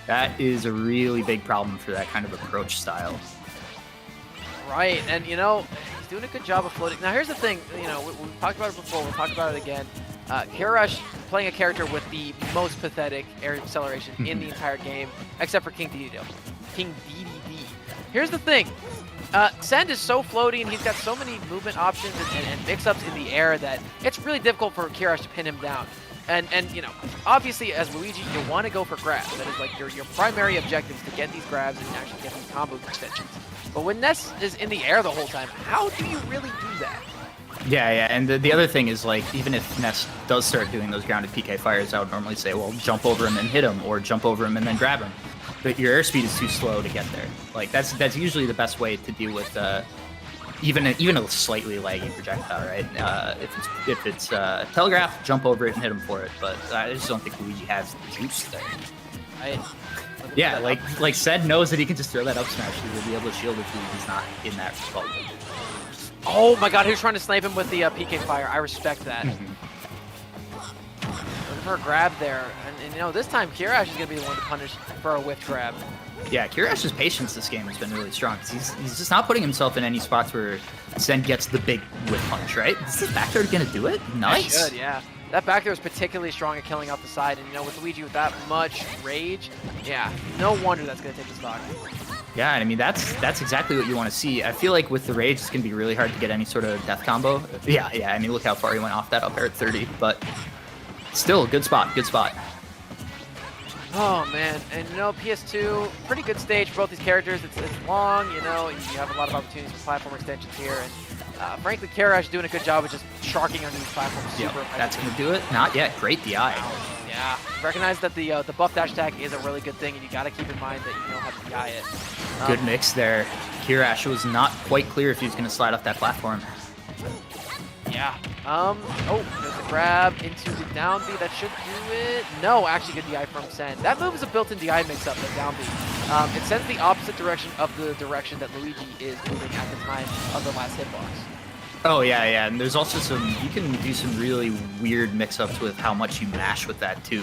that is a really big problem for that kind of approach style. Right, and he's doing a good job of floating. Now here's the thing, we've talked about it before, we'll talk about it again. Kirash playing a character with the most pathetic air acceleration in the entire game, except for King DDD. Here's the thing. Send is so floaty, and he's got so many movement options and mix-ups in the air that it's really difficult for Kirash to pin him down. And obviously, as Luigi, you want to go for grabs. That is like your primary objective is to get these grabs and actually get these combo extensions. But when Ness is in the air the whole time, how do you really do that? Yeah, and the other thing is, like, even if Ness does start doing those grounded PK fires, I would normally say, well, jump over him and hit him, or jump over him and then grab him. but your airspeed is too slow to get there. Like that's usually the best way to deal with even a slightly laggy projectile, right? If it's telegraph, jump over it and hit him for it. But I just don't think Luigi has the juice there. Yeah, like Sed knows that he can just throw that up smash. He will be able to shield if Luigi's not in that spot. Oh my god, who's trying to snipe him with the PK fire? I respect that. Looking for a grab there. And you know, this time Kirash is going to be the one to punish for a whiff grab. Yeah, Kirash's patience this game has been really strong. He's just not putting himself in any spots where Zen gets the big whiff punch, right? Is this back throw going to do it? Nice. It should, yeah. That back throw is particularly strong at killing off the side. And, you know, with Luigi with that much rage, yeah, no wonder that's going to take the stock. Yeah, I mean, that's exactly what you want to see. I feel like with the rage, it's going to be really hard to get any sort of death combo. Yeah, I mean, look how far he went off that up air at 30. But still, good spot. Oh man, and you know, PS2, pretty good stage for both these characters. It's long, you know, you have a lot of opportunities for platform extensions here, and frankly, Kirash doing a good job of just sharking onto these platforms. Super that's gonna do it. Not yet. Great DI. Yeah, recognize that the buff dash tag is a really good thing, and you got to keep in mind that you know how to DI it. Good mix there. Kirash was not quite clear if he was gonna slide off that platform. Yeah. Oh, there's a grab into the down B. That should do it. No, actually good DI from Sen. That move is a built-in DI mix-up, the down B. It sends the opposite direction of the direction that Luigi is moving at the time of the last hitbox. Oh, yeah. And there's also you can do some really weird mix-ups with how much you mash with that, too.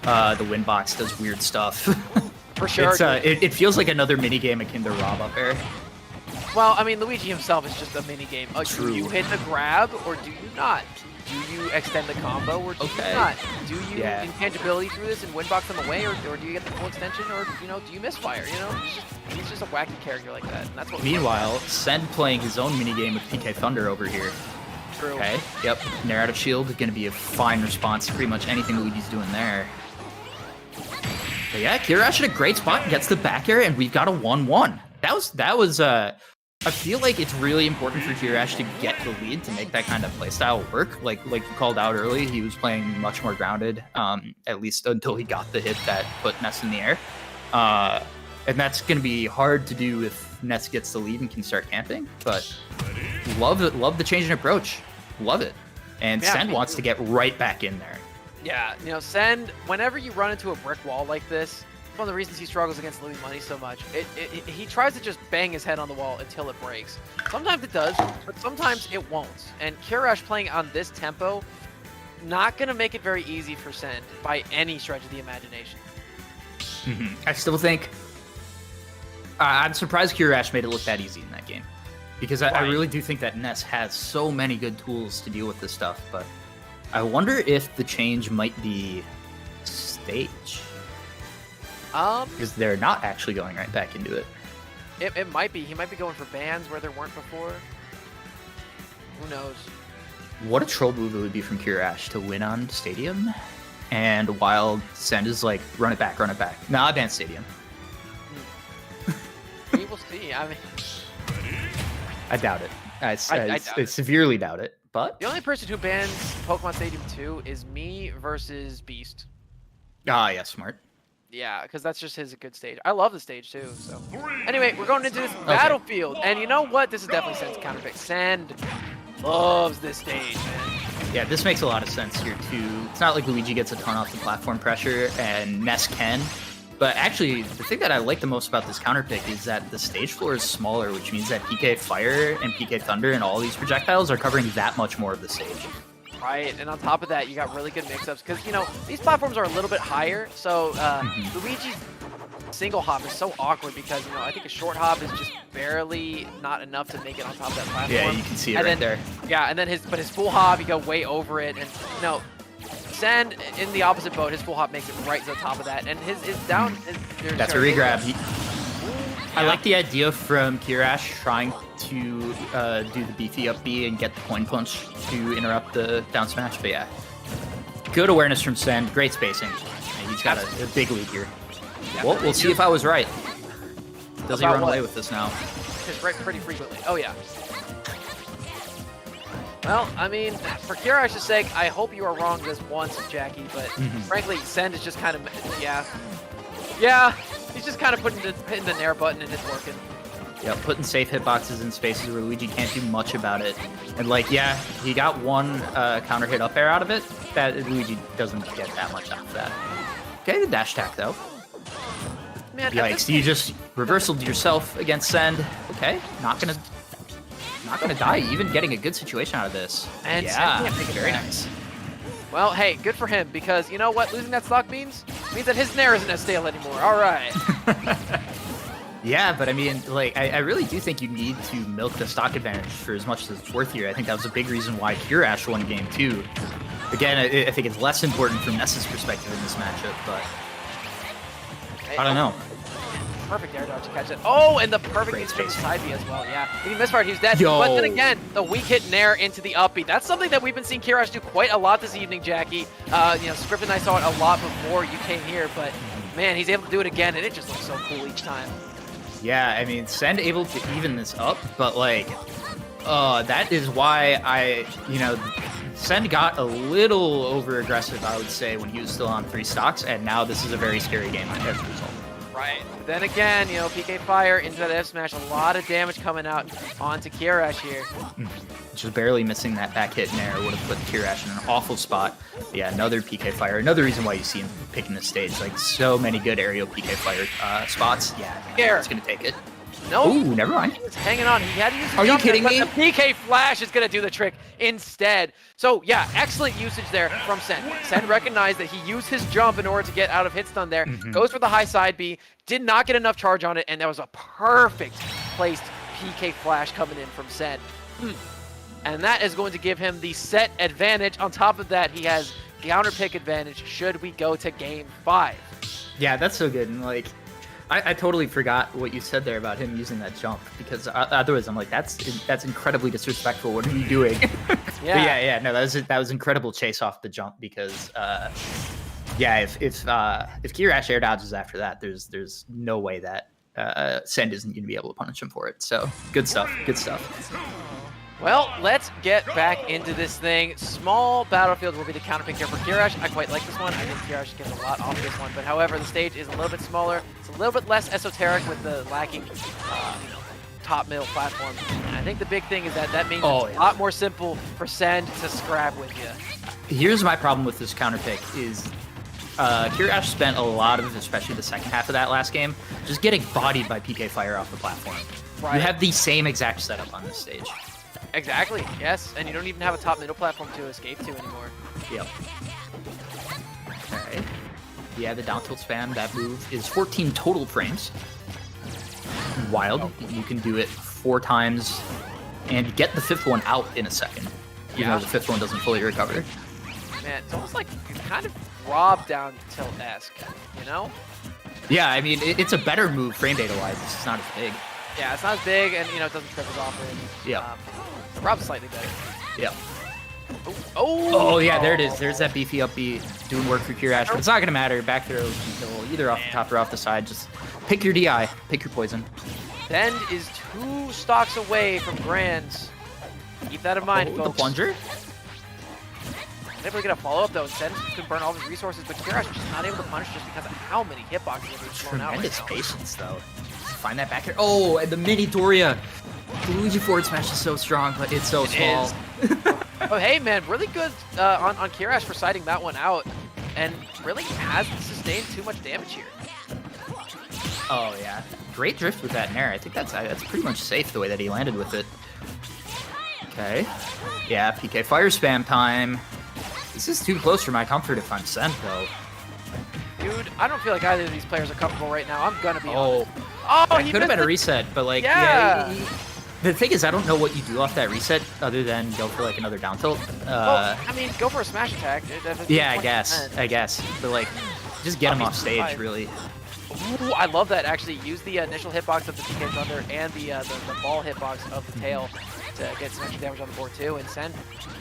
The Windbox does weird stuff. For sure. It feels like another minigame akin to Rob up air. Well, I mean, Luigi himself is just a mini-game. True. Do you hit the grab, or do you not? Do you extend the combo, or do you not? Do you intangibility through this and windbox them away, or do you get the full extension, or, you know, do you misfire? You know, he's just a wacky character like that, and that's what. Meanwhile, Sen playing his own minigame with PK Thunder over here. True. Okay, yep. Nair out of shield, going to be a fine response to pretty much anything Luigi's doing there. But yeah, Kirash at a great spot, gets the back air, and we've got a 1-1. That was I feel like it's really important for Kirash to get the lead to make that kind of playstyle work. Like you called out early, he was playing much more grounded, at least until he got the hit that put Ness in the air. And that's going to be hard to do if Ness gets the lead and can start camping. But love the change in approach. Love it. And Sen wants to get right back in there. Yeah, you know, Sen, whenever you run into a brick wall like this, one of the reasons he struggles against Louis Money so much, he tries to just bang his head on the wall until it breaks. Sometimes it does, but sometimes it won't. And Kirash playing on this tempo, not going to make it very easy for Sen by any stretch of the imagination. I still think... I'm surprised Kirash made it look that easy in that game. Because I really do think that Ness has so many good tools to deal with this stuff, but I wonder if the change might be stage. Because they're not actually going right back into it. It might be. He might be going for bans where there weren't before. Who knows? What a troll move it would be from Kirash to win on Stadium, and while Send is like, run it back. Nah, ban Stadium. We will see. I mean, I doubt it. I severely doubt it. But the only person who bans Pokemon Stadium 2 is me versus Beast. Ah, yeah, smart. Yeah, because that's just his good stage. I love the stage too. So anyway, we're going into this battlefield, and you know what? This is definitely Send's counterpick. Send loves this stage, man. Yeah, this makes a lot of sense here too. It's not like Luigi gets a ton off the platform pressure, and Ness can. But actually, the thing that I like the most about this counterpick is that the stage floor is smaller, which means that PK Fire and PK Thunder and all these projectiles are covering that much more of the stage. Right, and on top of that, you got really good mix-ups, because, you know, these platforms are a little bit higher, so Luigi's single hop is so awkward because, you know, I think a short hop is just barely not enough to make it on top of that platform. Yeah, you can see it right there. Yeah, and then his full hop, you go way over it, and, you know, Send in the opposite boat, his full hop makes it right to the top of that, and his down... That's a regrab. I like the idea from Kirash trying to do the beefy up B and get the coin punch to interrupt the down smash, but yeah. Good awareness from Sen, great spacing. And he's got a big lead here. Well, we'll see if I was right. Does he run away with this now? Just pretty frequently. Oh, yeah. Well, I mean, for Kirash's sake, I hope you are wrong this once, Jackie, but frankly, Send is just kind of, yeah, he's just kind of hitting the nair button and it's working. Yeah, putting safe hitboxes in spaces where Luigi can't do much about it. And like, yeah, he got one counter hit up air out of it. That Luigi doesn't get that much out of that. Okay, the dash attack though. Man, yikes, you just reversaled yourself against Send. Okay, not gonna die, even getting a good situation out of this. And yeah, Send can't very nice. Well, hey, good for him, because you know what losing that stock means that his nair isn't as stale anymore. All right. Yeah, but I mean, like, I really do think you need to milk the stock advantage for as much as it's worth here. I think that was a big reason why Kirash won game 2. Again, I think it's less important from Ness's perspective in this matchup, but I don't know. Perfect air dodge to catch it. Oh, and the perfect Great use for the space. side B as well. Yeah, he missed part. He's dead. Yo. But then again, the weak hit nair into the up B. That's something that we've been seeing Kirash do quite a lot this evening, Jackie. Script and I saw it a lot before you came here, but man, he's able to do it again, and it just looks so cool each time. Yeah, I mean, Send able to even this up, but like, that is why Send got a little over aggressive, I would say, when he was still on 3 stocks, and now this is a very scary game as a result. Right. Then again, PK Fire into that F smash, a lot of damage coming out onto Kirash here. Just barely missing that back hit in there would have put Kirash in an awful spot. But yeah, another PK Fire. Another reason why you see him picking the stage. Like, so many good aerial PK Fire spots. Yeah, it's going to take it. No. Ooh, never mind. He's hanging on. He had to use his Are you jump, kidding but me? the PK Flash is going to do the trick instead. So, yeah, excellent usage there from Send. Send recognized that he used his jump in order to get out of hit stun there. Goes for the high side B. Did not get enough charge on it, and that was a perfect placed PK Flash coming in from Send. And that is going to give him the set advantage. On top of that, he has counter pick advantage should we go to game 5. Yeah, that's so good. And like, I totally forgot what you said there about him using that jump, because otherwise I'm like, that's incredibly disrespectful. What are you doing? Yeah. No, that was incredible chase off the jump, because if Kirash air dodges after that, there's no way that Send isn't going to be able to punish him for it. So good stuff. Well, let's get back into this thing. Small battlefield will be the counter pick here for Kirash. I quite like this one. I think Kirash gets a lot off this one, but however, the stage is a little bit smaller. It's a little bit less esoteric with the lacking, top middle platform. And I think the big thing is that means it's a lot more simple for Send to scrap with you. Here's my problem with this counter pick is Kirash spent a lot of, especially the second half of that last game, just getting bodied by PK Fire off the platform. Right. You have the same exact setup on this stage. Exactly, yes, and you don't even have a top middle platform to escape to anymore. Yep. Okay. Yeah, the down tilt spam, that move is 14 total frames. Wild. You can do it 4 times and get the 5th one out in a second. Even though the 5th one doesn't fully recover. Man, it's almost like it's kind of Rob down tilt-esque, you know? Yeah, I mean, it's a better move frame data-wise. It's just not as big. Yeah, it's not as big, and it doesn't trip as often. Yeah. Rob's slightly better. Yeah. Oh, yeah, there it is. There's that beefy up B doing work for Kirash, but it's not going to matter. Back throw can kill either off the top or off the side. Just pick your DI, pick your poison. Send is 2 stocks away from Grands. Keep that in mind, folks. The plunger? Able to get a follow-up, though. Send can burn all his resources, but Kirash is just not able to punish just because of how many hitboxes are being thrown out right Tremendous now. patience, though. Find that back here. Oh, and the mini Doria. The Luigi forward smash is so strong, but it's so small. Oh, hey, man, really good on Kirash for siding that one out, and really hasn't sustained too much damage here. Oh, yeah. Great drift with that nair. I think that's pretty much safe the way that he landed with it. Okay. Yeah, PK Fire spam time. This is too close for my comfort if I'm Send, though. Dude, I don't feel like either of these players are comfortable right now. I'm gonna be honest. Oh, Oh, he could have been a reset, but like, Yeah. the thing is, I don't know what you do off that reset other than go for like another down tilt. Well, I mean, go for a smash attack. Yeah, I guess. But like, just get him off stage, really. Ooh, I love that, actually. Use the initial hitbox of the PK Thunder and the ball hitbox of the tail to get some extra damage on the board, too. And Send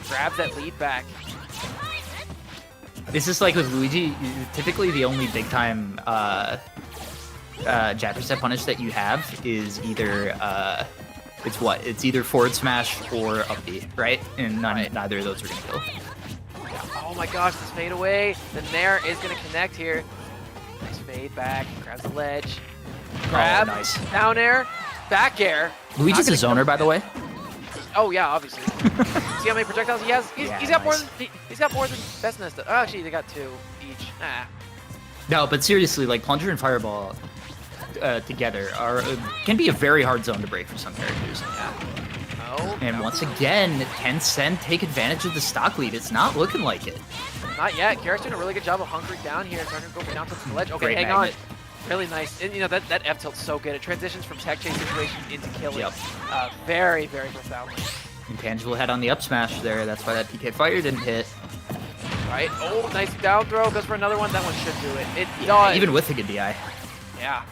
grabs that lead back. It's just like with Luigi, typically the only big time jab reset punish that you have is either it's what? It's either forward smash or up B, right? And neither of those are gonna kill. Oh my gosh, this fade away. The Nair is gonna connect here. Nice fade back, grabs the ledge. Grab, nice. down air, back air. Luigi's a zoner, by the way. Oh yeah, obviously. See how many projectiles he has? He's got more than Best Nest. Oh, actually, they got 2 each. No, but seriously, like Plunger and Fireball together can be a very hard zone to break for some characters. Yeah. Oh. And once again, can Sen take advantage of the stock lead? It's not looking like it. Not yet. Kirash doing a really good job of hunkering down here, trying to go for down to the ledge. Okay, Great hang magnet. on. Really nice. And you know, that F tilt's so good. It transitions from tech chase situations into killing. Yep. Very, very profoundly. Intangible head on the up smash there. That's why that PK fire didn't hit. Right. Oh, nice down throw. Goes for another one. That one should do it. It does. Even with the good DI. Yeah.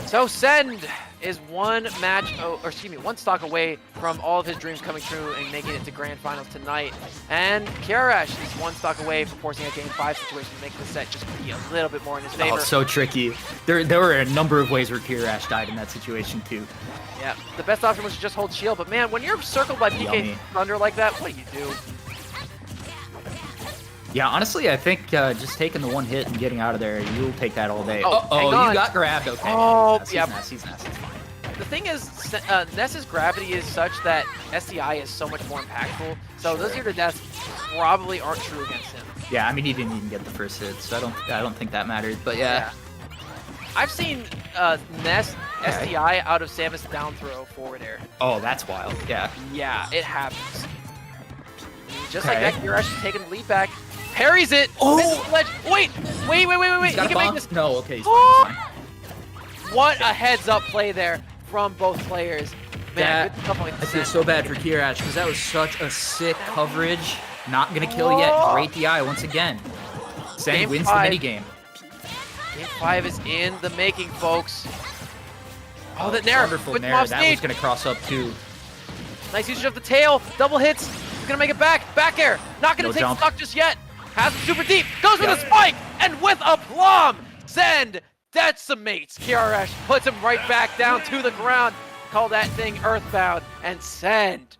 So Send is one stock away from all of his dreams coming true and making it to grand finals tonight. And Kirash is one stock away from forcing a game 5 situation to make the set just be a little bit more in his favor. Oh, so tricky. There were a number of ways where Kirash died in that situation too. Yeah, the best option was to just hold shield, but man, when you're circled by PK Thunder like that, what do you do? Yeah, honestly, I think just taking the one hit and getting out of there, you'll take that all day. Oh, you got grabbed. Okay. Oh, he's yeah. He's nasty. It's fine. The thing is, Ness's gravity is such that SDI is so much more impactful, so those ear to deaths probably aren't true against him. Yeah, I mean, he didn't even get the first hit, so I don't think that mattered, but yeah. I've seen Ness SDI out of Samus down throw forward air. Oh, that's wild. Yeah. Yeah, it happens. Just like that, Kirash is taking the lead back. Parries it! Oh! Ledge. Wait! He can make this. No, okay. He's Oh! fine. What a heads-up play there from both players. Man, good stuff on I feel so bad for Kirash because that was such a sick coverage. Not gonna kill yet. Great DI once again. Sen wins the minigame. Game 5 is in the making, folks. Oh, that Nair. Wonderful With Nair. mob That stage. was gonna cross up too. Nice usage of the tail. Double hits. He's gonna make it back. Back air. Not gonna No take jump. stock just yet. Has him super deep. Goes with a spike. And with a plum. Send decimates. Kirash puts him right back down to the ground. Call that thing Earthbound. And Send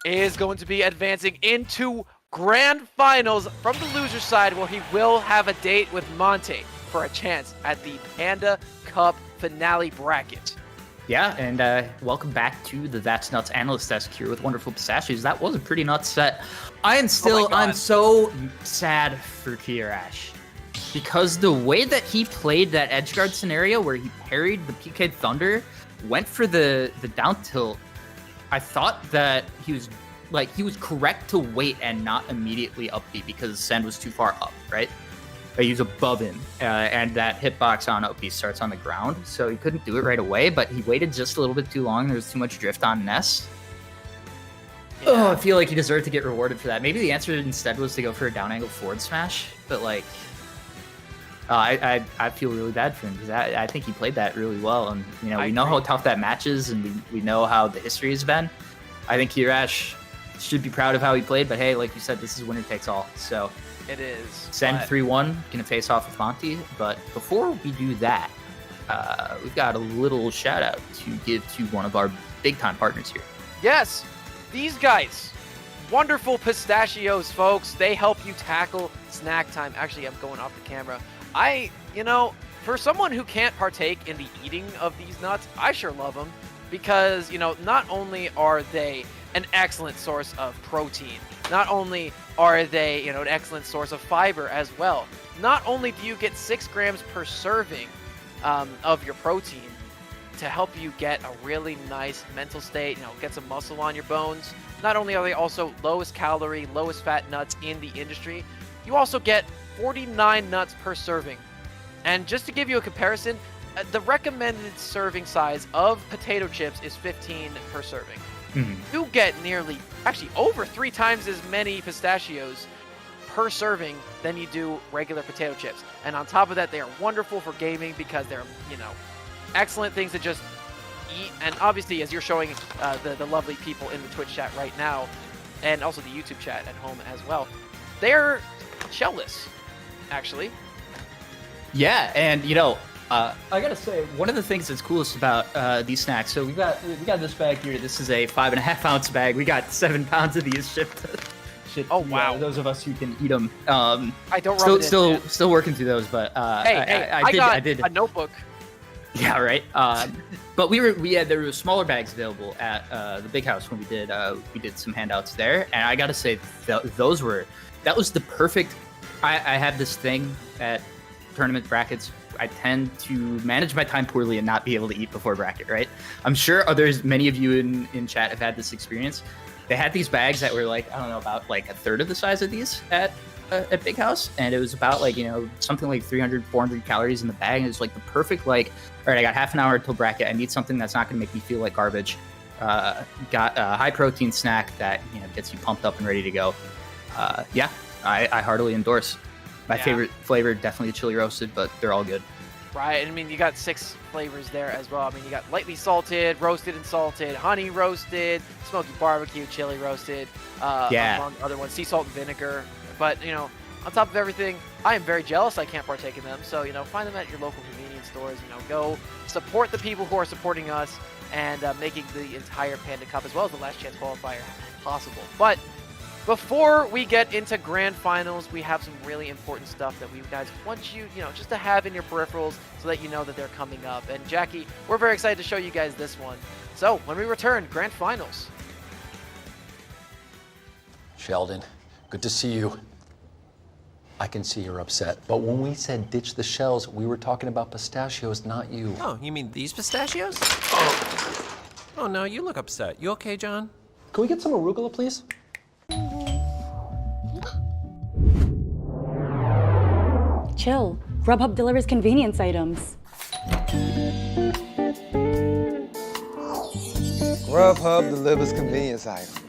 is going to be advancing into grand finals from the loser side, where he will have a date with Monty for a chance at the Panda Cup finale bracket. Yeah, and welcome back to the That's Nuts analyst desk here with Wonderful Pistachios. That was a pretty nuts set. I'm so sad for Kirash because the way that he played that edgeguard scenario where he parried the PK Thunder, went for the down tilt. I thought that he was correct to wait and not immediately up B because Send was too far up, right? He was above him, and that hitbox on up B starts on the ground, so he couldn't do it right away, but he waited just a little bit too long. There was too much drift on Ness. Yeah. Oh, I feel like he deserved to get rewarded for that. Maybe the answer instead was to go for a down angle forward smash, but like, I feel really bad for him because I think he played that really well, and you know we know how tough that match is, and we know how the history has been. I think Kirash should be proud of how he played, but hey, like you said, this is winner takes all. So it is. Send 3-1, gonna face off with Monty, but before we do that, we've got a little shout out to give to one of our big time partners here. Yes, these guys, Wonderful Pistachios, folks. They help you tackle snack time. Actually, I'm going off the camera. For someone who can't partake in the eating of these nuts, I sure love them because, not only are they an excellent source of protein, not only are they, an excellent source of fiber as well. Not only do you get 6 grams per serving of your protein to help you get a really nice mental state, get some muscle on your bones. Not only are they also lowest calorie, lowest fat nuts in the industry, you also get 49 nuts per serving. And just to give you a comparison, the recommended serving size of potato chips is 15 per serving. Mm-hmm. You get over 3 times as many pistachios per serving than you do regular potato chips. And on top of that, they are wonderful for gaming because they're, excellent things to just eat. And obviously, as you're showing the lovely people in the Twitch chat right now, and also the YouTube chat at home as well, they're shellless, actually. Yeah, and I gotta say, one of the things that's coolest about these snacks. So we got this bag here. This is a 5.5 ounce bag. We got 7 pounds of these shipped. Oh wow! Those of us who can eat them. I don't rub still working through those, but I did a notebook. Yeah, right. But there were smaller bags available at the big house when we did some handouts there, and I gotta say that was the perfect. I have this thing at tournament brackets. I tend to manage my time poorly and not be able to eat before bracket, right? I'm sure many of you in chat have had this experience. They had these bags that were like, I don't know, about like a third of the size of these at Big House. And it was about like, something like 300, 400 calories in the bag. And it was like the perfect, like, all right, I got half an hour till bracket. I need something that's not going to make me feel like garbage. Got a high protein snack that, gets you pumped up and ready to go. I heartily endorse. My favorite flavor, definitely the chili roasted, but they're all good. Right, and I mean, you got 6 flavors there as well. I mean, you got lightly salted, roasted and salted, honey roasted, smoky barbecue, chili roasted, among other ones, sea salt and vinegar. But, on top of everything, I am very jealous I can't partake in them. So, find them at your local convenience stores. Go support the people who are supporting us and making the entire Panda Cup as well as the last chance qualifier possible. But before we get into grand finals, we have some really important stuff that we guys want you, just to have in your peripherals so that you know that they're coming up. And Jackie, we're very excited to show you guys this one. So when we return, grand finals. Sheldon, good to see you. I can see you're upset, but when we said ditch the shells, we were talking about pistachios, not you. Oh, you mean these pistachios? Oh no, you look upset. You okay, John? Can we get some arugula, please? Chill. Grubhub delivers convenience items. Grubhub delivers convenience items.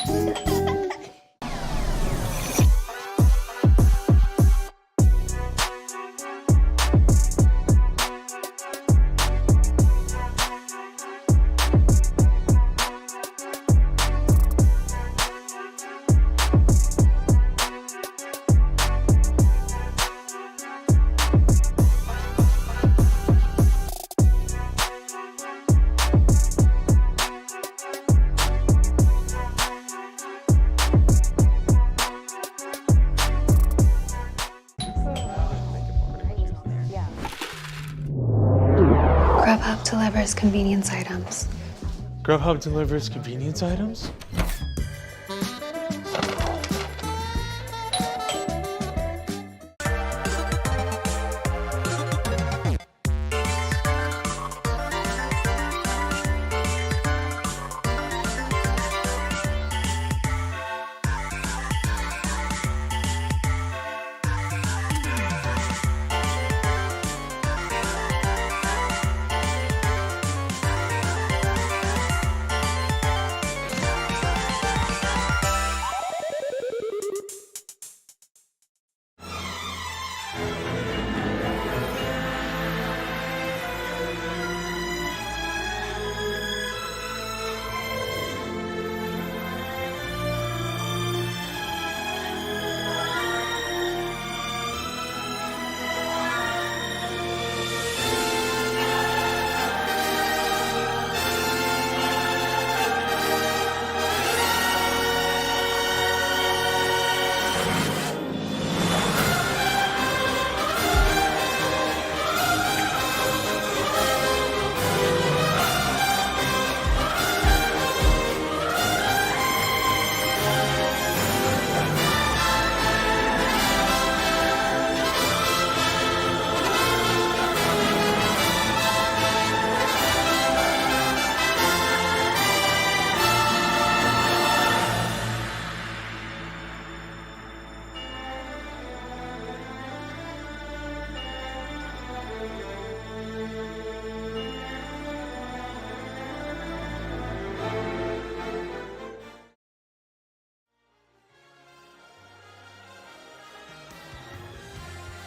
Grubhub delivers convenience items. Grubhub delivers convenience items?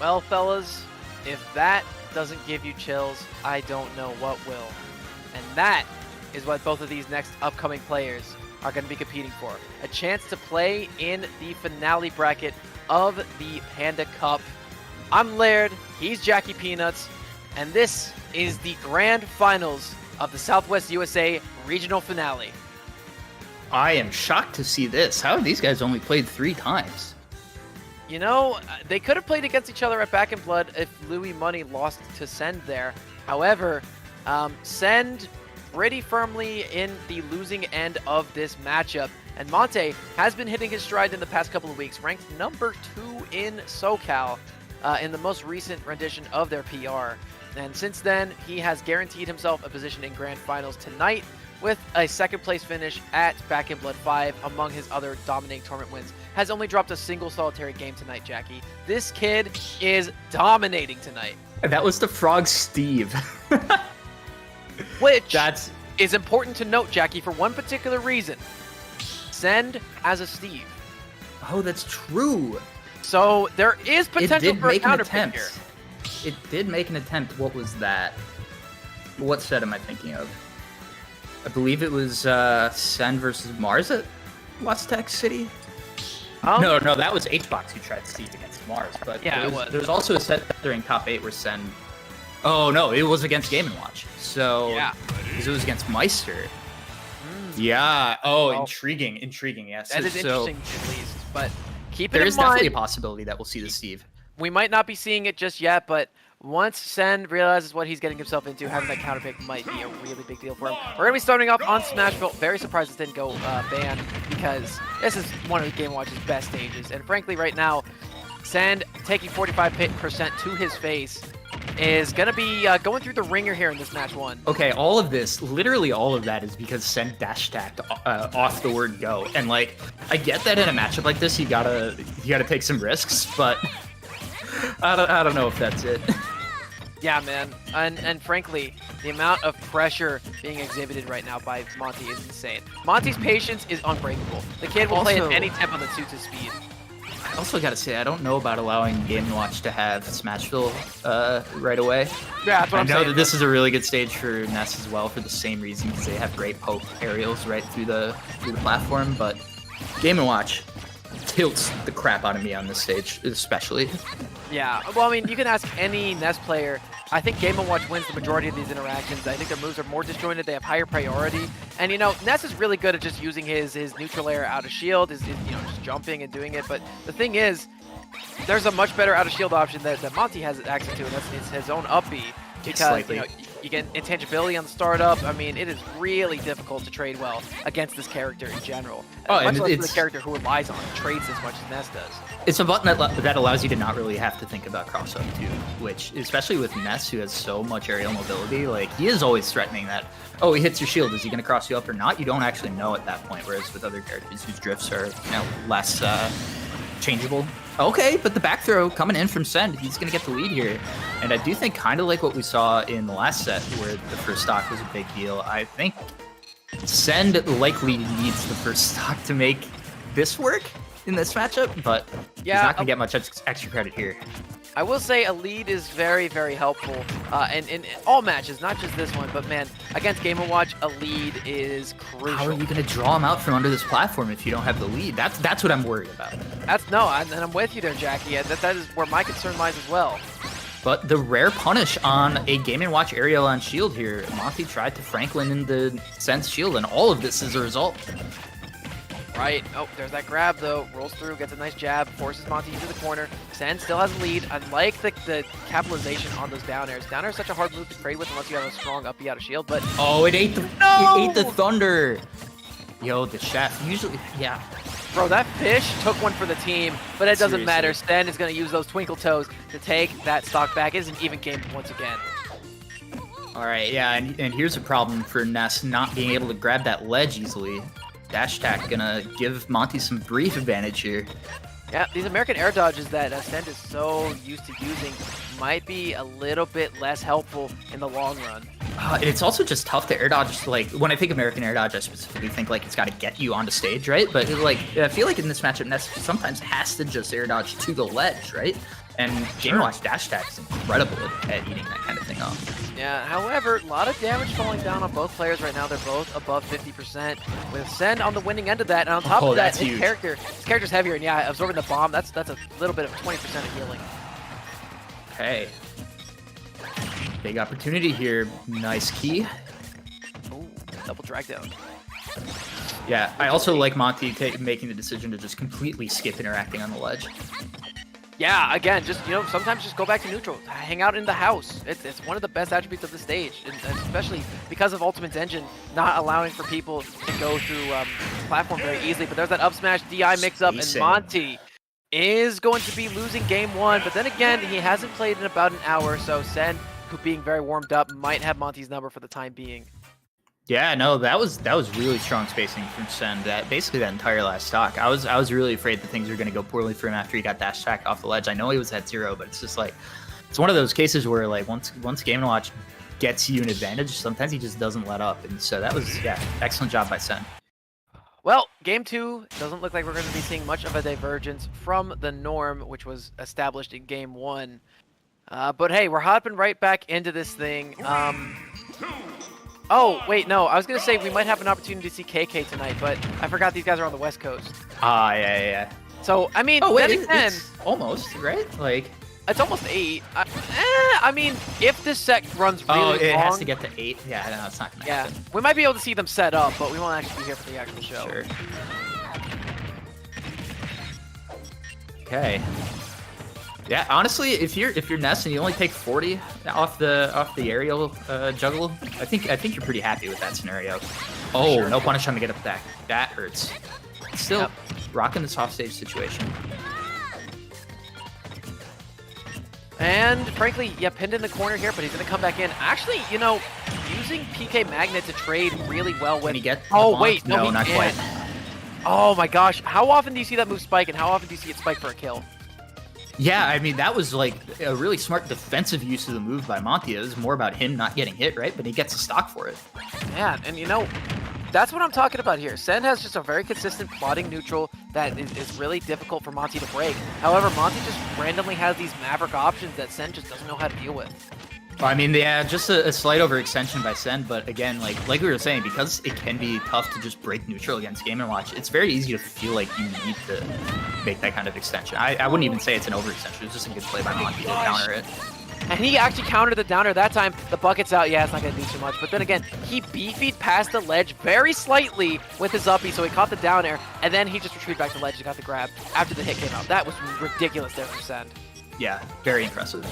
Well, fellas, if that doesn't give you chills, I don't know what will. And that is what both of these next upcoming players are going to be competing for. A chance to play in the finale bracket of the Panda Cup. I'm Laird, he's Jackie Peanuts, And this is the grand finals of the Southwest USA regional finale. I am shocked to see this. How have these guys only played 3 times? You know, they could have played against each other at Back in Blood if Louis Money lost to Send there. However, Send pretty firmly in the losing end of this matchup. And Monty has been hitting his stride in the past couple of weeks, ranked number 2 in SoCal in the most recent rendition of their PR. And since then, he has guaranteed himself a position in Grand Finals tonight with a second place finish at Back in Blood 5 among his other dominating tournament wins. Has only dropped a single solitary game tonight, Jackie. This kid is dominating tonight. That was the Frog Steve. Which is important to note, Jackie, for one particular reason. Send as a Steve. Oh, that's true. So there is potential for a counterpick here. It did make an attempt. What was that? What set am I thinking of? I believe it was Send versus Mars at West Tech City. No, that was HBox who tried Steve against Mars. But yeah, there was also a set during top 8 where Send. Oh no, it was against Game & Watch. So yeah, because it was against Meister. Yeah. Oh, well, intriguing. Yes. That is interesting at least. But keep it in mind. There is definitely a possibility that we'll see the Steve. We might not be seeing it just yet, but once Send realizes what he's getting himself into, having that counterpick might be a really big deal for him. We're going to be starting off on Smashville. Very surprised this didn't go ban, because this is one of the Game & Watch's best stages. And frankly, right now, Send taking 45% to his face is going to be going through the ringer here in this match 1. Okay, all of this, literally all of that is because Send dash tacked off the word go. And like, I get that in a matchup like this, you gotta take some risks, but I don't know if that's it. Yeah, man. And frankly, the amount of pressure being exhibited right now by Monty is insane. Monty's patience is unbreakable. The kid will play at any tempo that suits his speed. I also gotta say, I don't know about allowing Game & Watch to have Smashville right away. Yeah, that's what I'm saying. I know that this is a really good stage for Ness as well for the same reason, because they have great poke aerials right through the platform, but Game & Watch tilts the crap out of me on this stage, especially. Yeah, well, I mean, you can ask any Ness player. I think Game & Watch wins the majority of these interactions. I think their moves are more disjointed. They have higher priority. And, you know, Ness is really good at just using his neutral air out of shield, his just jumping and doing it. But the thing is, there's a much better out of shield option that Monty has access to, and that's his own up B. Because, you know, you get intangibility on the startup. I mean, it is really difficult to trade well against this character in general. Much less the character who relies on it, trades as much as Ness does. It's a button that allows you to not really have to think about cross-up too, which, especially with Ness, who has so much aerial mobility, like, he is always threatening that, oh, he hits your shield, is he going to cross you up or not? You don't actually know at that point, whereas with other characters whose drifts are, you know, less changeable. Okay, but the back throw coming in from Send, he's going to get the lead here. And I do think, kind of like what we saw in the last set, where the first stock was a big deal, I think Send likely needs the first stock to make this work in this matchup, but yeah, he's not going to get much extra credit here. I will say a lead is very, very helpful in all matches, not just this one, but man, against Game & Watch, a lead is crucial. How are you going to draw him out from under this platform if you don't have the lead? That's what I'm worried about. And I'm with you there, Jackie. That is where my concern lies as well. But the rare punish on a Game & Watch aerial on shield here, Monty tried to Franklin in the Send's shield, and all of this is a result. Right. Oh, there's that grab, though. Rolls through, gets a nice jab, forces Monty into the corner. Send still has a lead. I like the capitalization on those down airs. Down air is such a hard move to trade with unless you have a strong up B out of shield, but... Oh, it ate the thunder! Yo, the chef. Usually, yeah. Bro, that fish took one for the team, but it doesn't matter. Send is going to use those twinkle toes to take that stock back. It is an even game once again. All right, yeah, and here's a problem for Ness not being able to grab that ledge easily. Dash attack gonna give Monty some brief advantage here. Yeah, these American air dodges that Send is so used to using might be a little bit less helpful in the long run. It's also just tough to air dodge. Like, when I think American air dodge, I specifically think like it's got to get you onto stage, right? But I feel like in this matchup, Ness sometimes has to just air dodge to the ledge, right? And Game & Watch dash attack is incredible at eating that kind of thing up. Yeah, however, a lot of damage falling down on both players right now. They're both above 50%, with Send on the winning end of that. And on top of that, his character's heavier. And yeah, absorbing the bomb, that's a little bit of 20% of healing. Okay. Big opportunity here. Nice key. Ooh, double drag down. Yeah, I also like Monty making the decision to just completely skip interacting on the ledge. Yeah, again, just, sometimes just go back to neutral. Hang out in the house. It's one of the best attributes of the stage, and especially because of Ultimate's engine not allowing for people to go through platform very easily. But there's that up smash DI mix-up, and Monty is going to be losing game 1. But then again, he hasn't played in about an hour, so Sen, who being very warmed up, might have Monty's number for the time being. Yeah, no, that was really strong spacing from Sen. Basically that entire last stock. I was really afraid that things were going to go poorly for him after he got dash attacked off the ledge. I know he was at 0, but it's just like it's one of those cases where like once Game & Watch gets you an advantage, sometimes he just doesn't let up. And so that was excellent job by Sen. Well, game 2 doesn't look like we're going to be seeing much of a divergence from the norm, which was established in game 1. But hey, we're hopping right back into this thing. Oh, wait, no. I was going to say we might have an opportunity to see KK tonight, but I forgot these guys are on the West Coast. Yeah. So, I mean, it's almost, right? Like, it's almost 8. I mean, if this set runs really long... it has to get to 8? Yeah, no, it's not going to happen. We might be able to see them set up, but we won't actually be here for the actual show. Sure. Okay. Yeah, honestly, if you're Ness and you only take 40 off the aerial juggle, I think you're pretty happy with that scenario. Oh, sure. No punish on the get up back. That hurts. Still rocking this offstage situation. And frankly, pinned in the corner here, but he's gonna come back in. Actually, using PK Magnet to trade really well with. Can he get? Oh wait, no, not quite. Oh my gosh, how often do you see that move spike, and how often do you see it spike for a kill? Yeah, I mean, that was like a really smart defensive use of the move by Monty. It was more about him not getting hit, right? But he gets a stock for it. Yeah, and that's what I'm talking about here. Sen has just a very consistent plotting neutral that is really difficult for Monty to break. However, Monty just randomly has these Maverick options that Sen just doesn't know how to deal with. I mean, yeah, just a slight overextension by Sen, but again, like we were saying, because it can be tough to just break neutral against Game & Watch, it's very easy to feel like you need to make that kind of extension. I wouldn't even say it's an overextension, it's just a good play by Monty to counter it. And he actually countered the downer that time. The bucket's out, it's not going to do too much. But then again, he beefied past the ledge very slightly with his uppie, so he caught the down air, and then he just retrieved back to the ledge and got the grab after the hit came out. That was ridiculous there from Sen. Yeah, very impressive.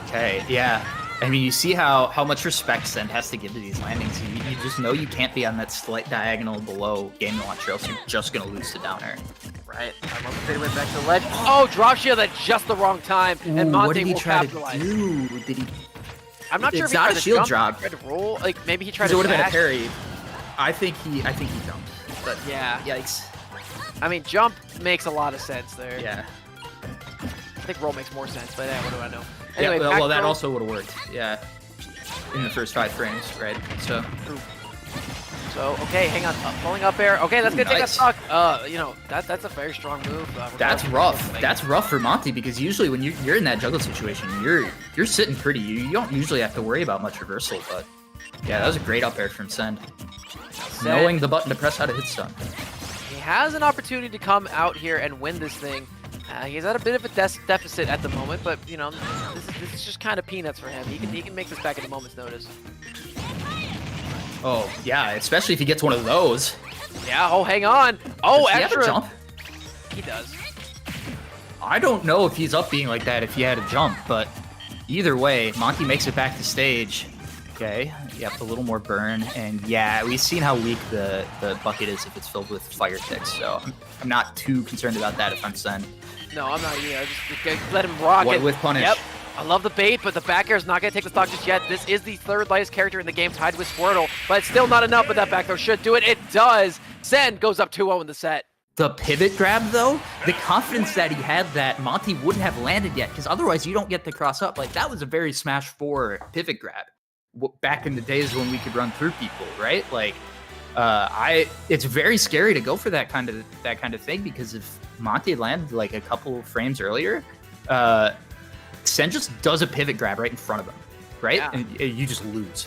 Okay, yeah. I mean, you see how much respect Sen has to give to these landings. You just know you can't be on that slight diagonal below Game & Watch, or else you're just going to lose to down air. Right. I love the fadeaway back to the ledge. Oh, drop shield at just the wrong time, and Monty what did he will try capitalize. to do? Did he? I'm not sure if it's he not tried a to shield jump, drop. He tried to roll. Like maybe he tried to. It would have been a dash. parry. I think he jumped. But yeah. Yikes. I mean, jump makes a lot of sense there. Yeah. I think roll makes more sense, but what do I know? Anyway, yeah, well, that also would have worked. Yeah. In the first 5 frames, right? So, okay, hang on. Pulling up air. Okay, that's gonna take that stock. That's a very strong move. That's rough. That's rough for Monty, because usually when you're in that juggle situation, you're sitting pretty. You don't usually have to worry about much reversal, but yeah, that was a great up air from Sen. Knowing the button to press how to hit stun. He has an opportunity to come out here and win this thing. He's at a bit of a deficit at the moment, but this is just kind of peanuts for him. He can make this back at a moment's notice. Oh yeah, especially if he gets one of those. Yeah. Oh, hang on. Oh, does extra. He have a jump? He does. I don't know if he's up being like that if he had a jump, but either way, Monty makes it back to stage. Okay. Yep, a little more burn, and yeah, we've seen how weak the bucket is if it's filled with fire ticks. So I'm not too concerned about that if I'm Sen. No, I'm not either. Just let him rock it. With punish. Yep. I love the bait, but the back air is not going to take the stock just yet. This is the third lightest character in the game, tied with Squirtle, but it's still not enough, but that back throw should do it. It does. Sen goes up 2-0 in the set. The pivot grab, though, the confidence that he had that Monty wouldn't have landed yet, because otherwise you don't get the cross up. Like, that was a very Smash 4 pivot grab back in the days when we could run through people, right? Like, it's very scary to go for that kind of thing, because if Monty had landed like a couple frames earlier, Sen just does a pivot grab right in front of him, right? Yeah. And you just lose.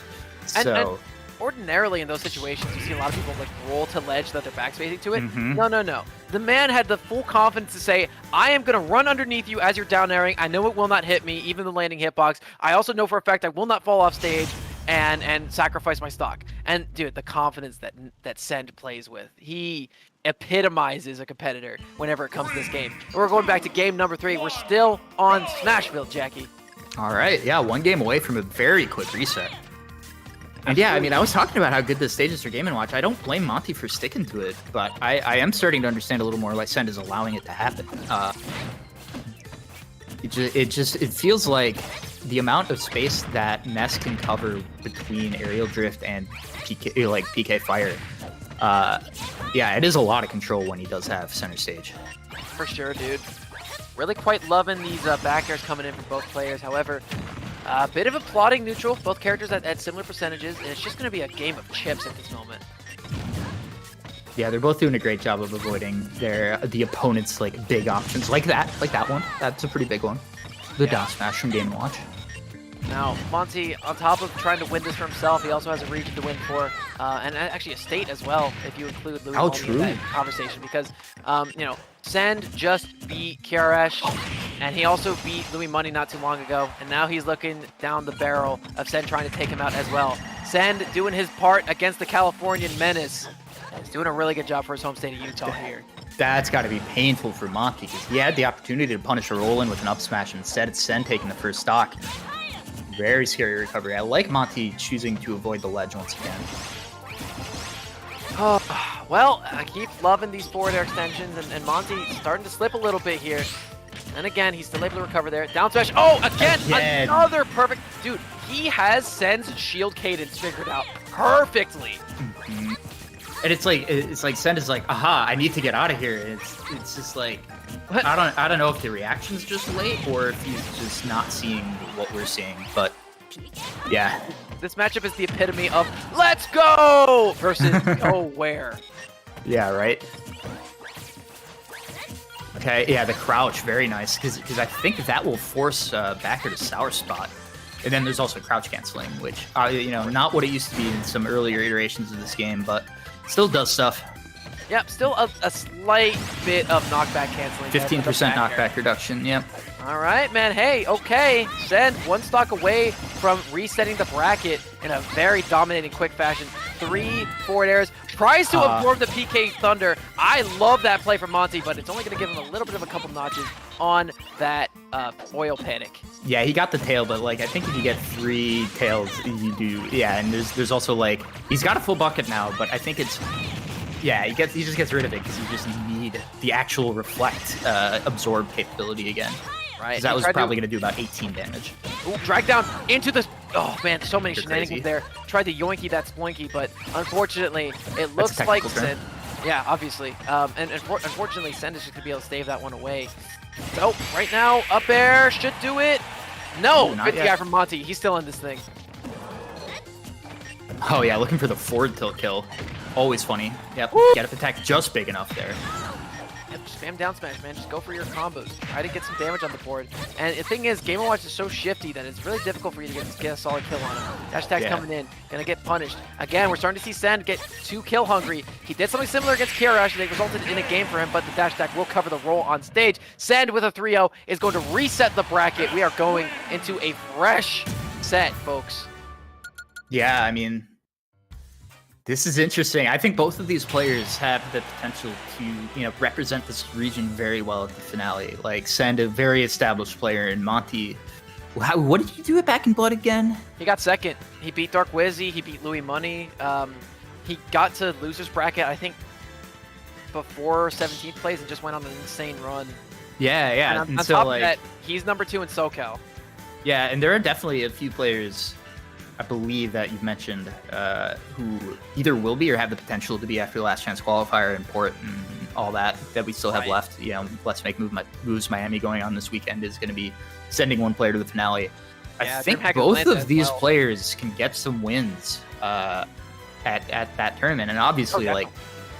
And ordinarily in those situations, you see a lot of people like roll to ledge that they're backspacing to it. Mm-hmm. No. The man had the full confidence to say, I am going to run underneath you as you're down airing. I know it will not hit me, even the landing hitbox. I also know for a fact I will not fall off stage and sacrifice my stock. And dude, the confidence that Send plays with, he epitomizes a competitor whenever it comes to this game. And we're going back to game number 3. We're still on Smashville, Jackie. All right, yeah, 1 game away from a very quick reset. And yeah, I mean, I was talking about how good the stages are Game & Watch. I don't blame Monty for sticking to it, but I am starting to understand a little more why Send is allowing it to happen. It feels like the amount of space that Ness can cover between aerial drift and PK fire. Yeah, it is a lot of control when he does have center stage. For sure, dude. Really quite loving these back airs coming in from both players. However, a bit of a plotting neutral, both characters at similar percentages, and it's just going to be a game of chips at this moment. Yeah, they're both doing a great job of avoiding the opponent's like big options, like that one. That's a pretty big one. The down smash from Game & Watch. Now, Monty, on top of trying to win this for himself, he also has a region to win for, and actually a state as well, if you include Louis Monty in that conversation, because, you know, Send just beat Kirash, and he also beat Louis Money not too long ago, and now he's looking down the barrel of Send trying to take him out as well. Send doing his part against the Californian menace. He's doing a really good job for his home state of Utah here. That's got to be painful for Monty, because he had the opportunity to punish a roll-in with an up smash, and instead it's Send taking the first stock. Very scary recovery. I like Monty choosing to avoid the ledge once again. Oh, well, I keep loving these forward air extensions, and Monty starting to slip a little bit here. And again, he's still able to recover there. Down smash. Oh, again, another perfect. Dude, he has Send's shield cadence figured out perfectly. Mm-hmm. And it's like Send is like, aha, I need to get out of here. And it's just like, what? I don't know if the reaction's just late or if he's just not seeing what we're seeing, but yeah. This matchup is the epitome of let's go versus go where. Yeah, right. Okay, yeah, the crouch, very nice, because I think that will force backer to sour spot. And then there's also crouch canceling, which, you know, not what it used to be in some earlier iterations of this game, but still does stuff. Yep, still a slight bit of knockback canceling. 15% knockback reduction, yep. All right, man. Hey, okay. Send 1 stock away from resetting the bracket in a very dominating quick fashion. 3 forward airs. Tries to absorb the PK Thunder. I love that play from Monty, but it's only going to give him a little bit of a couple notches on that oil panic. Yeah, he got the tail, but like I think if you get 3 tails, you do. Yeah, and there's also like he's got a full bucket now, but I think it's. Yeah, he just gets rid of it because you just need the actual reflect absorb capability again. Right. Because that was probably going to do about 18 damage. Ooh, drag down into the... Oh, man, so many shenanigans there. Tried to yoinky that sploinky, but unfortunately, it looks like Send... Yeah, obviously. And unfortunately, Send is just going to be able to stave that one away. So, right now, up air should do it. No! Good guy from Monty. He's still in this thing. Oh, yeah, looking for the forward tilt kill. Always funny. Yep, get up attack just big enough there. Yep, spam down smash, man. Just go for your combos. Try to get some damage on the board. And the thing is, Game & Watch is so shifty that it's really difficult for you to get a solid kill on him. Dash attack's coming in. Gonna get punished. Again, we're starting to see Send get too kill hungry. He did something similar against Kirash that resulted in a game for him, but the dash attack will cover the roll on stage. Send with a 3-0 is going to reset the bracket. We are going into a fresh set, folks. Yeah, I mean... This is interesting. I think both of these players have the potential to, you know, represent this region very well at the finale. Like, Send, a very established player, and Monty. What did he do at Back in Blood again? He got second. He beat Dark Wizzy. He beat Louis Money. He got to losers bracket, I think, before 17th place and just went on an insane run. Yeah, yeah. And on top of that, he's number 2 in SoCal. Yeah, and there are definitely a few players, I believe, that you've mentioned who either will be or have the potential to be after the last chance qualifier and port and all that we still have left. You know, Let's Make Moves Miami going on this weekend is going to be sending 1 player to the finale. Yeah, I think both of these players can get some wins at that tournament, and obviously, like,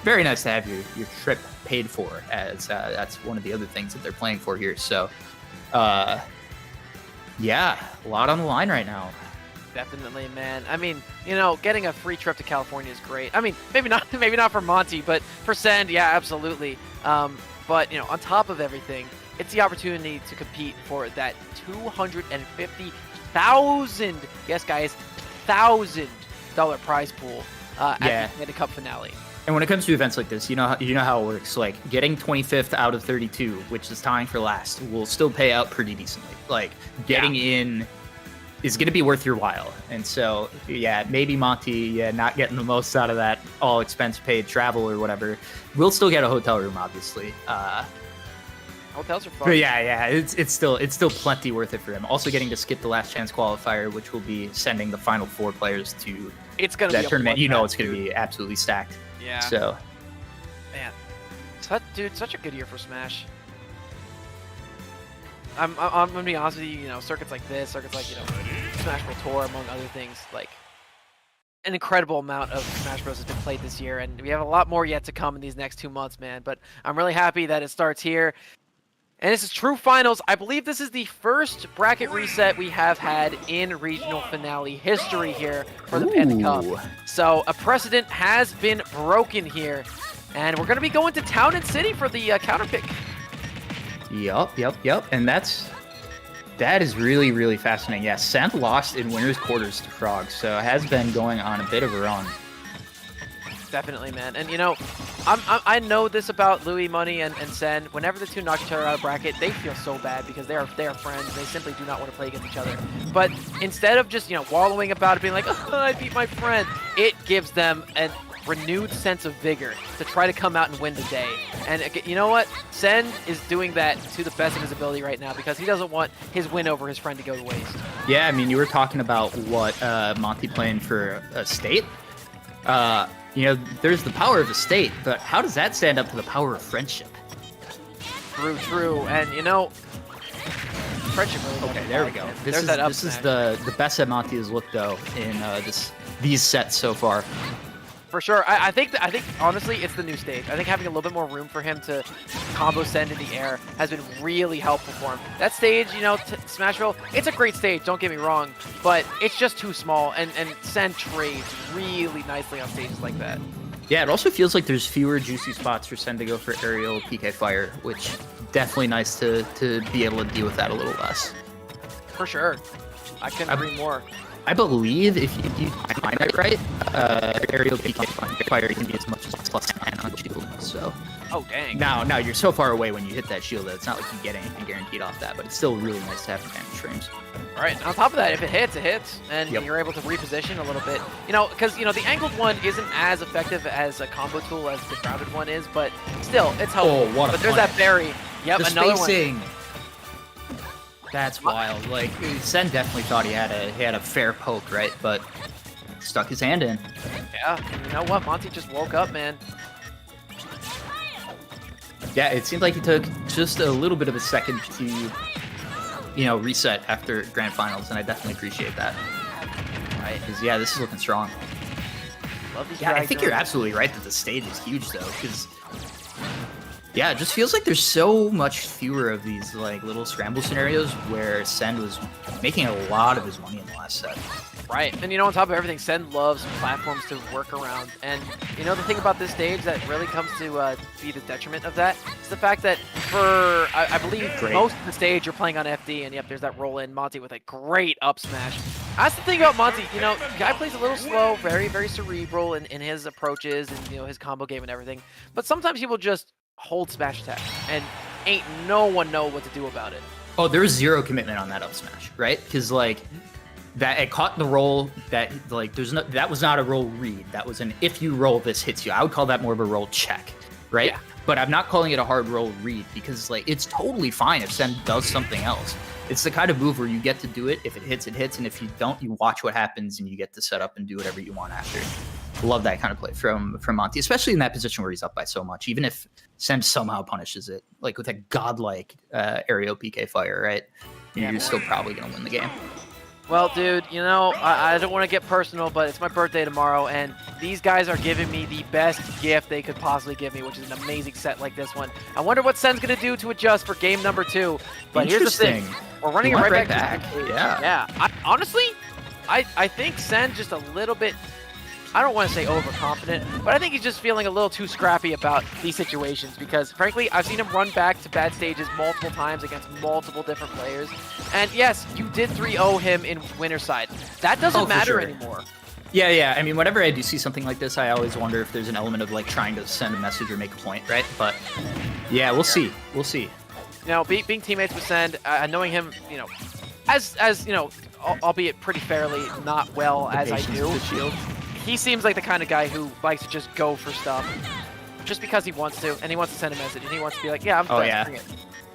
very nice to have your trip paid for, as that's one of the other things that they're playing for here. So, yeah, a lot on the line right now. Definitely, man. I mean, you know, getting a free trip to California is great. I mean, maybe not for Monty, but for Send, yeah, absolutely. But you know, on top of everything, it's the opportunity to compete for that 250,000, yes, guys, $1,000 prize pool at the Panda Cup finale. And when it comes to events like this, you know how it works. Like getting 25th out of 32, which is tying for last, will still pay out pretty decently. Like getting in is going to be worth your while. And so, yeah, maybe Monty, not getting the most out of that all expense paid travel or whatever. We'll still get a hotel room, obviously. Hotels are fun. But yeah, it's still plenty worth it for him. Also getting to skip the last chance qualifier, which will be sending the final 4 players to that tournament. You know, it's going to be absolutely stacked. Yeah. So, man, dude, such a good year for Smash. I'm gonna be honest with you. You know, circuits like this, circuits like Smash World Tour, among other things, like an incredible amount of Smash Bros has been played this year, and we have a lot more yet to come in these next 2 months, man. But I'm really happy that it starts here. And this is true finals. I believe this is the first bracket reset we have had in regional finale history here for the Panda Cup. So a precedent has been broken here. And we're going to be going to Town and City for the counter pick. Yup. And that is really, really fascinating. Yeah, Sand lost in winner's quarters to Frog, so it has been going on a bit of a run. Definitely, man. And you know, I know this about Louis, Money, and Sen. Whenever the two knock each other out of bracket, they feel so bad because they are friends. They simply do not want to play against each other. But instead of just wallowing about it, being like, oh, I beat my friend, it gives them a renewed sense of vigor to try to come out and win the day. And you know what? Sen is doing that to the best of his ability right now because he doesn't want his win over his friend to go to waste. Yeah, I mean, you were talking about what Monty playing for a state. There's the power of a state, but how does that stand up to the power of friendship? True. And friendship really. Okay, there we go. This is the best that Monty has looked though in these sets so far. For sure. I think honestly it's the new stage. I think having a little bit more room for him to combo send in the air has been really helpful for him. That stage, Smashville, it's a great stage, don't get me wrong, but it's just too small, and send trades really nicely on stages like that. Yeah, it also feels like there's fewer juicy spots for Send to go for aerial PK Fire, which definitely nice to be able to deal with that a little less. For sure. I couldn't agree more. I believe if you find that right, aerial PK Fire can be as much as +10 on shield. So. Oh dang. Now you're so far away when you hit that shield that it's not like you get anything guaranteed off that, but it's still really nice to have advantage frames. All right. On top of that, if it hits, and you're able to reposition a little bit, because the angled one isn't as effective as a combo tool as the grounded one is, but still, it's helpful. Oh, what a But there's that berry. Yep, the another spacing. one. That's wild. Like Sen definitely thought he had a fair poke, right? But stuck his hand in. Yeah. You know what? Monty just woke up, man. Yeah, it seemed like he took just a little bit of a second to, reset after grand finals, and I definitely appreciate that. Right? Because this is looking strong. Love these I think you're absolutely right that the stage is huge though, because. Yeah, it just feels like there's so much fewer of these little scramble scenarios where Send was making a lot of his money in the last set. Right, and on top of everything, Send loves platforms to work around. And the thing about this stage that really comes to be the detriment of that is the fact that for, I believe, most of the stage you're playing on FD, and yep, there's that roll in. Monty with a great up smash. That's the thing about Monty, the guy plays a little slow, very, very cerebral in his approaches and, his combo game and everything. But sometimes he will just hold smash attack, and ain't no one know what to do about it. Oh, there's zero commitment on that up smash, right? Because that it caught the roll that that was not a roll read. That was an if you roll this hits you. I would call that more of a roll check, right? Yeah. But I'm not calling it a hard roll read because it's totally fine if Sen does something else. It's the kind of move where you get to do it. If it hits, it hits, and if you don't, you watch what happens and you get to set up and do whatever you want after. Love that kind of play from Monty, especially in that position where he's up by so much. Even if Sen somehow punishes it, with a godlike aerial PK Fire, right? You're still probably going to win the game. Well, dude, I don't want to get personal, but it's my birthday tomorrow, and these guys are giving me the best gift they could possibly give me, which is an amazing set like this one. I wonder what Sen's going to do to adjust for game number 2. But here's the thing. We're running it right back. Yeah. Honestly, I think Sen's just a little bit, I don't want to say overconfident, but I think he's just feeling a little too scrappy about these situations because, frankly, I've seen him run back to bad stages multiple times against multiple different players. And yes, you did 3-0 him in winner's side. That doesn't matter anymore. Yeah. I mean, whenever I do see something like this, I always wonder if there's an element of like trying to send a message or make a point, right? But yeah, we'll see. We'll see. You know, being teammates with Send, knowing him, you know, as you know, albeit pretty fairly, not well as I do. He seems like the kind of guy who likes to just go for stuff just because he wants to, and he wants to send a message, and he wants to be like, yeah, I'm best, bring it.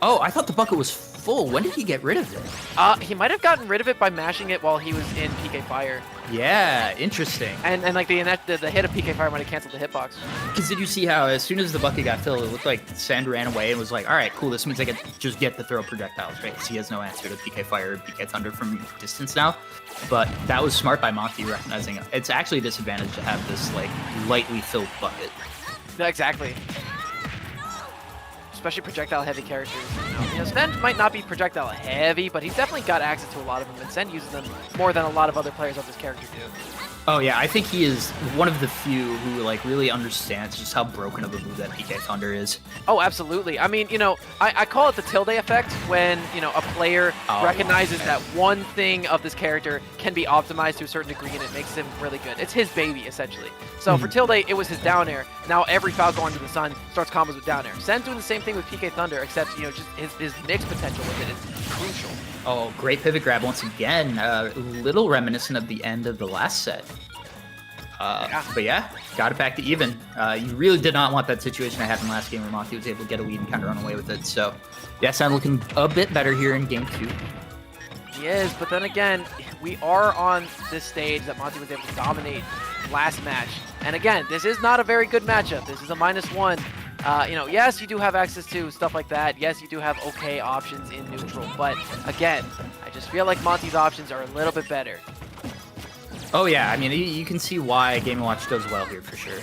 Oh, I thought the bucket was full. When did he get rid of it? He might have gotten rid of it by mashing it while he was in PK Fire. Yeah, interesting. And like the hit of PK Fire might have canceled the hitbox. Because did you see how as soon as the bucket got filled, it looked like Sand ran away and was like, all right, cool, this means I can just get to throw projectiles, right? Because he has no answer to PK Fire or PK Thunder from distance now. But that was smart by Monty recognizing it. It's actually a disadvantage to have this like lightly filled bucket. Yeah, exactly. Especially projectile heavy characters. You know, Send might not be projectile heavy, but he's definitely got access to a lot of them, and Send uses them more than a lot of other players of this character do. Oh yeah, I think he is one of the few who like really understands just how broken of a move that PK Thunder is. Oh, absolutely. I mean, you know, I call it the tilde effect when, you know, a player recognizes that one thing of this character can be optimized to a certain degree and it makes him really good. It's his baby, essentially. So for Tilde, it was his down air. Now every Falco under the sun starts combos with down air. Sen's doing the same thing with PK Thunder, except, you know, just his mix potential with it is crucial. Oh, great pivot grab once again. Little reminiscent of the end of the last set. But yeah, got it back to even. You really did not want that situation that happened last game where Monty was able to get a lead and kind of run away with it. So yeah, Sen looking a bit better here in game 2. He is, but then again, we are on this stage that Monty was able to dominate last match. And again, this is not a very good matchup. This is a -1. You know, yes, you do have access to stuff like that. Yes, you do have okay options in neutral. But again, I just feel like Monty's options are a little bit better. Oh yeah, I mean, you can see why Game & Watch does well here for sure.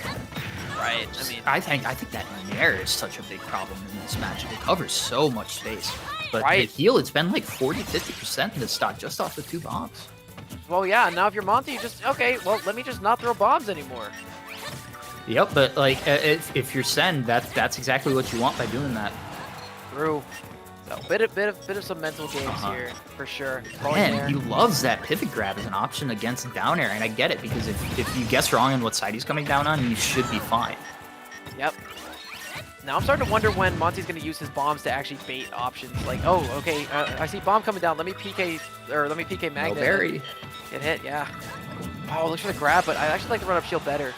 Right. I mean, I think that Nair is such a big problem in this match. It covers so much space. But the heal, it's been like 40-50% in this stock just off the 2 bombs. Well, yeah, now if you're Monty, you just, okay, well, let me just not throw bombs anymore. Yep, but like, if you're Sen, that's exactly what you want by doing that. True. So, bit of some mental games here, for sure. Man, he loves that pivot grab as an option against down air, and I get it, because if you guess wrong on what side he's coming down on, you should be fine. Yep. Now I'm starting to wonder when Monty's going to use his bombs to actually bait options. Like, oh, okay, I see bomb coming down. Let me PK magnet. No berry. Get hit, yeah. Oh, looks for the grab, but I actually like to run up shield better.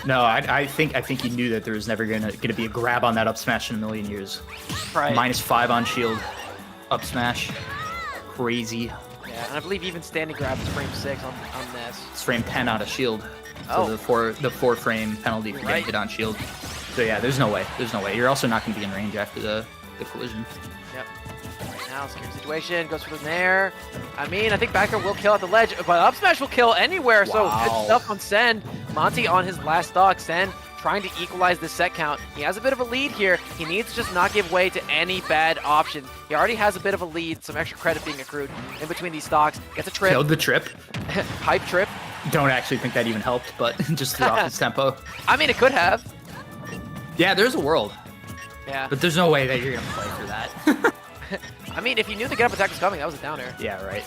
No, I think he knew that there was never gonna be a grab on that up smash in a million years. Right. -5 on shield, up smash, crazy. Yeah, and I believe even standing grab is frame 6 on this. It's frame 10 out of shield. Oh. So the 4 frame penalty for getting hit on shield. So yeah, there's no way. You're also not gonna be in range after the collision. Yep. Now, scary situation, goes for the Nair. I mean, I think back air will kill at the ledge, but up smash will kill anywhere, so good stuff on Sen. Monty on his last stock. Sen trying to equalize the set count. He has a bit of a lead here. He needs to just not give way to any bad options. He already has a bit of a lead, some extra credit being accrued in between these stocks. Gets a trip. Killed the trip. Hype trip. Don't actually think that even helped, but just threw off his tempo. I mean, it could have. Yeah, there's a world. Yeah. But there's no way that you're gonna play for that. I mean, if you knew the get-up attack was coming, that was a down air. Yeah, right.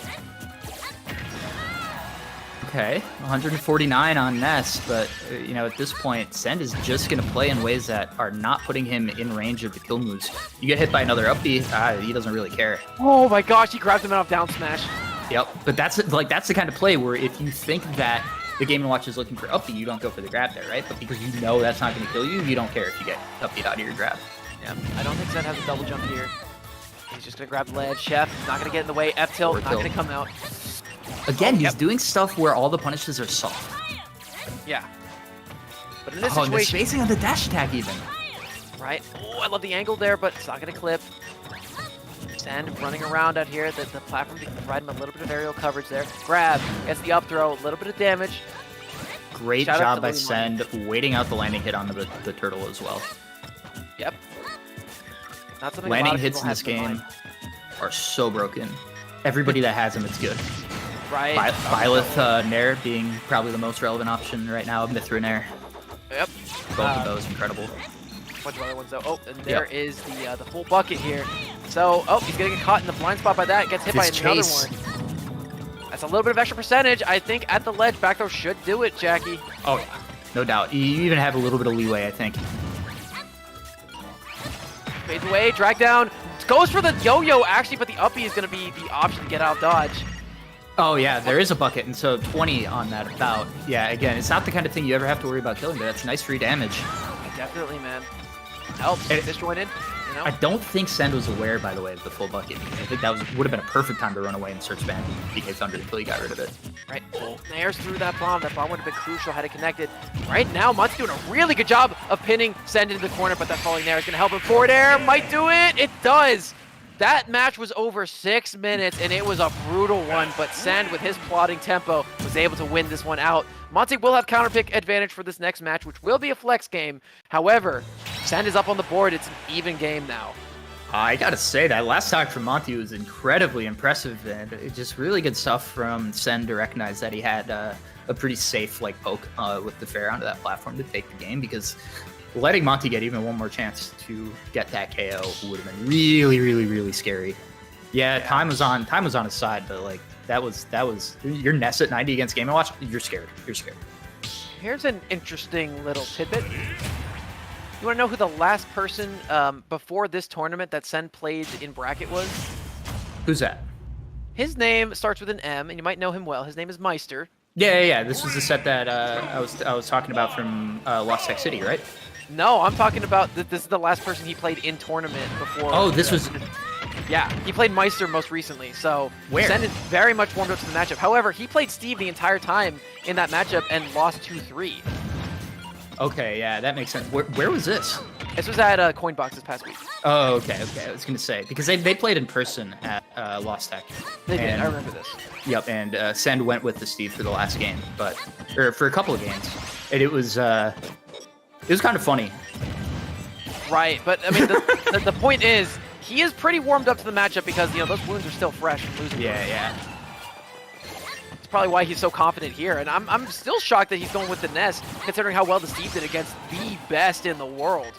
Okay, 149 on Ness, but, you know, at this point, Send is just going to play in ways that are not putting him in range of the kill moves. You get hit by another up B, he doesn't really care. Oh my gosh, he grabbed him out of down smash. Yep, but that's the kind of play where if you think that the Game & Watch is looking for up B, you don't go for the grab there, right? But because you know that's not going to kill you, you don't care if you get up B out of your grab. Yeah, I don't think Send has a double jump here. He's just going to grab the ledge. Chef, not going to get in the way. F-tilt, not going to come out. Again, he's doing stuff where all the punishes are soft. Yeah. But in this situation... and the spacing on the dash attack even. Right. Oh, I love the angle there, but it's not going to clip. Send running around out here. The platform can provide him a little bit of aerial coverage there. Grab, gets the up throw, a little bit of damage. Great job by Send, waiting out the landing hit on the turtle as well. Yep. Not something landing hits in this game are so broken. Everybody that has them, it's good. Right. Byleth Nair being probably the most relevant option right now. Mithra Nair. Yep. Both of those incredible. Bunch of other ones though. Oh, and there is the full bucket here. So, he's gonna get caught in the blind spot by that. Gets hit by another one. That's a little bit of extra percentage. I think at the ledge, back throw should do it, Jackie. Oh yeah, no doubt. You even have a little bit of leeway, I think. Fades away, drag down. Goes for the yo-yo actually, but the uppie is gonna be the option to get out dodge. Oh yeah, there is a bucket, and so 20 on that about. Yeah, again, it's not the kind of thing you ever have to worry about killing, but that's nice free damage. Definitely, man. Helps. Disjointed, you know? I don't think Send was aware, by the way, of the full bucket. I think that would have been a perfect time to run away and search ban PK Thunder until he got rid of it. Right, Nair's through that bomb. That bomb would have been crucial had it connected. Right now, Monty's doing a really good job of pinning Send into the corner, but that falling Nair is going to help him. Forward air might do it. It does. That match was over 6 minutes, and it was a brutal one, but Send, with his plodding tempo, was able to win this one out. Monty will have counterpick advantage for this next match, which will be a flex game. However, Send is up on the board. It's an even game now. I gotta say, that last stock from Monty was incredibly impressive, and just really good stuff from Send to recognize that he had a pretty safe poke with the fair onto that platform to take the game, because letting Monty get even one more chance to get that KO would have been really, really, really scary. Yeah, time was on his side, but that was your Ness at 90 against Game & Watch. You're scared. Here's an interesting little tidbit. You want to know who the last person before this tournament that Send played in bracket was? Who's that? His name starts with an M, and you might know him well. His name is Meister. Yeah. This was the set that I was talking about from Lost Tech City, right? No, I'm talking about this is the last person he played in tournament before. Oh, this was. Yeah, he played Meister most recently, so Send is very much warmed up to the matchup. However, he played Steve the entire time in that matchup and lost 2-3. Okay, yeah, that makes sense. Where was this? This was at Coinbox this past week. Oh, okay. I was going to say, because they played in person at Lost Tech. They did, I remember this. Yep, and Send went with the Steve for the last game, or for a couple of games. And it was kind of funny. Right, but I mean, the point is, he is pretty warmed up to the matchup because, those wounds are still fresh from losing. Yeah. It's probably why he's so confident here. And I'm still shocked that he's going with the Ness, considering how well the Steve did against the best in the world.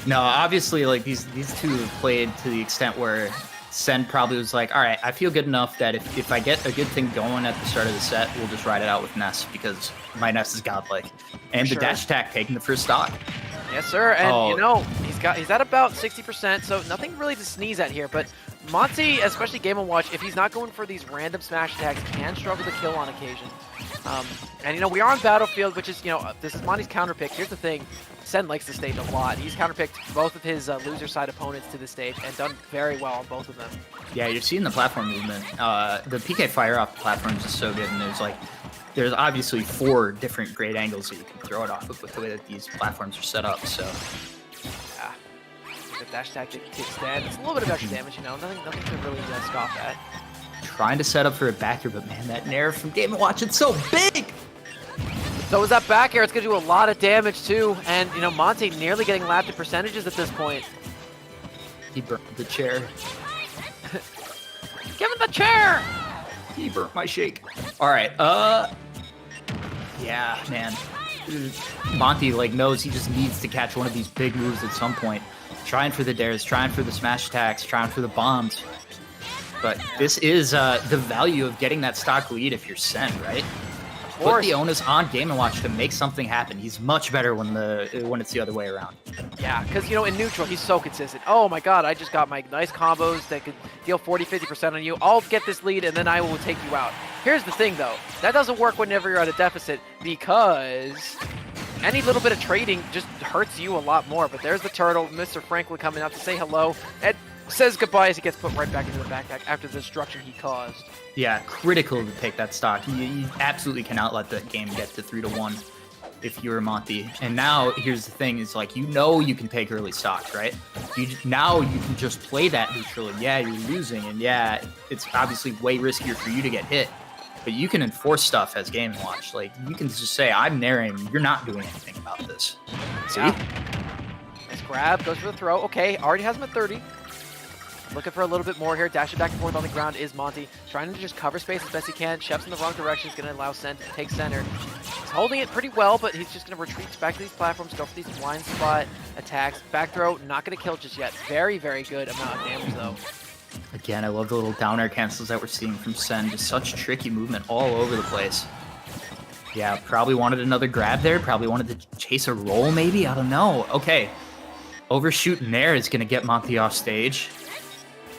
No, obviously, these two have played to the extent where Send probably was like, all right, I feel good enough that if I get a good thing going at the start of the set, we'll just ride it out with Ness, because my Ness is godlike. And the dash attack taking the first stock. Yes, sir. And he's at about 60%, so nothing really to sneeze at here. But Monty, especially Game & Watch, if he's not going for these random smash attacks, can struggle to kill on occasion. And we are on Battlefield, which is, this is Monty's counter pick. Here's the thing. Send likes the stage a lot. He's counterpicked both of his loser side opponents to the stage and done very well on both of them. Yeah, you're seeing the platform movement. The PK fire off the platforms is so good, and there's obviously 4 different great angles that you can throw it off of with the way that these platforms are set up. So yeah, the dash tactic kicks dead. It's a little bit of extra damage, nothing to really scoff at. Trying to set up for a backer, but man, that Nair from Game & Watch, it's so big. So is that back air. It's going to do a lot of damage, too. And, Monty nearly getting lapped in percentages at this point. He burnt the chair. Give him the chair! He burnt my shake. All right. Yeah, man. Monty, knows he just needs to catch one of these big moves at some point. Trying for the dares, trying for the smash attacks, trying for the bombs. But this is the value of getting that stock lead if you're Send, right? Put the onus on Game & Watch to make something happen. He's much better when it's the other way around. Yeah, because, in neutral, he's so consistent. Oh, my God, I just got my nice combos that could deal 40-50% on you. I'll get this lead, and then I will take you out. Here's the thing, though. That doesn't work whenever you're at a deficit, because any little bit of trading just hurts you a lot more. But there's the turtle, Mr. Franklin, coming out to say hello, and says goodbye as he gets put right back into the backpack after the destruction he caused. Yeah, critical to take that stock. You absolutely cannot let the game get to 3-1 if you're Monty. And now, here's the thing, is you can take early stocks, right? Now you can just play that neutral, and yeah, you're losing, and yeah, it's obviously way riskier for you to get hit. But you can enforce stuff as Game & Watch. You can just say, I'm narrating, you're not doing anything about this. See? Nice grab, goes for the throw. Okay, already has him at 30. looking for a little bit more here. Dashing back and forth on the ground is Monty. Trying to just cover space as best he can. Chef's in the wrong direction. He's going to allow Sen to take center. He's holding it pretty well, but he's just going to retreat back to these platforms, go for these blind spot attacks. Back throw, not going to kill just yet. Very, very good amount of damage, though. Again, I love the little down air cancels that we're seeing from Sen. Just such tricky movement all over the place. Yeah, probably wanted another grab there. Probably wanted to chase a roll, maybe. I don't know. Okay. Overshooting there is going to get Monty off stage.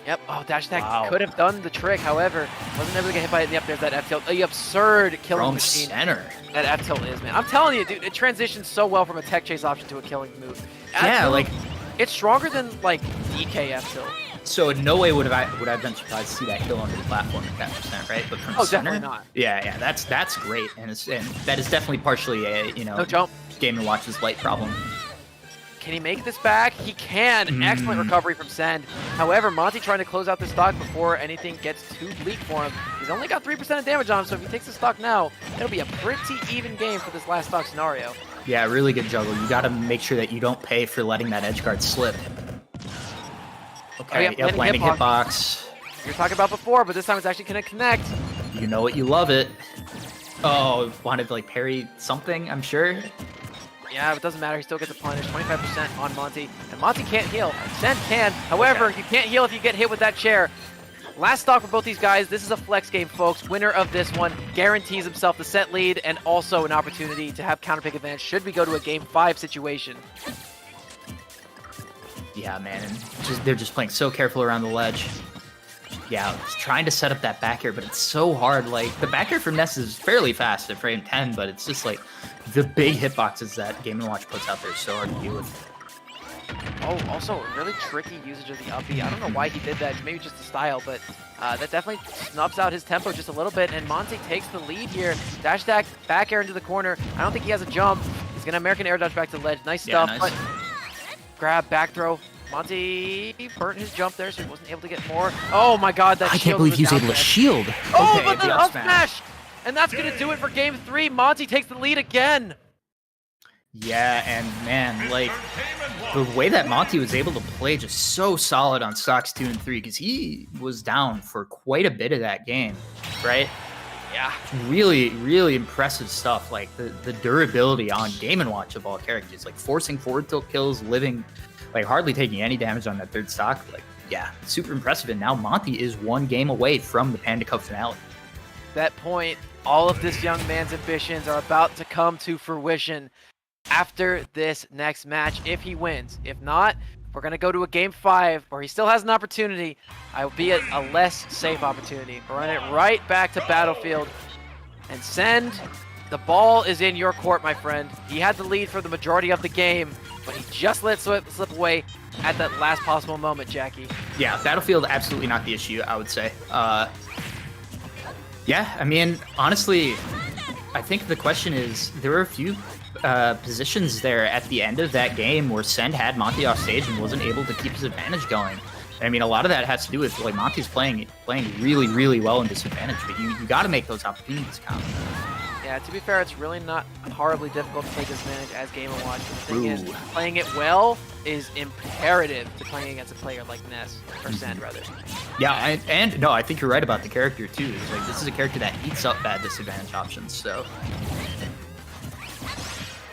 Yep. Oh, dash attack could have done the trick. However, wasn't able to get hit by it. Yep, there's that F tilt. The absurd killing From machine. center. That F tilt is, man. I'm telling you, dude, it transitions so well from a tech chase option to a killing move. Yeah, like it's stronger than like DK F tilt. So in no way would I been surprised to see that kill under the platform at that percent, right? But from center, definitely not. Yeah, that's great, and that is definitely partially a no jump. Game & Watch's light problem. Can he make this back? He can. Excellent recovery from Send. However, Monty trying to close out the stock before anything gets too bleak for him. He's only got 3% of damage on him, so if he takes the stock now, it'll be a pretty even game for this last stock scenario. Yeah, really good juggle. You got to make sure that you don't pay for letting that edge guard slip. Okay, landing hitbox. You're talking about before, but this time it's actually going to connect. You know it, you love it. Oh, wanted to like parry something, I'm sure. Yeah, it doesn't matter. He still gets a punish. 25% on Monty. And Monty can't heal. Sen can. However, you can't heal if you get hit with that chair. Last stock for both these guys. This is a flex game, folks. Winner of this one guarantees himself the set lead and also an opportunity to have counter pick advantage should we go to a game 5 situation. Yeah, man. They're just playing so careful around the ledge. Yeah, trying to set up that back air, but it's so hard. Like, the back air from Ness is fairly fast at frame 10, but it's just like the big hitboxes that Game & Watch puts out there is so hard to deal with. Oh, also a really tricky usage of the uppy. I don't know why he did that. Maybe just the style, but that definitely snuffs out his tempo just a little bit, and Monty takes the lead here. Dash attack, back air into the corner. I don't think he has a jump. He's going to American air dodge back to the ledge. Nice stuff, nice. But grab, back throw. Monty burnt his jump there, so he wasn't able to get more. Oh my god, that I shield can't believe was he was down able to smash. shield. Oh, Okay, but the the up up smash! And that's going to do it for game 3. Monty takes the lead again. Yeah, and man, like, the way that Monty was able to play just so solid on stocks 2 and 3, because he was down for quite a bit of that game, right? Yeah. Really, really impressive stuff. Like, the durability on Game & Watch of all characters, like forcing forward tilt kills, living, like, hardly taking any damage on that third stock. Like, yeah, super impressive. And now Monty is 1 game away from the Panda Cup finale. At that point, all of this young man's ambitions are about to come to fruition after this next match if he wins. If not, we're going to go to a game 5 where he still has an opportunity, albeit a less safe opportunity. Run it right back to Battlefield and send. The ball is in your court, my friend. He had the lead for the majority of the game, but he just let it slip away at that last possible moment, Jackie. Yeah, Battlefield, absolutely not the issue, I would say. Yeah, I mean, honestly, I think the question is, there were a few positions there at the end of that game where Send had Monty off stage and wasn't able to keep his advantage going. I mean, a lot of that has to do with, like, Monty's playing really, really well in disadvantage, but you got to make those opportunities count. Yeah, to be fair, it's really not horribly difficult to take advantage as Game & Watch. The thing is, playing it well is imperative to playing against a player like Ness, or Sand, rather. Yeah, and no, I think you're right about the character, too. It's like, this is a character that eats up bad disadvantage options, so...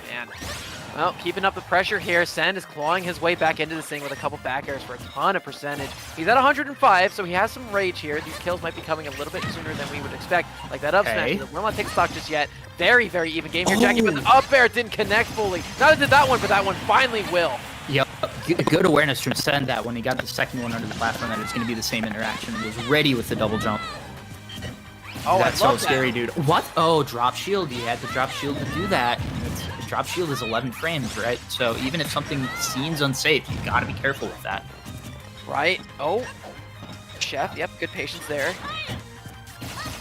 Man. Well, keeping up the pressure here, Send is clawing his way back into this thing with a couple back airs for a ton of percentage. He's at 105, so he has some rage here. These kills might be coming a little bit sooner than we would expect. Like that up smash. He will not take stock just yet. Very, very even game here, Jackie, but the up air didn't connect fully. Not did that one, but that one finally will. Yep, good awareness from Send that when he got the second one under the platform that it's going to be the same interaction. He was ready with the double jump. Oh, that's I love so scary, dude. What? Oh, drop shield. You had to drop shield to do that. Drop shield is 11 frames, right? So even if something seems unsafe, you gotta be careful with that. Right. Oh. Chef. Yep. Good patience there.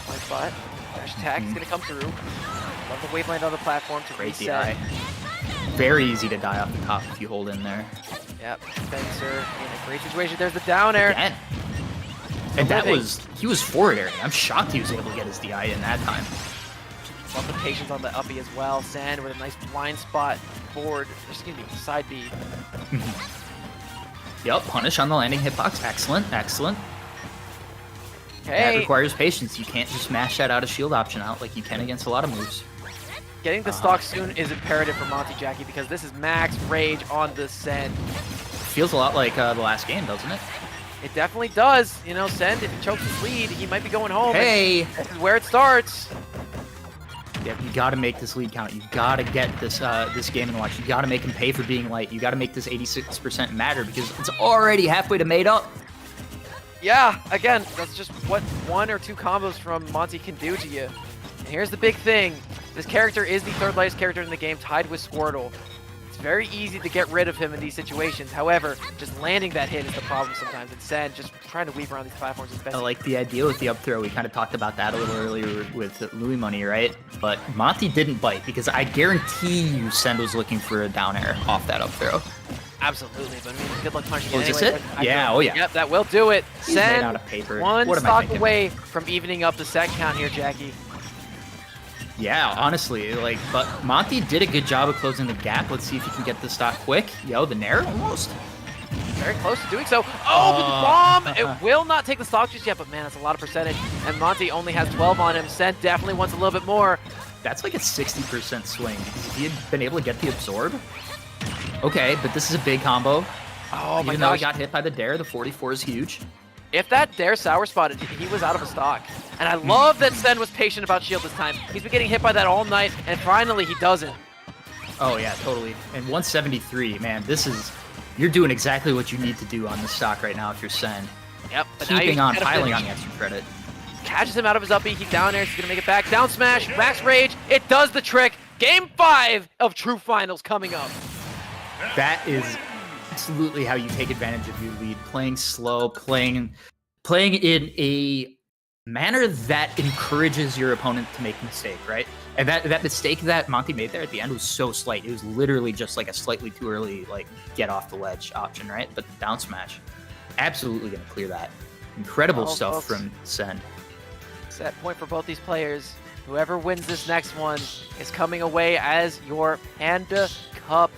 Point spot. Dash attack is gonna come through. Love the waveland on the platform to Great reset. DI. Very easy to die off the top if you hold in there. Yep. Spencer in a great situation. There's the down air. Again. And that was, he was forward airing. I'm shocked he was able to get his DI in that time. Love the patience on the uppy as well. Sand with a nice blind spot forward. Excuse me, side B. Yep, punish on the landing hitbox. Excellent, excellent. That Okay, requires patience. You can't just mash that out of shield option out like you can against a lot of moves. getting the stock soon is imperative for Monty, Jackie, because this is max rage on the Send. Feels a lot like the last game, doesn't it? It definitely does. You know, Send, if he chokes his lead, he might be going home. Hey! This is where it starts. Yeah, you gotta make this lead count. You gotta get this this Game & Watch. You gotta make him pay for being light. You gotta make this 86% matter because it's already halfway to made up. Yeah, again, that's just what 1 or 2 combos from Monty can do to you. And here's the big thing. This character is the 3rd lightest character in the game, tied with Squirtle. It's very easy to get rid of him in these situations. However, just landing that hit is the problem sometimes. And Send just trying to weave around these platforms as best. I like the idea with the up throw. We kind of talked about that a little earlier with Louis Money, right? But Monty didn't bite because I guarantee you Send was looking for a down air off that up throw. Absolutely, but I mean, good luck punching Oh, it is anyway. this it? Yeah, oh yeah. Yep, that will do it. He's made Send out of paper. one What am I stock thinking? away from evening up the set count here, Jackie. Yeah, honestly, like, but Monty did a good job of closing the gap. Let's see if he can get the stock quick. Yo, the Nair almost. Very close to doing so. Oh, but the bomb! It will not take the stock just yet, but man, that's a lot of percentage. And Monty only has 12 on him. Send definitely wants a little bit more. That's like a 60% swing. If he had been able to get the absorb. Okay, but this is a big combo. Oh my Even though he gosh. got hit by the Dare, the 44 is huge. If that Dare sour spotted, he was out of a stock. And I love that Send was patient about shield this time. He's been getting hit by that all night, and finally he doesn't. Oh yeah, totally. And 173, man, this is... You're doing exactly what you need to do on this stock right now if you're Send. Yep. But now Keeping he's on, gotta piling finish. on the extra credit. Catches him out of his up B. He down airs. He's going to make it back. Down smash. Max rage. It does the trick. Game 5 of True Finals coming up. That is absolutely how you take advantage of your lead. Playing slow, playing in a manner that encourages your opponent to make a mistake, right? And that mistake that Monty made there at the end was so slight. It was literally just like a slightly too early, like, get off the ledge option, right? But the down smash, absolutely going to clear that. Incredible Well, stuff folks, from Send. Set point for both these players. Whoever wins this next one is coming away as your Panda Cup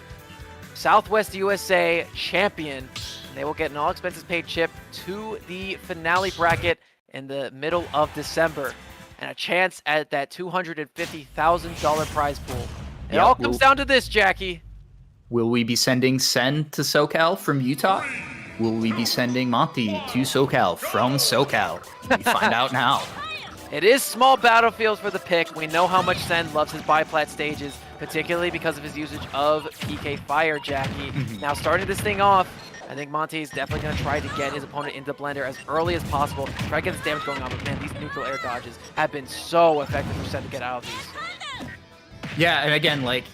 Southwest USA champion. And they will get an all expenses paid chip to the finale bracket in the middle of December. And a chance at that $250,000 prize pool. It all comes down to this, Jackie. Will we be sending Send to SoCal from Utah? Will we be sending Monty to SoCal from SoCal? We find out now. It is small battlefields for the pick. We know how much Send loves his biplat stages, particularly because of his usage of PK Fire, Jackie. Now, starting this thing off, I think Monty is definitely going to try to get his opponent into Blender as early as possible. Try to get this damage going on, but man, these neutral air dodges have been so effective for Send to get out of these. Yeah, and again, like,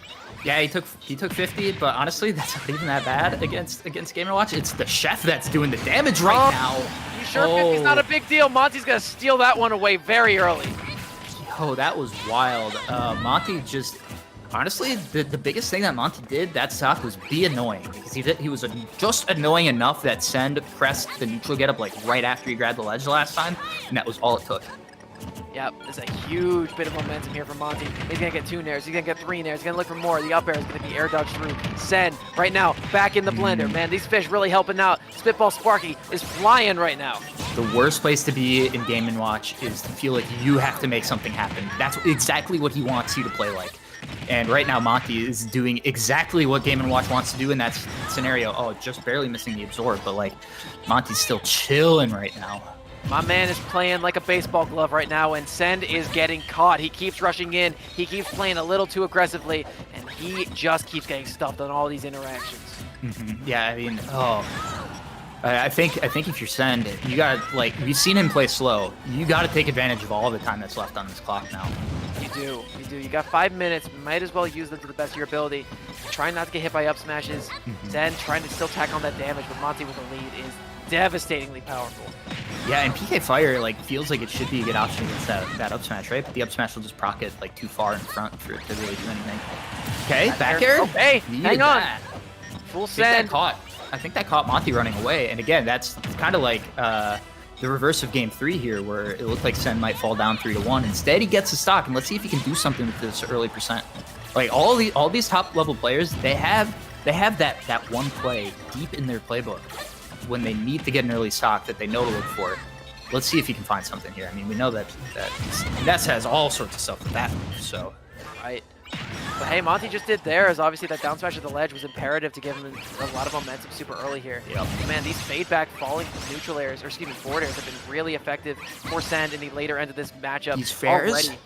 yeah, he took 50, but honestly, that's not even that bad against Game & Watch. It's the chef that's doing the damage right now. You sure 50's not a big deal? Monty's going to steal that one away very early. Oh, that was wild. Monty just... Honestly, the biggest thing that Monty did that stock was be annoying. Because he was just annoying enough that Send pressed the neutral getup like right after he grabbed the ledge last time, and that was all it took. Yep, there's a huge bit of momentum here from Monty. He's going to get 2 nairs. He's going to get 3 nairs. He's going to look for more. The up air is going to be air dodge through. Send right now back in the blender. Man, these fish really helping out. Spitball Sparky is flying right now. The worst place to be in Game & Watch is to feel like you have to make something happen. That's exactly what he wants you to play like. And right now, Monty is doing exactly what Game & Watch wants to do in that scenario. Oh, just barely missing the absorb, but like, Monty's still chilling right now. My man is playing like a baseball glove right now, and Send is getting caught. He keeps rushing in. He keeps playing a little too aggressively, and he just keeps getting stuffed on all these interactions. Yeah, I mean, I think if you're Send, you gotta, like, we've seen him play slow. You gotta take advantage of all the time that's left on this clock now. You do. You got 5 minutes. Might as well use them to the best of your ability. Try not to get hit by up smashes. Send trying to still tack on that damage, but Monty with the lead is devastatingly powerful. Yeah, and PK Fire, like, feels like it should be a good option against that up smash, right? But the up smash will just proc it, like, too far in front for it to really do anything. Okay, back air. Okay, hang on. That. Full Send. Send. I think that caught Monty running away. And again, that's kind of like the reverse of Game 3 here, where it looked like Send might fall down 3-1. Instead, he gets the stock, and let's see if he can do something with this early percent. Like, all these top level players, they have that one play deep in their playbook. when they need to get an early stock that they know to look for. Let's see if he can find something here. I mean, we know that Ness has all sorts of stuff with that move, so. Right. But hey, Monty just did theirs. Obviously, that down smash at the ledge was imperative to give him a lot of momentum super early here. Yep. Man, these fade back falling neutral airs, or excuse me, forward airs have been really effective for Sand in the later end of this matchup. These fairs? Already.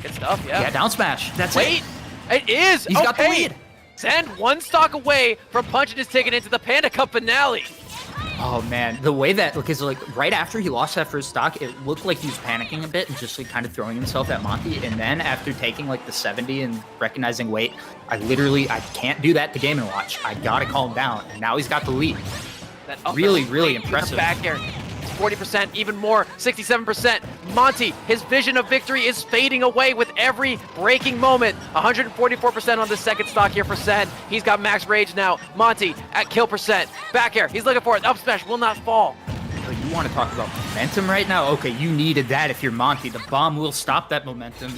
Good stuff, yeah. Yeah, down smash. That's Wait, it is! He's got the lead. Sand one stock away from punching his ticket into the Panda Cup finale. Oh man, the way that, because like right after he lost that first stock, it looked like he was panicking a bit and just like kind of throwing himself at Monty. And then after taking like the 70 and recognizing, wait, I can't do that to Game & Watch. I gotta calm down. And now he's got the lead. That really, really impressive. Back air, 40%, even more, 67%. Monty, his vision of victory is fading away with every breaking moment. 144% on the second stock here for Sen. He's got max rage now. Monty at kill percent. Back air, he's looking for it. Up smash will not fall. You want to talk about momentum right now? Okay, you needed that if you're Monty. The bomb will stop that momentum.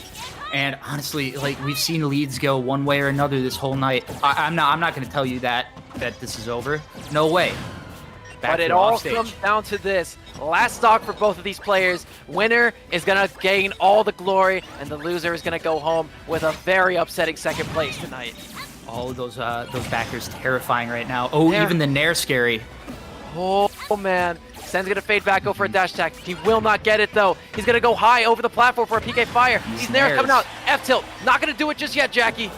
And honestly, like we've seen leads go one way or another this whole night. I'm not going to tell you that this is over. No way. But it all comes down to this. Last stock for both of these players. Winner is going to gain all the glory, and the loser is going to go home with a very upsetting second place tonight. All of those backers terrifying right now. Oh, even the Nair scary. Oh, man. Sen's going to fade back, go for a dash attack. He will not get it, though. He's going to go high over the platform for a PK Fire. He's Nair coming out. F-tilt. Not going to do it just yet, Jackie.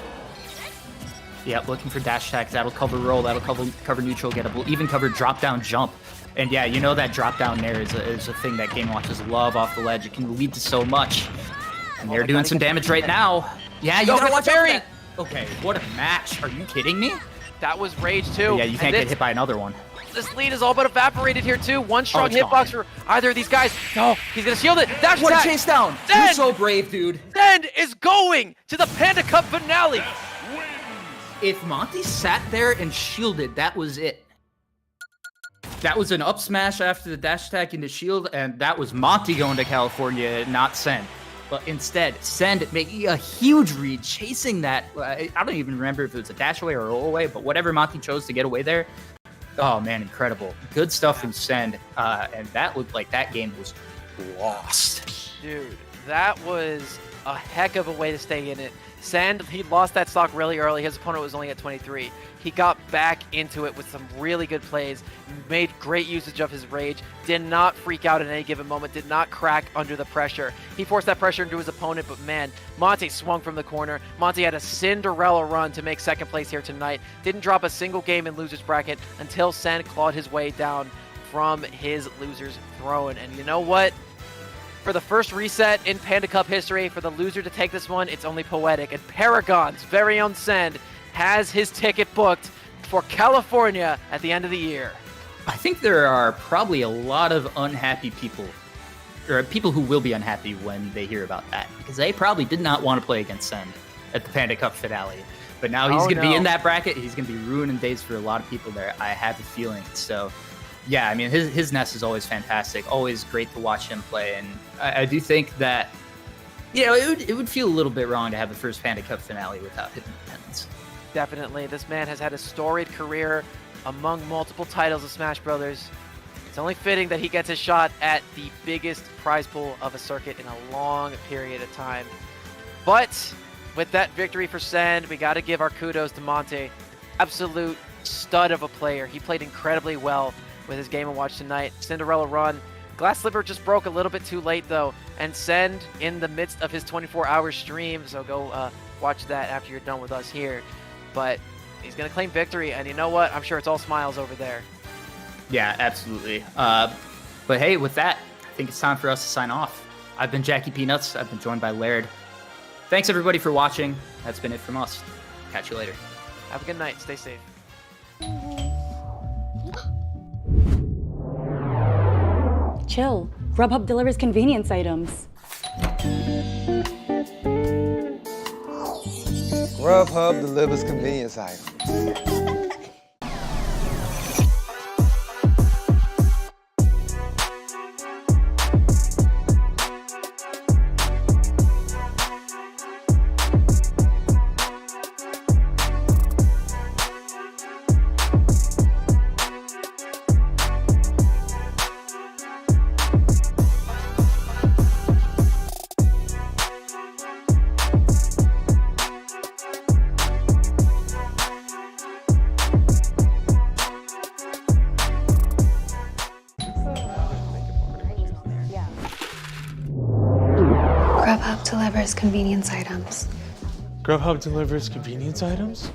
Yep, looking for dash attacks. That'll cover roll. That'll cover neutral gettable. Even cover drop down jump. And yeah, you know that drop down there is a thing that Game Watchers love off the ledge. It can lead to so much. And they're doing some damage right now. Yeah, you gotta watch out for that. Okay, what a match. Are you kidding me? That was rage too. But yeah, you can't get hit by another one. This lead is all but evaporated here too. One strong hitbox for either of these guys. No, he's gonna shield it. Dash what attack. A chase down. Zen! You're so brave, dude. Zen is going to the Panda Cup finale. If Monty sat there and shielded, that was it. That was an up smash after the dash attack into shield, and that was Monty going to California, not Sen. But instead, Sen making a huge read, chasing that. I don't even remember if it was a dash away or a roll away, but whatever Monty chose to get away there. Oh man, incredible. Good stuff from Sen. And that looked like that game was lost. Dude, that was a heck of a way to stay in it. Sand, he lost that stock really early. His opponent was only at 23. He got back into it with some really good plays, made great usage of his rage, did not freak out at any given moment, did not crack under the pressure. He forced that pressure into his opponent, but man, Monty swung from the corner. Monty had a Cinderella run to make second place here tonight. Didn't drop a single game in loser's bracket until Sand clawed his way down from his loser's throne. And you know what? For the first reset in Panda Cup history, for the loser to take this one, it's only poetic. And Paragon's very own Send has his ticket booked for California at the end of the year. I think there are probably a lot of unhappy people, or people who will be unhappy when they hear about that, because they probably did not want to play against Send at the Panda Cup finale. But now he's going to be in that bracket. He's going to be ruining days for a lot of people there. I have a feeling. So yeah, I mean, his Ness is always fantastic. Always great to watch him play. And I do think that, you know, it would feel a little bit wrong to have the first Panda Cup finale without hidden independence. Definitely. This man has had a storied career among multiple titles of Smash Brothers. It's only fitting that he gets a shot at the biggest prize pool of a circuit in a long period of time. But with that victory for Send, we got to give our kudos to Monty. Absolute stud of a player. He played incredibly well with his Game & Watch tonight. Cinderella run. Glass Slipper just broke a little bit too late, though. And Send in the midst of his 24-hour stream, so go watch that after you're done with us here. But he's going to claim victory, and you know what? I'm sure it's all smiles over there. Yeah, absolutely. But hey, with that, I think it's time for us to sign off. I've been Jackie Peanuts. I've been joined by Laird. Thanks, everybody, for watching. That's been it from us. Catch you later. Have a good night. Stay safe. Chill. Grubhub delivers convenience items. Grubhub delivers convenience items. delivers convenience items. Grubhub delivers convenience items?